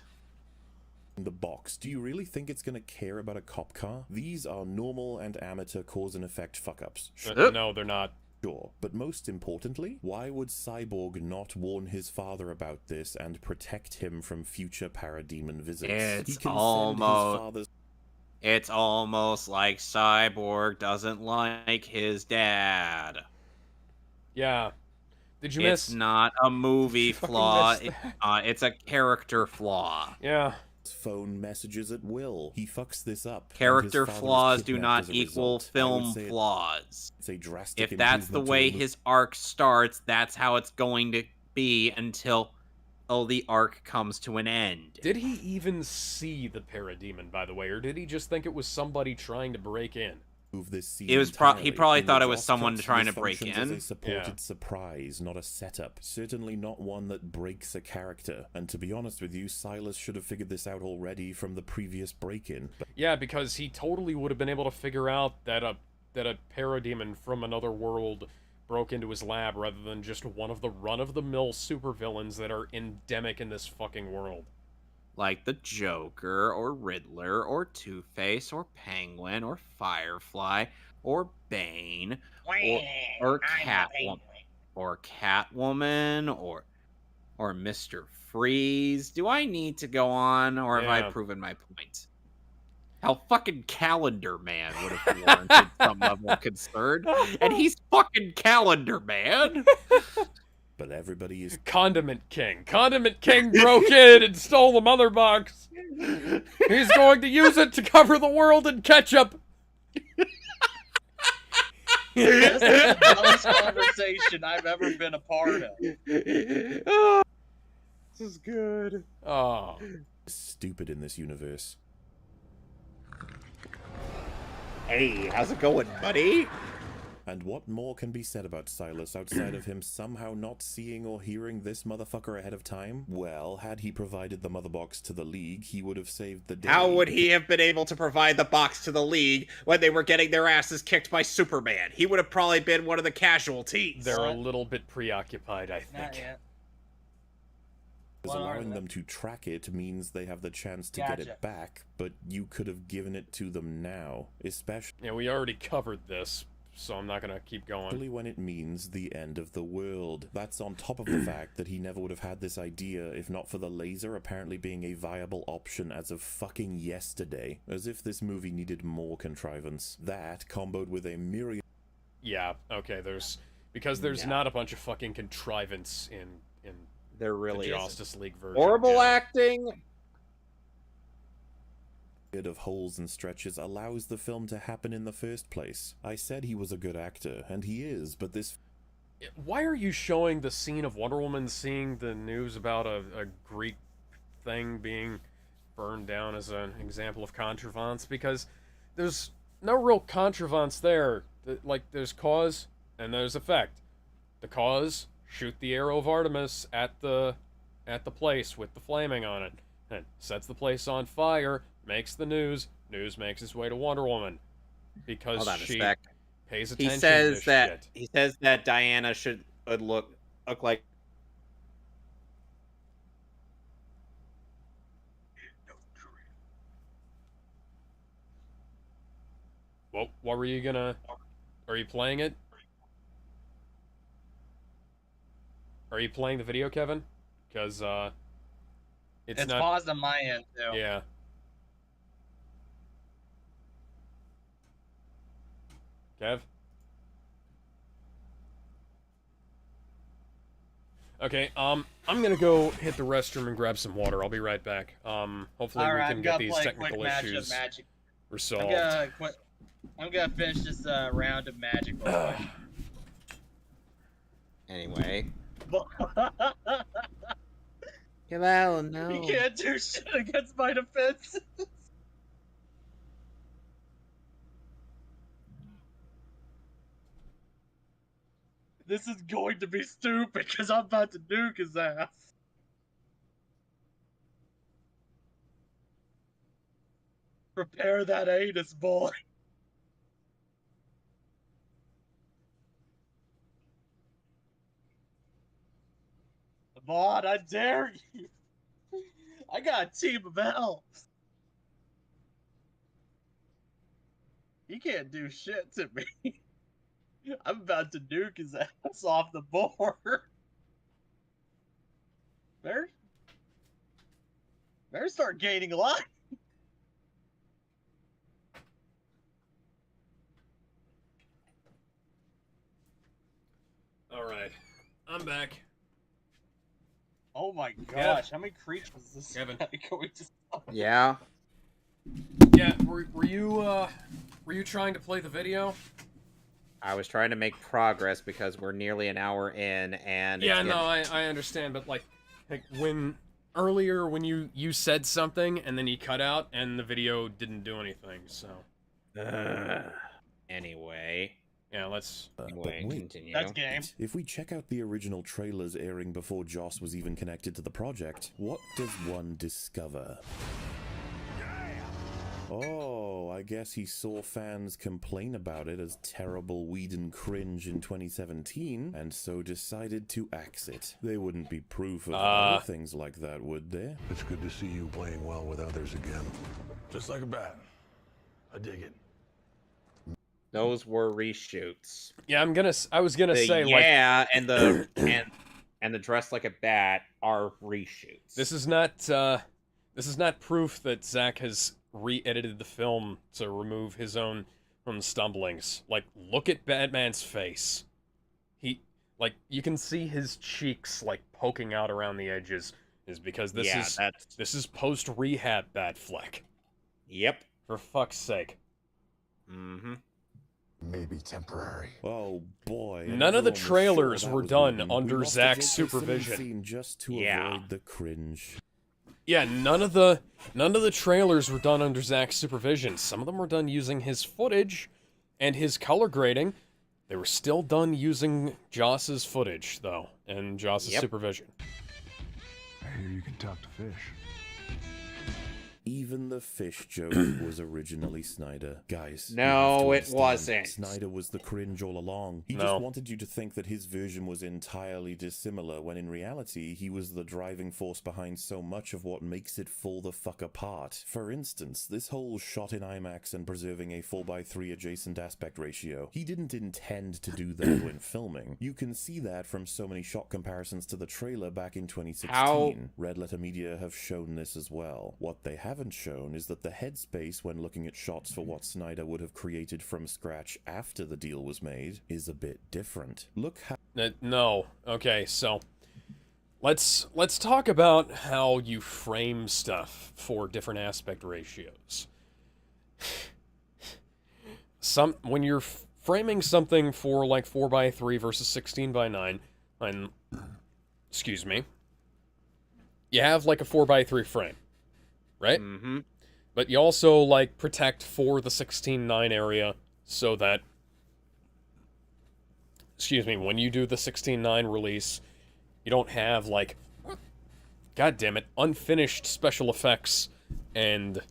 The box. Do you really think it's gonna care about a cop car? These are normal and amateur cause and effect fuck-ups. No, they're not. Sure, but most importantly, why would Cyborg not warn his father about this and protect him from future parademon visits? It's almost like Cyborg doesn't like his dad. Yeah. Did you miss? It's not a movie flaw. It's a character flaw. Yeah. Phone messages at will. He fucks this up. Character flaws do not equal film flaws. It's a drastic if that's the way his arc starts, that's how it's going to be until the arc comes to an end. Did he even see the parademon, by the way, or did he just think it was somebody trying to break in? It was he probably thought it was someone trying to break in. As a supported surprise, not a setup. Certainly not one that breaks a character. And to be honest with you, Silas should have figured this out already from the previous break-in. Yeah, because he totally would have been able to figure out that a parademon from another world broke into his lab rather than just one of the run-of-the-mill supervillains that are endemic in this fucking world. Like the Joker, or Riddler, or Two-Face, or Penguin, or Firefly, or Bane, or Catwoman, or Mr. Freeze. Do I need to go on, or have I proven my point? Hell, fucking Calendar Man would have warranted some level of concern, and he's fucking Calendar Man. But everybody is... Condiment King. Condiment King broke in and stole the mother box. He's going to use it to cover the world in ketchup. This is the dumbest conversation I've ever been a part of. This is good. Oh. Stupid in this universe. Hey, how's it going, buddy? And what more can be said about Silas outside of him somehow not seeing or hearing this motherfucker ahead of time? Well, had he provided the mother box to the League, he would have saved the day. How would he have been able to provide the box to the League when they were getting their asses kicked by Superman? He would have probably been one of the casualties. They're a little bit preoccupied, I think. Not yet. Allowing them to track it means they have the chance to get it back, but you could have given it to them now, especially... Yeah, we already covered this, so I'm not gonna keep going. Especially when it means the end of the world. That's on top of the fact that he never would have had this idea if not for the laser apparently being a viable option as of fucking yesterday. As if this movie needed more contrivance. That, comboed with a myriad... Yeah, okay, there's not a bunch of fucking contrivance in there really the Justice League version. Horrible acting! of holes and stretches allows the film to happen in the first place. I said he was a good actor, and he is, but this... Why are you showing the scene of Wonder Woman seeing the news about a Greek thing being burned down as an example of contrivance? Because there's no real contrivance there. Like, there's cause and there's effect. The cause, shoot the arrow of Artemis at the place with the flaming on it. And sets the place on fire, makes the news makes its way to Wonder Woman. Because she pays attention to this shit. He says that Diana should look like... Well, what were you gonna... Are you playing it? Are you playing the video, Kevin? Because, it's not... paused on my end, too. Yeah. Kev? Okay, I'm gonna go hit the restroom and grab some water. I'll be right back. Hopefully we can get these technical issues resolved. I'm gonna finish this round of Magic real quick. Anyway. Well, no. He can't do shit against my defense. This is going to be stupid because I'm about to nuke his ass. Prepare that anus, boy. Come on, I dare you. I got a team of elves. He can't do shit to me. I'm about to nuke his ass off the board. Better start gaining life. Alright, I'm back. Oh my gosh, how many creatures is this guy going to summon? Yeah. Yeah, were you trying to play the video? I was trying to make progress because we're nearly an hour in, and yeah, no, I understand, but like when earlier when you said something and then you cut out and the video didn't do anything, so. Anyway. Yeah, let's continue. That's game. If we check out the original trailers airing before Joss was even connected to the project, what does one discover? Oh, I guess he saw fans complain about it as terrible Whedon cringe in 2017, and so decided to axe it. They wouldn't be proof of other things like that, would they? It's good to see you playing well with others again. Just like a bat. I dig it. Those were reshoots. Yeah, I was gonna say yeah, and the and the dress like a bat are reshoots. This is not proof that Zack has re-edited the film to remove his own from stumblings. Like, look at Batman's face. You can see his cheeks like poking out around the edges. Is because this is post rehab Batfleck. Yep. For fuck's sake. Mm-hmm. Maybe temporary. Oh boy. None of the trailers were done under Zack's supervision. Just to avoid the cringe. Yeah, none of the trailers were done under Zack's supervision. Some of them were done using his footage and his color grading. They were still done using Joss's footage, though, and Joss's supervision. I hear you can talk to fish. Even the fish joke was originally Snyder. Guys, no, it wasn't. Snyder was the cringe all along. He just wanted you to think that his version was entirely dissimilar, when in reality, he was the driving force behind so much of what makes it fall the fuck apart. For instance, this whole shot in IMAX and preserving a 4:3 adjacent aspect ratio. He didn't intend to do that when filming. You can see that from so many shot comparisons to the trailer back in 2016. Red Letter Media have shown this as well. What they haven't shown is that the headspace when looking at shots for what Snyder would have created from scratch after the deal was made is a bit different. Look how... No. Okay, so let's talk about how you frame stuff for different aspect ratios. When you're framing something for like 4:3 versus 16:9, and excuse me, you have like a 4:3 frame. Right? Mm-hmm. But you also, like, protect for the 16:9 area so that, excuse me, when you do the 16:9 release, you don't have, like, god damn it, unfinished special effects and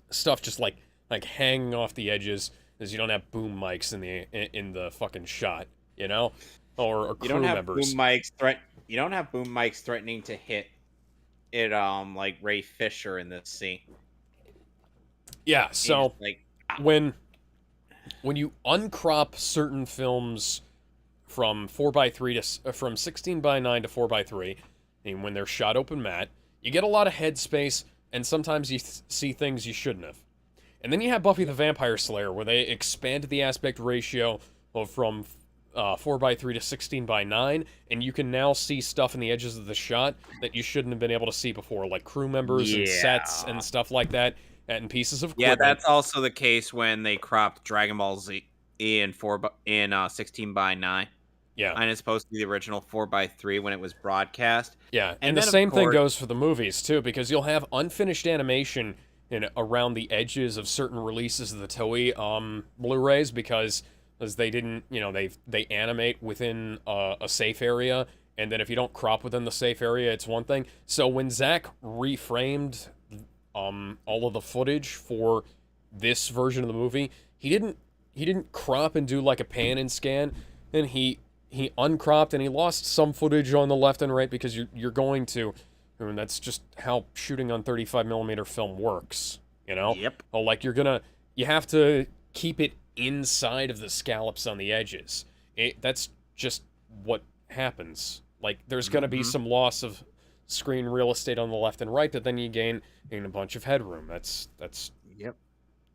stuff just, like hanging off the edges, because you don't have boom mics in the fucking shot, you know? Or crew members. You don't have boom mics threatening to hit it like Ray Fisher in this scene. Yeah, so when you uncrop certain films from 4:3 to from 16:9 to 4:3, and when they're shot open matte, you get a lot of headspace, and sometimes you see things you shouldn't have. And then you have Buffy the Vampire Slayer, where they expanded the aspect ratio from 4:3 to 16:9, and you can now see stuff in the edges of the shot that you shouldn't have been able to see before, like crew members and sets and stuff like that, and pieces of equipment. Yeah, that's also the case when they cropped Dragon Ball Z in 16:9. Yeah. And it's supposed to be the original 4:3 when it was broadcast. Yeah, and the same thing goes for the movies, too, because you'll have unfinished animation around the edges of certain releases of the Toei Blu-rays because they didn't, they animate within a safe area, and then if you don't crop within the safe area, it's one thing. So when Zach reframed all of the footage for this version of the movie, he didn't crop and do like a pan and scan, and he uncropped and he lost some footage on the left and right because you're going to, I mean, that's just how shooting on 35mm film works, Yep. Oh, like you have to keep it inside of the scallops on the edges. That's just what happens. Like, there's going to be some loss of screen real estate on the left and right, but then you gain a bunch of headroom. That's yep.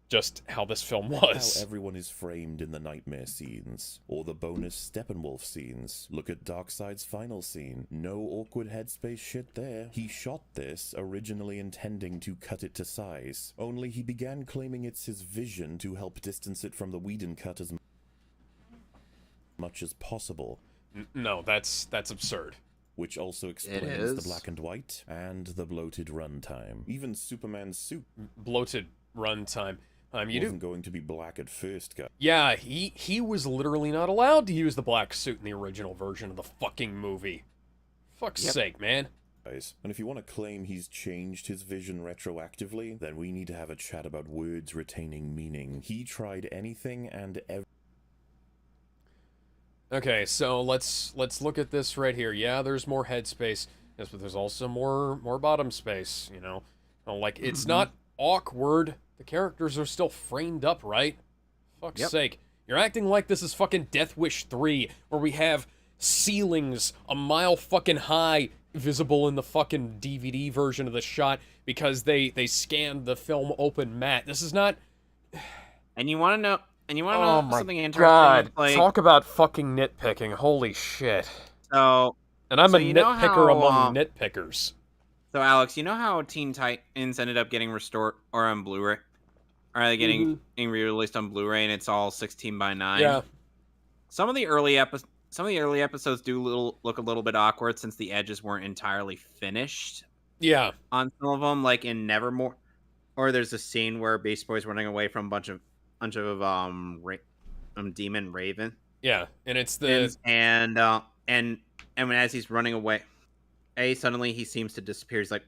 Just how this film was. How everyone is framed in the nightmare scenes, or the bonus Steppenwolf scenes. Look at Darkseid's final scene. No awkward headspace shit there. He shot this, originally intending to cut it to size. Only he began claiming it's his vision to help distance it from the Whedon cut as much as possible. No, that's absurd. Which also explains the black and white and the bloated runtime. Even Superman's suit. Bloated runtime. Wasn't going to be black at first, guy. Yeah, he was literally not allowed to use the black suit in the original version of the fucking movie. Fuck's sake, man. And if you want to claim he's changed his vision retroactively, then we need to have a chat about words retaining meaning. He tried anything and everything. Okay, so let's look at this right here. Yeah, there's more head space. Yes, but there's also more bottom space, Like, it's not awkward. The characters are still framed up, right? Fuck's sake. You're acting like this is fucking Death Wish 3, where we have ceilings a mile fucking high visible in the fucking DVD version of the shot because they scanned the film open matte. This is not... And you want to know... And you want to know something interesting? God, like... talk about fucking nitpicking. Holy shit. So... And I'm so a nitpicker among nitpickers. So, Alex, you know how Teen Titans ended up getting restored or on Blu-ray? Or are they getting re-released on Blu-ray and it's all 16:9? Yeah. Some of the early episodes do look a little bit awkward since the edges weren't entirely finished. Yeah. On some of them, like in Nevermore, or there's a scene where Beast Boy's running away from a bunch of demon raven. Yeah, and it's the and when as he's running away, suddenly he seems to disappear. He's like.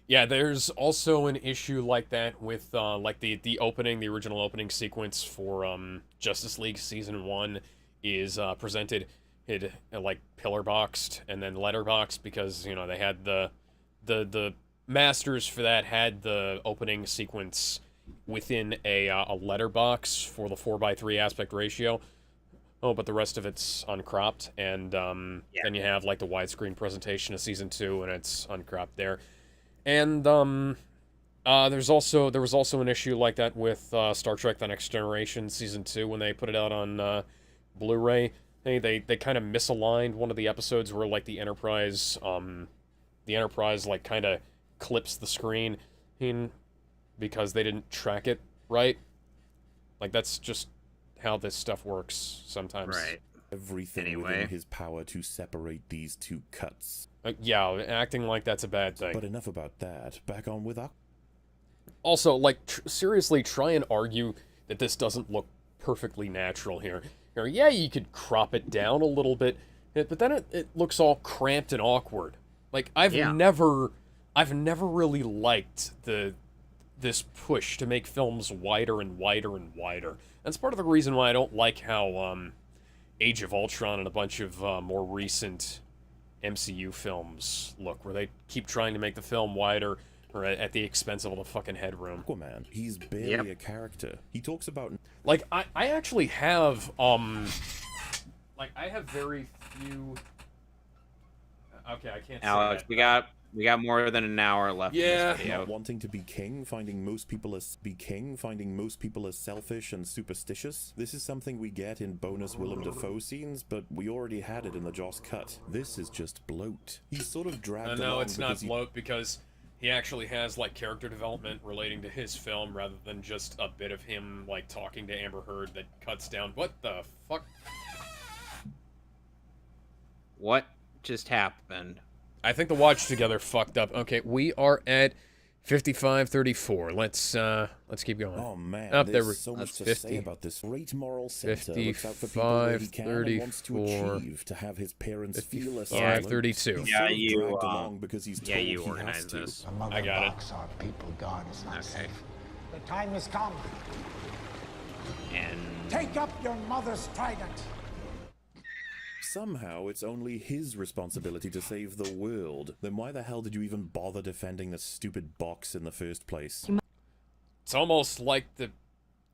Yeah, there's also an issue like that with like the original opening sequence for Justice League Season 1 is presented like pillar boxed and then letterboxed because they had the masters for that had the opening sequence within a letterbox for the 4:3 aspect ratio. Oh, but the rest of it's uncropped, and then you have like the widescreen presentation of Season 2 and it's uncropped there. And there was also an issue like that with Star Trek: The Next Generation Season 2 when they put it out on Blu-ray. They kind of misaligned one of the episodes where like the Enterprise like kind of clips the screen in because they didn't track it right. Like that's just how this stuff works sometimes. Right. Everything within his power to separate these two cuts. Yeah, acting like that's a bad thing. But enough about that. Back on with... Also, like, seriously, try and argue that this doesn't look perfectly natural here. Yeah, you could crop it down a little bit, but then it looks all cramped and awkward. Like, I've never really liked this push to make films wider and wider and wider. That's part of the reason why I don't like how Age of Ultron and a bunch of more recent MCU films look, where they keep trying to make the film wider or at the expense of all the fucking headroom. Aquaman, he's barely a character. He talks about... Like, I actually have, like, I have very few... Okay, I can't Alex, say we got We got more than an hour left. Yeah. In this video. Not wanting to be king, finding most people as selfish and superstitious. This is something we get in bonus Willem Dafoe scenes, but we already had it in the Joss cut. This is just bloat. He's sort of dragged No, along it's not because bloat because he actually has like character development relating to his film rather than just a bit of him like talking to Amber Heard that cuts down. What the fuck? What just happened? I think the watch together fucked up. Okay, we are at 55:34. Let's keep going. Oh man, Up there's there. so much to 50. say about this great moral center. Looks out for people where he can and wants to 34, achieve, to have his parents feel as 32. He's Yeah, sort of you, dragged along because he's yeah, told you he organize has to. this. I got it. Our people God is not safe. The time has come. And Take up your mother's trident. Somehow it's only his responsibility to save the world. Then why the hell did you even bother defending the stupid box in the first place? It's almost like the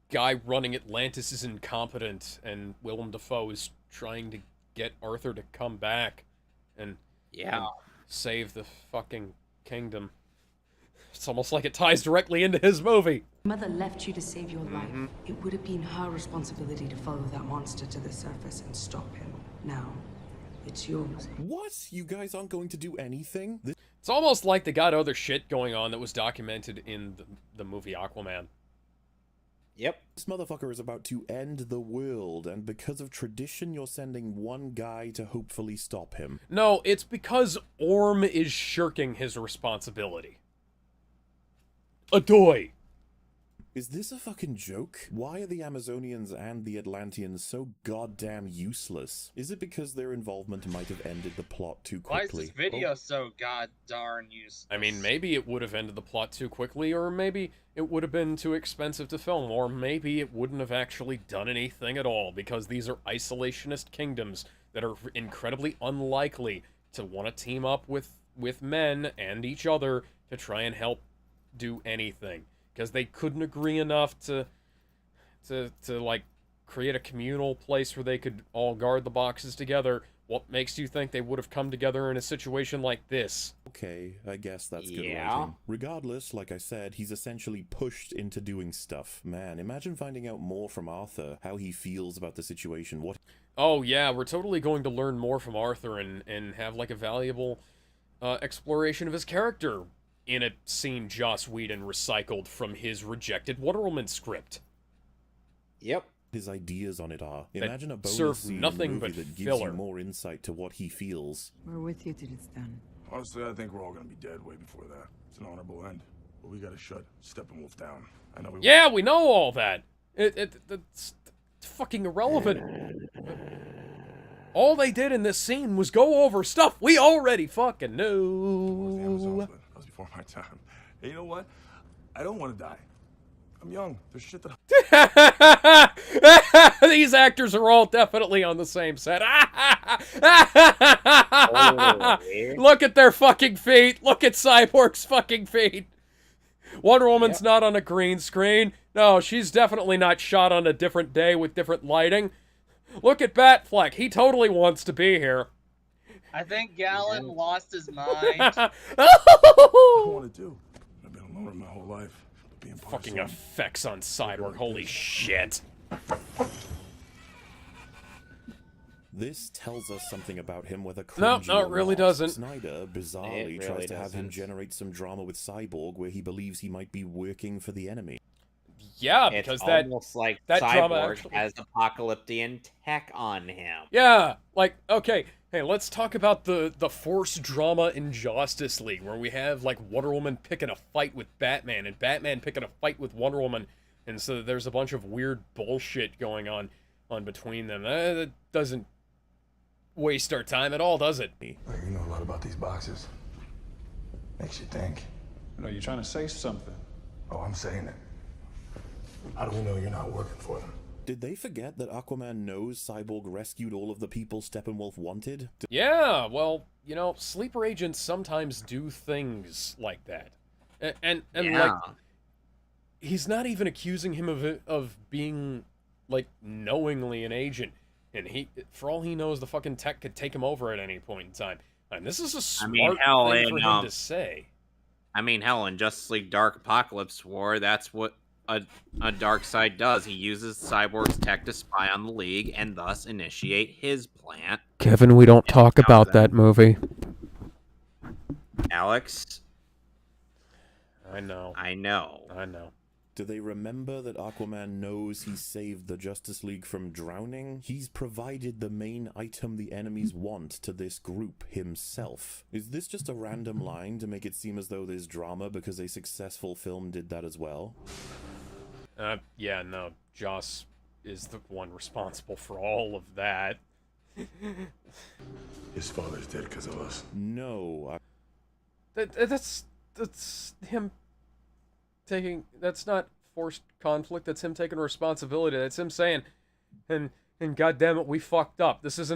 guy running Atlantis is incompetent, and Willem Dafoe is trying to get Arthur to come back and and save the fucking kingdom. It's almost like it ties directly into his movie. Mother left you to save your life. It would have been her responsibility to follow that monster to the surface and stop him. Now, it's yours. What? You guys aren't going to do anything? It's almost like they got other shit going on that was documented in the movie Aquaman. Yep. This motherfucker is about to end the world, and because of tradition, you're sending one guy to hopefully stop him. No, it's because Orm is shirking his responsibility. Adoy! Is this a fucking joke? Why are the Amazonians and the Atlanteans so goddamn useless? Is it because their involvement might have ended the plot too Why is quickly? this video so god darn useless? I mean, maybe it would have ended the plot too quickly, or maybe it would have been too expensive to film, or maybe it wouldn't have actually done anything at all, because these are isolationist kingdoms that are incredibly unlikely to want to team up with men and each other to try and help do anything. Because they couldn't agree enough to like create a communal place where they could all guard the boxes together. What makes you think they would have come together in a situation like this? Okay, I guess that's good writing. Regardless, like I said, he's essentially pushed into doing stuff. Man, imagine finding out more from Arthur, how he feels about the situation. What? Oh yeah, we're totally going to learn more from Arthur and have like a valuable exploration of his character in a scene Joss Whedon recycled from his rejected Wonder Woman script. Yep. His ideas on it are. That Imagine a bonus serve scene in nothing a movie but that gives filler. you more insight to what he feels. We're with you till it's done. Honestly, I think we're all gonna be dead way before that. It's an honorable end. But we gotta shut Steppenwolf down. I know we Yeah, we know all that. It's fucking irrelevant. All they did in this scene was go over stuff we already fucking knew. That was before my time. Hey, you know what? I don't want to die. I'm young. There's shit that These actors are all definitely on the same set. Look at their fucking feet. Look at Cyborg's fucking feet. Wonder Woman's not on a green screen. No, she's definitely not shot on a different day with different lighting. Look at Batfleck. He totally wants to be here. I think Gallon lost his mind. I want to do. I've been alone my whole life. But being part Fucking of effects on Cyborg. Holy shit. This tells us something about him, whether No, cringy no, it or really not. doesn't. Snyder bizarrely It really tries to have him doesn't. generate some drama with Cyborg, where he believes he might be working for the enemy. Yeah, because it's that almost like that drama Cyborg actually has apocalyptic tech on him. Yeah, like, okay, hey, let's talk about the Force drama in Justice League, where we have, like, Wonder Woman picking a fight with Batman, and Batman picking a fight with Wonder Woman, and so there's a bunch of weird bullshit going on between them. That doesn't waste our time at all, does it? Well, you know a lot about these boxes. Makes you think. You know, you're trying to say something. Oh, I'm saying it. How do we know you're not working for them? Did they forget that Aquaman knows Cyborg rescued all of the people Steppenwolf wanted? Yeah, well, you know, sleeper agents sometimes do things like that. And like, he's not even accusing him of being, like, knowingly an agent. And he, for all he knows, the fucking tech could take him over at any point in time. And this is a smart hell, thing for him to say. I mean, hell, in Justice League Dark Apocalypse War, that's what a Darkseid does. He uses Cyborg's tech to spy on the League and thus initiate his plan. Kevin, we don't talk about that movie. Alex? I know. I know. Do they remember that Aquaman knows he saved the Justice League from drowning? He's provided the main item the enemies want to this group himself. Is this just a random line to make it seem as though there's drama because a successful film did that as well? Yeah, no. Joss is the one responsible for all of that. His father's dead because of us. No. That's him taking... That's not forced conflict. That's him taking responsibility. That's him saying, and goddammit, we fucked up. This is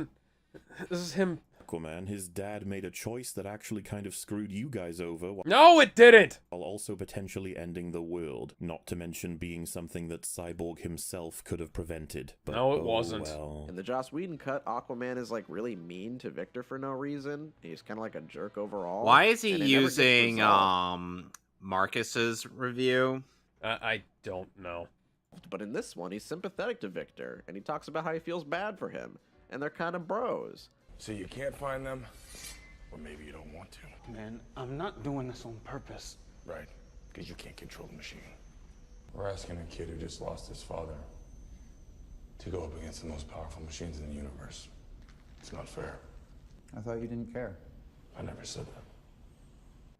him... Aquaman, his dad made a choice that actually kind of screwed you guys over. No, it didn't! While also potentially ending the world. Not to mention being something that Cyborg himself could have prevented. But no, it wasn't. Well. In the Joss Whedon cut, Aquaman is like really mean to Victor for no reason. He's kind of like a jerk overall. Why is he using Marcus's review? I don't know. But in this one, he's sympathetic to Victor, and he talks about how he feels bad for him, and they're kind of bros. So you can't find them? Or maybe you don't want to. Man, I'm not doing this on purpose. Right, because you can't control the machine. We're asking a kid who just lost his father to go up against the most powerful machines in the universe. It's not fair. I thought you didn't care. I never said that.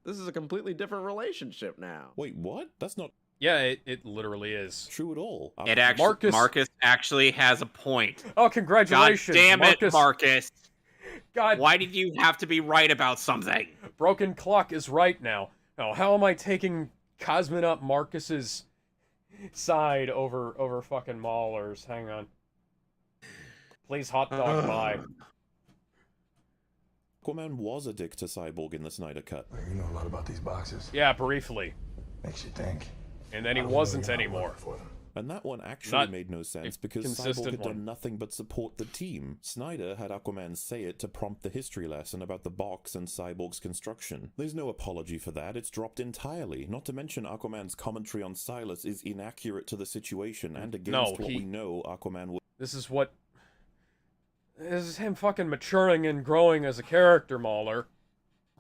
This is a completely different relationship now. Wait, what? That's not... Yeah, it literally is. True at all. It actually, Marcus actually has a point. Oh, congratulations, God damn Marcus. it, Marcus. God. Why did you have to be right about something? Broken clock is right now. Now, how am I taking Cosmonaut Marcus's side over fucking MauLer's? Hang on. Please, hot dog, bye. Aquaman was a dick to Cyborg in the Snyder Cut. You know a lot about these boxes. Yeah, briefly. Makes you think. And then he wasn't anymore. And that one actually made no sense because Cyborg had one. done nothing but support the team. Snyder had Aquaman say it to prompt the history lesson about the box and Cyborg's construction. There's no apology for that, it's dropped entirely. Not to mention Aquaman's commentary on Silas is inaccurate to the situation and against what we know Aquaman would... This is him fucking maturing and growing as a character, MauLer.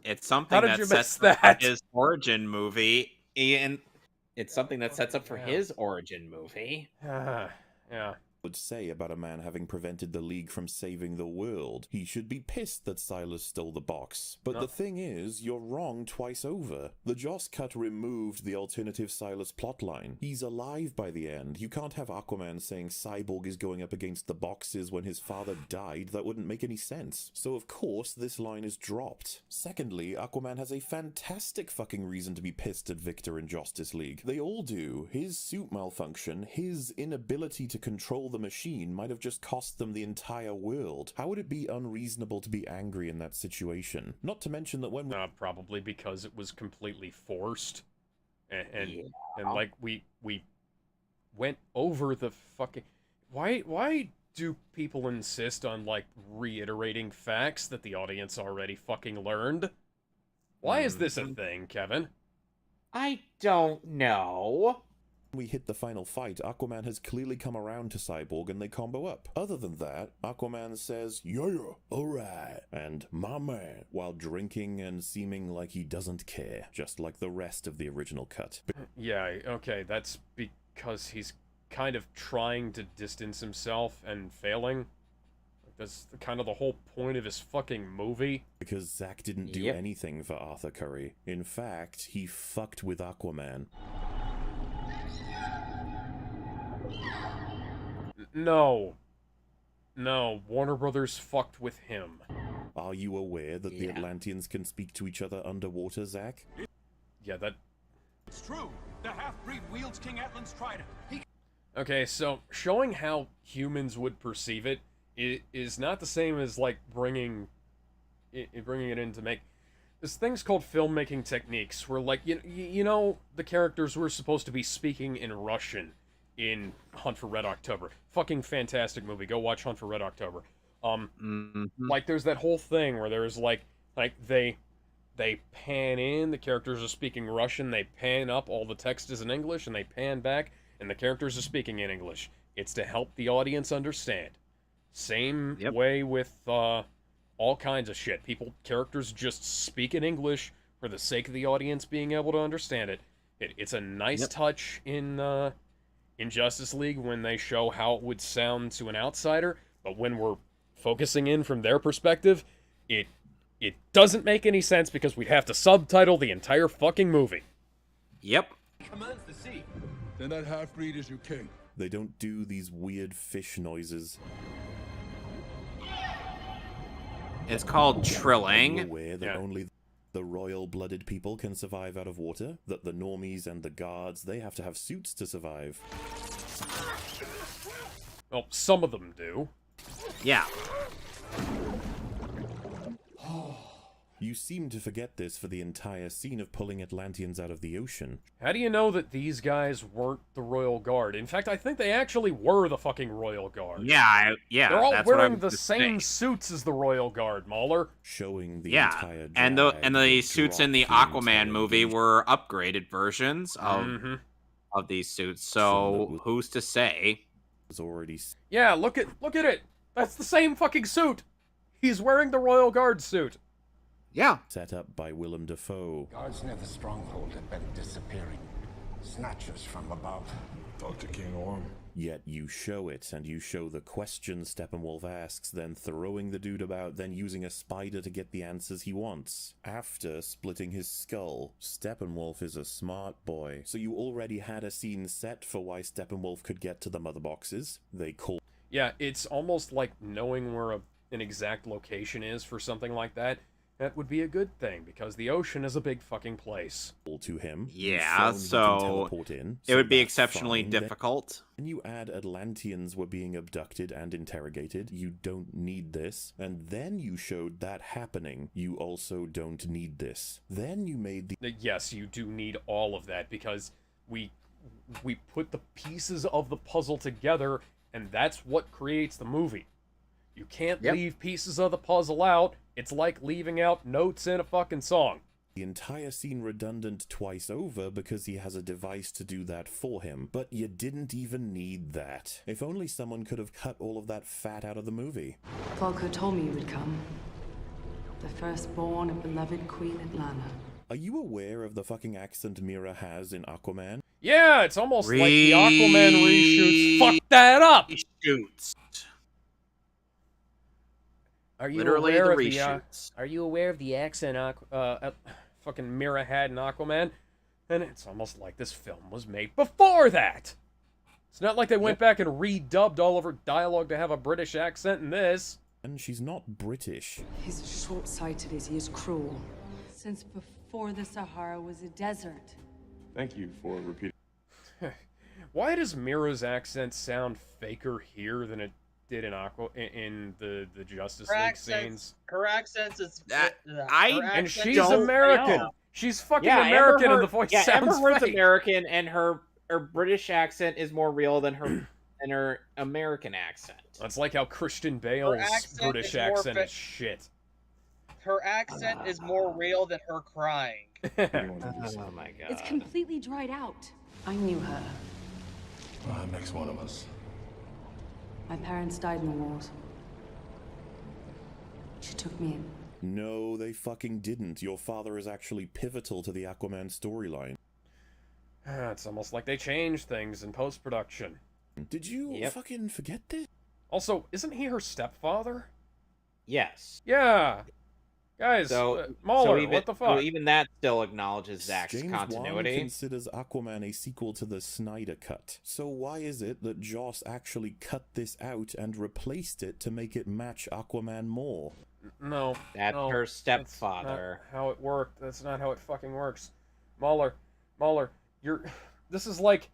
It's something that sets up for his origin movie, and it's something that sets up for his origin movie. Yeah. Would say about a man having prevented the League from saving the world. He should be pissed that Silas stole the box. But the thing is, you're wrong twice over. The Joss cut removed the alternative Silas plotline. He's alive by the end. You can't have Aquaman saying Cyborg is going up against the boxes when his father died. That wouldn't make any sense. So of course, this line is dropped. Secondly, Aquaman has a fantastic fucking reason to be pissed at Victor in Justice League. They all do. His suit malfunction, his inability to control the machine might have just cost them the entire world. How would it be unreasonable to be angry in that situation? Not to mention that when probably because it was completely forced. And like we went over the fucking... Why do people insist on like reiterating facts that the audience already fucking learned? Why is this a thing, Kevin? I don't know. we hit the final fight, Aquaman has clearly come around to Cyborg and they combo up. Other than that, Aquaman says, yeah, alright, and my man, while drinking and seeming like he doesn't care, just like the rest of the original cut. Yeah, okay, that's because he's kind of trying to distance himself and failing. That's kind of the whole point of his fucking movie. Because Zack didn't do anything for Arthur Curry. In fact, he fucked with Aquaman. No, Warner Brothers fucked with him. Are you aware that the Atlanteans can speak to each other underwater, Zack? Yeah, that... It's true. The half-breed wields King Atlan's trident. Okay, so showing how humans would perceive it is not the same as, like, bringing it in to make... There's things called filmmaking techniques, where, like, you know, the characters were supposed to be speaking in Russian in Hunt for Red October. Fucking fantastic movie. Go watch Hunt for Red October. Like, there's that whole thing where there's, like, Like, they pan in, the characters are speaking Russian, they pan up, all the text is in English, and they pan back, and the characters are speaking in English. It's to help the audience understand. Same way with all kinds of shit. Characters just speak in English for the sake of the audience being able to understand it. It's a nice touch in Justice League when they show how it would sound to an outsider, but when we're focusing in from their perspective, it doesn't make any sense because we'd have to subtitle the entire fucking movie. Yep. Commands the sea. Then that half-breed is your king. They don't do these weird fish noises. It's called Are you trilling. aware that only the royal-blooded people can survive out of water? That the normies and the guards, they have to have suits to survive. Well, some of them do. Yeah. You seem to forget this for the entire scene of pulling Atlanteans out of the ocean. How do you know that these guys weren't the Royal Guard? In fact, I think they actually were the fucking Royal Guard. Yeah, They're all that's what I wearing the was same saying. suits as the Royal Guard, MauLer. Showing the Yeah, entire and the suits in the Aquaman movie were upgraded versions of these suits. So who's to say? Was already. Yeah, look at it. That's the same fucking suit. He's wearing the Royal Guard suit. Yeah. Set up by Willem Dafoe. Guards near the stronghold have been disappearing. Snatchers from above. Dr. King Orm. Yet you show it, and you show the questions Steppenwolf asks, then throwing the dude about, then using a spider to get the answers he wants. After splitting his skull, Steppenwolf is a smart boy. So you already had a scene set for why Steppenwolf could get to the mother boxes. They call. Yeah, it's almost like knowing where an exact location is for something like that. That would be a good thing, because the ocean is a big fucking place. To him. Yeah, so it would be exceptionally difficult. When you add Atlanteans were being abducted and interrogated, you don't need this. And then you showed that happening. You also don't need this. Then you made the... Yes, you do need all of that, because we put the pieces of the puzzle together, and that's what creates the movie. You can't leave pieces of the puzzle out. It's like leaving out notes in a fucking song. The entire scene redundant twice over because he has a device to do that for him. But you didn't even need that. If only someone could have cut all of that fat out of the movie. Falco told me you would come. The firstborn of beloved Queen Atlanta. Are you aware of the fucking accent Mira has in Aquaman? Yeah, it's almost like the Aquaman reshoots fucked that up. Reshoots. Are you Literally aware the of reshoots. Are you aware of the accent fucking Mira had in Aquaman? And it's almost like this film was made before that. It's not like they went back and redubbed all of her dialogue to have a British accent in this. And she's not British. He's as short-sighted as he is cruel. Since before the Sahara was a desert. Thank you for repeating. Why does Mira's accent sound faker here than it did in the Justice League scenes? Her accent is and she's American. She's fucking American, and the voice sounds Amber Heard's fake. American, and her British accent is more real than her American accent. It's like how Christian Bale's British accent is shit. Her accent is more real than her crying. Oh my god. It's completely dried out. I knew her. Well, that makes one of us. My parents died in the wars. She took me in. No, they fucking didn't. Your father is actually pivotal to the Aquaman storyline. It's almost like they changed things in post-production. Did you fucking forget this? Also, isn't he her stepfather? Yes. Yeah. Guys, MauLer, what the fuck? So even that still acknowledges Zack's James continuity. Wan considers Aquaman a sequel to the Snyder Cut. So why is it that Joss actually cut this out and replaced it to make it match Aquaman more? No. That's her stepfather. That's not how it worked. That's not how it fucking works. MauLer, this is like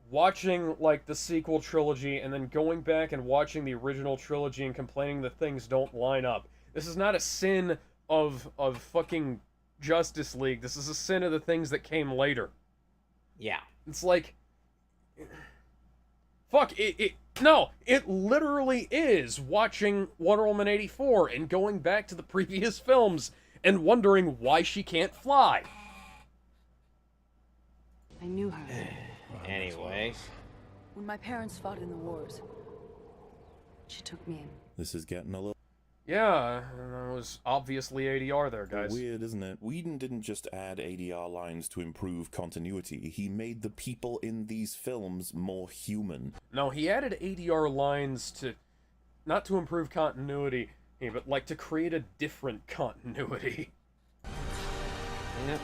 watching like the sequel trilogy and then going back and watching the original trilogy and complaining that things don't line up. This is not a sin of fucking Justice League. This is a sin of the things that came later. Yeah. It's like... Fuck, No, it literally is watching Wonder Woman 84 and going back to the previous films and wondering why she can't fly. I knew her. Anyway. When my parents fought in the wars, She took me in. This is getting a little... Yeah, it was obviously ADR there, guys. Weird, isn't it? Whedon didn't just add ADR lines to improve continuity. He made the people in these films more human. No, he added ADR lines to... not to improve continuity, but like to create a different continuity. Yep.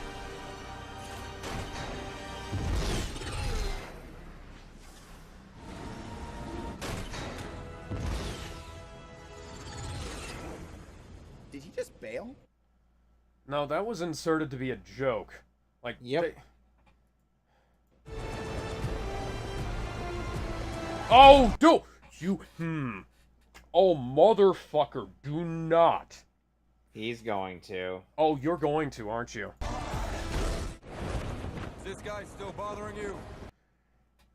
Did he just bail? No, that was inserted to be a joke. Like, yep. Oh, dude! You, Oh, motherfucker, do not. He's going to. Oh, you're going to, aren't you? Is this guy still bothering you?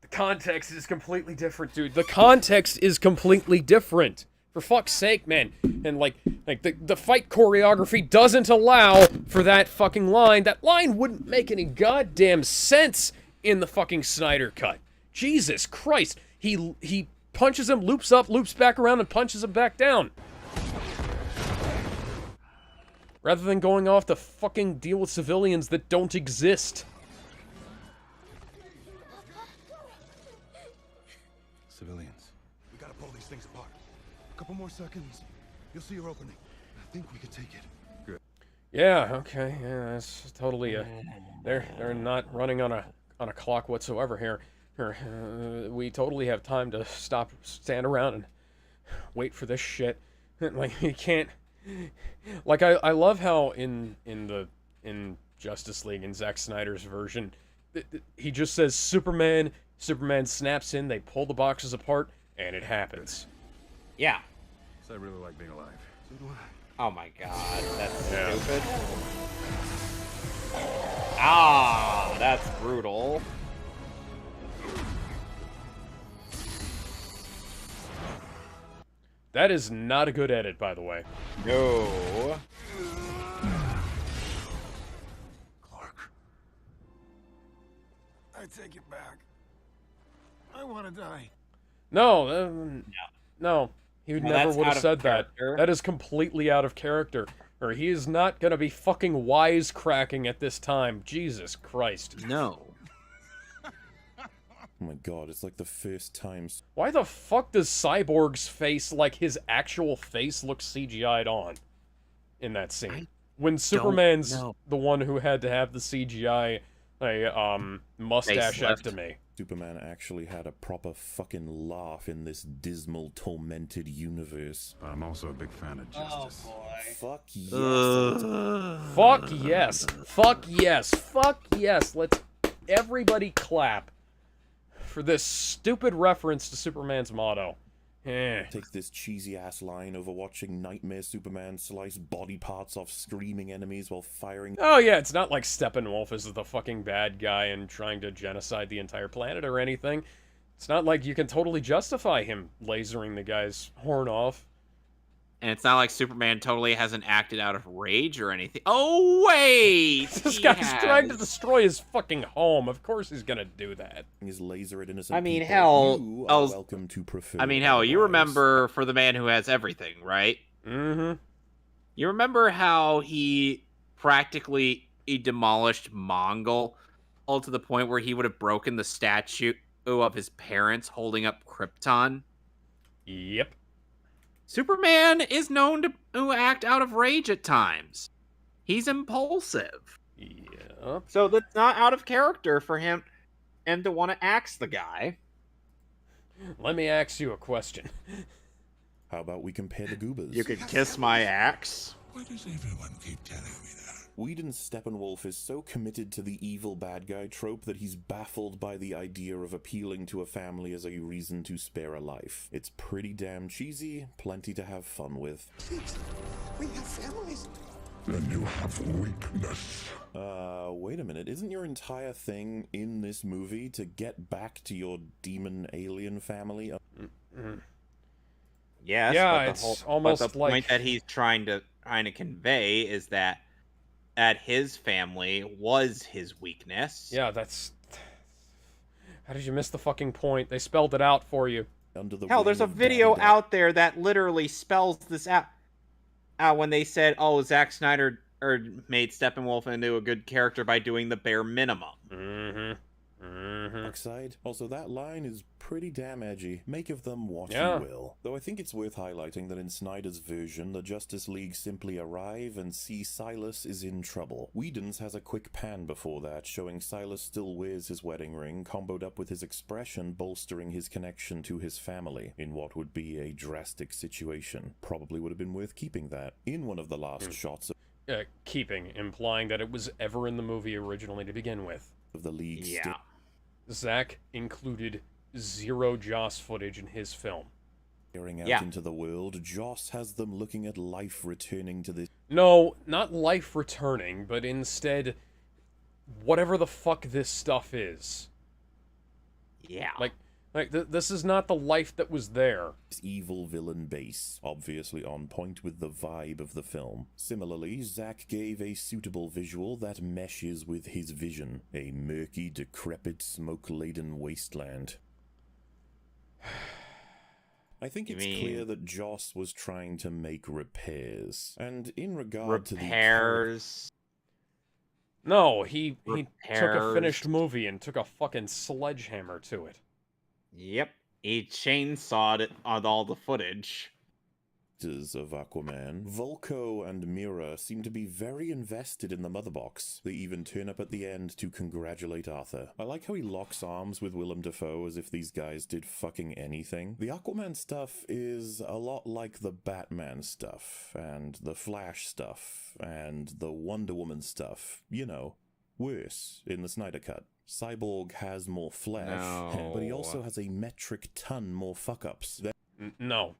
The context is completely different, dude. The context is completely different. For fuck's sake, man. And, like the fight choreography doesn't allow for that fucking line. That line wouldn't make any goddamn sense in the fucking Snyder Cut. Jesus Christ. He punches him, loops up, loops back around, and punches him back down. Rather than going off to fucking deal with civilians that don't exist. Civilians. We gotta pull these things apart. A couple more seconds. You'll see your opening. I think we can take it. Good. Yeah, okay. Yeah, that's totally they're not running on a clock whatsoever here. We totally have time to stand around and wait for this shit. Like, you can't... Like, I love how in Justice League, in Zack Snyder's version, he just says Superman snaps in, they pull the boxes apart, and it happens. Yeah. So I really like being alive. So do I. Oh my god, that's stupid. Ah, that's brutal. That is not a good edit, by the way. No. Clark. I take it back. I want to die. No. He Well, never that's would have out of said that. character. That is completely out of character. Or he is not gonna be fucking wisecracking at this time. Jesus Christ. No. Oh my god, it's like the first time... Why the fuck does Cyborg's face, like his actual face, look CGI'd on in that scene? When Superman's the one who had to have the CGI mustachectomy. Superman actually had a proper fucking laugh in this dismal, tormented universe. I'm also a big fan of Justice. Oh boy. Fuck yes. Fuck yes. Fuck yes. Fuck yes. Let's everybody clap for this stupid reference to Superman's motto. Take this cheesy-ass line over watching Nightmare Superman slice body parts off screaming enemies while firing... Oh yeah, it's not like Steppenwolf is the fucking bad guy and trying to genocide the entire planet or anything. It's not like you can totally justify him lasering the guy's horn off. And it's not like Superman totally hasn't acted out of rage or anything. Oh, wait! This guy's trying to destroy his fucking home. Of course he's gonna do that. His laser at innocent I mean, people. hell... You are welcome to prefer I mean, hell, you otherwise. remember For the Man Who Has Everything, right? Mm-hmm. You remember how he demolished Mongol, all to the point where he would have broken the statue of his parents holding up Krypton? Yep. Superman is known to act out of rage at times. He's impulsive. Yep. So that's not out of character for him and to want to axe the guy. Let me ask you a question. How about we compare the goobers? You could kiss my axe. Why does everyone keep telling me that? Whedon's Steppenwolf is so committed to the evil bad guy trope that he's baffled by the idea of appealing to a family as a reason to spare a life. It's pretty damn cheesy, plenty to have fun with. We have families. Then you have weakness. Wait a minute. Isn't your entire thing in this movie to get back to your demon alien family? Yes, Yeah, but it's almost but the like point that he's trying to convey is that his family was his weakness. Yeah, that's... How did you miss the fucking point? They spelled it out for you. Under the Hell, there's a video out there that literally spells this out. When they said, "Oh, Zack Snyder made Steppenwolf into a good character by doing the bare minimum." Dark side. Also, that line is pretty damn edgy. Make of them what Yeah. you will. Though I think it's worth highlighting that in Snyder's version, the Justice League simply arrive and see Silas is in trouble. Whedon's has a quick pan before that, showing Silas still wears his wedding ring, comboed up with his expression bolstering his connection to his family, in what would be a drastic situation. Probably would have been worth keeping that. In one of the last shots Keeping, implying that it was ever in the movie originally to begin with. of the League Zack included 0 Joss footage in his film. staring out into the world, Joss has them looking at life returning to this. No, not life returning, but instead, whatever the fuck this stuff is. Yeah. Like this is not the life that was there. This evil villain base, obviously on point with the vibe of the film. Similarly, Zack gave a suitable visual that meshes with his vision. A murky, decrepit, smoke-laden wasteland. I think it's clear that Joss was trying to make repairs. And in regard to the... Repairs... No, he took a finished movie and took a fucking sledgehammer to it. Yep, he chainsawed it on all the footage. Of Aquaman, Volko and Mira seem to be very invested in the mother box. They even turn up at the end to congratulate Arthur. I like how he locks arms with Willem Dafoe as if these guys did fucking anything. The Aquaman stuff is a lot like the Batman stuff, and the Flash stuff, and the Wonder Woman stuff. You know, worse in the Snyder Cut. Cyborg has more flesh, but he also has a metric ton more fuck-ups. No.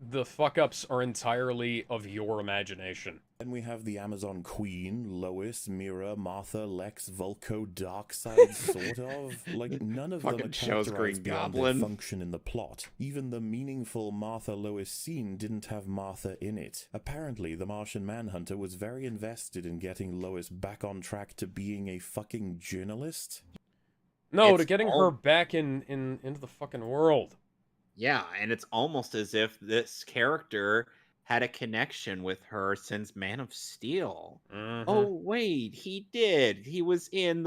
The fuck-ups are entirely of your imagination. Then we have the Amazon Queen, Lois, Mira, Martha, Lex, Volko, Darkseid, sort of. Like, none of them are characterized beyond their function in the plot. Even the meaningful Martha-Lois scene didn't have Martha in it. Apparently, the Martian Manhunter was very invested in getting Lois back on track to being a fucking journalist. No, to getting her back into the fucking world. Yeah, and it's almost as if this character had a connection with her since Man of Steel. Oh, wait, he did. He was in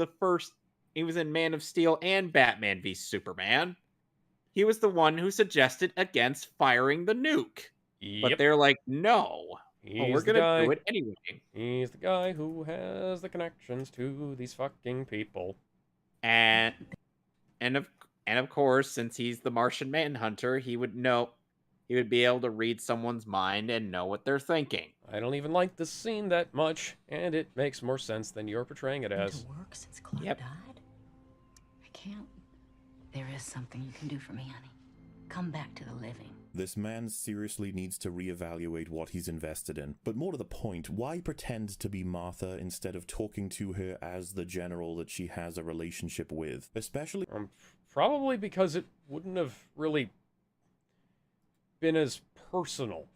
Man of Steel and Batman v Superman. He was the one who suggested against firing the nuke. Yep. But they're like, no. We're going to do it anyway. He's the guy who has the connections to these fucking people. And of course, since he's the Martian Manhunter, he would be able to read someone's mind and know what they're thinking. I don't even like this scene that much, and it makes more sense than you're portraying it as. To work since Clark died? I can't. There is something you can do for me, honey. Come back to the living. This man seriously needs to reevaluate what he's invested in. But more to the point, why pretend to be Martha instead of talking to her as the general that she has a relationship with? Especially... Probably because it wouldn't have really been as personal.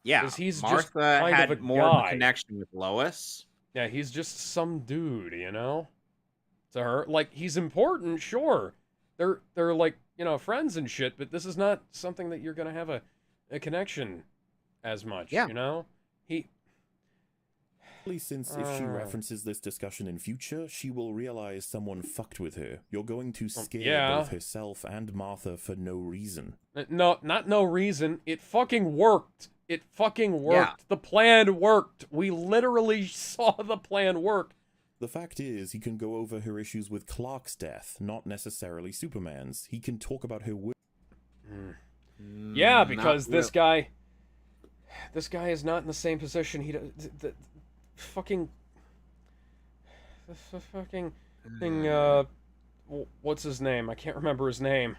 Yeah, because he's Martha just kind had of a more guy. of a connection with Lois. Yeah, he's just some dude, you know? To her, like, he's important, sure. They're like, you know, friends and shit, but this is not something that you're gonna have a connection as much, you know? Since if she references this discussion in future, she will realize someone fucked with her. You're going to scare both herself and Martha for no reason. No, not no reason. It fucking worked. It fucking worked. Yeah. The plan worked. We literally saw the plan work. The fact is, he can go over her issues with Clark's death, not necessarily Superman's. He can talk about her work. Yeah, because this guy is not in the same position. He does the fucking thing. What's his name? I can't remember his name.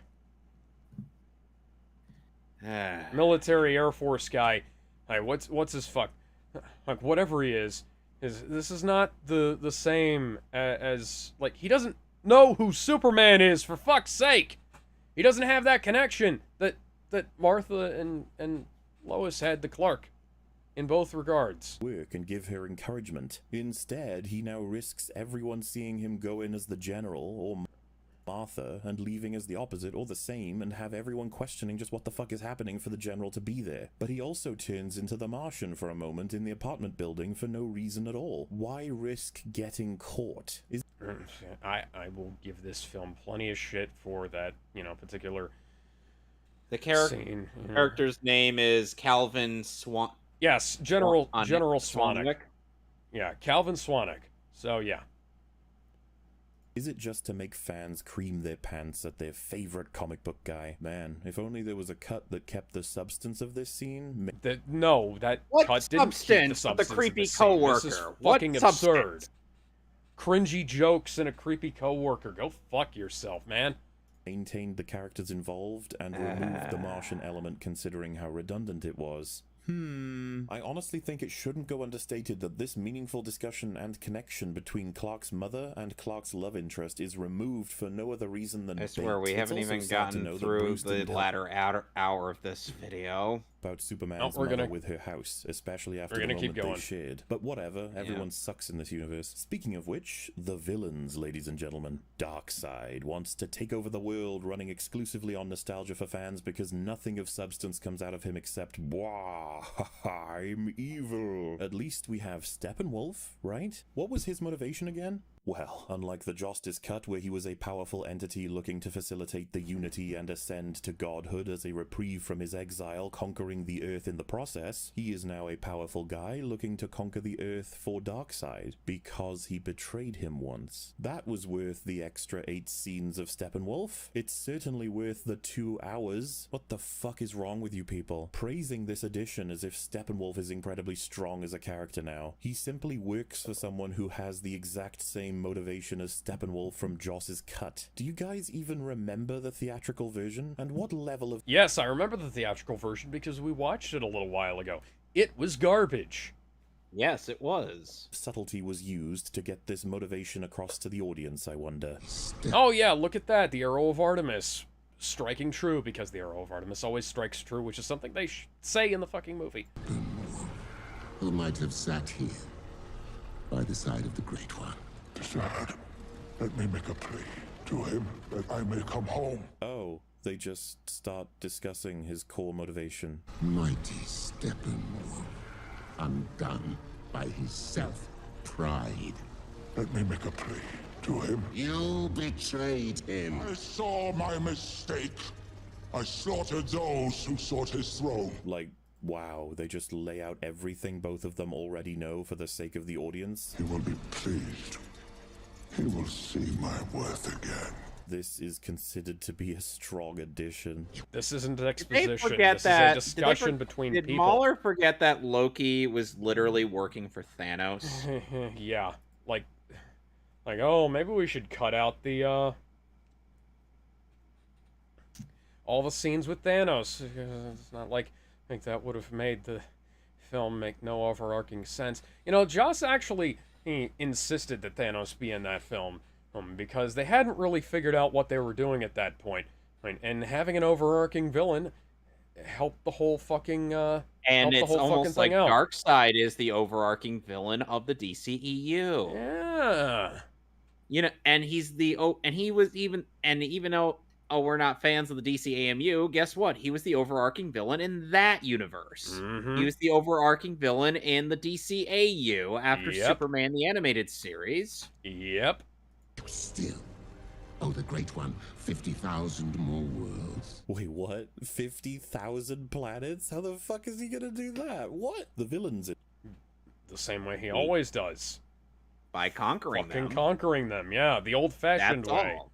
Military Air Force guy. Hey, what's his fuck? like, whatever he is this is not the same as, like, he doesn't know who Superman is, for fuck's sake! He doesn't have that connection that Martha and Lois had to Clark, in both regards. Work and give her encouragement. Instead, he now risks everyone seeing him go in as the General, or Martha, and leaving as the opposite or the same, and have everyone questioning just what the fuck is happening for the General to be there. But he also turns into the Martian for a moment in the apartment building for no reason at all. Why risk getting caught? I will give this film plenty of shit for that, particular The scene. character's name is Calvin Swan. Yes, General Swanwick. Swanwick. Yeah, Calvin Swanwick. So, yeah. Is it just to make fans cream their pants at their favorite comic book guy? Man, if only there was a cut that kept the substance of this scene. No, that What cut didn't keep the substance? substance The of creepy the scene. coworker. This is What fucking absurd. substance? Cringy jokes and a creepy coworker. Go fuck yourself, man. Maintained the characters involved and removed the Martian element considering how redundant it was. I honestly think it shouldn't go understated that this meaningful discussion and connection between Clark's mother and Clark's love interest is removed for no other reason than I swear we haven't even gotten through the latter hour of this video. About Superman's mother with her house, especially after the moment they shared. But whatever, everyone sucks in this universe. Speaking of which, the villains, ladies and gentlemen. Darkseid wants to take over the world, running exclusively on nostalgia for fans because nothing of substance comes out of him except, "Wah, I'm evil." At least we have Steppenwolf, right? What was his motivation again? Well, unlike the Justice Cut, where he was a powerful entity looking to facilitate the unity and ascend to godhood as a reprieve from his exile, conquering the Earth in the process, he is now a powerful guy looking to conquer the Earth for Darkseid, because he betrayed him once. That was worth the extra 8 scenes of Steppenwolf. It's certainly worth the 2 hours. What the fuck is wrong with you people? Praising this addition as if Steppenwolf is incredibly strong as a character now. He simply works for someone who has the exact same motivation as Steppenwolf from Joss's cut. Do you guys even remember the theatrical version? And what level of— Yes, I remember the theatrical version because we watched it a little while ago. It was garbage. Yes, it was. Subtlety was used to get this motivation across to the audience, I wonder. Oh yeah, look at that, the Arrow of Artemis. Striking true, because the Arrow of Artemis always strikes true, which is something they say in the fucking movie. Who might have sat here, by the side of the Great One. Dad, let me make a plea to him that I may come home. Oh, they just start discussing his core motivation. Mighty Steppenwolf, undone by his self-pride. Let me make a plea to him. You betrayed him. I saw my mistake. I slaughtered those who sought his throne. Like, wow, they just lay out everything both of them already know for the sake of the audience. He will be pleased. He will see my worth again. This is considered to be a strong addition. This isn't an exposition. This is a discussion between people. Did MauLer forget that Loki was literally working for Thanos? Yeah. Like, oh, maybe we should cut out the, all the scenes with Thanos. It's not like, I think that would have made the film make no overarching sense. Joss actually... He insisted that Thanos be in that film because they hadn't really figured out what they were doing at that point. And having an overarching villain helped the whole fucking and it's almost like Darkseid is the overarching villain of the DCEU. Yeah. And he's even though we're not fans of the DCAMU, guess what? He was the overarching villain in that universe. Mm-hmm. He was the overarching villain in the DCAU after Superman the Animated Series. Yep. Still, the Great One, 50,000 more worlds. Wait, what? 50,000 planets? How the fuck is he gonna do that? What? The villains... The same way he always does. By conquering them. Conquering them, yeah. The old-fashioned way. All.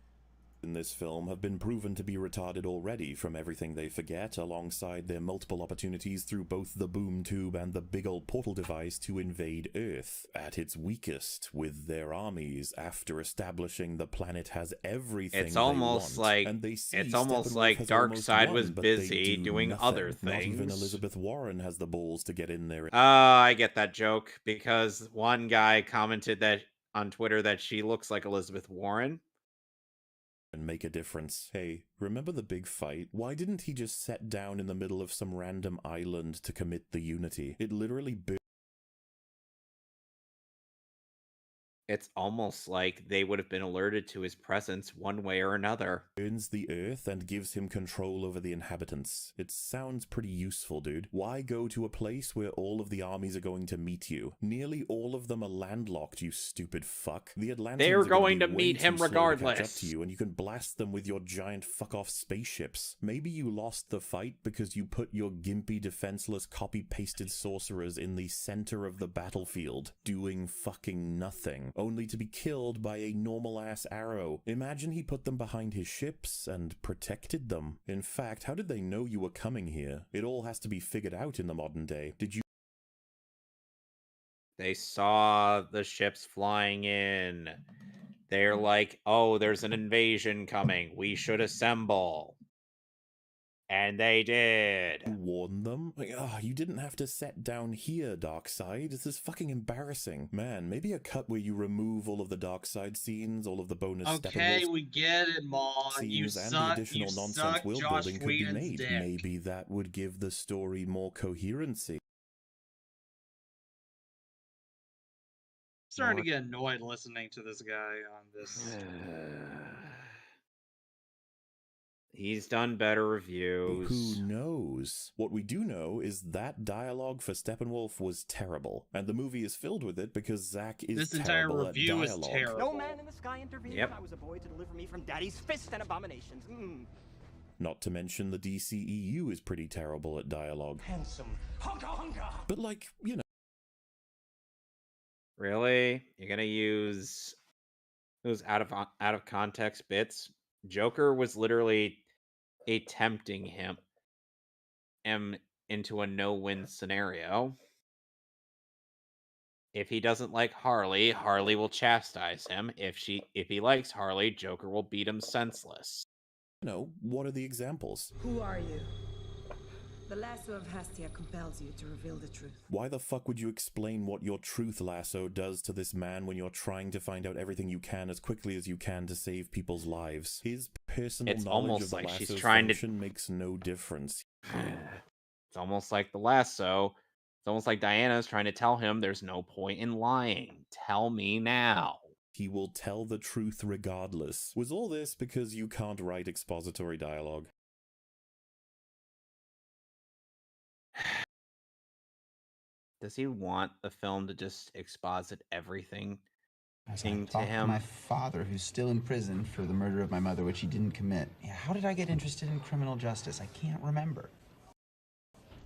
in this film have been proven to be retarded already from everything they forget, alongside their multiple opportunities through both the boom tube and the big old portal device to invade Earth at its weakest with their armies after establishing the planet has everything It's they almost want, like and they see it's almost Steppenwolf like has almost Darkseid was won, but they busy do doing nothing. other Not even things. Elizabeth Warren has the balls to get in there. I get that joke because one guy commented that on Twitter that she looks like Elizabeth Warren. And make a difference. Hey, remember the big fight? Why didn't he just set down in the middle of some random island to commit the Unity? It literally It's almost like they would have been alerted to his presence one way or another. burns the earth and gives him control over the inhabitants. It sounds pretty useful, dude. Why go to a place where all of the armies are going to meet you? Nearly all of them are landlocked, you stupid fuck. The Atlanteans They're are going be to way meet too him slow to catch up regardless. to you, and you can blast them with your giant fuck-off spaceships. Maybe you lost the fight because you put your gimpy, defenseless, copy-pasted sorcerers in the center of the battlefield, doing fucking nothing, only to be killed by a normal-ass arrow. Imagine he put them behind his ships and protected them. In fact, how did they know you were coming here? It all has to be figured out in the modern day. Did you They saw the ships flying in. They're like, oh, there's an invasion coming. We should assemble. And they did. warn them? Like, you didn't have to set down here, Darkseid. This is fucking embarrassing. Man, maybe a cut where you remove all of the Darkseid scenes, all of the bonus Okay, Steppenwolf we get it, Maul. You scenes, and the suck. additional You nonsense suck world Josh building could be Whedon's made. dick. Maybe that would give the story more coherency. Starting to get annoyed listening to this guy on this. He's done better reviews. Who knows? What we do know is that dialogue for Steppenwolf was terrible, and the movie is filled with it because Zack is This entire terrible review at is dialogue. terrible. No man in the sky intervened. Yep. I was a boy to deliver me from daddy's fists and abominations. Not to mention the DCEU is pretty terrible at dialogue. Handsome. Hunka hunka. But like, you know. Really? You're gonna use those out of context bits? Joker was literally tempting him into a no-win scenario. If he doesn't like Harley, Harley will chastise him. If he likes Harley, Joker will beat him senseless. No, what are the examples? Who are you? The lasso of Hestia compels you to reveal the truth. Why the fuck would you explain what your truth lasso does to this man when you're trying to find out everything you can as quickly as you can to save people's lives? His personal It's knowledge almost of the like she's lasso's trying to- function makes no difference. It's almost like the lasso. It's almost like Diana's trying to tell him there's no point in lying. Tell me now. He will tell the truth regardless. Was all this because you can't write expository dialogue? Does he want the film to just exposit everything As I to talk to him? my father, who's still in prison for the murder of my mother, which he didn't commit. Yeah, how did I get interested in criminal justice? I can't remember.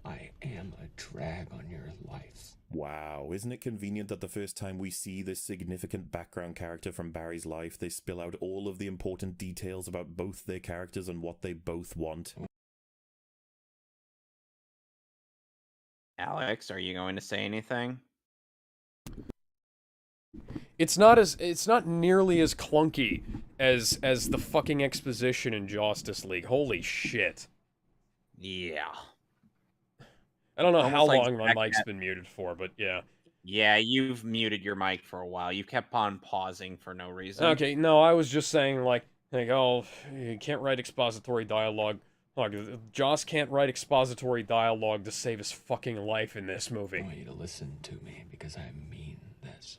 I am a drag on your life. Wow, isn't it convenient that the first time we see this significant background character from Barry's life, they spill out all of the important details about both their characters and what they both want? Alex, are you going to say anything? It's not nearly as clunky as the fucking exposition in Justice League. Holy shit. Yeah. I don't know Almost how like long my Zack mic's had- been muted for, but yeah. Yeah, you've muted your mic for a while. You kept on pausing for no reason. Okay, no, I was just saying, like, oh, you can't write expository dialogue. Look, Joss can't write expository dialogue to save his fucking life in this movie. I want you to listen to me because I mean this.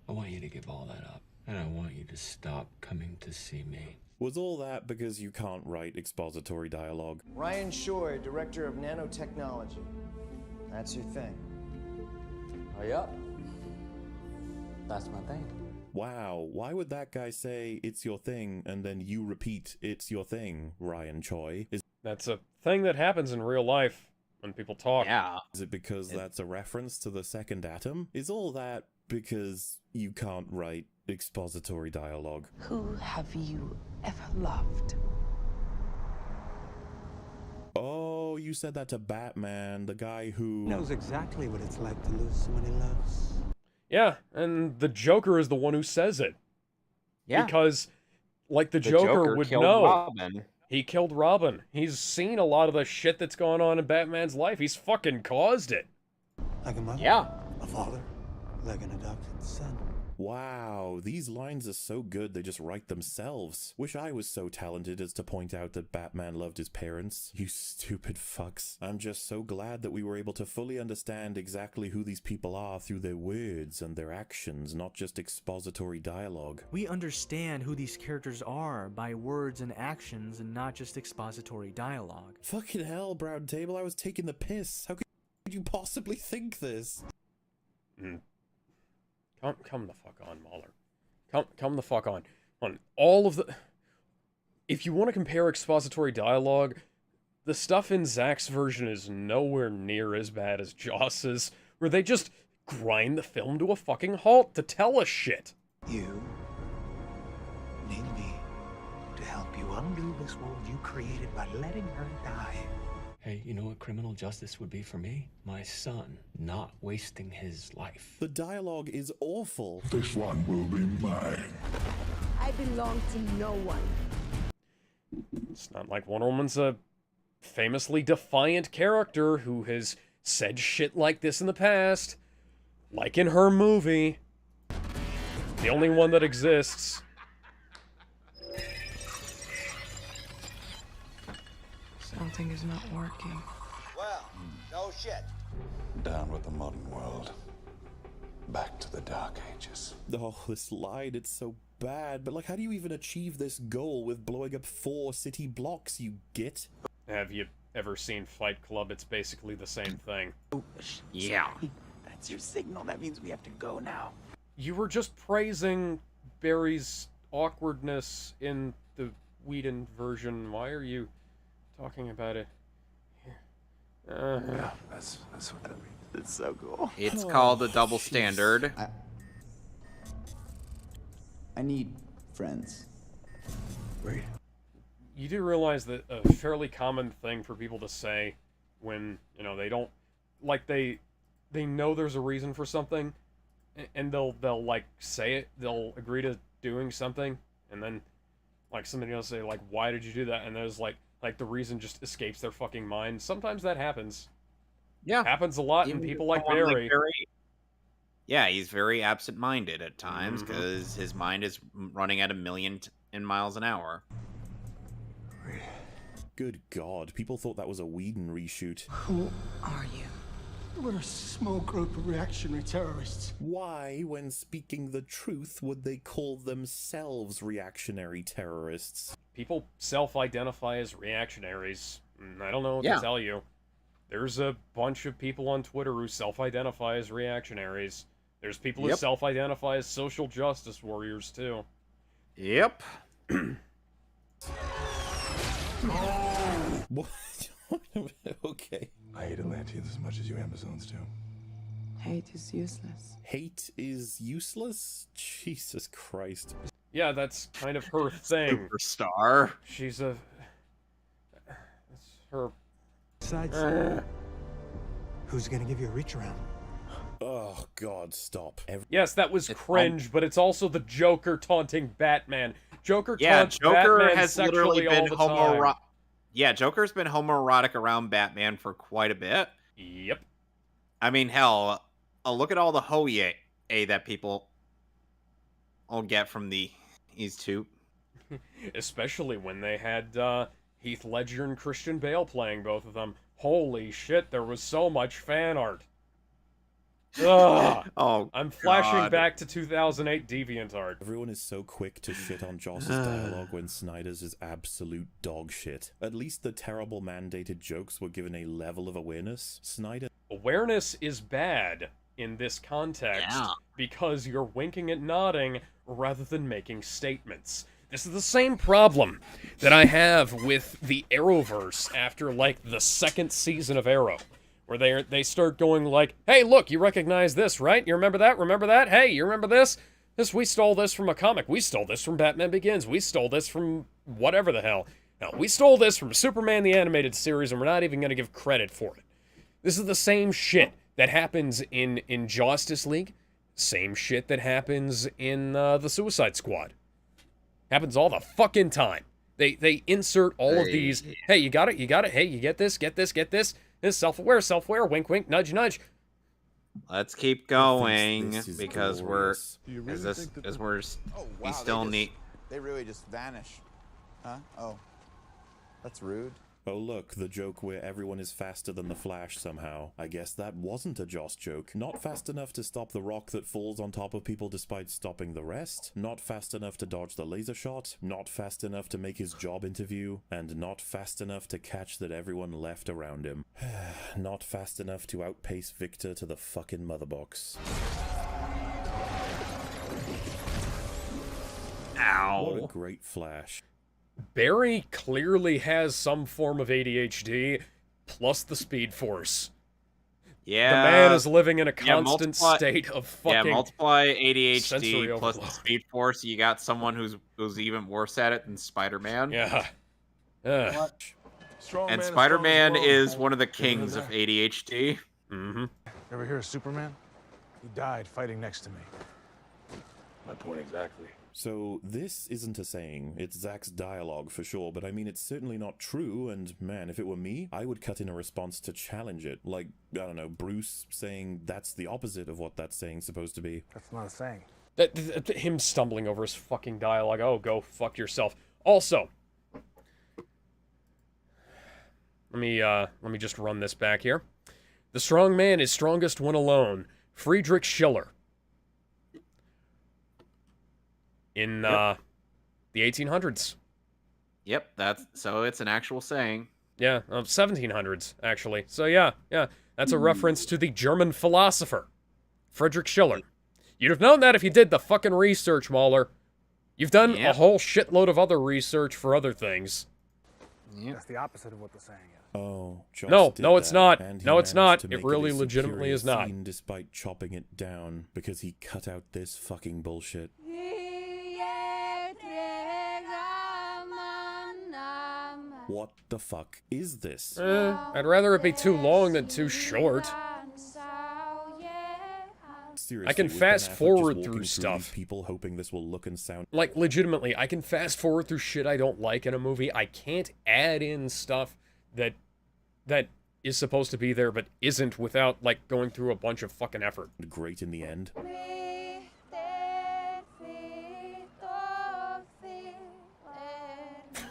I want you to give all that up, and I want you to stop coming to see me. Was all that because you can't write expository dialogue? Ryan Shore, Director of Nanotechnology. That's your thing. Oh, yep. That's my thing. Wow, why would that guy say it's your thing and then you repeat it's your thing, Ryan Choi? That's a thing that happens in real life when people talk. Yeah. Is it because that's a reference to the second atom? Is all that Because you can't write expository dialogue. Who have you ever loved? Oh, you said that to Batman, the guy who knows exactly what it's like to lose someone he loves. Yeah, and the Joker is the one who says it. Yeah. Because, like, the Joker would know. Robin. He killed Robin. He's seen a lot of the shit that's going on in Batman's life. He's fucking caused it. Like a mother? Yeah. A father? Like an adopted son? Wow, these lines are so good they just write themselves. Wish I was so talented as to point out that Batman loved his parents. You stupid fucks. I'm just so glad that we were able to fully understand exactly who these people are through their words and their actions, not just expository dialogue. We understand who these characters are by words and actions and not just expository dialogue. Fucking hell, Brown Table, I was taking the piss. How could you possibly think this? Come the fuck on, MauLer. Come the fuck on. On all of the... If you want to compare expository dialogue, the stuff in Zack's version is nowhere near as bad as Joss's, where they just grind the film to a fucking halt to tell us shit. You need me to help you undo this world you created by letting her die. Hey, you know what criminal justice would be for me? My son not wasting his life. The dialogue is awful. This one will be mine. I belong to no one. It's not like Wonder Woman's a famously defiant character who has said shit like this in the past. Like in her movie. The only one that exists. Something is not working. Well, no shit. Down with the modern world. Back to the Dark Ages. Oh, this line, it's so bad. But, like, how do you even achieve this goal with blowing up 4 city blocks, you git? Have you ever seen Fight Club? It's basically the same thing. Yeah. That's your signal. That means we have to go now. You were just praising Barry's awkwardness in the Whedon version. Why are you talking about it? Yeah, that's what that means. It's so cool. It's called the double standard. I need friends. Wait. You do realize that a fairly common thing for people to say when, you know, they don't, like, they know there's a reason for something, and they'll like say it, they'll agree to doing something, and then like somebody else say like, why did you do that? And there's like the reason just escapes their fucking mind. Sometimes that happens. Yeah. Happens a lot in people like Barry. Yeah, he's very absent-minded at times because his mind is running at 1,000,000 miles an hour. Good God, people thought that was a Whedon reshoot. Who are you? We're a small group of reactionary terrorists. Why, when speaking the truth, would they call themselves reactionary terrorists? People self-identify as reactionaries. I don't know what to tell you. There's a bunch of people on Twitter who self-identify as reactionaries. There's people who self-identify as social justice warriors, too. Yep. What? Okay. I hate Atlanteans as much as you Amazons do. Hate is useless. Hate is useless? Jesus Christ. Yeah, that's kind of her thing. Superstar. She's a... That's her... Besides, who's gonna give you a reach around? Oh, God, stop. Yes, that was cringe, but it's also the Joker taunting Batman. Joker taunts Batman has literally been homoerotic. Yeah, Joker's been homoerotic around Batman for quite a bit. Yep. I mean, hell, look at all the hoye that people all get from these two. Especially when they had Heath Ledger and Christian Bale playing both of them. Holy shit, there was so much fan art. Ugh. Oh, I'm flashing back to 2008 DeviantArt. Everyone is so quick to shit on Joss's dialogue when Snyder's is absolute dog shit. At least the terrible mandated jokes were given a level of awareness. Snyder... Awareness is bad in this context because you're winking and nodding rather than making statements. This is the same problem that I have with the Arrowverse after, like, the second season of Arrow, where they start going like, hey, look, you recognize this, right? You remember that? Remember that? Hey, you remember this? We stole this from a comic. We stole this from Batman Begins. We stole this from whatever the hell. No, we stole this from Superman the Animated Series, and we're not even going to give credit for it. This is the same shit that happens in Justice League. Same shit that happens in the Suicide Squad. Happens all the fucking time. They insert all of these, hey, you got it, hey, you get this, this self-aware, wink, wink, nudge, nudge. Let's keep going because glorious. we still need. They really just vanish, huh? Oh, that's rude. Oh look, the joke where everyone is faster than the Flash somehow. I guess that wasn't a Joss joke. Not fast enough to stop the rock that falls on top of people despite stopping the rest. Not fast enough to dodge the laser shot. Not fast enough to make his job interview. And not fast enough to catch that everyone left around him. Not fast enough to outpace Victor to the fucking mother box. Ow. What a great Flash. Barry clearly has some form of ADHD, plus the Speed Force. Yeah. The man is living in a constant state of fucking... Yeah, multiply ADHD sensory plus overload. the Speed Force, you got someone who's even worse at it than Spider-Man. Yeah. And Spider-Man is one of the kings of ADHD. Mm-hmm. Ever hear of Superman? He died fighting next to me. My point exactly. So this isn't a saying, it's Zach's dialogue for sure, but I mean it's certainly not true, and man, if it were me, I would cut in a response to challenge it. Like, I don't know, Bruce saying that's the opposite of what that saying's supposed to be. That's not a saying. Him stumbling over his fucking dialogue, oh, go fuck yourself. Also, let me just run this back here. The strong man is strongest when alone. Friedrich Schiller. In the 1800s. Yep, so it's an actual saying. Yeah, 1700s, actually. So yeah, that's a reference to the German philosopher, Friedrich Schiller. You'd have known that if you did the fucking research, MauLer. You've done a whole shitload of other research for other things. That's the opposite of what the saying is. Oh, Joss no, did no, it's that, not. and he No, it's not. managed to It make really a legitimately is superior not. scene despite chopping it down because he cut out this fucking bullshit. What the fuck is this? I'd rather it be too long than too short. Seriously, I can was Ben fast Affleck just forward walking through these stuff. People hoping this will look and sound Like, legitimately, I can fast forward through shit I don't like in a movie. I can't add in stuff that is supposed to be there but isn't without, like, going through a bunch of fucking effort. great in the end.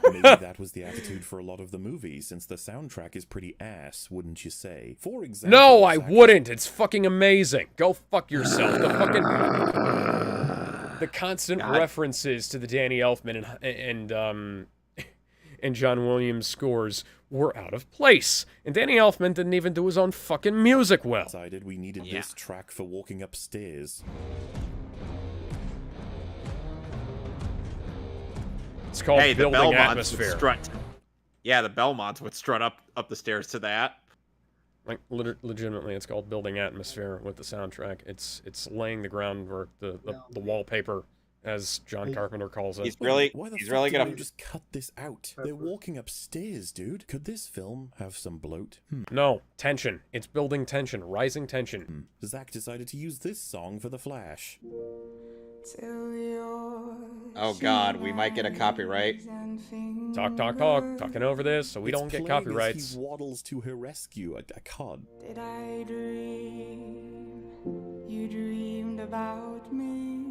Maybe that was the attitude for a lot of the movie, since the soundtrack is pretty ass, wouldn't you say? For example, No, I wouldn't. It's fucking amazing. Go fuck yourself. The fucking... The constant references to the Danny Elfman and John Williams scores were out of place. And Danny Elfman didn't even do his own fucking music well. Decided we needed this track for walking upstairs. It's called the building Belmonts atmosphere. Would strut. Yeah, the Belmonts would strut up the stairs to that. Like, legitimately, it's called building atmosphere with the soundtrack. It's laying the groundwork, the wallpaper, as John Carpenter calls it. Why the fuck did they just cut this out? They're walking upstairs, dude. Could this film have some bloat? No, tension. It's building tension, rising tension. Zach decided to use this song for The Flash. Oh god, we might get a copyright. Talking over this so we don't get copyrights. He waddles to her rescue. I can't. Did I dream? You dreamed about me.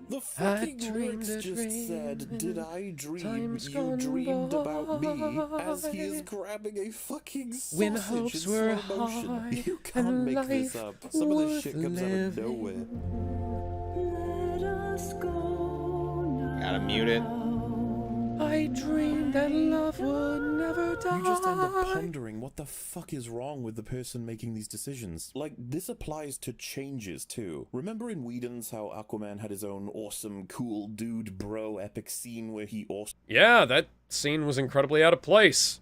The fucking lyrics just said, "Did I dream? You dreamed about me?" As he is grabbing a fucking sausage When in hopes slow were motion. high You can't and make this life up. Some of this worth shit comes out of nowhere. Gotta mute it. I dreamed that love would never die. You just end up pondering what the fuck is wrong with the person making these decisions. Like, this applies to changes too. Remember in Whedon's how Aquaman had his own awesome, cool dude bro epic scene where he Yeah, that scene was incredibly out of place.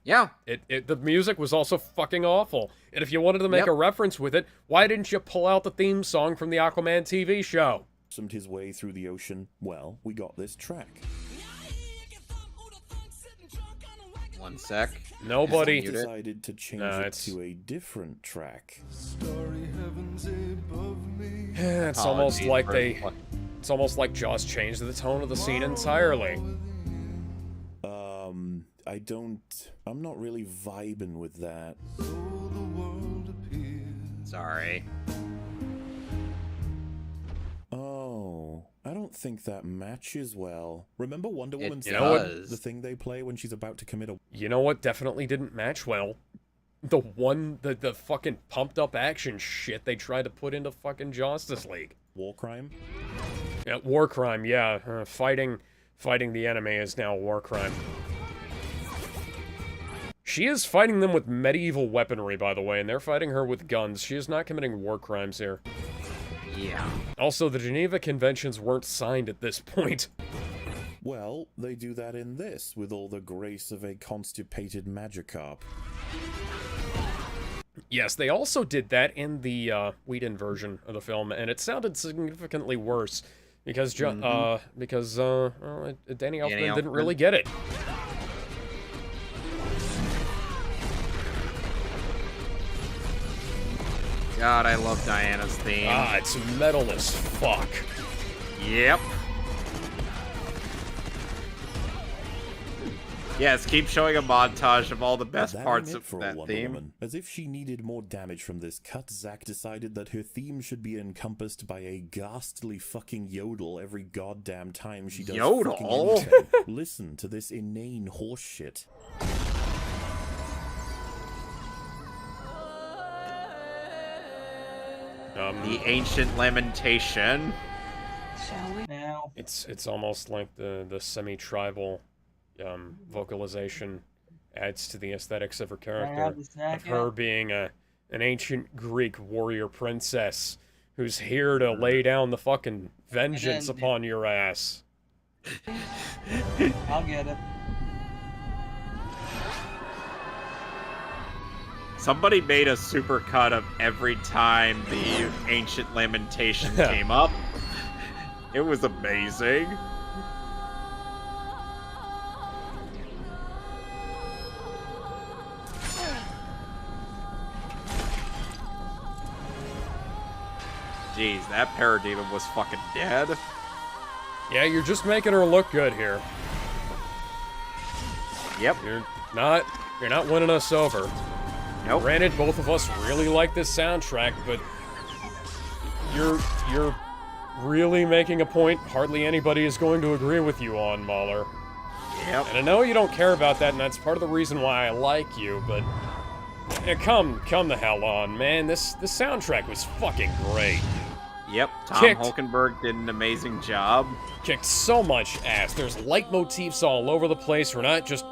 Yeah. The music was also fucking awful. And if you wanted to make a reference with it, why didn't you pull out the theme song from the Aquaman TV show? His way through the ocean, well, we got this track. One sec. Nobody decided to change it to a different track. It's almost like it's almost like Jaws changed the tone of the scene entirely. I'm not really vibing with that. Sorry. Oh, I don't think that matches well. Remember Wonder Woman's the thing they play when she's about to commit a... You know what definitely didn't match well? The fucking pumped up action shit they tried to put into fucking Justice League. War crime? Yeah, war crime, yeah. Fighting the enemy is now a war crime. She is fighting them with medieval weaponry, by the way, and they're fighting her with guns. She is not committing war crimes here. Yeah. Also, the Geneva Conventions weren't signed at this point. Well, they do that in this, with all the grace of a constipated Magikarp. Yes, they also did that in the Whedon version of the film, and it sounded significantly worse, because Danny Elfman didn't really get it. God, I love Diana's theme. Ah, it's metal as fuck. Yep. Yes, keep showing a montage of all the best parts of that theme. Woman. As if she needed more damage from this cut, Zack decided that her theme should be encompassed by a ghastly fucking yodel every goddamn time she does fucking anything. Listen to this inane horseshit. The ancient lamentation. Shall we now? It's almost like the semi-tribal vocalization adds to the aesthetics of her character. Of her being an ancient Greek warrior princess who's here to lay down the fucking vengeance upon your ass. I'll get it. Somebody made a supercut of every time the ancient lamentation came up. It was amazing. Jeez, that parademon was fucking dead. Yeah, you're just making her look good here. Yep. You're not winning us over. Nope. Granted, both of us really like this soundtrack, but you're really making a point hardly anybody is going to agree with you on, MauLer. Yep. And I know you don't care about that, and that's part of the reason why I like you, but come the hell on, man. This soundtrack was fucking great. Yep, Tom Hulkenberg did an amazing job. Kicked so much ass. There's leitmotifs all over the place. We're not just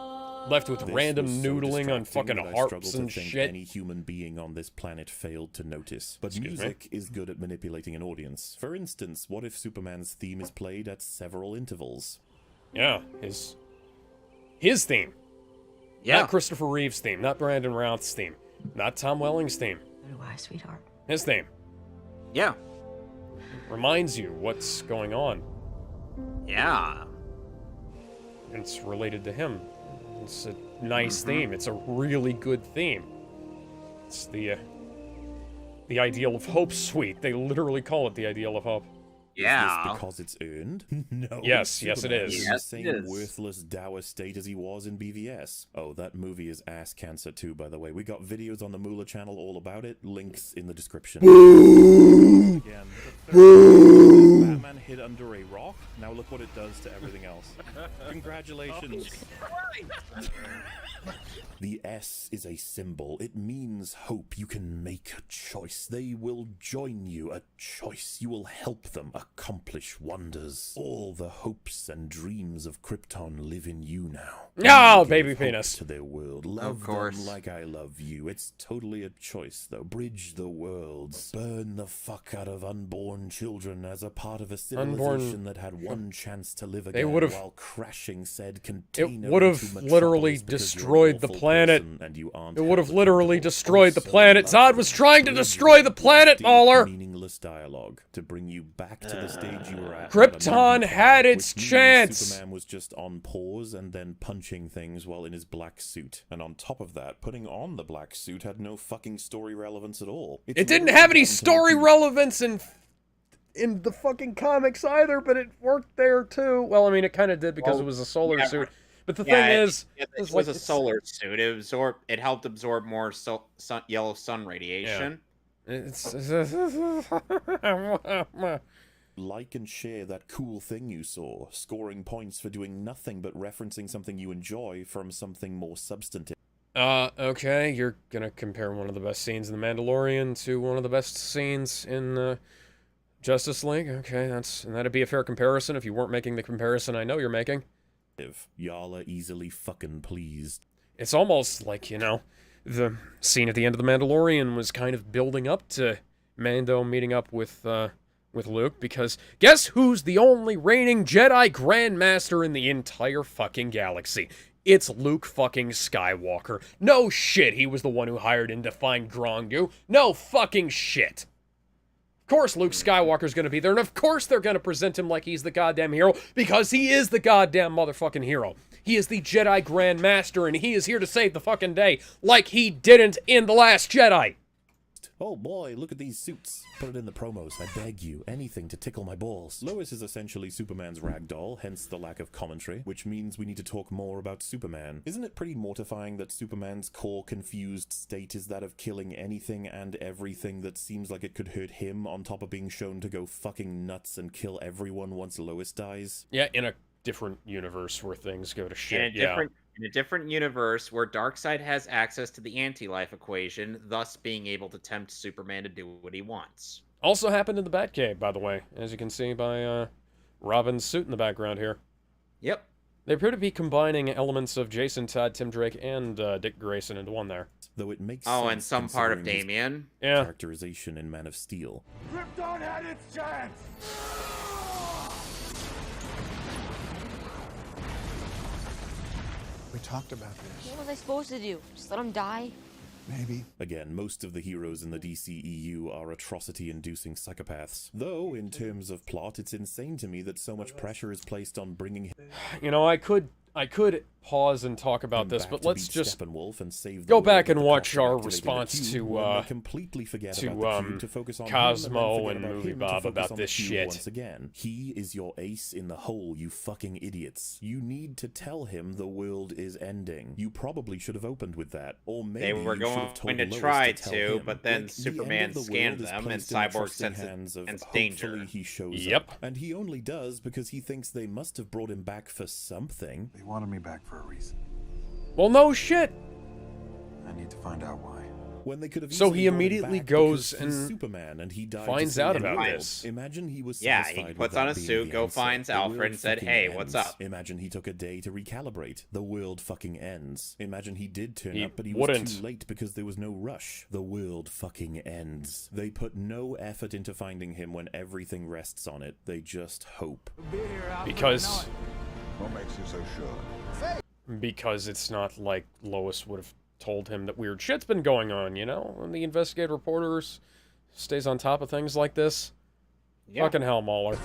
left with random noodling on fucking harps and shit. Any human being on this planet failed to notice. But music is good at manipulating an audience. For instance, what if Superman's theme is played at several intervals? Yeah, his theme. Yeah. Not Christopher Reeve's theme, not Brandon Routh's theme, not Tom Welling's theme. So do I, sweetheart. His theme. Yeah. Reminds you what's going on. Yeah. It's related to him. It's a nice theme. It's a really good theme. It's the ideal of hope suite. They literally call it the ideal of hope. Yeah. Is this because it's earned? No. Yes, yes it is. In the same worthless dour state as he was in BVS. Oh, that movie is ass cancer too, by the way. We got videos on the MauLer channel all about it. Links in the description. Again, Batman hid under a rock. Now look what it does to everything else. Congratulations. The S is a symbol. It means hope. You can make a choice. They will join you. A choice. You will help them. A accomplish wonders. All the hopes and dreams of Krypton live in you now. No, You baby give hope penis. to their world. Love them like I love you. It's totally a choice, though. Bridge the worlds. Burn the fuck out of unborn children as a part of a civilization that had one chance to live again while crashing said container. It would have literally destroyed the planet. It would have literally destroyed the planet. Zod was trying to destroy the planet, MauLer! Meaningless dialogue to bring you back to the stage you were at. Krypton had its chance! Superman was just on pause and then punching things while in his black suit. And on top of that, putting on the black suit had no fucking story relevance at all. It didn't have any story relevance in the fucking comics either, but it worked there too. Well, I mean, it kind of did because it was a solar suit. But the thing is, it was a solar suit. It helped absorb more yellow sun radiation. Like and share that cool thing you saw, scoring points for doing nothing but referencing something you enjoy from something more substantive. Okay, you're gonna compare one of the best scenes in The Mandalorian to one of the best scenes in Justice League? Okay, that'd be a fair comparison if you weren't making the comparison I know you're making. Y'all are easily fucking pleased. It's almost like, you know, the scene at the end of The Mandalorian was kind of building up to Mando meeting up with Luke, because guess who's the only reigning Jedi Grandmaster in the entire fucking galaxy? It's Luke fucking Skywalker. No shit, he was the one who hired him to find Grongu. No fucking shit. Of course Luke Skywalker's gonna be there, and of course they're gonna present him like he's the goddamn hero, because he is the goddamn motherfucking hero. He is the Jedi Grand Master, and he is here to save the fucking day, like he didn't in The Last Jedi. Oh boy, look at these suits. Put it in the promos, I beg you. Anything to tickle my balls. Lois is essentially Superman's ragdoll, hence the lack of commentary, which means we need to talk more about Superman. Isn't it pretty mortifying that Superman's core confused state is that of killing anything and everything that seems like it could hurt him, on top of being shown to go fucking nuts and kill everyone once Lois dies? Yeah, in a different universe where things go to shit, In a different universe where Darkseid has access to the anti-life equation, thus being able to tempt Superman to do what he wants. Also happened in the Batcave, by the way, as you can see by Robin's suit in the background here. Yep. They appear to be combining elements of Jason Todd, Tim Drake, and Dick Grayson into one there. Though it makes sense and some part of Damian. Yeah. Characterization in Man of Steel. Krypton had its chance! We talked about this. What was I supposed to do? Just let him die? Maybe. Again, most of the heroes in the DCEU are atrocity-inducing psychopaths. Though, in terms of plot, it's insane to me that so much pressure is placed on bringing him... You know, I could pause and talk about this, but let's just and save go back and watch our response to Cosmo and Movie Bob about this shit. Once again, he is your ace in the hole, you fucking idiots. You need to tell him the world is ending. You probably should have opened with that, or maybe they were going to try to, but then Superman scanned them, and Cyborg senses danger. He shows up, and he only does because he thinks they must have brought him back for something. They wanted me back for a reason. Well, no shit. I need to find out why. When they could have so he immediately goes and Superman, and he died finds out about this. Imagine he was he puts on a suit, finds Alfred, and said, "Hey, what's up?" Imagine he took a day to recalibrate. The world fucking ends. Imagine he did turn up, but he was too late because there was no rush. The world fucking ends. They put no effort into finding him when everything rests on it. They just hope. Because what makes you so sure? Because it's not like Lois would have told him that weird shit's been going on, you know? And the investigative reporters stays on top of things like this. Yeah. Fucking hell, MauLer.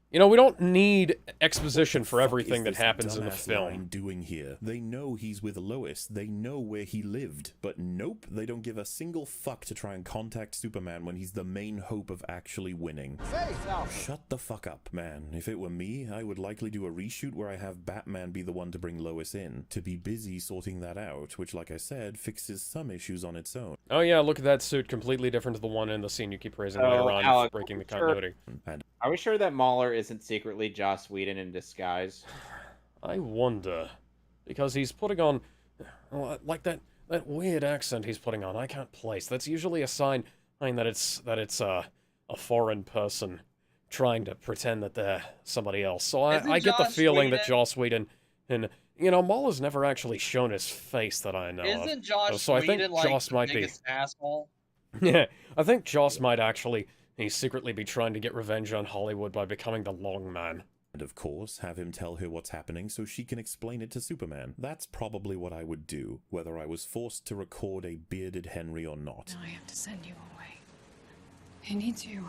You know, we don't need exposition for everything that happens in the film. Doing here? They know he's with Lois. They know where he lived. But nope, they don't give a single fuck to try and contact Superman when he's the main hope of actually winning. Shut the fuck up, man. If it were me, I would likely do a reshoot where I have Batman be the one to bring Lois in, to be busy sorting that out, which, like I said, fixes some issues on its own. Oh yeah, look at that suit, completely different to the one in the scene you keep praising later on, Alex, breaking the continuity. Are we sure that MauLer isn't secretly Joss Whedon in disguise? I wonder. Because he's putting on... like that weird accent he's putting on, I can't place. That's usually a sign that it's a a foreign person trying to pretend that they're somebody else. So I get the Joss feeling that Whedon- Joss Whedon and MauLer's never actually shown his face that I know of. Isn't Josh So I think Whedon like Joss the might be. biggest asshole? Yeah, I think Joss might actually secretly be trying to get revenge on Hollywood by becoming the long man. And of course, have him tell her what's happening so she can explain it to Superman. That's probably what I would do, whether I was forced to record a bearded Henry or not. Now I have to send you away. He needs you.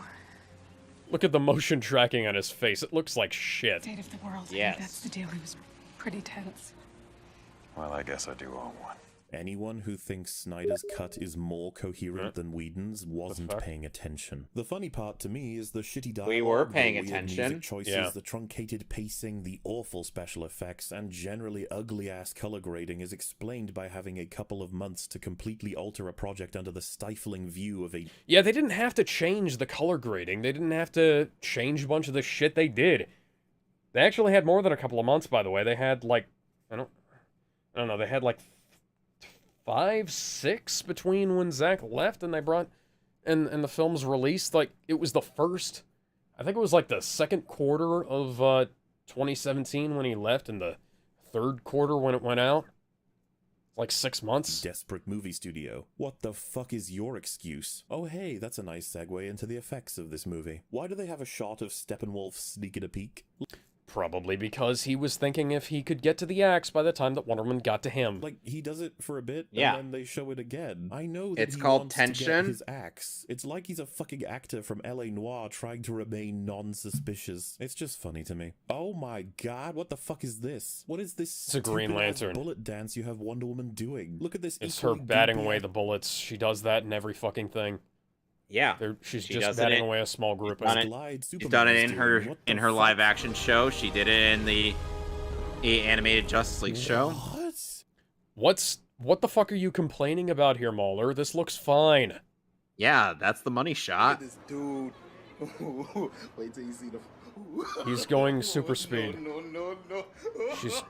Look at the motion tracking on his face. It looks like shit. State of the world. Yes. That's the deal. He was pretty tense. Well, I guess I do own one. Anyone who thinks Snyder's cut is more coherent than Whedon's wasn't paying attention. The funny part to me is the shitty dialogue, We were paying the weird attention. music choices, the truncated pacing, the awful special effects, and generally ugly-ass color grading is explained by having a couple of months to completely alter a project under the stifling view of a... Yeah, they didn't have to change the color grading. They didn't have to change a bunch of the shit they did. They actually had more than a couple of months, by the way. They had, like, I don't know, they had, like, 5, 6 between when Zack left and they brought... And the film's released. Like, it was the first... I think it was, like, the second quarter of 2017 when he left and the third quarter when it went out. Like 6 months. Desperate movie studio. What the fuck is your excuse? Oh hey, that's a nice segue into the effects of this movie. Why do they have a shot of Steppenwolf sneaking a peek? Probably because he was thinking if he could get to the axe by the time that Wonder Woman got to him. Like, he does it for a bit, Yeah. and then they show it again. I know that It's he called wants to get tension. his axe. It's like he's a fucking actor from L.A. Noire trying to remain non-suspicious. It's just funny to me. Oh my god, what the fuck is this? What is this It's a Green stupid-ass Lantern. bullet dance you have Wonder Woman doing? Look at this. It's her equally batting goopy away the bullets. She does that in every fucking thing. Yeah. She's She just does it batting in- away a small group of... She's done it in her live action show. She did it in the animated Justice League show. What the fuck are you complaining about here, MauLer? This looks fine. Yeah, that's the money shot. This dude. Wait till you see the. He's going super speed. No. She's...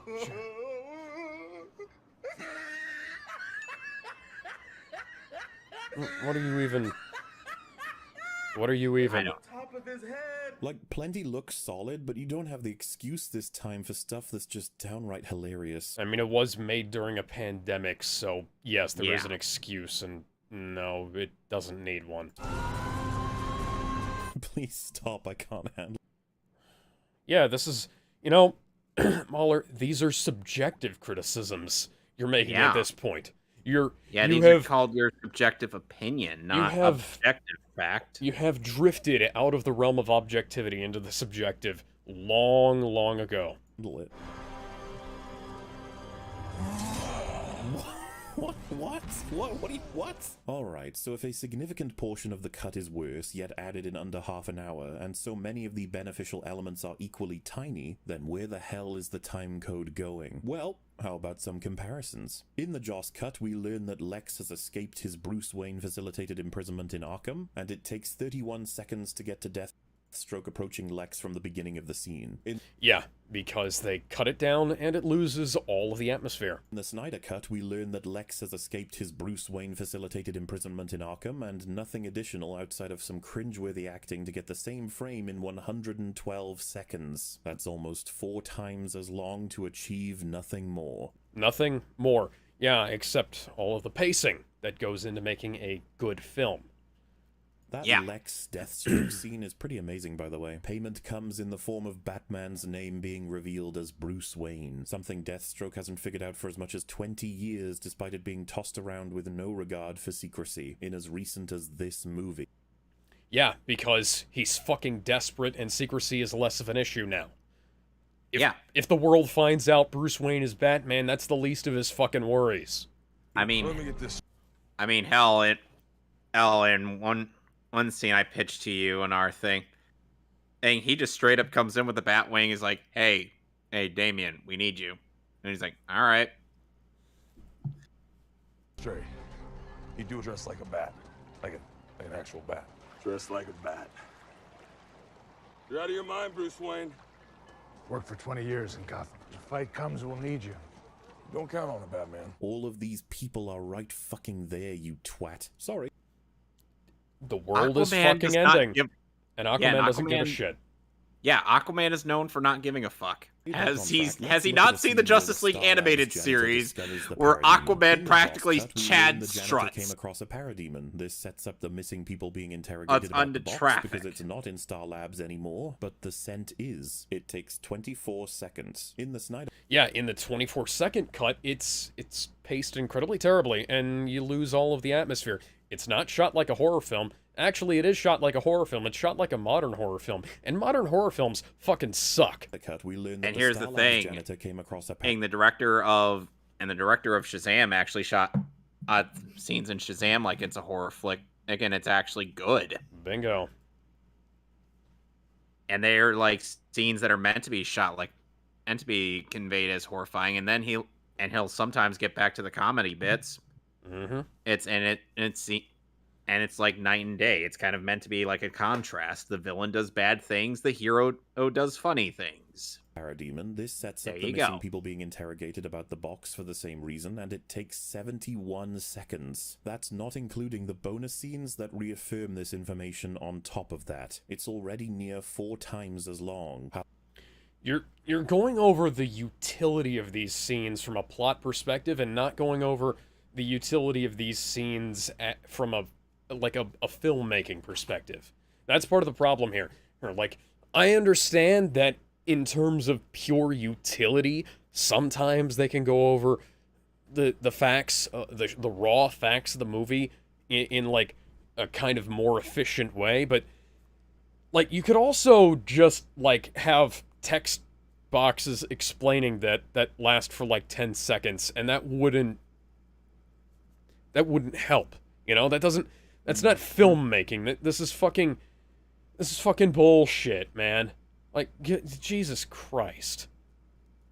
What are you even... What are you even... Top of his head. Like, plenty looks solid, but you don't have the excuse this time for stuff that's just downright hilarious. I mean, it was made during a pandemic, so yes, there is Yeah. an excuse, and no, it doesn't need one. Please stop, I can't handle. Yeah, this is... MauLer, these are subjective criticisms you're making Yeah. at this point. You These have are called your subjective opinion, not have- objective fact. You have drifted out of the realm of objectivity into the subjective long, long ago. What? Alright, so if a significant portion of the cut is worse, yet added in under half an hour, and so many of the beneficial elements are equally tiny, then where the hell is the time code going? Well, how about some comparisons? In the Joss cut, we learn that Lex has escaped his Bruce Wayne-facilitated imprisonment in Arkham, and it takes 31 seconds to get to Deathstroke approaching Lex from the beginning of the scene. Yeah, because they cut it down and it loses all of the atmosphere. In the Snyder Cut, we learn that Lex has escaped his Bruce Wayne-facilitated imprisonment in Arkham, and nothing additional outside of some cringeworthy acting to get the same frame in 112 seconds. That's almost 4 times as long to achieve nothing more. Nothing more. Yeah, except all of the pacing that goes into making a good film. That Yeah. Lex Deathstroke scene is pretty amazing, by the way. Payment comes in the form of Batman's name being revealed as Bruce Wayne, something Deathstroke hasn't figured out for as much as 20 years, despite it being tossed around with no regard for secrecy, in as recent as this movie. Yeah, because he's fucking desperate and secrecy is less of an issue now. If the world finds out Bruce Wayne is Batman, that's the least of his fucking worries. I mean, hell, in one scene I pitched to you on our thing, and he just straight up comes in with the Batwing. He's like, "Hey, Damien, we need you," and he's like, "All right." Straight. You do dress like a bat. Like an actual bat. Dress like a bat. You're out of your mind, Bruce Wayne. Worked for 20 years in Gotham. If the fight comes, we'll need you. Don't count on it, Batman. All of these people are right fucking there, you twat. Sorry. The world is Aquaman fucking ending. And Aquaman, Yeah, and doesn't give a Aquaman- shit. Yeah, Aquaman is known for not giving a fuck. Has he Look at not a seen scene the where Justice League Star Labs animated janitor series discovers the where parademon. Aquaman In the practically boss cut, we learn Chad the janitor struts? came across a parademon. This sets up the missing people being interrogated about under the box traffic. because it's not in Star Labs anymore, but the scent is. It takes 24 seconds. In the Snyder... Yeah, in the 24-second cut, it's paced incredibly terribly, and you lose all of the atmosphere. It's not shot like a horror film. Actually, it is shot like a horror film. It's shot like a modern horror film. And modern horror films fucking suck. We learn that And here's the Star Labs thing. janitor came across a The director of Shazam actually shot scenes in Shazam like it's a horror flick. Again, it's actually good. Bingo. And they're like scenes that are meant to be conveyed as horrifying, and then he'll sometimes get back to the comedy bits. Mm-hmm. It's like night and day. It's kind of meant to be like a contrast. The villain does bad things, the hero does funny things. Parademon. This sets up There the you missing go. people being interrogated about the box for the same reason, and it takes 71 seconds. That's not including the bonus scenes that reaffirm this information on top of that. It's already near 4 times as long. You're going over the utility of these scenes from a plot perspective and not going over the utility of these scenes from a filmmaking perspective. That's part of the problem here. Like, I understand that in terms of pure utility, sometimes they can go over the facts, the raw facts of the movie in like a kind of more efficient way, but like you could also just like have text boxes explaining that last for like 10 seconds, and that wouldn't help. You know, that's not filmmaking. This is fucking bullshit, man. Like, Jesus Christ.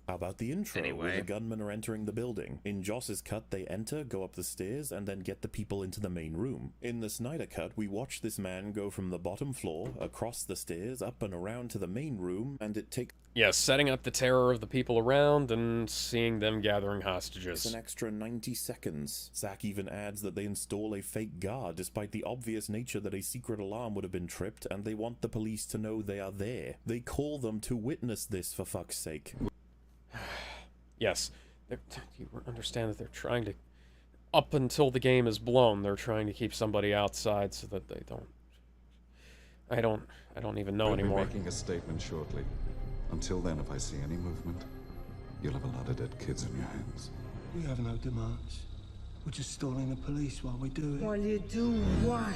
How about the intro, where the gunmen are entering the building? In Joss's cut, they enter, go up the stairs, and then get the people into the main room. In the Snyder cut, we watch this man go from the bottom floor, across the stairs, up and around to the main room, and it takes... Yeah, setting up the terror of the people around and seeing them gathering hostages. It's an extra 90 seconds. Zack even adds that they install a fake guard, despite the obvious nature that a secret alarm would have been tripped, and they want the police to know they are there. They call them to witness this, for fuck's sake. Yes, you understand that they're trying to, up until the game is blown, they're trying to keep somebody outside so that they don't. I don't even know anymore. I'll be making a statement shortly. Until then, if I see any movement, you'll have a lot of dead kids in your hands. We have no demands. We're just stalling the police while we do it. While you do what?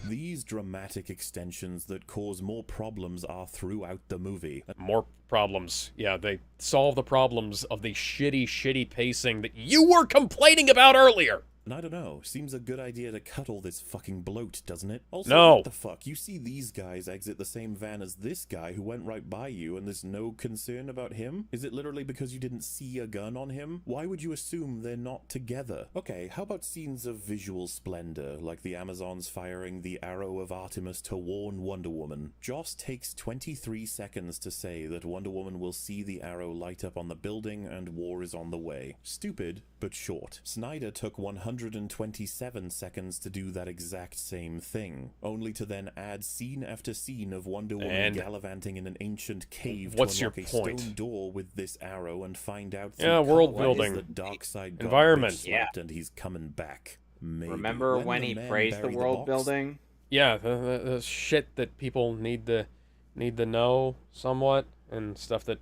These dramatic extensions that cause more problems are throughout the movie. More problems. Yeah, they solve the problems of the shitty pacing that you were complaining about earlier. And I don't know, seems a good idea to cut all this fucking bloat, doesn't it? Also, no. What the fuck? You see these guys exit the same van as this guy who went right by you, and there's no concern about him? Is it literally because you didn't see a gun on him? Why would you assume they're not together? Okay, how about scenes of visual splendor, like the Amazons firing the arrow of Artemis to warn Wonder Woman? Joss takes 23 seconds to say that Wonder Woman will see the arrow light up on the building and war is on the way. Stupid, but short. Snyder took 127 seconds to do that exact same thing, only to then add scene after scene of Wonder Woman gallivanting in an ancient cave to unlock a stone door with this arrow and find out world building, the dark side environment, and he's coming back. Maybe. Remember when he praised the world building? Yeah, the shit that people need to know somewhat, and stuff that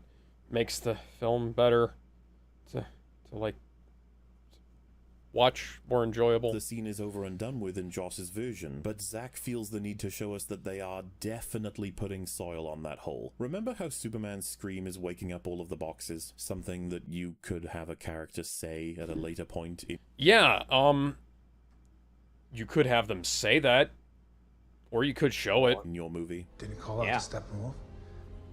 makes the film better to like watch, more enjoyable. The scene is over and done with in Joss's version, but Zack feels the need to show us that they are definitely putting soil on that hole. Remember how Superman's scream is waking up all of the boxes? Something that you could have a character say at a later point. Yeah, you could have them say that, or you could show it. In your movie. Didn't call out to Steppenwolf?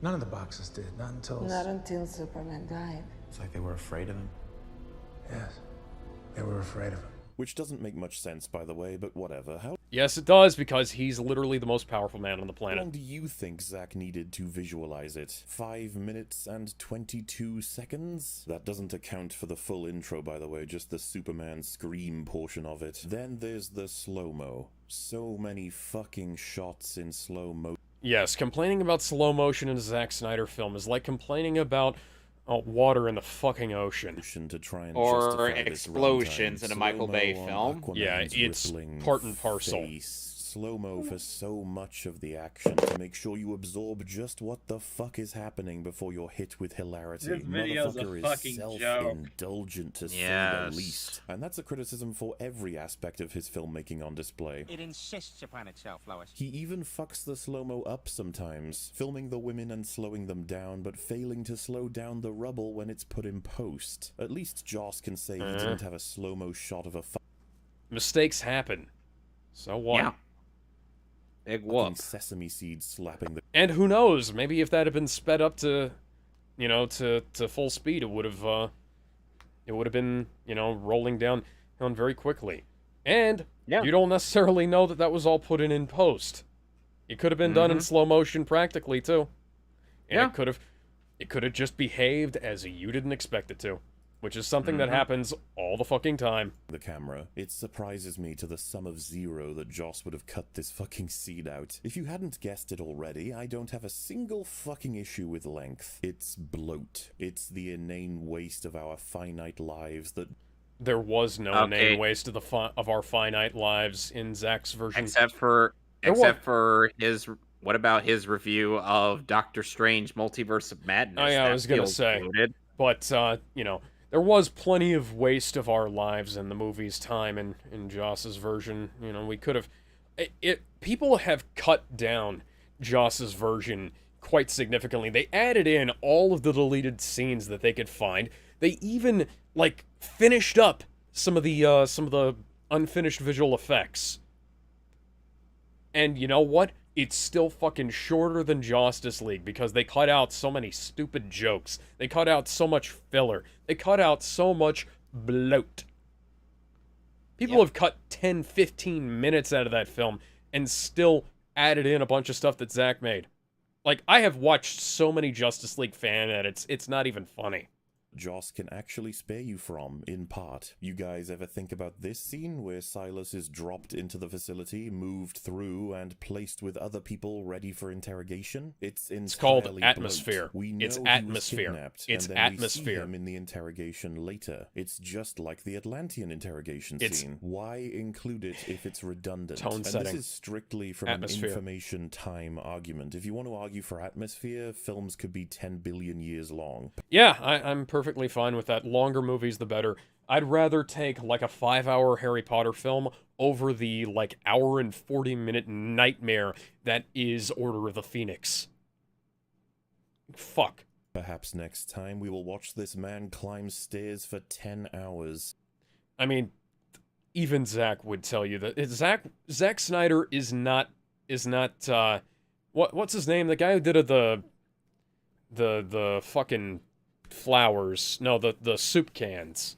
None of the boxes did, not until... Not until Superman died. It's like they were afraid of him. Yes. They were afraid of him. Which doesn't make much sense, by the way, but whatever. Yes, it does, because he's literally the most powerful man on the planet. How long do you think Zack needed to visualize it? 5 minutes and 22 seconds? That doesn't account for the full intro, by the way, just the Superman scream portion of it. Then there's the slow-mo. So many fucking shots in slow-mo. Yes, complaining about slow motion in a Zack Snyder film is like complaining about water in the fucking ocean. To try and Or justify this explosions runtime. in a Michael Bay Slow-mo film. on Yeah, Aquaman's it's rippling part and parcel. face. Slow-mo for so much of the action to make sure you absorb just what the fuck is happening before you're hit with hilarity. This video's a Motherfucker fucking is joke. self-indulgent to say Yes. the least. And that's a criticism for every aspect of his filmmaking on display. It insists upon itself, Lois. He even fucks the slow-mo up sometimes, filming the women and slowing them down, but failing to slow down the rubble when it's put in post. At least Joss can say he didn't have a slow-mo shot of a Mistakes happen. So what? Yeah. Big whoop. sesame seed slapping the... And who knows? Maybe if that had been sped up to, to full speed, it would have been, rolling down very quickly. And you don't necessarily know that that was all put in post. It could have been done in slow motion practically too. And it could have just behaved as you didn't expect it to. Which is something that happens all the fucking time. The camera. It surprises me to the sum of zero that Joss would have cut this fucking scene out. If you hadn't guessed it already, I don't have a single fucking issue with length. It's bloat. It's the inane waste of our finite lives that... There was no inane waste of our finite lives in Zack's version. Except for his... What about his review of Doctor Strange Multiverse of Madness? Oh, yeah, I was gonna say. Loaded. But, there was plenty of waste of our lives in the movie's time in Joss's version. We could have... People have cut down Joss's version quite significantly. They added in all of the deleted scenes that they could find. They even, finished up some of the unfinished visual effects. And you know what? It's still fucking shorter than Justice League because they cut out so many stupid jokes. They cut out so much filler. They cut out so much bloat. People have cut 10, 15 minutes out of that film and still added in a bunch of stuff that Zack made. I have watched so many Justice League fan edits, it's not even funny. Joss can actually spare you from, in part. You guys ever think about this scene where Silas is dropped into the facility, moved through, and placed with other people ready for interrogation? It's called atmosphere. We know it's he atmosphere. Was kidnapped, it's and then atmosphere. We see him in the interrogation later. It's just like the Atlantean interrogation scene. Why include it if it's redundant? Tone setting. This is strictly from atmosphere. An information time argument. If you want to argue for atmosphere, films could be 10 billion years long. Yeah, I'm perfectly fine with that. Longer movies, the better. I'd rather take, a 5-hour Harry Potter film over the, hour and 40-minute nightmare that is Order of the Phoenix. Fuck. Perhaps next time we will watch this man climb stairs for 10 hours. I mean, even Zack would tell you that Zack Snyder is not what's his name? The guy who did the fucking flowers. No, the soup cans.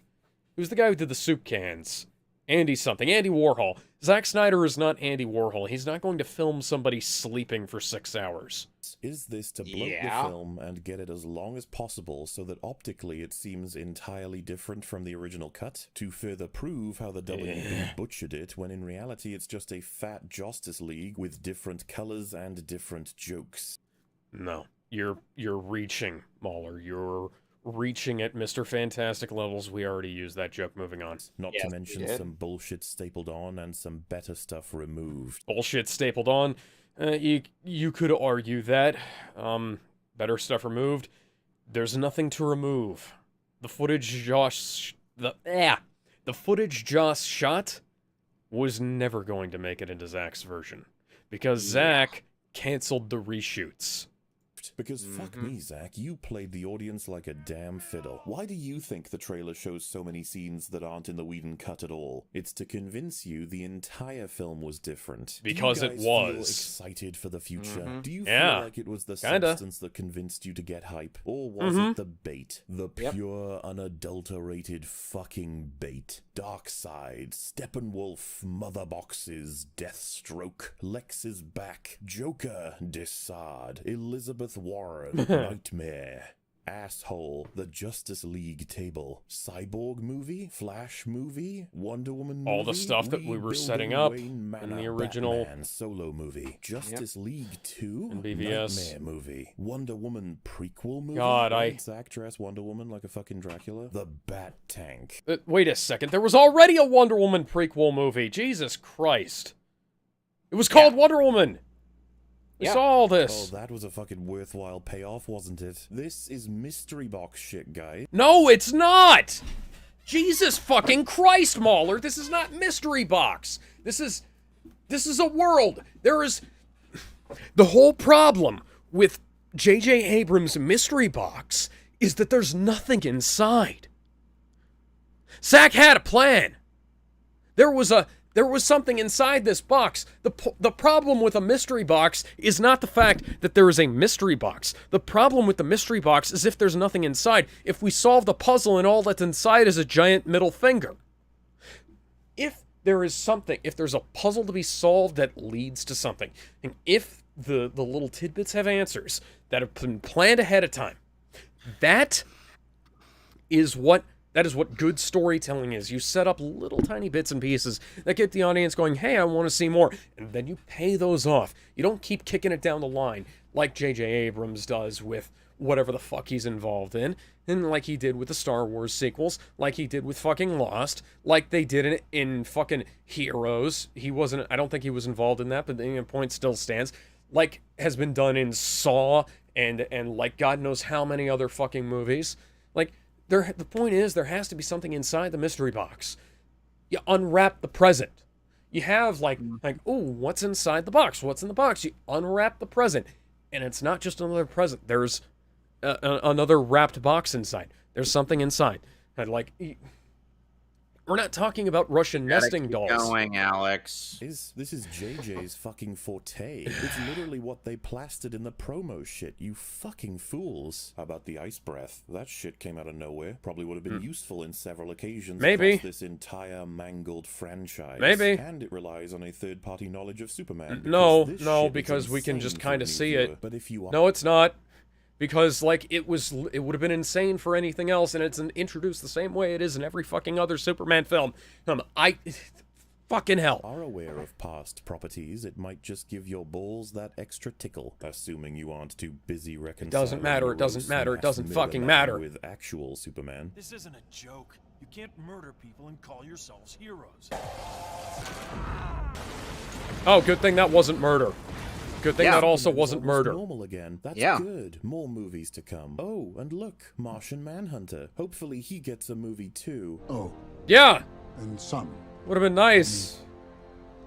Who's the guy who did the soup cans? Andy Warhol. Zack Snyder is not Andy Warhol. He's not going to film somebody sleeping for 6 hours. Is this to bloat the film and get it as long as possible so that optically it seems entirely different from the original cut? To further prove how the WB butchered it, when in reality it's just a fat Justice League with different colors and different jokes. No. You're reaching, MauLer. You're reaching at Mr. Fantastic levels. We already used that joke. Moving on. Not to mention some bullshit stapled on and some better stuff removed. Bullshit stapled on. You could argue that. Better stuff removed. There's nothing to remove. The footage Joss shot was never going to make it into Zack's version because Zack canceled the reshoots. Because fuck me, Zack, you played the audience like a damn fiddle. Why do you think the trailer shows so many scenes that aren't in the Whedon cut at all? It's to convince you the entire film was different. Because it was. Feel excited for the future? Do you feel like it was the substance that convinced you to get hype? Or was it the bait? The pure, unadulterated fucking bait. Darkseid, Steppenwolf, Mother Boxes, Deathstroke, Lex is back, Joker, Desard, Elizabeth Warren, Nightmare. Asshole. The Justice League table. Cyborg movie? Flash movie? Wonder Woman movie? All the stuff that we were setting up Wayne in the Manor original Batman solo movie. Justice League 2? and BVS. Nightmare movie. Wonder Woman prequel movie? God, Zach dress Wonder Woman like a fucking Dracula? The Bat Tank. Wait a second. There was already a Wonder Woman prequel movie. Jesus Christ. It was called Wonder Woman. We saw all this. Oh, that was a fucking worthwhile payoff, wasn't it? This is mystery box shit, guys. No, it's not! Jesus fucking Christ, MauLer. This is not mystery box. This is a world. There is... The whole problem with J.J. Abrams' mystery box is that there's nothing inside. Zach had a plan. There was something inside this box. The problem with a mystery box is not the fact that there is a mystery box. The problem with the mystery box is if there's nothing inside. If we solve the puzzle and all that's inside is a giant middle finger. If there is something, if there's a puzzle to be solved that leads to something, and if the little tidbits have answers that have been planned ahead of time, that is what good storytelling is. You set up little tiny bits and pieces that get the audience going, hey, I want to see more. And then you pay those off. You don't keep kicking it down the line like J.J. Abrams does with whatever the fuck he's involved in. And like he did with the Star Wars sequels. Like he did with fucking Lost. Like they did in fucking Heroes. I don't think he was involved in that, but the point still stands. Like has been done in Saw and like God knows how many other fucking movies. Like, the point is, there has to be something inside the mystery box. You unwrap the present. You have, like, ooh, what's inside the box? What's in the box? You unwrap the present. And it's not just another present. There's another wrapped box inside. There's something inside. And, like, we're not talking about Russian nesting dolls. Going, Alex. This is JJ's fucking forte. It's literally what they plastered in the promo shit, you fucking fools. How about the ice breath? That shit came out of nowhere. Probably would have been useful in several occasions Maybe. across this entire mangled franchise. Maybe. And it relies on a third-party knowledge of Superman. No, because we can just kind of see it. But if you No, it's not. Because, like, it would have been insane for anything else, and it's introduced the same way it is in every fucking other Superman film. Fucking hell. Are aware of past properties, it might just give your balls that extra tickle, assuming you aren't too busy reconciling. It doesn't matter, it doesn't matter, it doesn't fucking matter. With actual Superman. This isn't a joke. You can't murder people and call yourselves heroes. Oh, good thing that wasn't murder. Good thing that also wasn't murder. Normal again. That's good. More movies to come. Oh, and look, Martian Manhunter. Hopefully he gets a movie too. Oh. Yeah. And son. Would have been nice.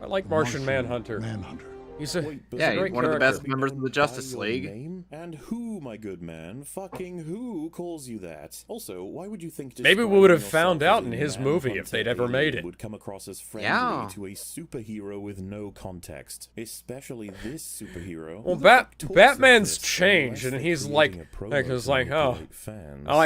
I like Martian Manhunter. He's a great one of the best character. members of the Justice League. Name? And who, my good man, fucking who calls you that? Also, why would you think maybe we would have found out in his movie if they'd ever made it. Would come across as friendly to a superhero with no context, especially this superhero. Well, Batman's changed, and he's like, I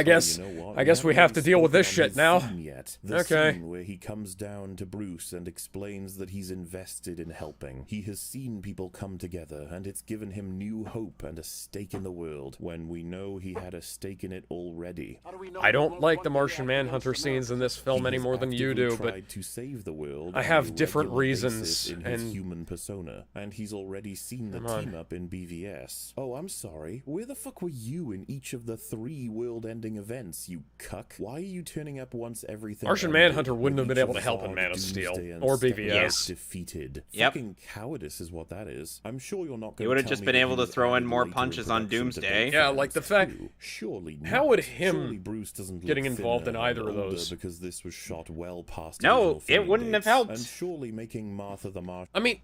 guess we have to deal with this shit now. The Okay. scene where he comes down to Bruce and explains that he's invested in helping. He has seen people come together, and it's given him new hope and a stake in the world, when we know he had a stake in it already. I don't like the Martian Manhunter scenes in this film any more than you do, but to save the world I have different reasons in his and human persona, and he's already seen the team up in BVS. Oh, I'm sorry. Where the fuck were you in each of the 3 world-ending events, you cuck? Why are you turning up once everything? Martian Manhunter wouldn't have been able to help in Man of Steel or BVS. Defeated. Yep. Fucking cowardice is what that is. I'm sure you're not going to. He would have just been able to throw in more punches on Doomsday. Yeah, like the fact. Surely. How would Surely him Bruce doesn't getting look involved in thinner either and of older those? because this was shot well past. No, original it filming wouldn't have dates. helped. And surely making Martha the Martian. I mean,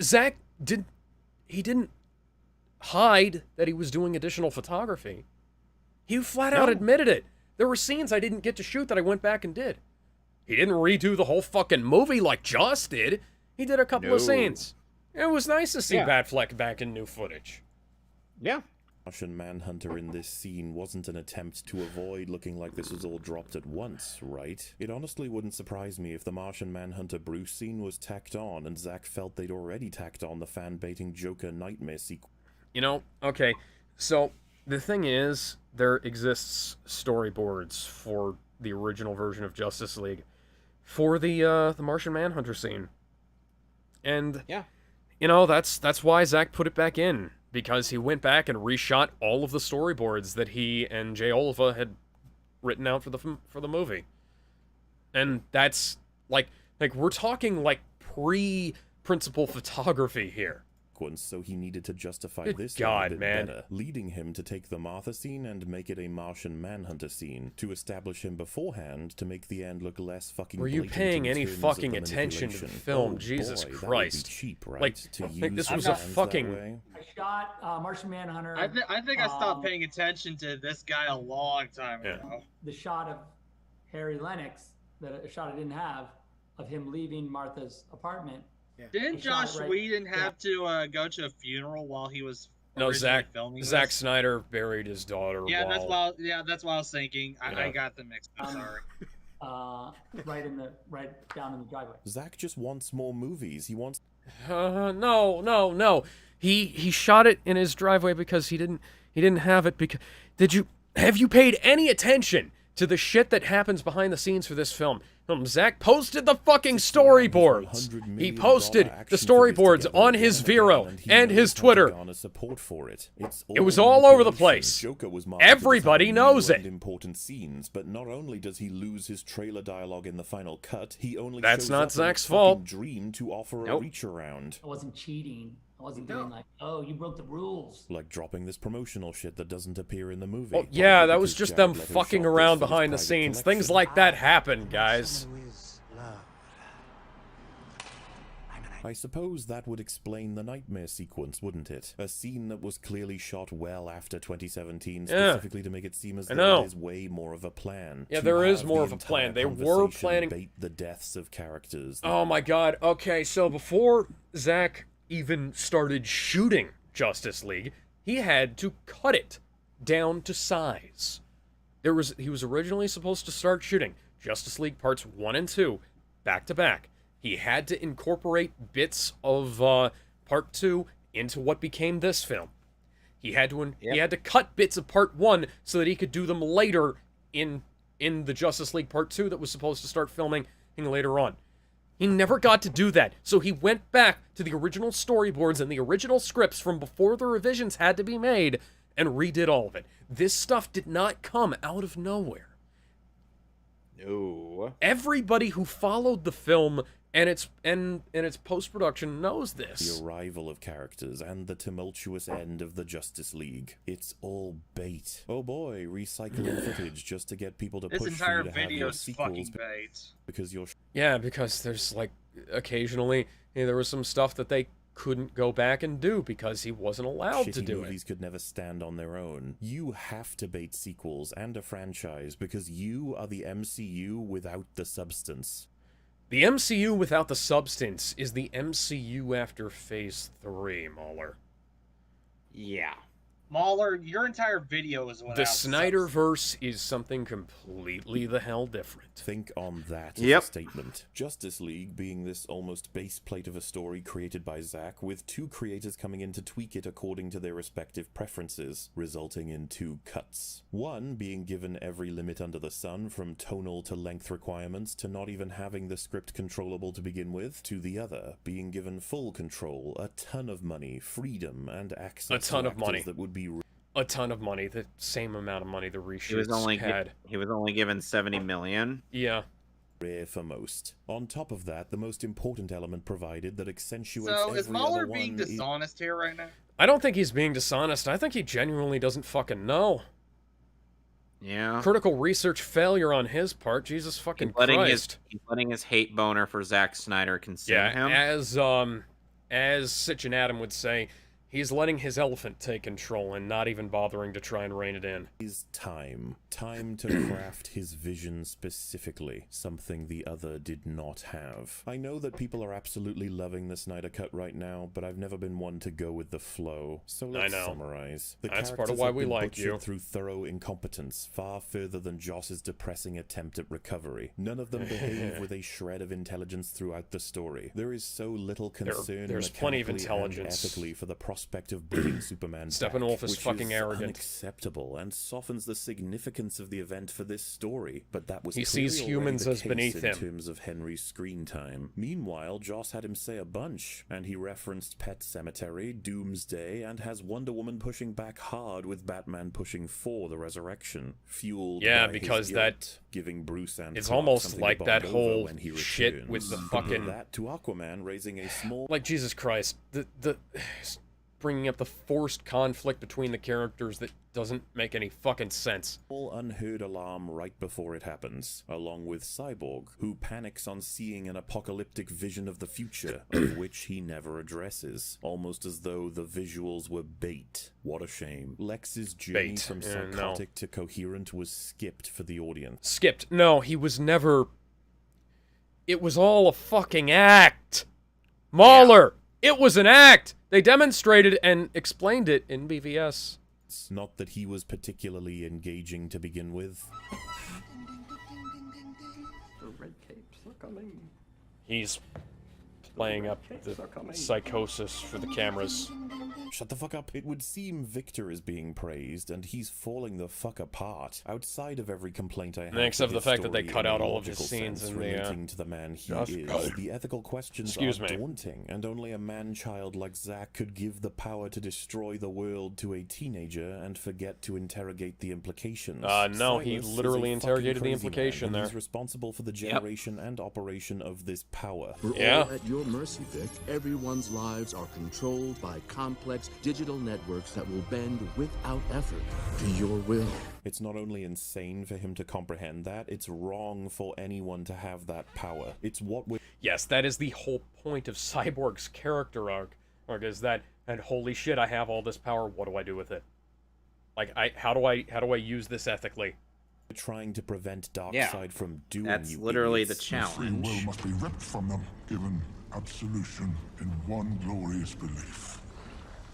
Zach didn't hide that he was doing additional photography. He flat out admitted it. There were scenes I didn't get to shoot that I went back and did. He didn't redo the whole fucking movie like Joss did. He did a couple of scenes. It was nice to see Batfleck back in new footage. Yeah. Martian Manhunter in this scene wasn't an attempt to avoid looking like this was all dropped at once, right? It honestly wouldn't surprise me if the Martian Manhunter Bruce scene was tacked on and Zack felt they'd already tacked on the fan-baiting Joker nightmare sequence. You know, okay, so the thing is, there exists storyboards for the original version of Justice League for the Martian Manhunter scene. And yeah, you know, that's why Zack put it back in, because he went back and reshot all of the storyboards that he and Jay Oliva had written out for the movie. And that's like we're talking like pre-principal photography here. So he needed to justify Good this God, a bit man. better, leading him to take the Martha scene and make it a Martian Manhunter scene, to establish him beforehand to make the end look less fucking Were you blatant paying in any terms of fucking the attention to the manipulation. film? Oh, Jesus boy, that would be Christ. cheap, right? Like, to like this use was a hands that fucking... way? I shot Martian Manhunter. I think I stopped paying attention to this guy a long time ago. The shot of Harry Lennox, a shot I didn't have, of him leaving Martha's apartment. Didn't Josh Whedon have to go to a funeral while he was No, originally filming Zack this? Snyder buried his daughter. Yeah, while... that's what I was thinking. I got them mixed up. Sorry. right down in the driveway. Zack just wants more movies. He wants... No. He shot it in his driveway because he didn't have it because... Have you paid any attention to the shit that happens behind the scenes for this film? Zack posted the fucking storyboards. He posted the storyboards on his Vero and his Twitter. It was all over the place. Everybody knows it. Important scenes, but not only does he lose his trailer dialogue in the final cut, he only That's shows not up Zack's in a fucking fault. dream to offer a reach around. I wasn't cheating. I wasn't doing like, oh, you broke the rules. Like dropping this promotional shit that doesn't appear in the movie. Oh, yeah, that was just them fucking around behind the scenes. Things like that happen, guys. I suppose that would explain the nightmare sequence, wouldn't it? A scene that was clearly shot well after 2017, specifically to make it seem as though it is way more of a plan. Yeah, there is more of a plan. They were planning... Bait the deaths of characters. Oh my god. Okay, so before Zack even started shooting Justice League, he had to cut it down to size. He was originally supposed to start shooting Justice League Parts 1 and 2 back to back. He had to incorporate bits of Part 2 into what became this film. He had to cut bits of Part 1 so that he could do them later in the Justice League Part 2 that was supposed to start filming later on. He never got to do that, so he went back to the original storyboards and the original scripts from before the revisions had to be made and redid all of it. This stuff did not come out of nowhere. No. Everybody who followed the film and its post-production knows this. The arrival of characters and the tumultuous end of the Justice League. It's all bait. Oh boy, recycling footage just to get people to push entire you to have your video's sequels fucking bait. Because you're... Yeah, because there's like occasionally there was some stuff that they couldn't go back and do because he wasn't allowed to do it. Movies could never stand on their own. You have to bait sequels and a franchise because you are the MCU without the substance. The MCU without the substance is the MCU after Phase 3, MauLer. Yeah. MauLer, your entire video is without The Snyderverse is something completely the hell different. Think on that as a statement. Justice League being this almost base plate of a story created by Zack, with two creators coming in to tweak it according to their respective preferences, resulting in two cuts. One being given every limit under the sun, from tonal to length requirements to not even having the script controllable to begin with, to the other being given full control, a ton of money, freedom, and access to actors that would be a ton of money, the same amount of money the reshoots had. He was only given $70 million. Yeah. Rare for most. On top of that, the most important element provided that accentuates So is every MauLer other being one dishonest here right now? I don't think he's being dishonest. I think he genuinely doesn't fucking know. Yeah. Critical research failure on his part. Jesus fucking Christ. He's letting his hate boner for Zack Snyder consume him. As Sitch and Adam would say, he's letting his elephant take control and not even bothering to try and rein it in. His time to craft his vision specifically, something the other did not have. I know that people are absolutely loving the Snyder Cut right now, but I've never been one to go with the flow. So let's summarize. The That's part of why we like you. Through thorough incompetence, far further than Joss's depressing attempt at recovery. None of them behave with a shred of intelligence throughout the story. There is so little concern there's plenty of intelligence ethically for the prospect prospect of bringing Superman Steppenwolf back, is which fucking arrogant. Unacceptable and softens the significance of the event for this story. But that was He clearly sees already humans the as case beneath in him. terms of Henry's screen time. Meanwhile, Joss had him say a bunch, and he referenced Pet Sematary, Doomsday, and has Wonder Woman pushing back hard with Batman pushing for the resurrection, fueled Yeah, by because his that guilt, giving Bruce and it's Clark almost something like to that bond over whole when he shit returns. with the Compare fucking that to Aquaman raising a small like Jesus Christ, the bringing up the forced conflict between the characters that doesn't make any fucking sense. Unheard alarm right before it happens, along with Cyborg, who panics on seeing an apocalyptic vision of the future, of which he never addresses, almost as though the visuals were bait. What a shame. Lex's journey Bait. from Yeah, psychotic to coherent was skipped for the audience. Skipped. No, he was never... It was all a fucking act! MauLer! It was an act! They demonstrated and explained it in BVS. It's not that he was particularly engaging to begin with. The red capes are coming. He's playing up the psychosis for the cameras. Shut the fuck up. It would seem Victor is being praised, and he's falling the fuck apart. Outside of every complaint I have, Except with the his fact that they story cut in a out all of his logical scenes sense in the, relating to the man he Josh is, Brolin. the ethical questions Excuse are me. daunting, and only a man-child like Zack could give the power to destroy the world to a teenager and forget to interrogate the implications. No, he Silas is literally a interrogated fucking the crazy implication man, and there. he's responsible for the generation and operation of this power. We're Yeah. all at your mercy, Vic. Everyone's lives are controlled by complex digital networks that will bend without effort to your will. It's not only insane for him to comprehend that, it's wrong for anyone to have that power. It's what we... Yes, that is the whole point of Cyborg's character arc is that, and holy shit, I have all this power, what do I do with it? Like, how do I use this ethically? Trying to prevent Darkseid from doing That's you literally idiots. the challenge. Free will must be ripped from them, given absolution in one glorious belief.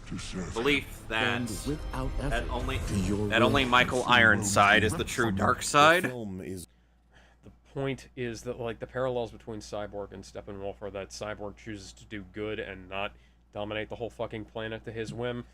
To serve Belief that Bend without that effort only to your that will. only Michael Ironside is the true dark side. The film is... The point is that, like, the parallels between Cyborg and Steppenwolf are that Cyborg chooses to do good and not dominate the whole fucking planet to his whim.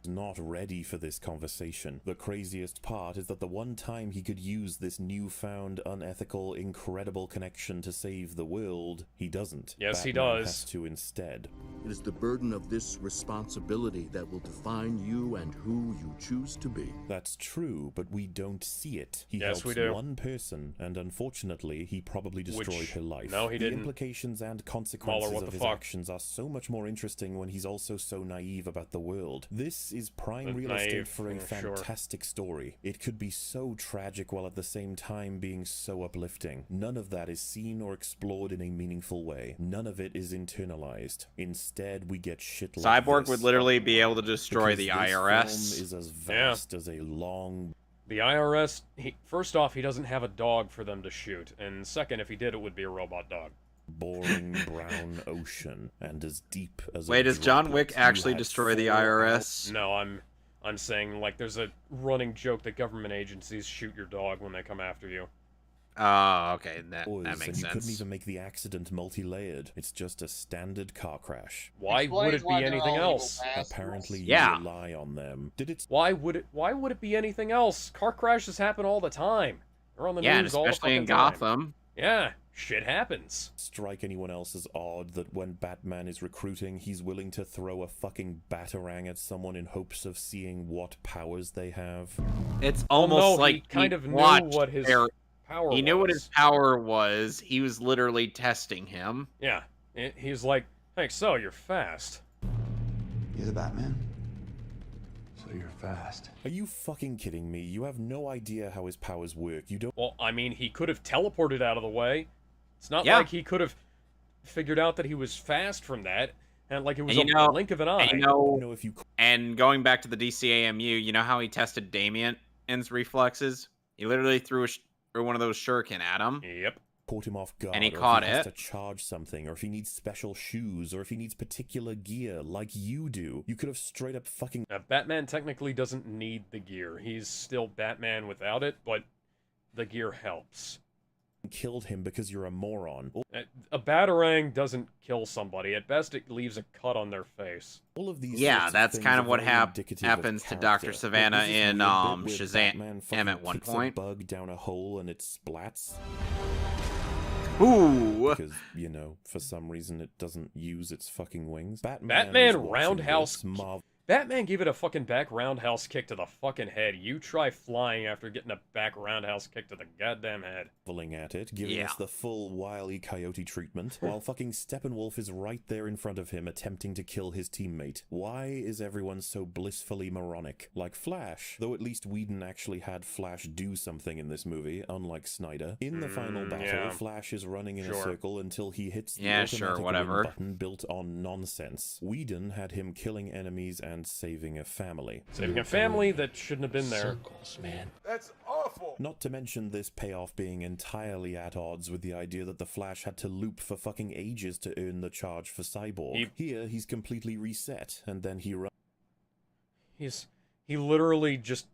not ready for this conversation. The craziest part is that the one time he could use this newfound, unethical, incredible connection to save the world, he doesn't. Yes, he Batman does. has to instead. It is the burden of this responsibility that will define you and who you choose to be. That's true, but we don't see it. He Yes, helps we do. one person, and unfortunately, he probably destroyed her life. No, he the didn't. implications and consequences what of the his fuck? actions are so much more interesting when he's also so naive about the world. This is prime real Naive, estate for a yeah, sure. fantastic story. It could be so tragic while at the same time being so uplifting. None of that is seen or explored in a meaningful way. None of it is internalized. Instead, we get shit like Cyborg this. would literally be able to destroy Because the this IRS. film is as vast as a long... The IRS, first off, he doesn't have a dog for them to shoot, and second, if he did, it would be a robot dog. boring brown ocean, and as deep as Wait, does John Wick droplet you actually had destroy the 4 IRS? No, I'm saying, like, there's a running joke that government agencies shoot your dog when they come after you. Oh, okay, that and makes you sense. couldn't even make the accident multi-layered. It's just a standard car crash. Why would it be anything else? Apparently, Yeah. you rely on them. Did it? Why would it be anything else? Car crashes happen all the time. They're on the Yeah, and news all the especially in fucking time. Gotham. Yeah, shit happens. Strike anyone else as odd that when Batman is recruiting, he's willing to throw a fucking batarang at someone in hopes of seeing what powers they have? It's Well, almost no, like he kind of knew watched what his their- power He knew what was. his power was. He was literally testing him. Yeah, he's like, hey, so you're fast. You're the Batman? So you're fast. Are you fucking kidding me? You have no idea how his powers work. You don't. Well, I mean, he could have teleported out of the way. It's not Yeah. like he could have figured out that he was fast from that, and like it was And a blink of an eye. And, and going back to the DCAMU, you know how he tested Damian's reflexes? He literally threw one of those shuriken at him. Yep. Caught him off guard, And he or caught if he has it. to charge something, or if he needs special shoes, or if he needs particular gear, like you do. You could have straight up fucking... Now, Batman technically doesn't need the gear. He's still Batman without it, but the gear helps. killed him because you're a moron. A batarang doesn't kill somebody. At best, it leaves a cut on their face. All of these Yeah, that's kind of what happens to Dr. Character. Savannah Like, in weird bit where Shazam Batman fucking at one kicks a point. bug down a hole and it splats. Ooh. Because, you know, for some reason it doesn't use its fucking wings. Batman roundhouse. Batman gave it a fucking back roundhouse kick to the fucking head. You try flying after getting a back roundhouse kick to the goddamn head. Marveling at it, giving us the full Wile E. Coyote treatment, while fucking Steppenwolf is right there in front of him attempting to kill his teammate. Why is everyone so blissfully moronic? Like Flash, though at least Whedon actually had Flash do something in this movie, unlike Snyder. In the final battle, Flash is running in a circle until he hits the automatic win button built on nonsense. Whedon had him killing enemies and saving a family. Saving a family that shouldn't have been there. Circles, man. That's awful. Not to mention this payoff being entirely at odds with the idea that the Flash had to loop for fucking ages to earn the charge for Cyborg. Here, he's completely reset, and then he runs. He literally just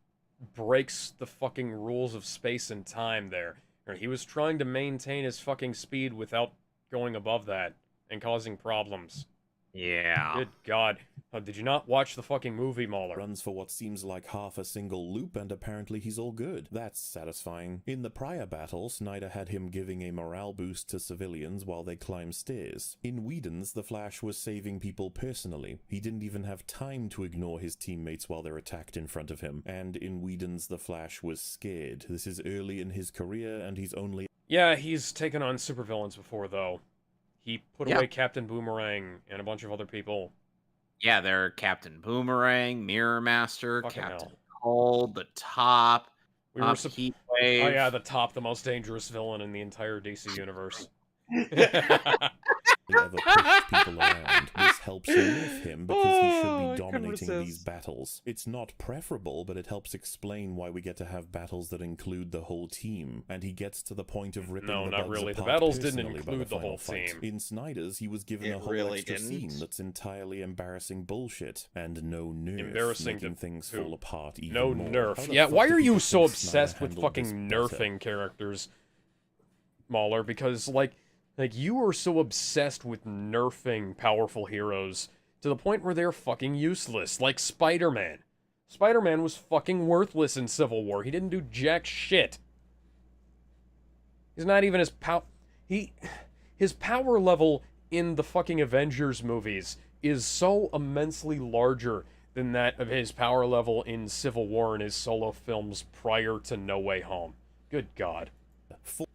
breaks the fucking rules of space and time there. He was trying to maintain his fucking speed without going above that and causing problems. Yeah. Good God. Did you not watch the fucking movie, MauLer? Runs for what seems like half a single loop, and apparently he's all good. That's satisfying. In the prior battle, Snyder had him giving a morale boost to civilians while they climb stairs. In Whedon's, the Flash was saving people personally. He didn't even have time to ignore his teammates while they're attacked in front of him. And in Whedon's, the Flash was scared. This is early in his career, and he's only... Yeah, he's taken on supervillains before, though. He put away Captain Boomerang and a bunch of other people. Yeah, they're Captain Boomerang, Mirror Master, Fucking Captain Cold, the Top, Heatwave. Oh yeah, the Top, the most dangerous villain in the entire DC universe. ever pushed people around. This helps lift him because he should be dominating these battles. It's not preferable, but it helps explain why we get to have battles that include the whole team. And he gets to the point of ripping the bugs apart. The battles didn't personally by include the final whole fight. team. In Snyder's, he was given a whole extra scene that's entirely embarrassing bullshit and no nerf, making things fall apart even no more. nerf. How Yeah, the why fuck are did you so think obsessed Snyder with handled fucking this better? nerfing characters, MauLer? Because like you are so obsessed with nerfing powerful heroes to the point where they're fucking useless. Like Spider-Man. Spider-Man was fucking worthless in Civil War. He didn't do jack shit. He's not even as his power level in the fucking Avengers movies is so immensely larger than that of his power level in Civil War and his solo films prior to No Way Home. Good God.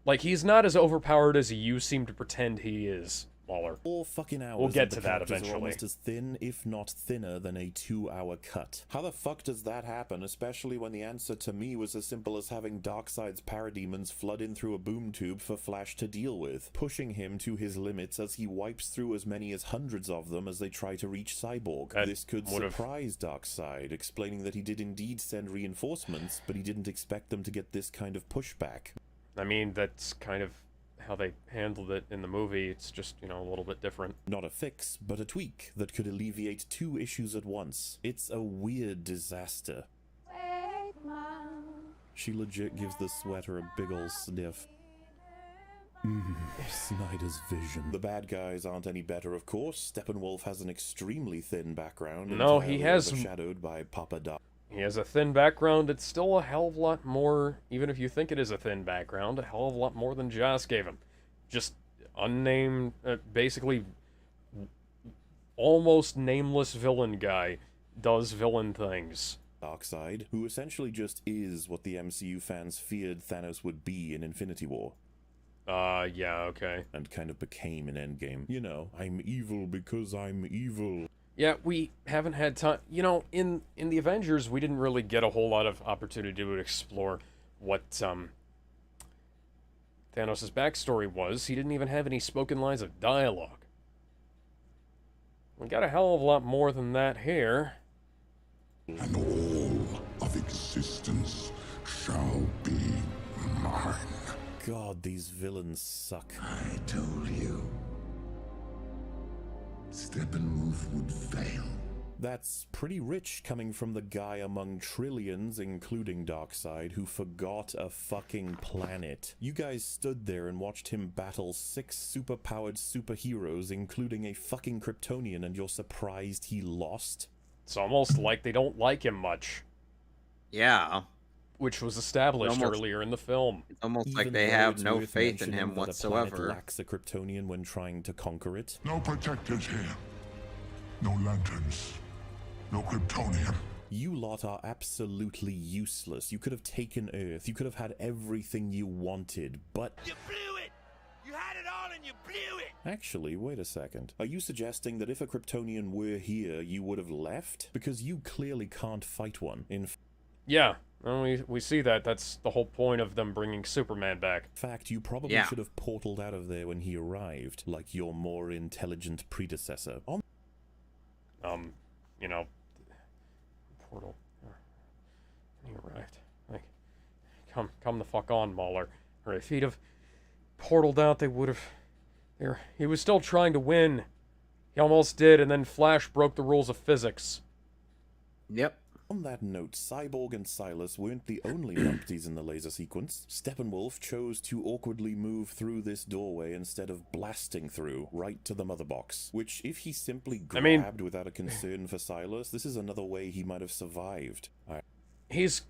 Like, he's not as overpowered as you seem to pretend he is, MauLer. 4 fucking hours. We'll get and to the that characters are eventually. almost as thin, if not thinner, than a 2-hour cut. How the fuck does that happen, especially when the answer to me was as simple as having Darkseid's parademons flood in through a boom tube for Flash to deal with, pushing him to his limits as he wipes through as many as hundreds of them as they try to reach Cyborg. This could surprise Darkseid, explaining that he did indeed send reinforcements, but he didn't expect them to get this kind of pushback. I mean, that's kind of how they handled it in the movie. It's just, you know, a little bit different. Not a fix, but a tweak that could alleviate 2 issues at once. It's a weird disaster. She legit gives the sweater a big ol' sniff. Snyder's vision. The bad guys aren't any better, of course. Steppenwolf has an extremely thin background. No, he entirely has overshadowed by Papa Doc. He has a thin background. It's still a hell of a lot more, even if you think it is a thin background, a hell of a lot more than Joss gave him. Just unnamed, basically almost nameless villain guy does villain things. Darkseid, who essentially just is what the MCU fans feared Thanos would be in Infinity War. Yeah, okay. And kind of became in Endgame. You know, I'm evil because I'm evil. Yeah, we haven't had time. You know, in the Avengers, we didn't really get a whole lot of opportunity to explore what Thanos' backstory was. He didn't even have any spoken lines of dialogue. We got a hell of a lot more than that here. And all of existence shall be mine. God, these villains suck. I told you. Steppenwolf would fail. That's pretty rich coming from the guy among trillions, including Darkseid, who forgot a fucking planet. You guys stood there and watched him battle 6 superpowered superheroes, including a fucking Kryptonian, and you're surprised he lost? It's almost like they don't like him much. Yeah. Which was established earlier in the film. It's almost Even like they though have it's no worth faith in mentioning him that a planet whatsoever. lacks a Kryptonian when trying to conquer it. No protectors here. No lanterns. No Kryptonian. You lot are absolutely useless. You could have taken Earth. You could have had everything you wanted, but... You blew it! You had it all and you blew it! Actually, wait a second. Are you suggesting that if a Kryptonian were here, you would have left? Because you clearly can't fight one. Yeah, well, we see that. That's the whole point of them bringing Superman back. In fact, you probably should have portaled out of there when he arrived, like your more intelligent predecessor. You know, portal. He arrived. Like, come the fuck on, MauLer. Or if he'd have portaled out, they would have... He was still trying to win. He almost did, and then Flash broke the rules of physics. Yep. On that note, Cyborg and Silas weren't the only numpties in the laser sequence. Steppenwolf chose to awkwardly move through this doorway instead of blasting through, right to the mother box. Which, if he simply grabbed without a concern for Silas, this is another way he might have survived. He's...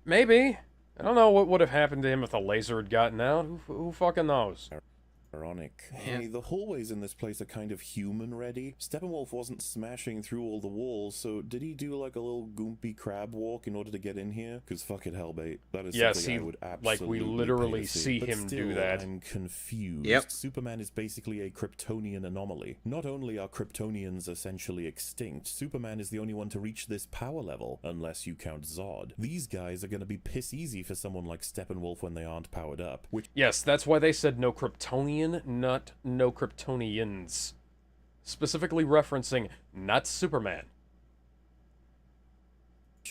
Maybe. I don't know what would have happened to him if the laser had gotten out. Who fucking knows? Ironic. Hey, the hallways in this place are kind of human-ready. Steppenwolf wasn't smashing through all the walls, so did he do like a little goompy crab walk in order to get in here? Because fuck it, Hellbait. That is something I would absolutely we literally pay to see But him still, do that. I'm confused. Yep. Superman is basically a Kryptonian anomaly. Not only are Kryptonians essentially extinct, Superman is the only one to reach this power level, unless you count Zod. These guys are going to be piss easy for someone like Steppenwolf when they aren't powered up. Which Yes, that's why they said no Kryptonian, not no Kryptonians. Specifically referencing not Superman.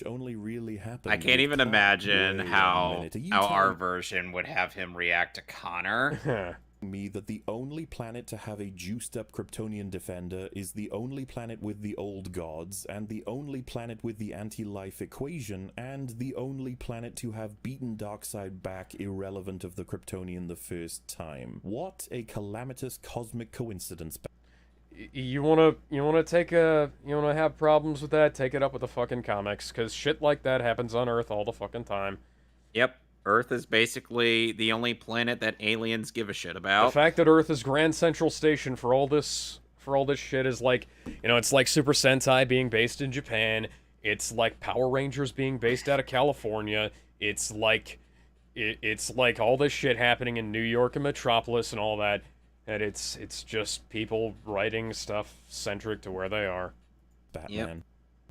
only really happened. I can't even imagine Wait a how minute, are you our telling version would have him react to Connor. me that the only planet to have a juiced up Kryptonian defender is the only planet with the old gods, and the only planet with the anti-life equation, and the only planet to have beaten Darkseid back irrelevant of the Kryptonian the first time. What a calamitous cosmic coincidence. You wanna have problems with that? Take it up with the fucking comics, cause shit like that happens on Earth all the fucking time. Yep. Earth is basically the only planet that aliens give a shit about. The fact that Earth is Grand Central Station for all this shit is like, it's like Super Sentai being based in Japan. It's like Power Rangers being based out of California. It's like all this shit happening in New York and Metropolis and all that. And it's just people writing stuff centric to where they are. Batman. Yep.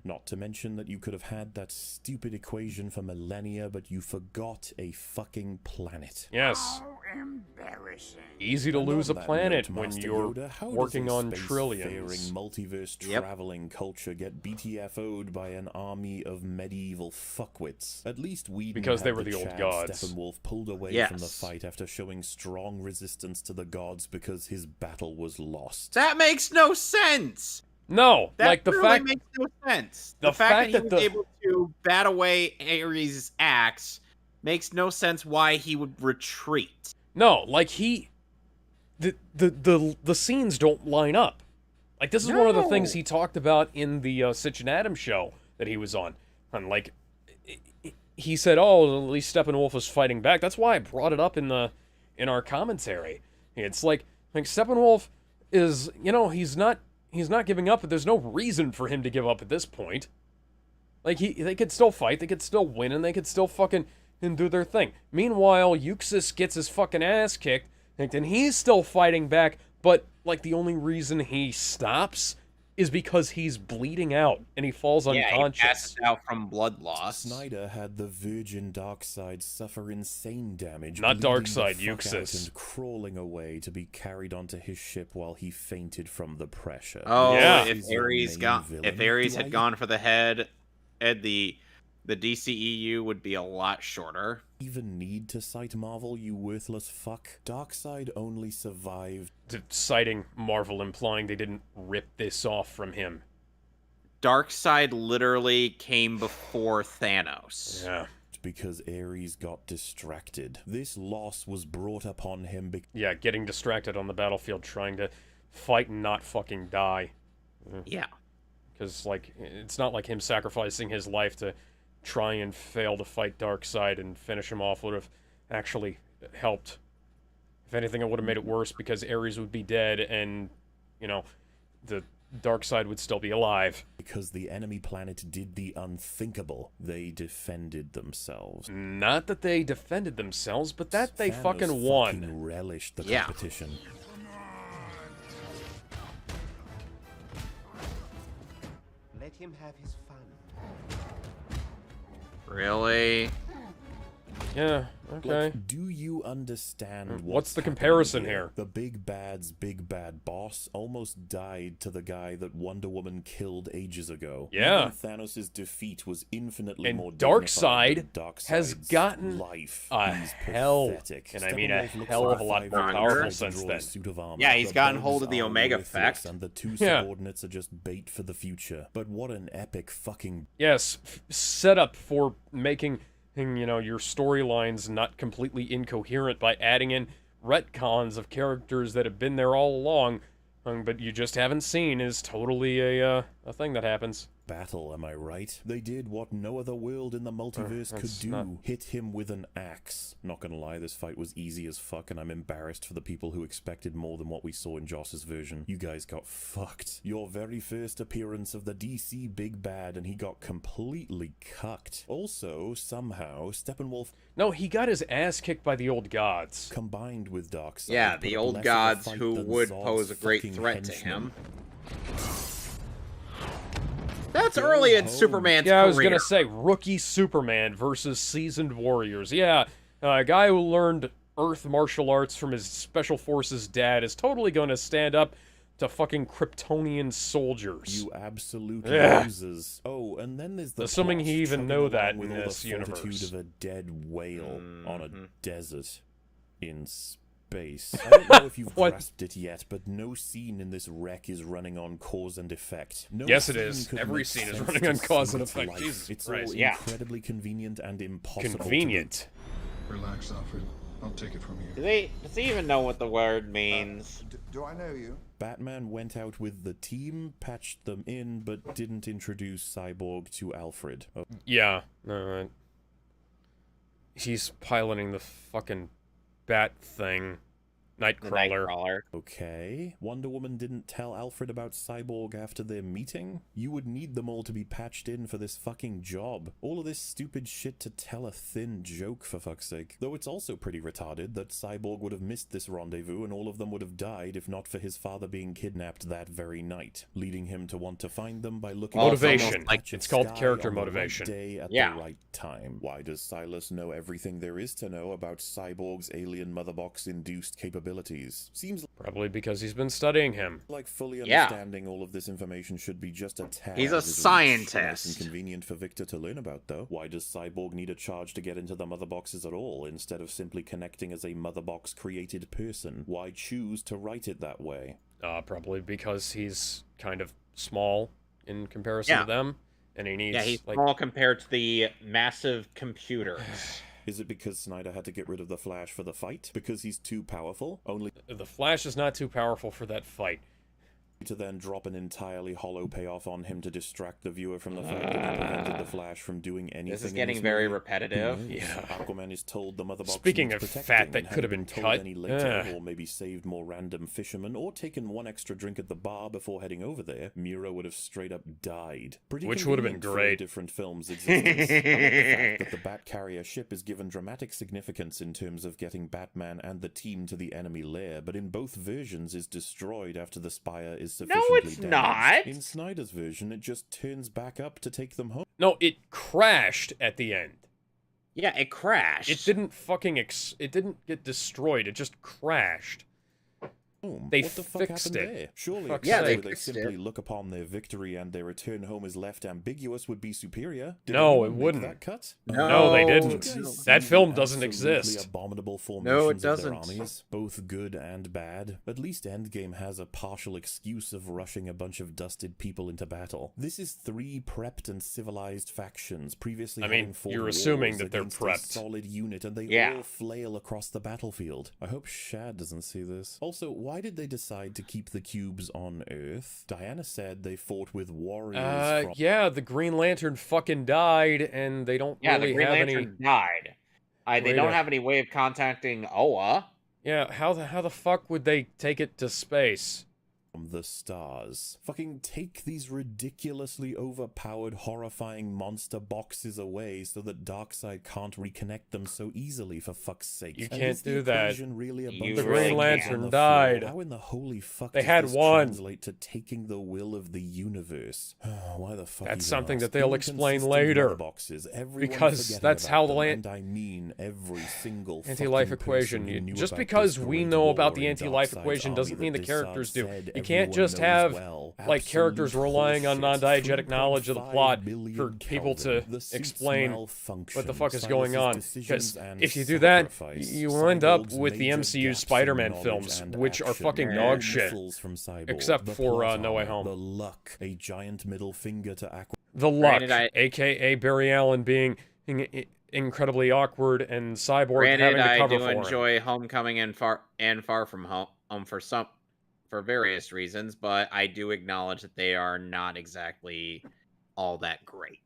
Not to mention that you could have had that stupid equation for millennia, but you forgot a fucking planet. Yes. How embarrassing. Easy to lose a planet note, when Master you're Yoda, how working does a on trillions. spacefaring, multiverse-traveling culture get BTFO'd by an army of medieval fuckwits? At least we because they were the old gods. Steppenwolf pulled away from the fight after showing strong resistance to the gods because his battle was lost. That makes no sense! No, that like the really fact makes no sense. The fact that he was able to bat away Ares' axe makes no sense why he would retreat. No, like the scenes don't line up. Like this is one of the things he talked about in the Sitch and Adam show that he was on. And like he said, "Oh, at least Steppenwolf was fighting back." That's why I brought it up in our commentary. It's like Steppenwolf is, he's not giving up, but there's no reason for him to give up at this point. Like, they could still fight, they could still win, and they could still fucking do their thing. Meanwhile, Euxis gets his fucking ass kicked, and he's still fighting back, but, like, the only reason he stops is because he's bleeding out, and he falls unconscious. He passes out from blood loss. Snyder had the virgin Darkseid suffer insane damage. Not Darkseid, Euxis. And crawling away to be carried onto his ship while he fainted from the pressure. Oh, yeah. If Ares had gone for the head, the DCEU would be a lot shorter. Even need to cite Marvel, you worthless fuck? Darkseid only survived. Citing Marvel, implying they didn't rip this off from him. Darkseid literally came before Thanos. Yeah. Because Ares got distracted. This loss was brought upon him yeah, getting distracted on the battlefield trying to fight and not fucking die. Yeah. Because, like, it's not like him sacrificing his life to try and fail to fight Darkseid and finish him off would have actually helped. If anything, it would have made it worse because Ares would be dead and, you know, the Darkseid would still be alive. Because the enemy planet did the unthinkable. They defended themselves. Not that they defended themselves, but that they Thanos fucking won. Fucking relished the Yeah. competition. Let him have his fun. Really? Yeah, okay. Like, do you understand What's the comparison happening here? The big bad's big bad boss almost died to the guy that Wonder Woman killed ages ago. Yeah. Even Thanos' defeat was infinitely And more dignified Darkseid than Darkseid's has gotten life. a He's hell, pathetic. and I mean a Steppenwolf looks hell like of a lot 5 more years powerful old to since draw then. a suit of armor. Yeah, he's The gotten bugs hold of the are Omega worthless, effect. And the two Yeah. subordinates are just bait for the future. But what an epic fucking... Yes, setup for making, you know, your storylines not completely incoherent by adding in retcons of characters that have been there all along, but you just haven't seen is totally a thing that happens. Battle, am I right? They did what no other world in the multiverse could do. not- Hit him with an axe. Not gonna lie, this fight was easy as fuck, and I'm embarrassed for the people who expected more than what we saw in Joss's version. You guys got fucked. Your very first appearance of the DC Big Bad, and he got completely cucked. Also, somehow, Steppenwolf... No, he got his ass kicked by the old gods. Combined with Darkseid... Yeah, put the up old less of a gods fight who than would Zod's pose a great fucking threat to henchmen. him. That's early in Superman's career. Yeah, I was gonna say, rookie Superman versus seasoned warriors. Yeah, a guy who learned Earth martial arts from his Special Forces dad is totally gonna stand up to fucking Kryptonian soldiers. You absolute Yeah. losers. Oh, and then there's the Assuming plot he even chugging know along that with in all this the fortitude universe. of a dead whale on a desert in space. I don't know if you've What? grasped it yet, but no scene in this wreck is running on cause and effect. No Yes, it scene is. could Every make scene is sense running to on cause save and its effect. life. Jesus it's Christ. all Yeah. incredibly convenient and impossible. Convenient. Relax, Alfred. I'll take it from you. Does he even know what the word means? Do I know you? Batman went out with the team, patched them in, but didn't introduce Cyborg to Alfred. Oh. Yeah. He's piloting the fucking bat thing. Nightcrawler. Okay. Wonder Woman didn't tell Alfred about Cyborg after their meeting? You would need them all to be patched in for this fucking job. All of this stupid shit to tell a thin joke, for fuck's sake. Though it's also pretty retarded that Cyborg would have missed this rendezvous and all of them would have died if not for his father being kidnapped that very night, leading him to want to find them by looking Motivation. Like It's called character motivation. Day at Yeah. the right time. Why does Silas know everything there is to know about Cyborg's alien motherbox-induced capabilities? Seems Probably because he's been studying him. like fully Yeah. understanding all of this information should be just a tad. He's a It is scientist. Nice and convenient for Victor to learn about, though. Why does Cyborg need a charge to get into the mother boxes at all, instead of simply connecting as a mother box created person? Why choose to write it that way? Probably because he's kind of small in comparison to them, and he needs. Yeah, he's like, small compared to the massive computers. Is it because Snyder had to get rid of the Flash for the fight? Because he's too powerful? Only the Flash is not too powerful for that fight. to then drop an entirely hollow payoff on him to distract the viewer from the fact that he prevented the Flash from doing anything. This is in getting very movie. repetitive. Who knows? Yeah. Aquaman is told the mother box Speaking needs of protecting fat that and could have hadn't been told cut, any later, yeah. or maybe saved more random fishermen, or taken one extra drink at the bar before heading over there, Miro would have straight up died. Pretty Which would have been convenient for great. a different film's existence. How about the fact that the Bat Carrier ship is given dramatic significance in terms of getting Batman and the team to the enemy lair, but in both versions is destroyed after the spire is sufficiently it's damaged. not. In Snyder's version, it just turns back up to take them home. No, it crashed at the end. Yeah, it crashed. It didn't fucking it didn't get destroyed. It just crashed. They What the fuck fixed happened it. there? Surely, Fuck's yeah, sake. they simply look upon their victory and their return home as left ambiguous would be superior. Did No, it anyone make wouldn't. That cut? No, they Did you didn't. guys see That film the doesn't absolutely exist. Abominable formations No, it of their doesn't. armies, both good and bad. At least Endgame has a partial excuse of rushing a bunch of dusted people into battle. This is 3 prepped and civilized factions previously I mean, having fought you're assuming wars that they're against a prepped. solid unit, and they Yeah. all flail across the battlefield. I hope Shad doesn't see this. Also, why did they decide to keep the cubes on Earth? Diana said they fought with warriors from... Yeah, the Green Lantern fucking died, and they don't Yeah, really the Green have Lantern any... died. They way don't to- have any way of contacting Oa. Yeah, how the fuck would they take it to space? The stars. Fucking take these ridiculously overpowered, horrifying monster boxes away so that Darkseid can't reconnect them so easily, for fuck's sake. You And can't is the do that. equation really a You bunch The of Green fingers Lantern on the died. floor? How in the holy fuck They does had this one. translate to taking the will of the universe? Why the fuck? That's even something ask? that they'll explain Inconsistent later. mother boxes. Everyone Because forgetting that's about how the them, lan- and I mean every single Anti-life fucking equation. person who knew Just about because this we great know about war the in anti-life Darkseid's equation army doesn't that mean the Desaad characters do. said You can't everyone just knows have well. like characters Absolute relying on bullshit. non-diegetic knowledge of the 3.5 plot million for people to Kelvin. The suits explain malfunction. what the fuck is Silas's going on. decisions Because and if you do that, sacrifice. you end up Cyborg's with the major MCU gaps in Spider-Man knowledge films, and which are action. fucking No dog shit. missiles from Cyborg. Except The for plot No Way armor, Home. The luck, a giant middle finger to Aqua. The Luck, Granted, aka Barry Allen being incredibly awkward and Cyborg Granted, having to I cover do for him. enjoy Homecoming and Far From Home for various reasons, but I do acknowledge that they are not exactly all that great.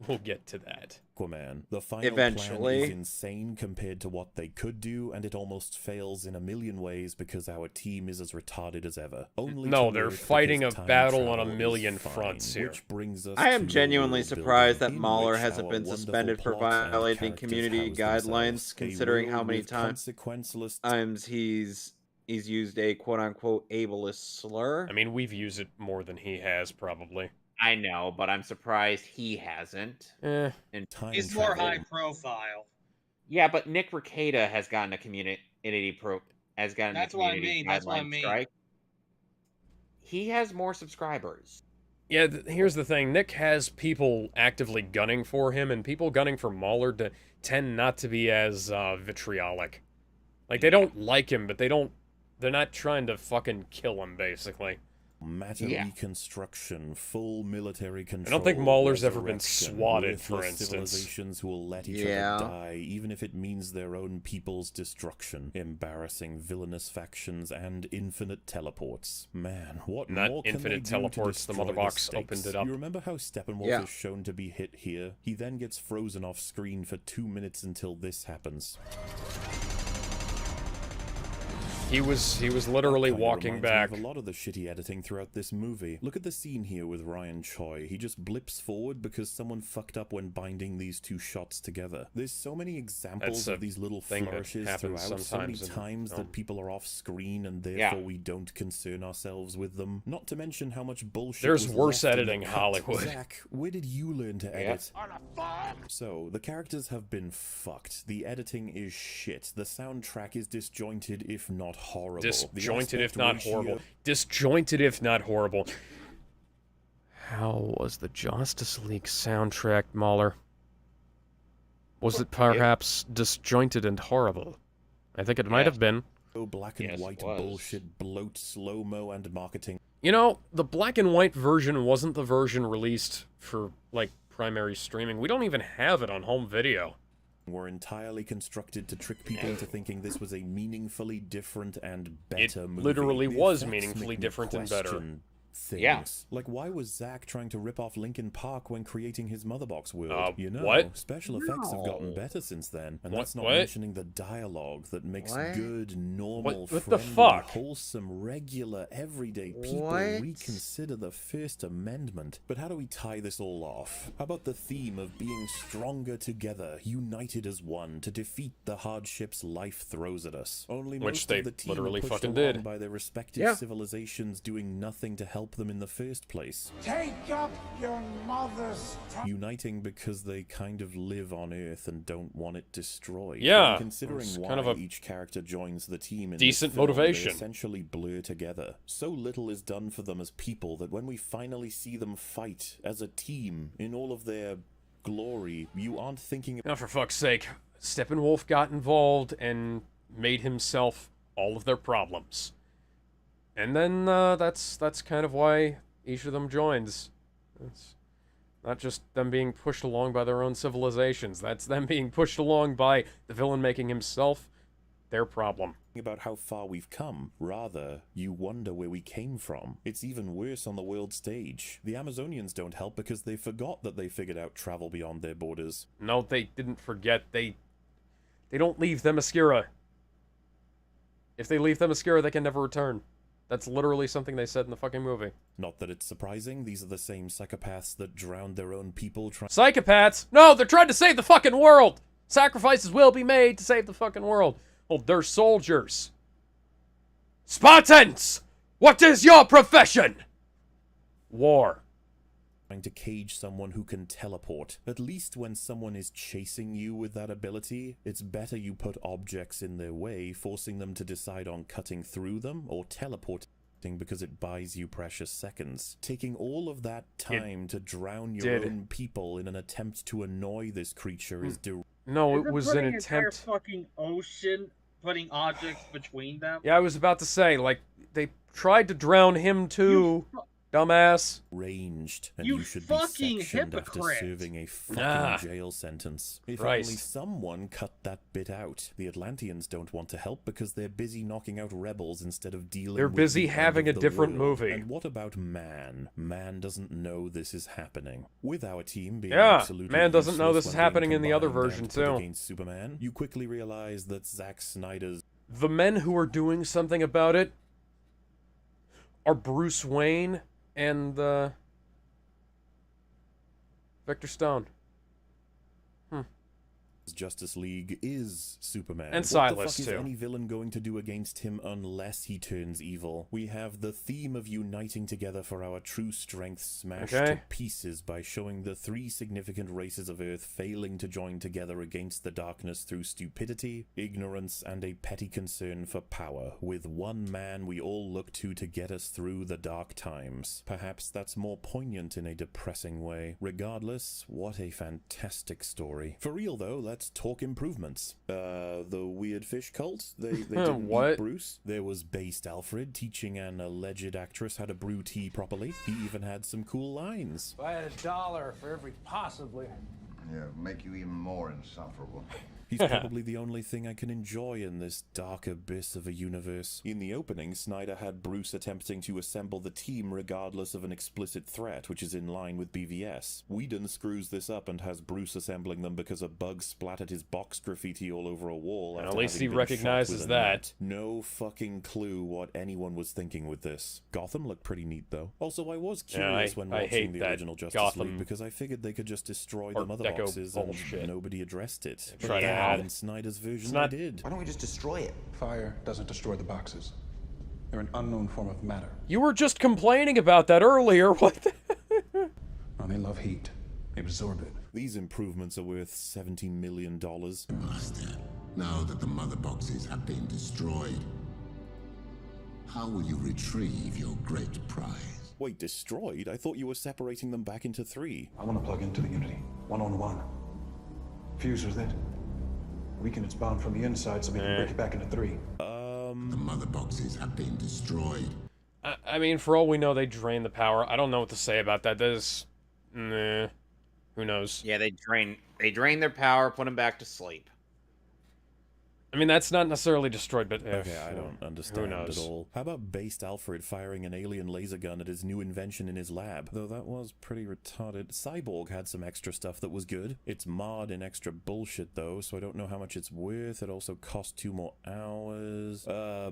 We'll get to that. Aquaman. The final Eventually. plan is insane compared to what they could do, and it almost fails in a million ways because our team is as retarded as ever. Only No, to they're Earth fighting because a time battle on a travel is million fine, fronts here. Which brings us I am to the genuinely world surprised that building, in MauLer which hasn't our been wonderful suspended for plot and violating characters community house guidelines, themselves. A considering how world many with consequenceless times he's used a quote-unquote ableist slur. I mean, we've used it more than he has, probably. I know, but I'm surprised he hasn't. And He's more high profile. Yeah, but Nick Rekieta has gotten a That's what I mean. That's what I mean. Strike. He has more subscribers. Yeah, here's the thing. Nick has people actively gunning for him, and people gunning for MauLer tend not to be as vitriolic. Like, they don't like him, but they're not trying to fucking kill him, basically. Matter reconstruction, full military control. I don't think MauLer's ever been resurrection, swatted, for ruthless instance. Civilizations who will let each other die, even if it means their own people's destruction. Embarrassing, villainous factions and infinite teleports. Man, what Not more can infinite they teleports, do to the mother destroy box stakes? opened it up. You remember how Steppenwolf is shown to be hit here? He then gets frozen off screen for 2 minutes until this happens. He was literally Kinda walking reminds me back. of a lot of the shitty editing throughout this movie. Look at the scene here with Ryan Choi. He just blips forward because someone fucked up when binding these two shots together. There's so many examples That's of these little thing that flourishes happens throughout, so many sometimes in times film. that people are off screen and therefore we don't concern ourselves with them. Not to mention how much bullshit There's was worse left in the editing, cut. Hollywood. Zach, where did you learn to edit? So, the characters have been fucked. The editing is shit. The soundtrack is disjointed, if not horrible. Disjointed, if aspect not ratio- horrible. Disjointed, if not horrible. How was the Justice League soundtrack, MauLer? Was it perhaps disjointed and horrible? I think it might have been. Black and white bullshit, bloat, slow-mo, and marketing. You know, the black and white version wasn't the version released for, like, primary streaming. We don't even have it on home video. Were entirely constructed to trick people into thinking this was a meaningfully different and better movie. Literally The was effects meaningfully make me different and better. question things. Yeah. Like, why was Zack trying to rip off Linkin Park when creating his Motherbox world? You know, what? special effects have gotten better since then. And that's not What? mentioning the dialogue that makes What? good, normal, What the friendly, fuck? wholesome, regular, everyday people What? reconsider the First Amendment. But how do we tie this all off? How about the theme of being stronger together, united as one, to defeat the hardships life throws at us? Only Which most they of the team literally are pushed fucking along did. by their respective Yeah. civilizations doing nothing to help help them in the first place. Take up your mother's Uniting because they kind of live on Earth and don't want it destroyed. Yeah, And considering it's why kind of a each character joins the team in decent this film, motivation. they essentially blur together. So little is done for them as people that when we finally see them fight as a team in all of their glory, you aren't thinking... Now, for fuck's sake, Steppenwolf got involved and made himself all of their problems. And then that's kind of why each of them joins. It's not just them being pushed along by their own civilizations. That's them being pushed along by the villain making himself their problem. About how far we've come. Rather, you wonder where we came from. It's even worse on the world stage. The Amazonians don't help because they forgot that they figured out travel beyond their borders. No, they didn't forget. They don't leave Themyscira. If they leave Themyscira, they can never return. That's literally something they said in the fucking movie. Not that it's surprising, these are the same psychopaths that drowned their own people Psychopaths? No, they're trying to save the fucking world! Sacrifices will be made to save the fucking world. Well, they're soldiers. Spartans! What is your profession? War. Trying to cage someone who can teleport. At least when someone is chasing you with that ability, it's better you put objects in their way, forcing them to decide on cutting through them or teleporting because it buys you precious seconds. Taking all of that time to drown your own people in an attempt to annoy this creature is No, it was an Putting entire attempt. fucking ocean, putting objects between them. Yeah, I was about to say, like, they tried to drown him too. Dumbass. Ranged, and You you should be fucking sectioned after hypocrite. serving a fucking jail sentence. If only Christ. someone cut that bit out. The Atlanteans don't want to help because they're busy knocking out rebels instead of dealing They're with busy the end having of a the different world. movie. And what about Man? Man doesn't know this is happening. With our team being Yeah, absolutely Man doesn't know useless this is when being happening in the other combined version and put too. Against Superman, you quickly realize that Zack Snyder's The men who are doing something about it are Bruce Wayne and Victor Stone. Justice League is Superman. And What Silas, the fuck too. is any villain going to do against him unless he turns evil? We have the theme of uniting together for our true strength smashed to pieces by showing the three significant races of Earth failing to join together against the darkness through stupidity, ignorance, and a petty concern for power, with one man we all look to get us through the dark times. Perhaps that's more poignant in a depressing way. Regardless, what a fantastic story. For real though, let's talk improvements. The weird fish cult? They didn't What? eat Bruce. There was Based Alfred teaching an alleged actress how to brew tea properly. He even had some cool lines. If I had $1 for every possibly. Yeah, make you even more insufferable. He's probably the only thing I can enjoy in this dark abyss of a universe. In the opening, Snyder had Bruce attempting to assemble the team regardless of an explicit threat, which is in line with BVS. Whedon screws this up and has Bruce assembling them because a bug splattered his box graffiti all over a wall. And after at least having he been shot recognizes with a that. net. No fucking clue what anyone was thinking with this. Gotham looked pretty neat, though. Also, I was curious when I watching hate the that original Justice Gotham League because I figured they could just destroy Art the mother Deco boxes bullshit. and nobody addressed it. Try to But add. in Snyder's version, It's not- they did. Why don't we just destroy it? Fire doesn't destroy the boxes. They're an unknown form of matter. You were just complaining about that earlier. What the Oh, they love heat. They absorb it. These improvements are worth $70 million. Master, now that the mother boxes have been destroyed, how will you retrieve your great prize? Wait, destroyed? I thought you were separating them back into three. I want to plug into the Unity. One-on-one. Fuse with it. Weaken its bond from the inside so we can break it back into three. The mother boxes have been destroyed. I mean, for all we know, they drain the power. I don't know what to say about that. There's... Nah. Who knows? Yeah, they drain their power, put them back to sleep. I mean, that's not necessarily destroyed, but... Okay, I don't understand knows? at all. How about Based Alfred firing an alien laser gun at his new invention in his lab? Though that was pretty retarded. Cyborg had some extra stuff that was good. It's marred in extra bullshit, though, so I don't know how much it's worth. It also cost 2 more hours.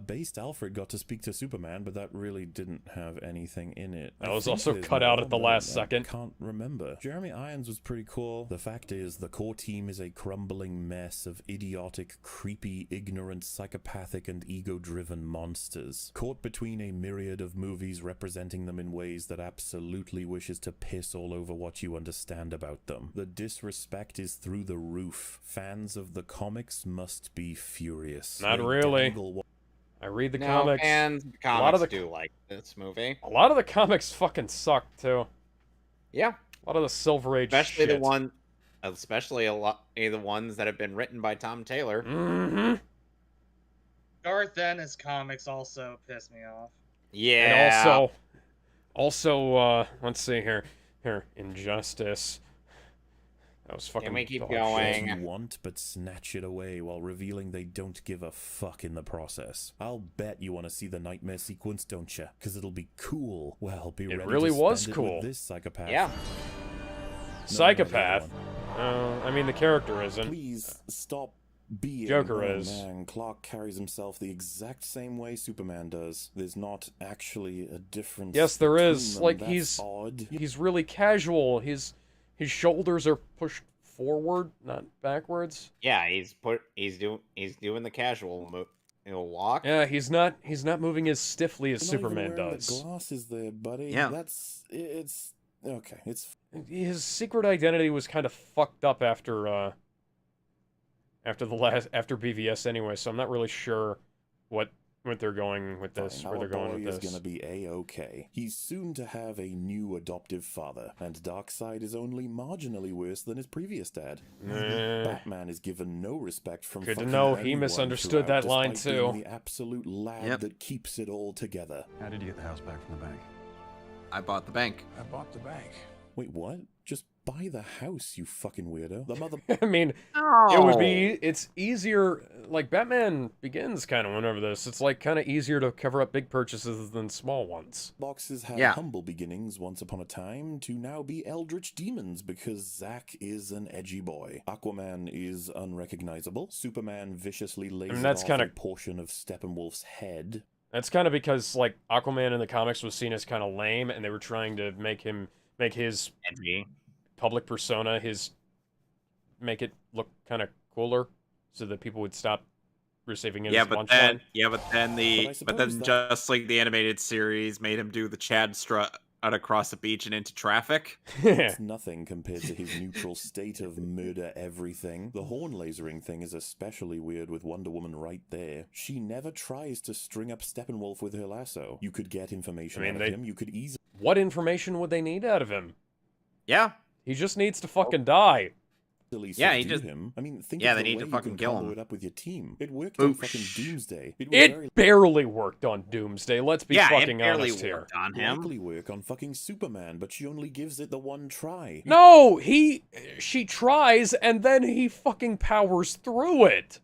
Based Alfred got to speak to Superman, but that really didn't have anything in it. That I was think also there's cut out more, at the but last I second. can't remember. Jeremy Irons was pretty cool. The fact is, the core team is a crumbling mess of idiotic, creepy be ignorant, psychopathic, and ego-driven monsters, caught between a myriad of movies representing them in ways that absolutely wishes to piss all over what you understand about them. The disrespect is through the roof. Fans of the comics must be furious. Not They really. dangle I read the No, comics. fans of the a lot comics of the do like this movie. A lot of the comics fucking suck too. Yeah. A lot of the Silver Age Especially shit. especially a lot of the ones that have been written by Tom Taylor. Mm-hmm. Garth Ennis comics also piss me off. Yeah. And also, let's see here. Injustice. That was fucking. Can we keep dog going? shit. you want, but snatch it away while revealing they don't give a fuck in the process. I'll bet you want to see the nightmare sequence, don't you? Because it'll be cool. Well, be ready really to was spend it cool. with this psychopath. Yeah. Psychopath. I mean, the character isn't. Please stop being. Joker oh, is. Man, Clark carries himself the exact same way Superman does. There's not actually a difference. Yes, there between is. them. Like That's odd. he's really casual. His shoulders are pushed forward, not backwards. Yeah, he's doing the casual walk. Yeah, he's not moving as stiffly as You're not even wearing does. The glasses there, buddy. Yeah. It's okay. It's His secret identity was kind of fucked up after BVS anyway, so I'm not really sure what they're going with this, fine. where they're Our going boy with is this. gonna be A-okay. He's soon to have a new adoptive father, and Darkseid is only marginally worse than his previous dad. Batman is given no respect from Good to fucking know he anyone misunderstood throughout, that line, despite too. being the absolute lad that keeps it all together. How did you get the house back from the bank? I bought the bank. I bought the bank. Wait, what? Just buy the house, you fucking weirdo. The mother. I mean, it's easier, like, Batman Begins kind of went over this. It's, like, kind of easier to cover up big purchases than small ones. Boxes had humble beginnings once upon a time to now be eldritch demons because Zack is an edgy boy. Aquaman is unrecognizable. Superman viciously lays that's off kinda- a portion of Steppenwolf's head. That's kind of because, like, Aquaman in the comics was seen as kind of lame, and they were trying to make his edgy public persona, make it look kind of cooler, so that people would stop receiving it as punchline. But then just like the animated series made him do the Chad strut out across the beach and into traffic. It's nothing compared to his neutral state of murder everything. The horn lasering thing is especially weird with Wonder Woman right there. She never tries to string up Steppenwolf with her lasso. You could get information out of him. You could easily. What information would they need out of him? Yeah. He just needs to fucking die. Yeah, he just. Him. I mean, think yeah, of they the need way to you fucking can kill combo him. it up with your team. It worked on fucking Doomsday. It barely worked on Doomsday. Let's be fucking honest here. On him. Likely work on fucking Superman, but she only gives it the one try. No, she tries and then he fucking powers through it.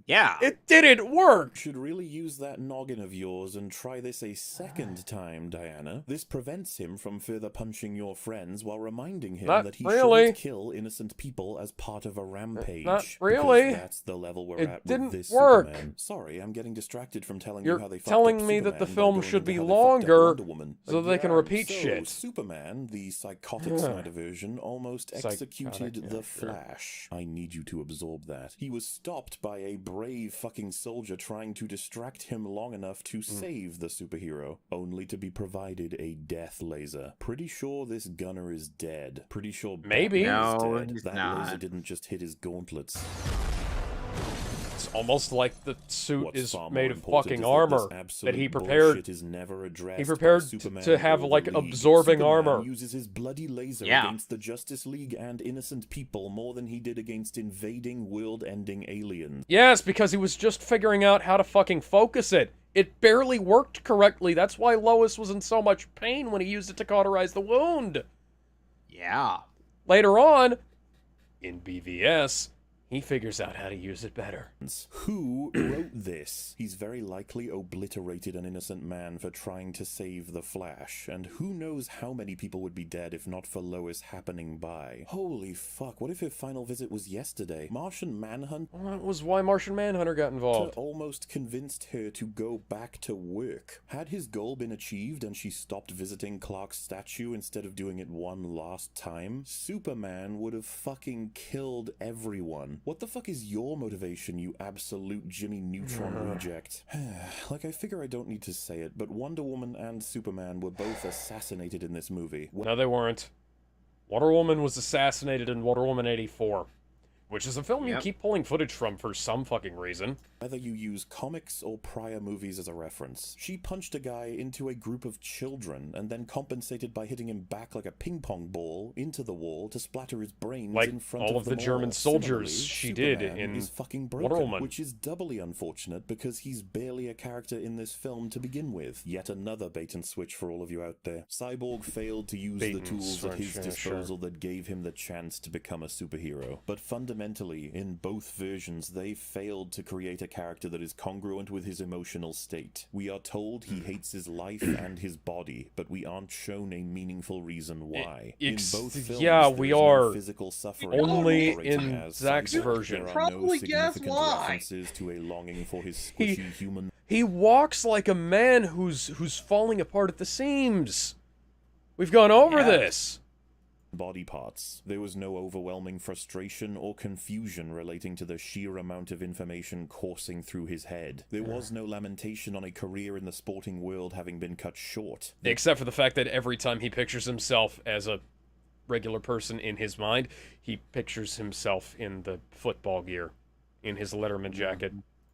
Yeah. It didn't work. Should really use that noggin of yours and try this a second time, Diana. This prevents him from further punching your friends while reminding him Not that he really. shouldn't kill innocent people as part of a rampage. Not really. Because that's the level we're It at didn't with this work. Superman. Sorry, I'm getting distracted from telling You're you how they fucked telling up me that the Superman by film going should into be how they fucked up longer Wonder Woman. so they can repeat shit. Superman, the psychotic Snyder version, almost executed the Flash. I need you to absorb that. He was stopped by a brave fucking soldier trying to distract him long enough to save the superhero, only to be provided a death laser. Pretty sure this gunner is dead. Pretty sure Maybe. Batman No, is dead. he's That not. laser didn't just hit his gauntlets. It's almost like the suit What's is far more made of important fucking is that this armor that absolute he prepared. bullshit is never addressed He by prepared Superman to have or like the League. absorbing Superman armor. uses his bloody laser Yeah. against the Justice League and innocent people more than he did against invading, world-ending aliens. Yes, because he was just figuring out how to fucking focus it. It barely worked correctly. That's why Lois was in so much pain when he used it to cauterize the wound. Yeah. Later on, in BVS, he figures out how to use it better. Who wrote this? He's very likely obliterated an innocent man for trying to save the Flash, and who knows how many people would be dead if not for Lois happening by. Holy fuck, what if her final visit was yesterday? Martian Manhunt? Well, that was why Martian Manhunter got involved. Almost convinced her to go back to work. Had his goal been achieved and she stopped visiting Clark's statue instead of doing it one last time, Superman would have fucking killed everyone. What the fuck is your motivation, you absolute Jimmy Neutron reject? Like, I figure I don't need to say it, but Wonder Woman and Superman were both assassinated in this movie. No, they weren't. Wonder Woman was assassinated in Wonder Woman 84. Which is a film you keep pulling footage from for some fucking reason. Whether you use comics or prior movies as a reference, she punched a guy into a group of children and then compensated by hitting him back like a ping pong ball into the wall to splatter his brains like in front all of the German soldiers Similarly, she Superman did in is fucking broken, Wonder Woman. which is doubly unfortunate because he's barely a character in this film to begin with. Yet another bait and switch for all of you out there. Cyborg failed to use the tools at his disposal that gave him the chance to become a superhero. But fundamentally, in both versions, they failed to create a character that is congruent with his emotional state. We are told he hates his life and his body, but we aren't shown a meaningful reason why. In both films, yeah, we are no physical suffering only operating in as Zach's cyborg. version. There are no significant references to a longing for his squishy human. He walks like a man who's falling apart at the seams. We've gone over this. Body parts. There was no overwhelming frustration or confusion relating to the sheer amount of information coursing through his head. There was no lamentation on a career in the sporting world having been cut short. Except for the fact that every time he pictures himself as a regular person in his mind, he pictures himself in the football gear, in his Letterman jacket.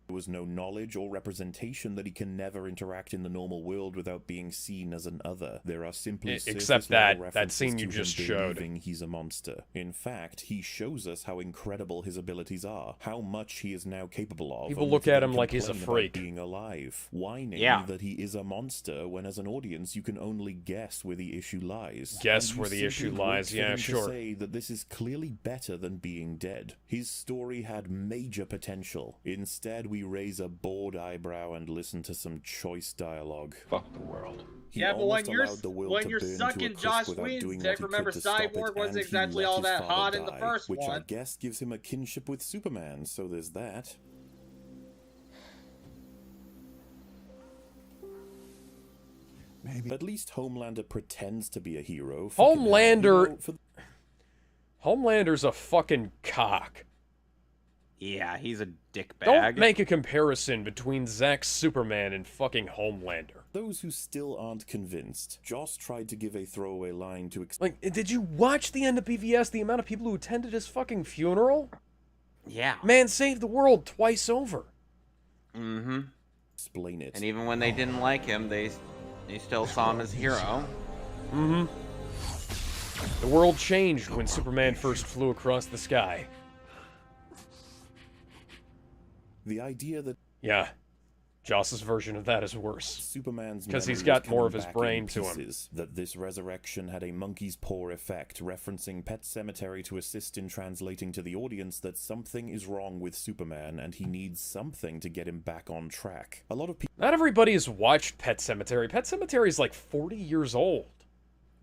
There was no knowledge or representation that he can never interact in the normal world without being seen as an other. There are simply except that scene you just showed. He's a monster. In fact, he shows us how incredible his abilities are, how much he is now capable of. People look at him like he's a about freak. Being alive, whining that he is a monster, when as an audience you can only guess where the issue lies. Guess where the issue lies. Yeah, sure. To say that this is clearly better than being dead. His story had major potential. Instead, we raise a bored eyebrow and listen to some choice dialogue. Fuck the world. Yeah, but when you're sucking Joss Whedon's dick, remember Cyborg wasn't exactly all that hot in the first which one. I guess gives him a kinship with Superman, so there's that. Maybe. At least Homelander pretends to be a hero. Homelander's a fucking cock. Yeah, he's a dickbag. Don't make a comparison between Zack's Superman and fucking Homelander. Those who still aren't convinced, Joss tried to give a throwaway line to like, did you watch the end of BVS? The amount of people who attended his fucking funeral? Yeah. Man saved the world twice over. Mm-hmm. Explain it. And even when they didn't like him, they still saw him as a hero. Mm-hmm. The world changed when Superman first flew across the sky. The idea that... Yeah. Joss's version of that is worse. Superman's because he's got more of his brain to him. That this resurrection had a monkey's paw effect, referencing Pet Sematary to assist in translating to the audience that something is wrong with Superman and he needs something to get him back on track. A lot of people... Not everybody has watched Pet Sematary. Pet Sematary is like 40 years old.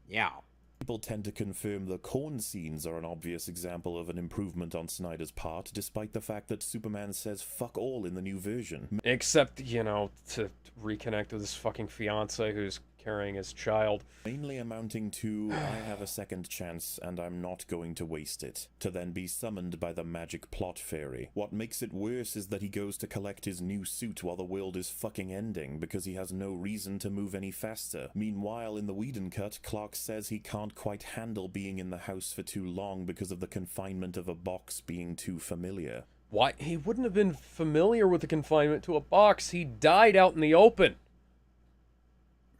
Yeah. People tend to confirm the corn scenes are an obvious example of an improvement on Snyder's part, despite the fact that Superman says fuck all in the new version. Except, you know, to reconnect with his fucking fiancé who's carrying his child. Mainly amounting to, I have a second chance and I'm not going to waste it, to then be summoned by the magic plot fairy. What makes it worse is that he goes to collect his new suit while the world is fucking ending because he has no reason to move any faster. Meanwhile, in the Whedon cut, Clark says he can't quite handle being in the house for too long because of the confinement of a box being too familiar. Why? He wouldn't have been familiar with the confinement to a box. He died out in the open.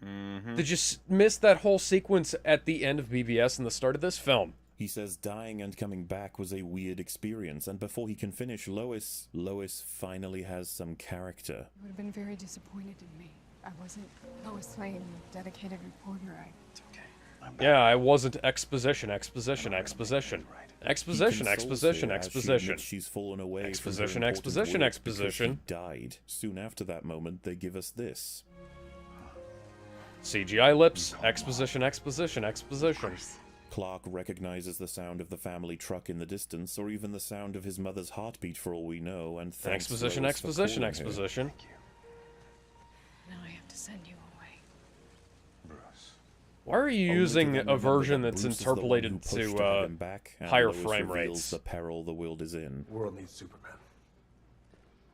Mm-hmm. Did you miss that whole sequence at the end of BVS and the start of this film? He says dying and coming back was a weird experience, and before he can finish, Lois finally has some character. You would have been very disappointed in me. I wasn't Lois Lane, dedicated reporter. It's okay. Yeah, I wasn't exposition. Exposition. She's fallen away. Exposition. She died. Soon after that moment, they give us this. CGI lips. Exposition. Clark recognizes the sound of the family truck in the distance, or even the sound of his mother's heartbeat for all we know, and thanks Exposition. Now I have to send you away. Bruce, Why are you Only to using then a remember version that that's Bruce is the one who interpolated pushed have to him back, and higher Lois frame reveals rates? the peril the world is in. The world needs Superman.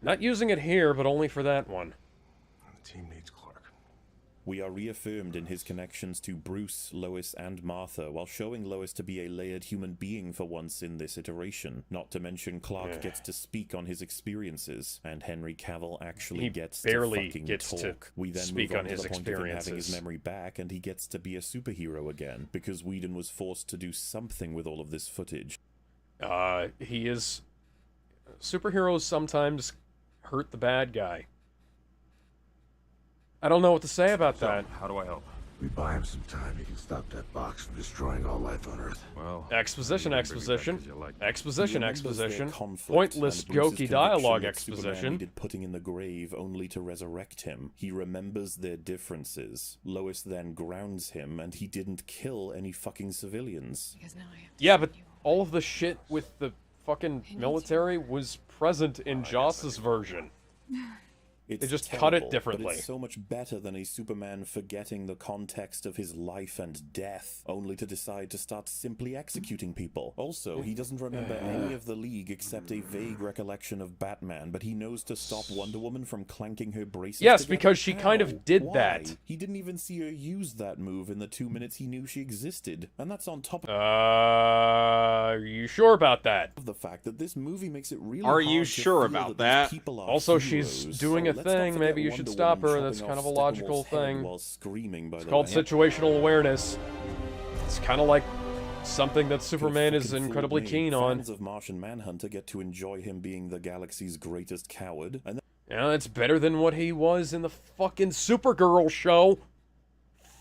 Not using it here, but only for that one. The team needs Clark. We are reaffirmed in his connections to Bruce, Lois, and Martha, while showing Lois to be a layered human being for once in this iteration. Not to mention Clark gets to speak on his experiences, and Henry Cavill actually gets barely to fucking gets to talk. We then speak move on to his the point of him having his experiences. memory back, and he gets to be a superhero again, because Whedon was forced to do something with all of this footage. He is... Superheroes sometimes hurt the bad guy. I don't know what to say about that. How do I help? We buy him some time. He can stop that box from destroying all life on Earth. Well, Exposition, exposition. Exposition, He remembers their exposition. conflict, Pointless, and Bruce's jokey conviction dialogue that Superman exposition. needed putting in the grave only to resurrect him. He remembers their differences. Lois then grounds him, and he didn't kill any fucking civilians. Yeah, but all of the shit with the fucking military was present in Joss's version. They just cut it differently. But it's so much better than a Superman forgetting the context of his life and death, only to decide to start simply executing people. Also, he doesn't remember any of the League except a vague recollection of Batman, but he knows to stop Wonder Woman from clanking her braces Yes, together. because she kind How? of did Why? that. He didn't even see her use that move in the 2 minutes he knew she existed. And that's on top of Are you sure about that? the fact that this movie makes it really Are hard you to sure feel about that? that? These people are Also, heroes. she's doing a Let's not thing. forget Maybe you should Wonder stop Woman her. That's chopping kind of a off logical Steppenwolf's head thing. while screaming, by It's the called way. situational awareness. It's kind of like something that Superman is Fucking fooled incredibly me. keen on. Fans of Martian Manhunter get to enjoy him being the galaxy's greatest coward, and Yeah, it's better than what he was in the fucking Supergirl show.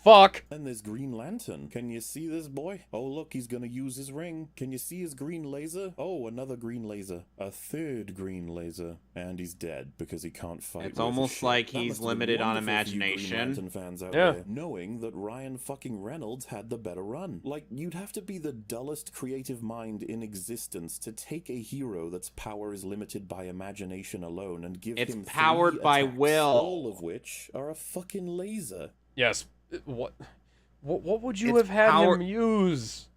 Fuck. then there's Green Lantern. Can you see this boy? Oh look, he's gonna use his ring. Can you see his green laser? Oh, another green laser. A third green laser. And he's dead because he can't fight. It's worth a almost shit. like That he's must have been limited on wonderful for you Green imagination. Lantern fans out Yeah. there, knowing that Ryan fucking Reynolds had the better run. Like, you'd have to be the dullest creative mind in existence to take a hero that's power is limited by imagination alone and give It's him powered 3 by attacks, will. all of which are a fucking laser. Yes. What would you It's have had power- him use?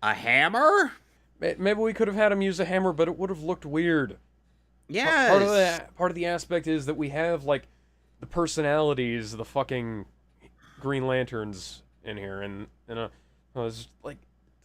A hammer? Maybe we could have had him use a hammer, but it would have looked weird. Yes. Part of the aspect is that we have like the personalities of the fucking Green Lanterns in here, and it's like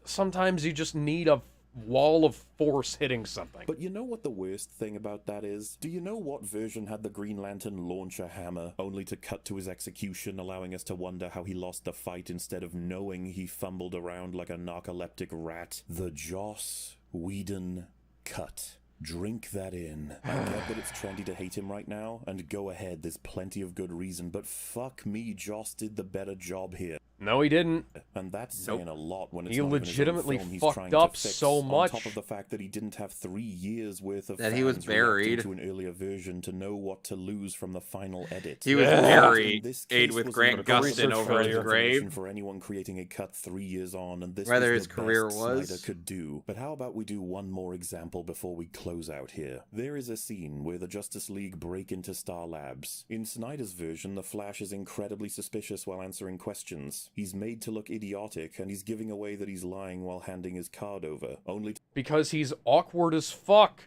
sometimes you just need a wall of force hitting something. But you know what the worst thing about that is? Do you know what version had the Green Lantern launch a hammer, only to cut to his execution, allowing us to wonder how he lost the fight instead of knowing he fumbled around like a narcoleptic rat? The Joss Whedon cut. Drink that in. I get that it's trendy to hate him right now, and go ahead, there's plenty of good reason, but fuck me, Joss did the better job here. No, he didn't. And that's saying a lot when it's He not even his own legitimately film he's fucked trying to up fix, so much. on top of the fact that he didn't have 3 years worth of That he was fans reacting buried. to an earlier version to know what to lose from the final edit. He was In buried this aid case with was Grant incredible Gustin over his information grave. for anyone creating a cut 3 years on, and this Whether was his the career best was. Snyder could do. But how about we do one more example before we close out here? There is a scene where the Justice League break into Star Labs. In Snyder's version, the Flash is incredibly suspicious while answering questions. He's made to look idiotic, and he's giving away that he's lying while handing his card over, only to Because he's awkward as fuck.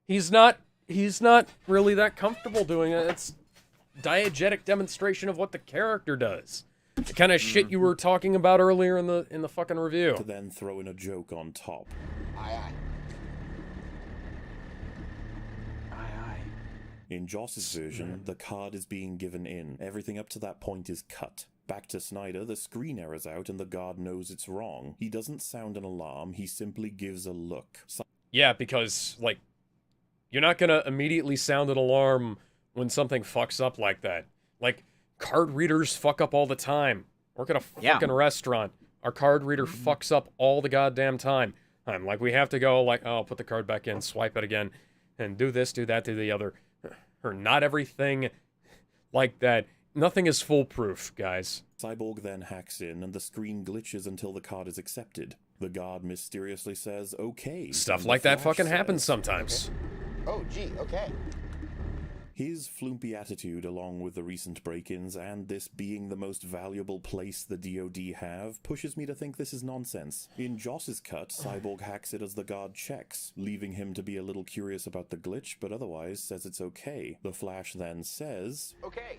He's not really that comfortable doing it. It's diegetic demonstration of what the character does. The kind of shit you were talking about earlier in the fucking review. to then throw in a joke on top. Aye, aye. In Joss's version, the card is being given in. Everything up to that point is cut. Back to Snyder, the screen error's out and the guard knows it's wrong. He doesn't sound an alarm, he simply gives a look. Yeah, because, like, you're not gonna immediately sound an alarm when something fucks up like that. Like, card readers fuck up all the time. Work at a fucking restaurant. Our card reader fucks up all the goddamn time. Like, we have to go, like, oh, put the card back in, swipe it again, and do this, do that, do the other. Or not everything like that. Nothing is foolproof, guys. Cyborg then hacks in and the screen glitches until the card is accepted. The guard mysteriously says, okay. Stuff and like the that Flash fucking says, happens sometimes. Oh, gee, okay. His flumpy attitude, along with the recent break-ins and this being the most valuable place the DoD have, pushes me to think this is nonsense. In Joss's cut, Cyborg hacks it as the guard checks, leaving him to be a little curious about the glitch, but otherwise says it's okay. The Flash then says, Okay.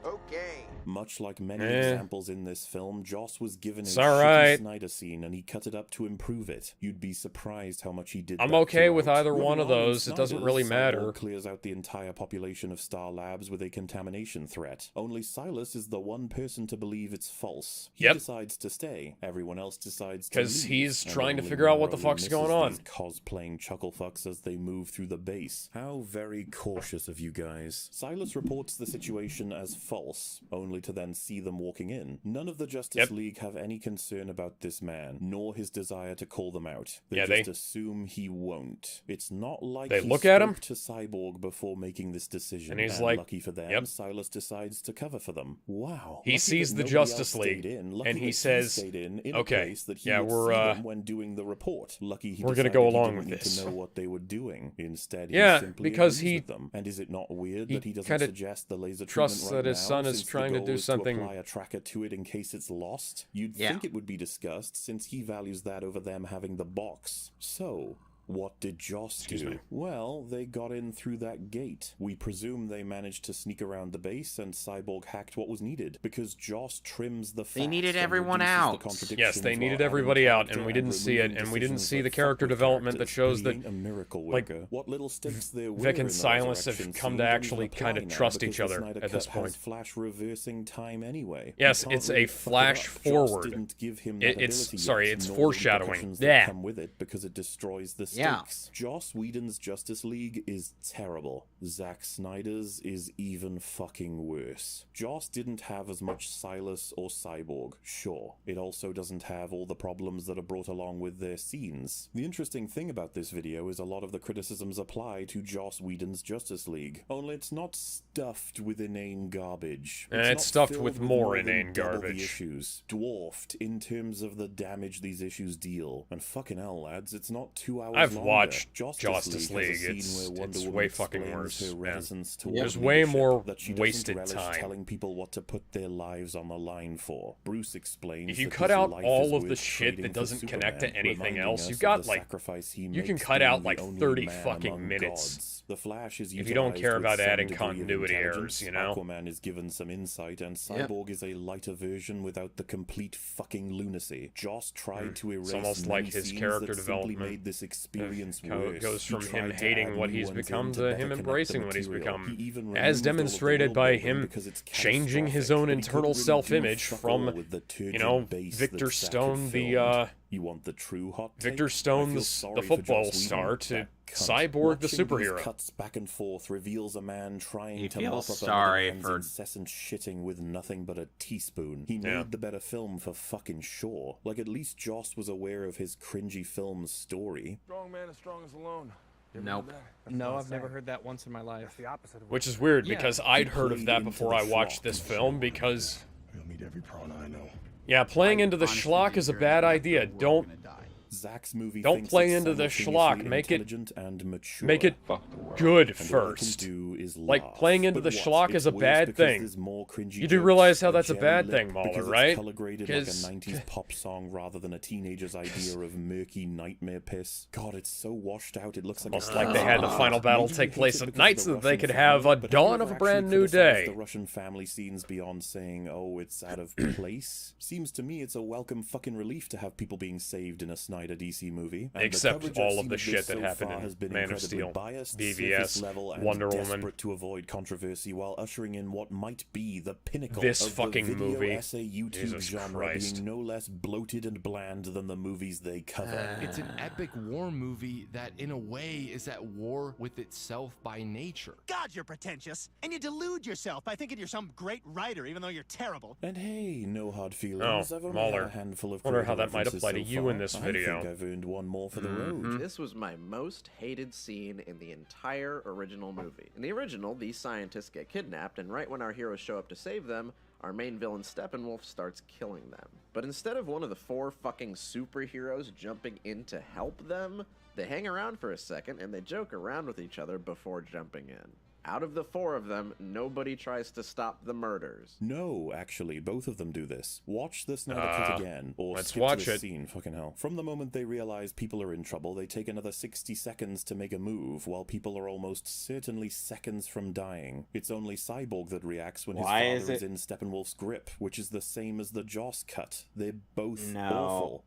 Okay. Much like many examples in this film, Joss was given a It's shitty alright. Snyder scene and he cut it up to improve it. You'd be surprised how much he did. I'm that okay with throughout. either one Moving of on in those. It doesn't really Snyder's, matter. Cyborg clears out the entire population of Star Labs with a contamination threat. Only Silas is the one person to believe it's false. He decides to stay. Everyone else decides to leave. Because he's and trying to only figure out what the narrowly fuck's going misses on. these cosplaying chuckle fucks as they move through the base. How very cautious of you guys. Silas reports the situation as false, only to then see them walking in. None of the Justice League have any concern about this man, nor his desire to call them out. They just assume he won't. It's not like they he look at him spoke to Cyborg before making this decision, and he's like, lucky for them, Silas decides to cover for them. Wow. He Lucky sees that the nobody Justice else League, stayed in. Lucky and he that says, stayed in a okay, place that he yeah, would we're, see them when doing the report. Lucky he we're gonna decided go he along didn't with need this. to know what they were doing. Instead, Yeah, he simply because agrees he- with them. And is it not weird he that he doesn't kinda suggest the laser trusts treatment right that his now, son is since the trying to goal do is something- apply a tracker to it in case it's lost? You'd Yeah. think it would be discussed, since he values that over them having the box. So, what did Joss do? Well, they got in through that gate. We presume they managed to sneak around the base and Cyborg hacked what was needed, because Joss trims the They needed facts and everyone reduces the out. contradictions Yes, they while needed adding everybody out, character and we didn't see it, removing and we didn't decisions see the that fuck character with development that characters. shows He that, ain't a miracle like, worker. What little sticks there were Vic in and the Silas have resurrection come scene to don't actually even apply kind of now trust because each the other Snyder at this Cut has point. Flash reversing time anyway. Yes, You can't it's a really fuck it flash up. Joss forward. didn't give him that It's ability sorry, yet, it's nor the foreshadowing. repercussions that Yeah. come with it, because it destroys the Yeah. stakes. Joss Whedon's Justice League is terrible. Zack Snyder's is even fucking worse. Joss didn't have as much Silas or Cyborg, sure. It also doesn't have all the problems that are brought along with their scenes. The interesting thing about this video is a lot of the criticisms apply to Joss Whedon's Justice League, only it's not stuffed with inane garbage. And It's it's not stuffed filled with more than inane double the garbage. issues, dwarfed in terms of the damage these issues deal. And fucking hell, lads, it's not 2 hours I've longer. watched Justice League. has a scene where Wonder It's Woman way fucking explains worse, her man. reticence There's toward way leadership, more that she doesn't wasted relish time. telling people what to put their lives on the line for. Bruce explains If you that cut his out life all is of the worth shit trading that for doesn't connect to Superman, anything reminding else, us you've of got the like sacrifice he you can makes cut being out the like only 30 man fucking among minutes. gods. The Flash is If you don't utilized care with about some adding degree of continuity errors, intelligence. you know? Aquaman is given some insight, and Yep. Cyborg is a lighter version without the complete fucking lunacy. Joss tried to erase It's almost many like his scenes character that simply development. made this experience How it worse. goes He from tried him to hating add what new he's ones become in to better him connect the embracing what he's material. become, He even as removed all the demonstrated by world building him because it's changing his catastrophic, own but he internal couldn't really do self-image fuck from, all with the turgid you know, base Victor that Zack Stone, had the filmed. You want the true hot take? Victor I feel Stone's sorry the for football Joss Whedon, star to that cunt. Cyborg the Watching these superhero. cuts back and forth reveals a man trying You to feel mop up sorry another man's for- incessant shitting with nothing but a teaspoon. He Yeah. made the better film for fucking sure. Like, at least Joss was aware of his cringy film's story. Strong man as strong as alone. You ever Nope. heard that? No, I've never heard that once in my life. The opposite of Which is weird Yeah. because I'd heard of played that into before the I watched schlock this machine. film because You'll meet every prawn I know. yeah, playing into the honestly schlock think is a you're bad in idea. the world Don't gonna die. Zack's movie Don't thinks play it's into the simultaneously schlock, make it- intelligent and mature. make it Fuck the world. good And all it can first. do is Like, laugh. playing into But the what? schlock It's is a worse bad because thing. there's more cringy You do jokes, realize how a that's a jelly bad lip, thing, because MauLer, it's right? color graded like a 'Cause- 90s pop song rather than a teenager's idea of murky nightmare piss. God, it's so washed out. It looks like Almost a like they had the final battle Maybe take he place hates it at because night of so the that they Russian could have family, a but have dawn you of a ever brand actually new criticized day. the Russian family scenes beyond saying, oh, it's out of place? Seems to me it's a welcome fucking relief to have people being saved in a Snyder DC movie. And the Except coverage all I've of seen the this shit that so happened far in has been Man of incredibly Steel, biased, BVS, surface level, and Wonder Woman. desperate to avoid controversy while ushering in what might be the pinnacle This of fucking the video movie. essay YouTube Jesus genre Christ. being no less bloated and bland than the movies they cover. It's an epic war movie that, in a way, is at war with itself by nature. God, you're pretentious. And you delude yourself by thinking you're some great writer, even though you're terrible. And hey, no hard feelings. Oh, I've only had MauLer. a handful of Wonder how creative that might references apply to so you far. in this I video. think I've earned one more for the road. This was my most hated scene in the entire original movie. In the original, these scientists get kidnapped, and right when our heroes show up to save them, our main villain Steppenwolf starts killing them. But instead of one of the 4 fucking superheroes jumping in to help them, they hang around for a second and they joke around with each other before jumping in. Out of the 4 of them, nobody tries to stop the murders. No, actually, both of them do this. Watch the Snyder Cut again, or let's skip watch to this it. scene, fucking hell. From the moment they realize people are in trouble, they take another 60 seconds to make a move, while people are almost certainly seconds from dying. It's only Cyborg that reacts when his father is in Steppenwolf's grip, which is the same as the Joss cut. They're both awful.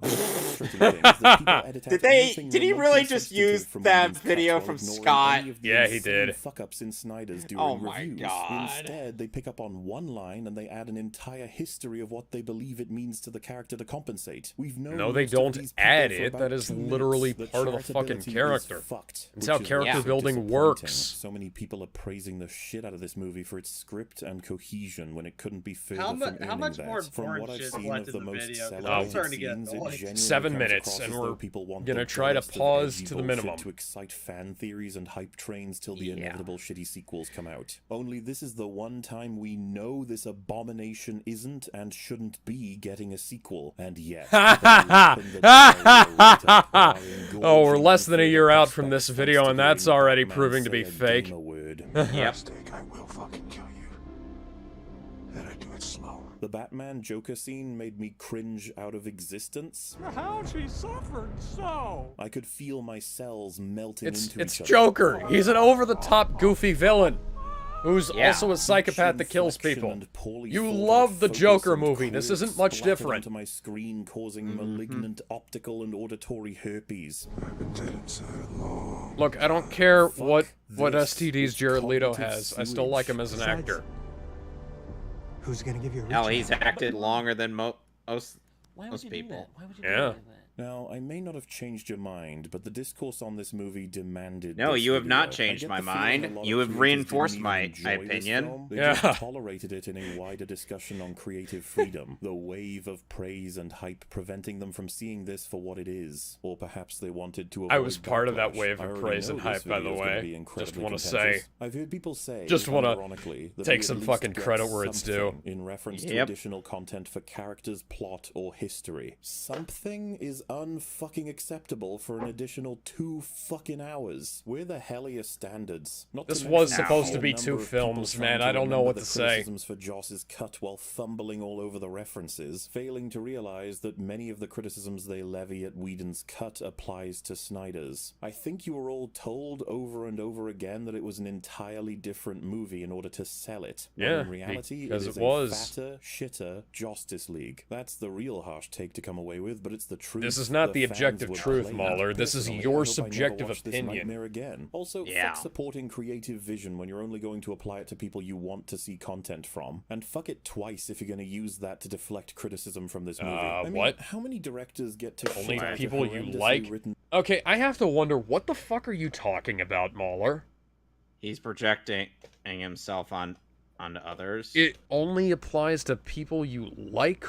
Did he really just use that video from Scott? Yeah, he did. Fuck-ups in Snyder's during reviews. God. Instead, they pick up on one line and they add an entire history of what they believe it means to the character to compensate. We've known No, they don't add it. That is literally part of the fucking character. It's how character building works. So many people are praising the shit out of this movie for its script and cohesion when it couldn't be further How from much more From what important I've shit's seen left of in the the most video? 'Cause I'm celebrated starting to get scenes, it annoyed. genuinely 7 comes minutes, across and as we're though people want gonna the try to burst of pause edgy to the bullshit minimum. to excite fan theories and hype trains till the inevitable shitty sequels come out. Only this is the one time we know this abomination isn't and shouldn't be getting a sequel, and yet. Oh, we're less than a year out from this video, and that's already proving to be fake. Yep. I will fucking kill you. And I do it slow. The Batman Joker scene made me cringe out of existence. How she suffered so. I could feel my cells melting into each It's other. Joker. He's an over-the-top, goofy villain who's also a psychopath that kills people. You love the Joker movie. This isn't much different. Onto my screen, causing malignant optical and auditory herpes. I've been dead inside long. Look, I don't care what STDs Jared Leto has. I still like him as an actor. Who's gonna give you a Hell, he's acted longer than most people. Yeah. Now, I may not have changed your mind, but the discourse on this movie demanded. No, this you have video. not I changed get my the feeling mind. a lot You of have creators reinforced didn't my even enjoy this opinion. film. They Yeah. just tolerated it in a wider discussion on creative freedom. The wave of praise and hype preventing them from seeing this for what it is, or perhaps they wanted to. I was part of that backlash. wave I of already praise know and this hype, by the video is gonna way. be Just incredibly want to contentious. say. I've heard people say, Just want unironically, to that take we some at least fucking get credit where it's due. something in reference to Yep. additional content for characters, plot, or history. Something is unfucking acceptable for an additional 2 fucking hours. Where the hell are your standards? Not to This mention was the supposed to be number 2 of people films, trying man. I don't know remember what the to say. criticisms for Joss's cut while fumbling all over the references, failing to realize that many of the criticisms they levy at Whedon's cut applies to Snyder's. I think you were all told over and over again that it was an entirely different movie in order to sell it. When Yeah, in reality, because it is it was. a fatter, shitter Justice League. That's the real harsh take to come away with, but it's the truth. This is not the fans objective would truth, play MauLer. that. This is Personally, your I hope I never subjective watch this opinion. nightmare again. Also, fuck supporting creative vision when you're only going to apply it to people you want to see content from. And fuck it twice if you're going to use that to deflect criticism from this movie. I mean, what? how many directors get to Only shit out people a you horrendously like? written Okay, I have to wonder, what the fuck are you talking about, MauLer? He's projecting himself onto others. It only applies to people you like?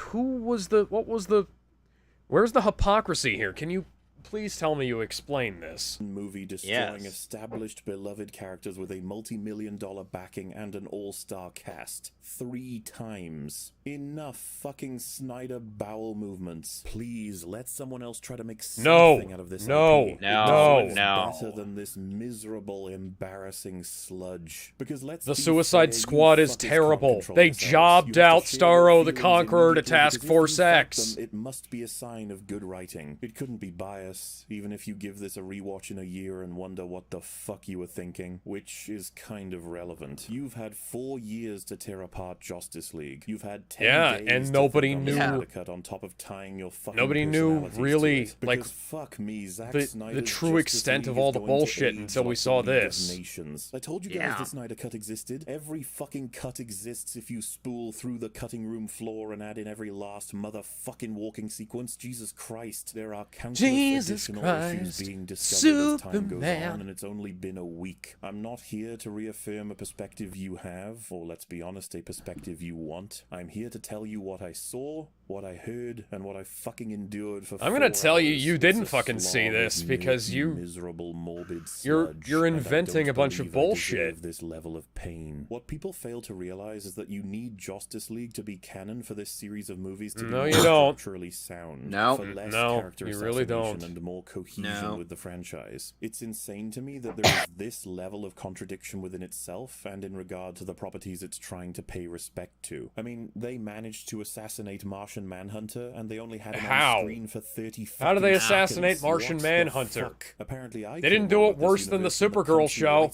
Where's the hypocrisy here? Can you please tell me you explain this? movie destroying established beloved characters with a multi-million-dollar backing and an all-star cast 3 times. Enough fucking Snyder bowel movements. Please let someone else try to make something out of this. IP. It's better than this miserable, embarrassing sludge. Because let's The be Suicide fair, Squad you is fuckers can't terrible. control They yourselves. jobbed You have to out share your Starro the feelings Conqueror to immediately, Task because if Force you fuck X. them, it must be a sign of good writing. It couldn't be bias, even if you give this a rewatch in a year and wonder what the fuck you were thinking, which is kind of relevant. You've had 4 years to tear apart Justice League. You've had 10 days and to nobody think on the knew. Snyder Cut on top of tying your fucking Nobody knew personalities to really, it. like, Because fuck me, Zack the Snyder's true Justice extent of League all is the going to bullshit age until we like saw the League of this. Nations. I told you guys the Snyder Cut existed. Every fucking cut exists if you spool through the cutting room floor and add in every last motherfucking walking sequence. Jesus Christ, there are countless Jesus additional Christ, issues being discovered as time goes Superman. on, and it's only been a week. I'm not here to reaffirm a perspective you have, or let's be honest, a perspective you want. I'm here to tell you what I saw, what I heard, and what I fucking endured for I'm gonna 4 tell you, hours. you It's didn't a fucking see slog this of because murky, you miserable, morbid you're sludge, you're and I inventing don't a bunch of believe I bullshit. deserve this level of pain. What people fail to realize is that you need Justice League to be canon for this series of movies to No, be you don't. structurally sound. No. For less No, character you really assassination don't. and and more cohesion No. with the franchise. It's insane to me that there is this level of contradiction within itself and in regard to the properties it's trying to pay respect to. I mean, they managed to assassinate Martian Manhunter, and they only had him How? on screen for 30 How do they fucking assassinate seconds. Martian What the Manhunter? fuck? Apparently, I They didn't do it worse than the Supergirl show.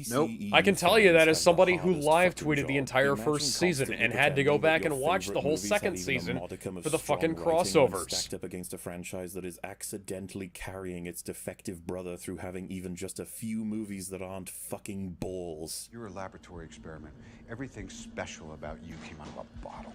Nope. I can tell you that as somebody who live tweeted the entire first season and had to go back and watch the whole second season for the fucking crossovers. Stacked up against a franchise that is accidentally carrying its defective brother through having even just a few movies that aren't fucking balls. You're a laboratory experiment. Everything special about you came out of a bottle.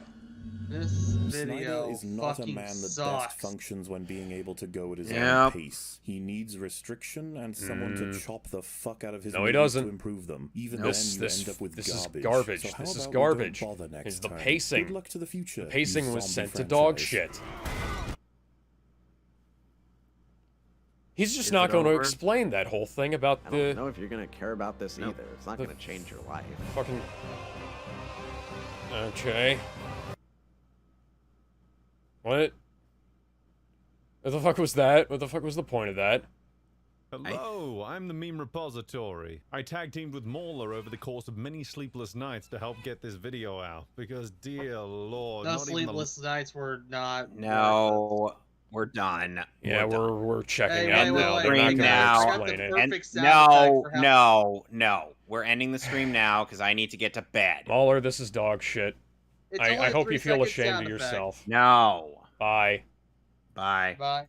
This video Snyder is not a fucking man that sucks. best functions when being able to go at his own Yep. pace. He needs restriction and someone to chop the fuck out of his No, he movies doesn't. to improve them. Even This- then, this- you end up with this is garbage. garbage. So how This is about we don't garbage. bother next It's the time? pacing. Good luck to the future. The pacing you was zombie sent to dog franchise. shit. He's just Is not it going to over? explain that whole thing about I the don't know if you're gonna care about this either. It's not The- gonna change your life. fucking. Okay. What? What the fuck was that? What the fuck was the point of that? Hello, I'm the meme repository. I tag teamed with MauLer over the course of many sleepless nights to help get this video out. Because, dear lord, No not even the sleepless nights were not. No, we're done. Yeah, we're checking Hey, out wait, now. wait, They're wait. not Stream going now. to I got the explain it. perfect And sound effect no, for how- no. We're ending the stream now because I need to get to bed. MauLer, this is dog shit. It's I only hope 3 you feel second ashamed sound of effect. yourself. No. Bye. Bye. Bye.